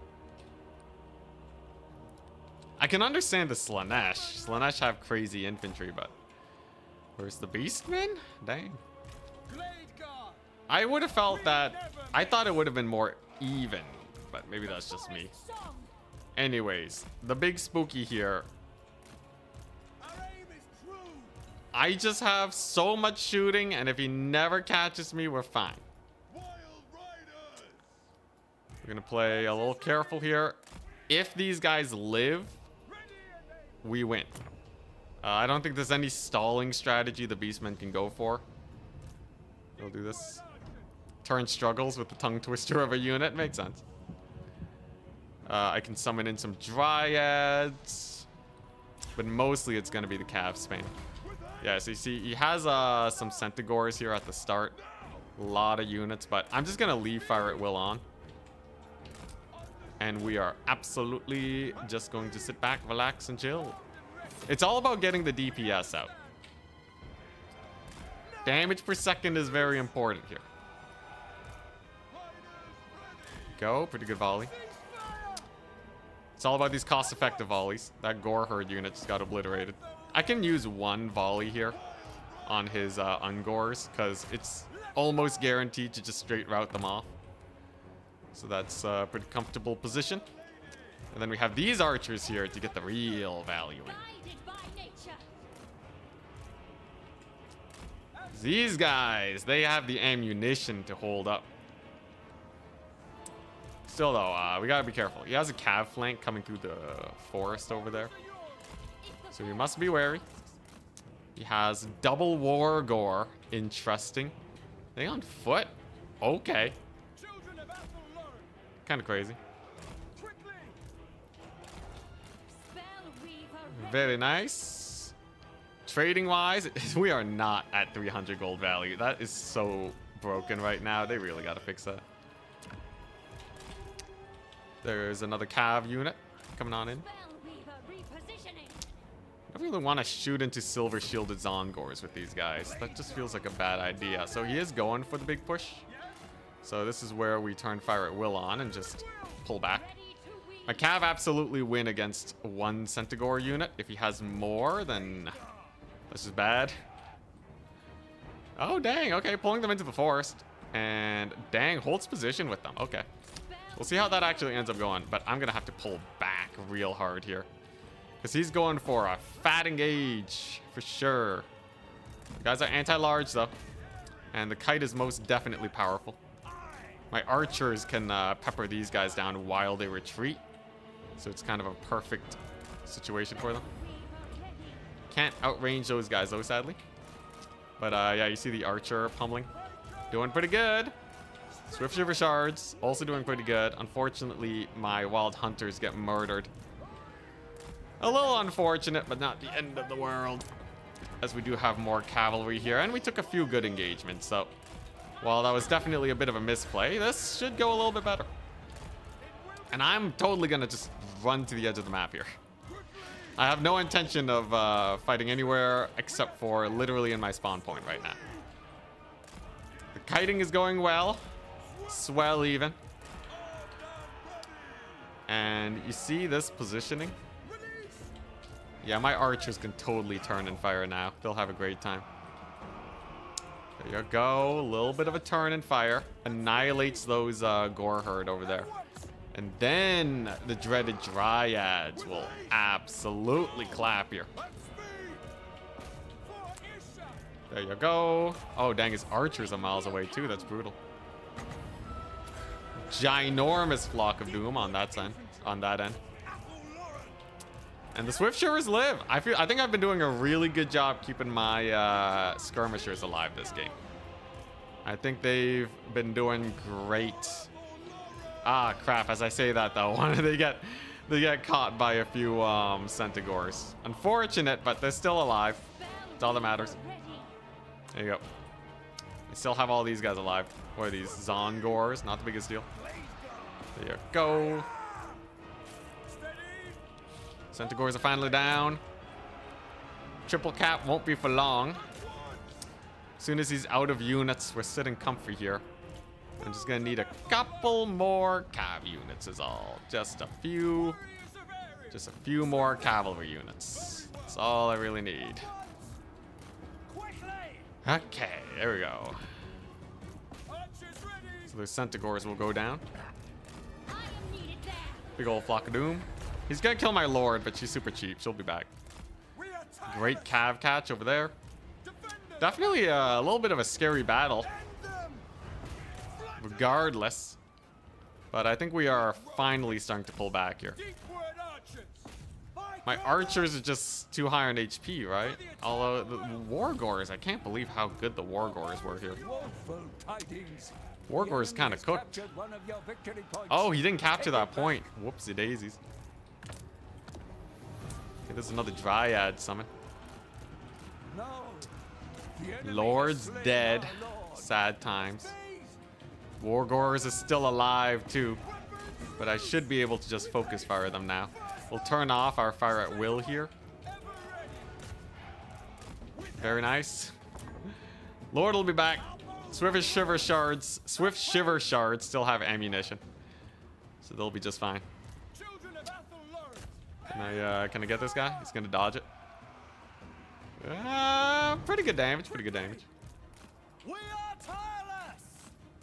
I can understand the Slaanesh. Slaanesh have crazy infantry, but... Where's the Beastmen? Dang. I would have felt that... I thought it would have been more even, but maybe that's just me. Anyways, the big spooky here... I just have so much shooting, and if he never catches me, we're fine. We're gonna play a little careful here. If these guys live, we win. I don't think there's any stalling strategy the Beastmen can go for. We'll do this. Turn struggles with the tongue twister of a unit. Makes sense. I can summon in some Dryads. But mostly it's gonna be the Cav Spain. Yeah, so you see, he has some Centaurs here at the start. A lot of units, but I'm just gonna leave Fire at Will on. And we are absolutely just going to sit back, relax, and chill. It's all about getting the DPS out. Damage per second is very important here. Go, pretty good volley. It's all about these cost-effective volleys. That Gore Herd unit just got obliterated. I can use one volley here on his Ungors, because it's almost guaranteed to just straight route them off. So that's a pretty comfortable position. And then we have these archers here to get the real value in. These guys, they have the ammunition to hold up. Still though, we gotta be careful. He has a cav flank coming through the forest over there. So we must be wary. He has double war gore. Interesting. They on foot? Okay. Kind of crazy. Very nice. Trading wise, we are not at 300 gold value. That is so broken right now. They really got to fix that. There's another Cav unit coming on in. I really want to shoot into Silver Shielded Zongors with these guys. That just feels like a bad idea. So he is going for the big push. So this is where we turn Fire at Will on and just pull back. My Cav absolutely win against one Centaur unit. If he has more, then this is bad. Oh, dang. Okay, pulling them into the forest. And dang, holds position with them. Okay. We'll see how that actually ends up going. But I'm going to have to pull back real hard here. Because he's going for a fat engage for sure. The guys are anti-large, though. And the kite is most definitely powerful. My archers can pepper these guys down while they retreat. So it's kind of a perfect situation for them. Can't outrange those guys, though, sadly. But yeah, you see the archer pummeling. Doing pretty good. Swift Shiver Shards, also doing pretty good. Unfortunately, my wild hunters get murdered. A little unfortunate, but not the end of the world. As we do have more cavalry here. And we took a few good engagements, so... While that was definitely a bit of a misplay, this should go a little bit better. And I'm totally going to just run to the edge of the map here. I have no intention of fighting anywhere except for literally in my spawn point right now. The kiting is going well. Swell even. And you see this positioning? Yeah, my archers can totally turn and fire now. They'll have a great time. There you go. A little bit of a turn and fire. Annihilates those gore herd over there. And then the dreaded dryads will absolutely clap here. There you go. Oh, dang, his archers are miles away too. That's brutal. Ginormous flock of doom on that end. And the Swift Shivers live. I think I've been doing a really good job keeping my skirmishers alive this game. I think they've been doing great. Ah, crap. As I say that though, they get caught by a few Centaurs. Unfortunate, but they're still alive. That's all that matters. There you go. I still have all these guys alive. What are these? Zongors? Not the biggest deal. There you go. Centaurs are finally down. Triple cap won't be for long. As soon as he's out of units, we're sitting comfy here. I'm just gonna need a couple more cav units is all. Just a few more cavalry units. That's all I really need. Okay, there we go. So those Centaurs will go down. Big old flock of doom. He's gonna kill my lord, but she's super cheap. She'll be back. Great cav catch over there. Definitely a little bit of a scary battle. Regardless. But I think we are finally starting to pull back here. My archers are just too high on HP, right? Although the Wargors, I can't believe how good the Wargors were here. Wargors kind of cooked. Oh, he didn't capture that point. Whoopsie daisies. Okay, there's another Dryad summon. Lord's dead. Sad times. Wargors is still alive too. But I should be able to just focus fire them now. We'll turn off our fire at will here. Very nice. Lord will be back. Swift Shiver Shards still have ammunition. So they'll be just fine. Can I get this guy? He's gonna dodge it. Pretty good damage, pretty good damage. We are tireless.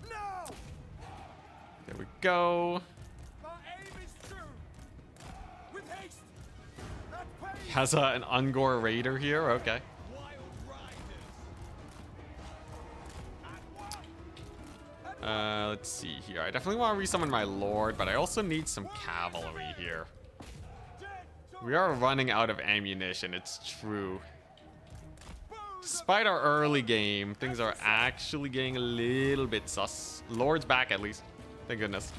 No. There we go. Our aim is true. With haste. Has an Ungor Raider here, okay. Let's see here. I definitely want to resummon my lord, but I also need some cavalry here. We are running out of ammunition, it's true. Despite our early game, things are actually getting a little bit sus. Lord's back at least. Thank goodness.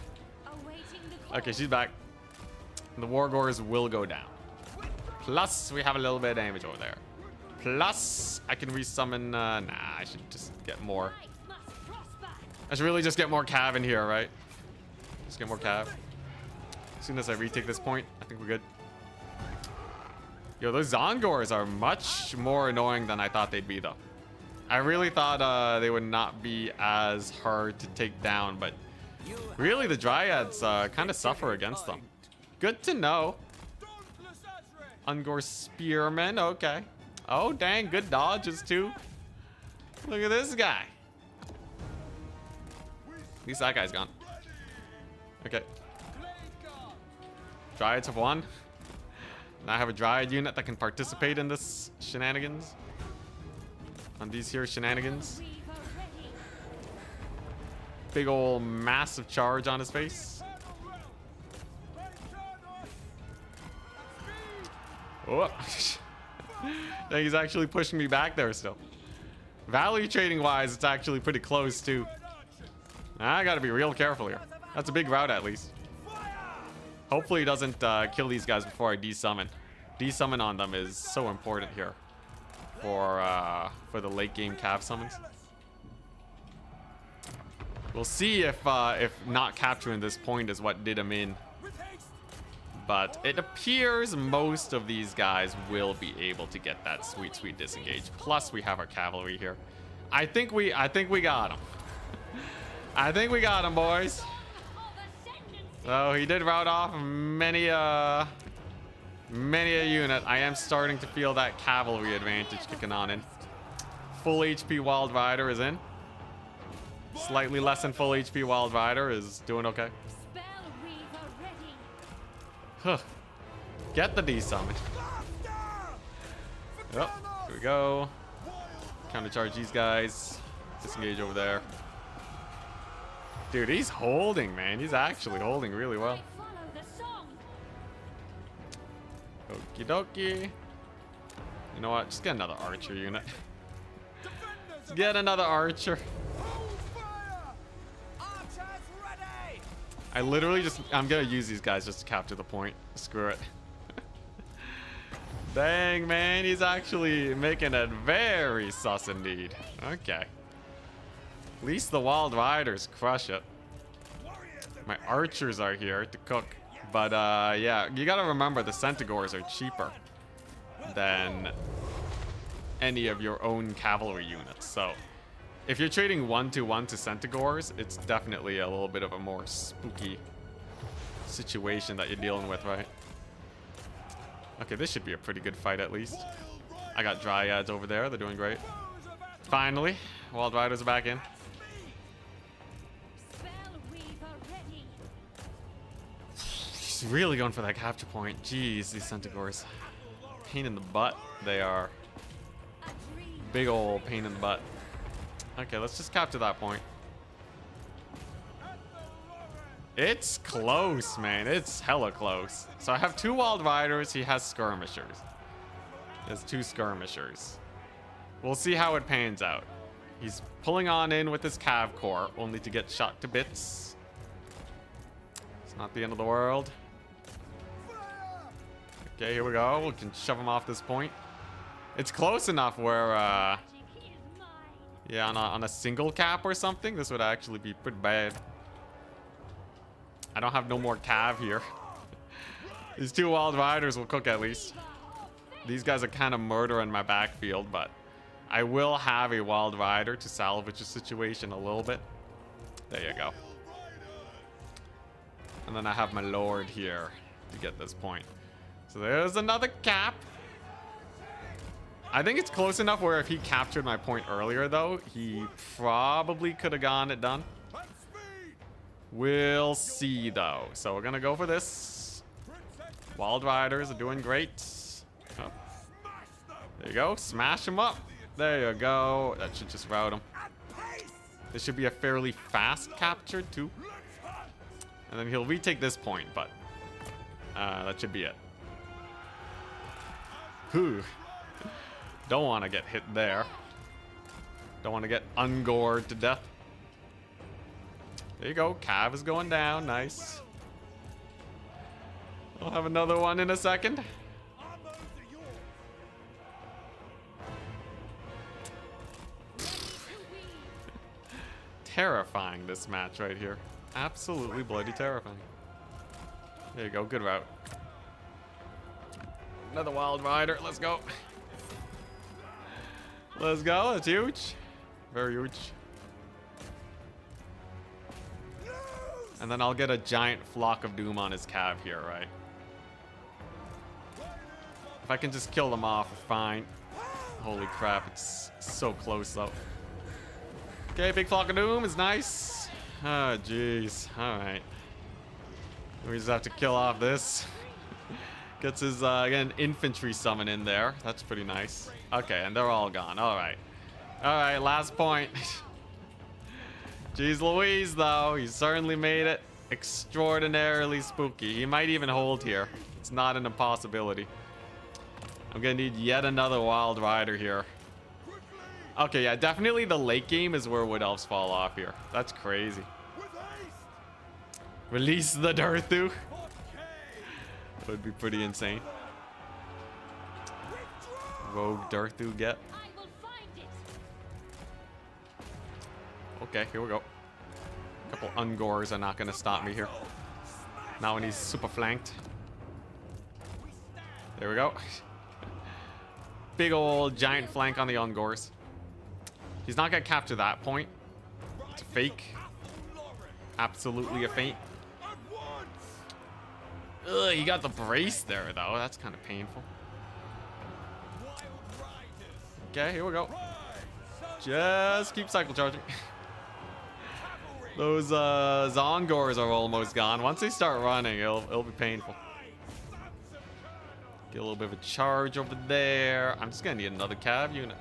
Okay, she's back. The Wargors will go down. Plus, we have a little bit of damage over there. Plus, I can resummon... nah, I should just get more. I should really just get more cav in here, right? Just get more cav. As soon as I retake this point, I think we're good. Yo, those Zongors are much more annoying than I thought they'd be, though. I really thought they would not be as hard to take down, but really the Dryads kind of suffer against them. Good to know. Ungor Spearmen, okay. Oh, dang, good dodges, too. Look at this guy. At least that guy's gone. Okay. Dryads have won. Now I have a Dryad unit that can participate in this shenanigans. On these here shenanigans. Big ol' massive charge on his face. Oh. He's actually pushing me back there still. Value trading wise, it's actually pretty close too. I gotta be real careful here. That's a big route at least. Hopefully he doesn't kill these guys before I desummon. Desummon on them is so important here for the late game cav summons. We'll see if not capturing this point is what did him in. But it appears most of these guys will be able to get that sweet, sweet disengage. Plus we have our cavalry here. I think we got him. I think we got him, boys. So he did rout off many a unit. I am starting to feel that cavalry advantage kicking on in. full HP Wild Rider is in. Slightly less than full HP Wild Rider is doing okay. Spell Weaver ready. Huh. Get the D-summon. Yep, here we go. Countercharge these guys. Disengage over there. Dude, he's holding, man. He's actually holding really well. I follow the song. Okie dokie. You know what? Just get another archer unit. Let's get another archer. I literally I'm gonna use these guys just to capture the point. Screw it. Dang, man, he's actually making it very sus indeed. Okay. At least the Wild Riders crush it. My archers are here to cook. But, yeah, you gotta remember the Centaurs are cheaper than any of your own cavalry units. So, if you're trading 1-to-1 to Centaurs, it's definitely a little bit of a more spooky situation that you're dealing with, right? Okay, this should be a pretty good fight at least. I got Dryads over there. They're doing great. Finally, Wild Riders are back in. Spell Weaver ready. She's really going for that capture point. Jeez, these Centaurs. Pain in the butt. They are. A dream. Big old pain in the butt. Okay, let's just capture that point. It's close, man. It's hella close. So I have 2 Wild Riders. He has Skirmishers. He has 2 Skirmishers. We'll see how it pans out. He's pulling on in with his Cav Corps, only to get shot to bits. It's not the end of the world. Okay, here we go. We can shove him off this point. It's close enough where, Magic is mine. yeah, on a single cap or something, this would actually be pretty bad. I don't have no more Cav here. These 2 Wild Riders will cook at least. These guys are kind of murdering my backfield, but I will have a Wild Rider to salvage the situation a little bit. There you go. And then I have my Lord here to get this point. So there's another cap. I think it's close enough where if he captured my point earlier, though, he probably could have gotten it done. We'll see, though. So we're going to go for this. Wild Riders are doing great. Oh. There you go. Smash them up. There you go. That should just rout them. This should be a fairly fast capture, too. And then he'll retake this point, but that should be it. Whew. Don't want to get hit there. Don't want to get ungored to death. There you go. Cav is going down. Nice. I'll have another one in a second. Terrifying, this match right here. Absolutely bloody terrifying. There you go. Good route. Another Wild Rider. Let's go. Let's go. That's huge. Very huge. And then I'll get a giant flock of doom on his Cav here, right? If I can just kill them off, we're fine. Holy crap, it's so close though. Okay, big flock of doom is nice. Oh, jeez. Alright. We just have to kill off this. Gets his, again, infantry summon in there. That's pretty nice. Okay, and they're all gone. Alright. Alright, last point. Jeez Louise, though. He certainly made it extraordinarily spooky. He might even hold here. It's not an impossibility. I'm gonna need yet another Wild Rider here. Okay, yeah, definitely the late game is where Wood Elves fall off here. That's crazy. Release the Durthu. That would be pretty insane. Rogue Durthu get. I will find it. Okay, here we go. A couple Ungors are not going to stop me here. Not when he's super flanked. There we go. Big old giant flank on the Ungors. He's not going to capture that point. It's a fake. Absolutely a feint. Ugh, he got the brace there, though. That's kind of painful. Okay, here we go. Just keep cycle charging. Those Zongors are almost gone. Once they start running, it'll be painful. Get a little bit of a charge over there. I'm just gonna need another cav unit.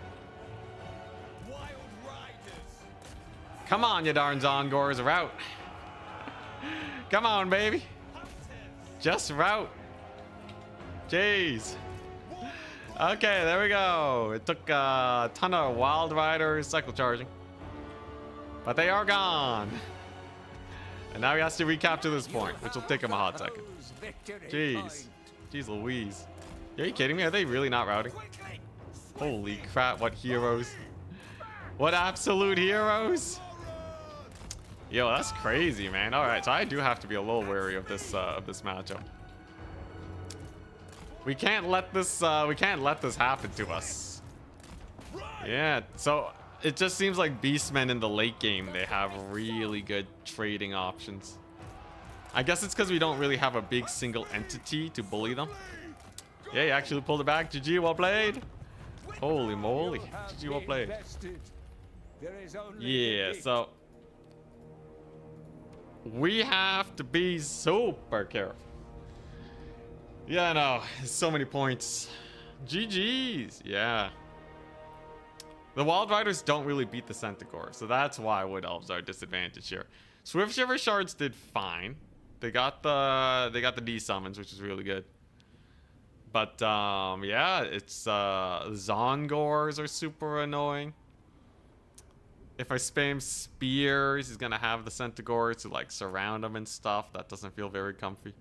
Come on, you darn Zongors, route. Come on, baby. Just route. Jeez. Okay, there we go. It took a ton of Wild Riders cycle charging. But they are gone. And now he has to recapture this point, which will take him a hot second. Jeez. Jeez Louise. Are you kidding me? Are they really not routing? Holy crap, what heroes. What absolute heroes. Yo, that's crazy, man. Alright, so I do have to be a little wary of this matchup. We can't let this happen to us. Yeah, so it just seems like Beastmen in the late game, they have really good trading options. I guess it's because we don't really have a big single entity to bully them. Yeah, he actually pulled it back. GG, well played. Holy moly. GG, well played. Yeah, so we have to be super careful. Yeah, no, so many points. GG's, yeah. The Wild Riders don't really beat the Centaur, so that's why Wood Elves are disadvantaged here. Swift Shiver Shards did fine. They got the D summons, which is really good. But yeah, it's Zongors are super annoying. If I spam spears, he's gonna have the Centaurs to like surround him and stuff. That doesn't feel very comfy.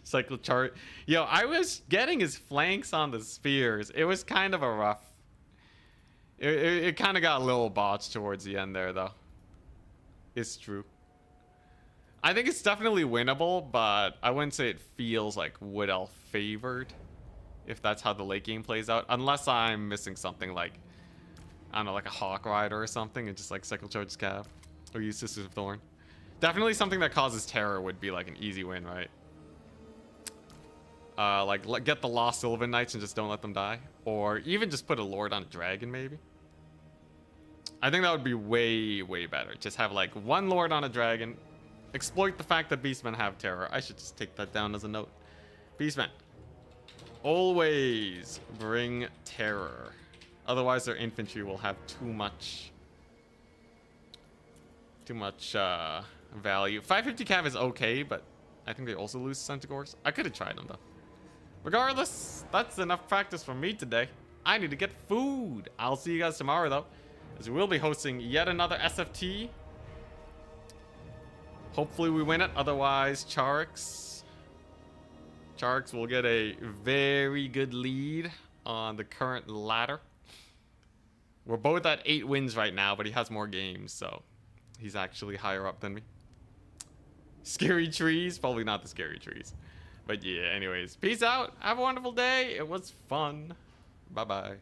Cycle chart. Yo, I was getting his flanks on the spears. It was kind of a rough. It kind of got a little botched towards the end there, though. It's true. I think it's definitely winnable, but I wouldn't say it feels like Wood Elf favored. If that's how the late game plays out. Unless I'm missing something like, I don't know, like a Hawk Rider or something and just like cycle charge Cav. Or use Sisters of Thorn. Definitely something that causes terror would be like an easy win, right? Like get the Lost Sylvan Knights and just don't let them die. Or even just put a Lord on a Dragon, maybe. I think that would be way, way better. Just have like one Lord on a Dragon. Exploit the fact that Beastmen have terror. I should just take that down as a note. Beastmen. Always bring terror. Otherwise their infantry will have too much value. 550 cav is okay, but I think they also lose Centaurs. I could have tried them though. Regardless, that's enough practice for me today. I need to get food. I'll see you guys tomorrow though, as we will be hosting yet another SFT. Hopefully we win it. Otherwise, Charix will get a very good lead on the current ladder. We're both at 8 wins right now, but he has more games, so he's actually higher up than me. Scary trees, probably not the scary trees. But yeah, anyways, peace out. Have a wonderful day. It was fun. Bye-bye.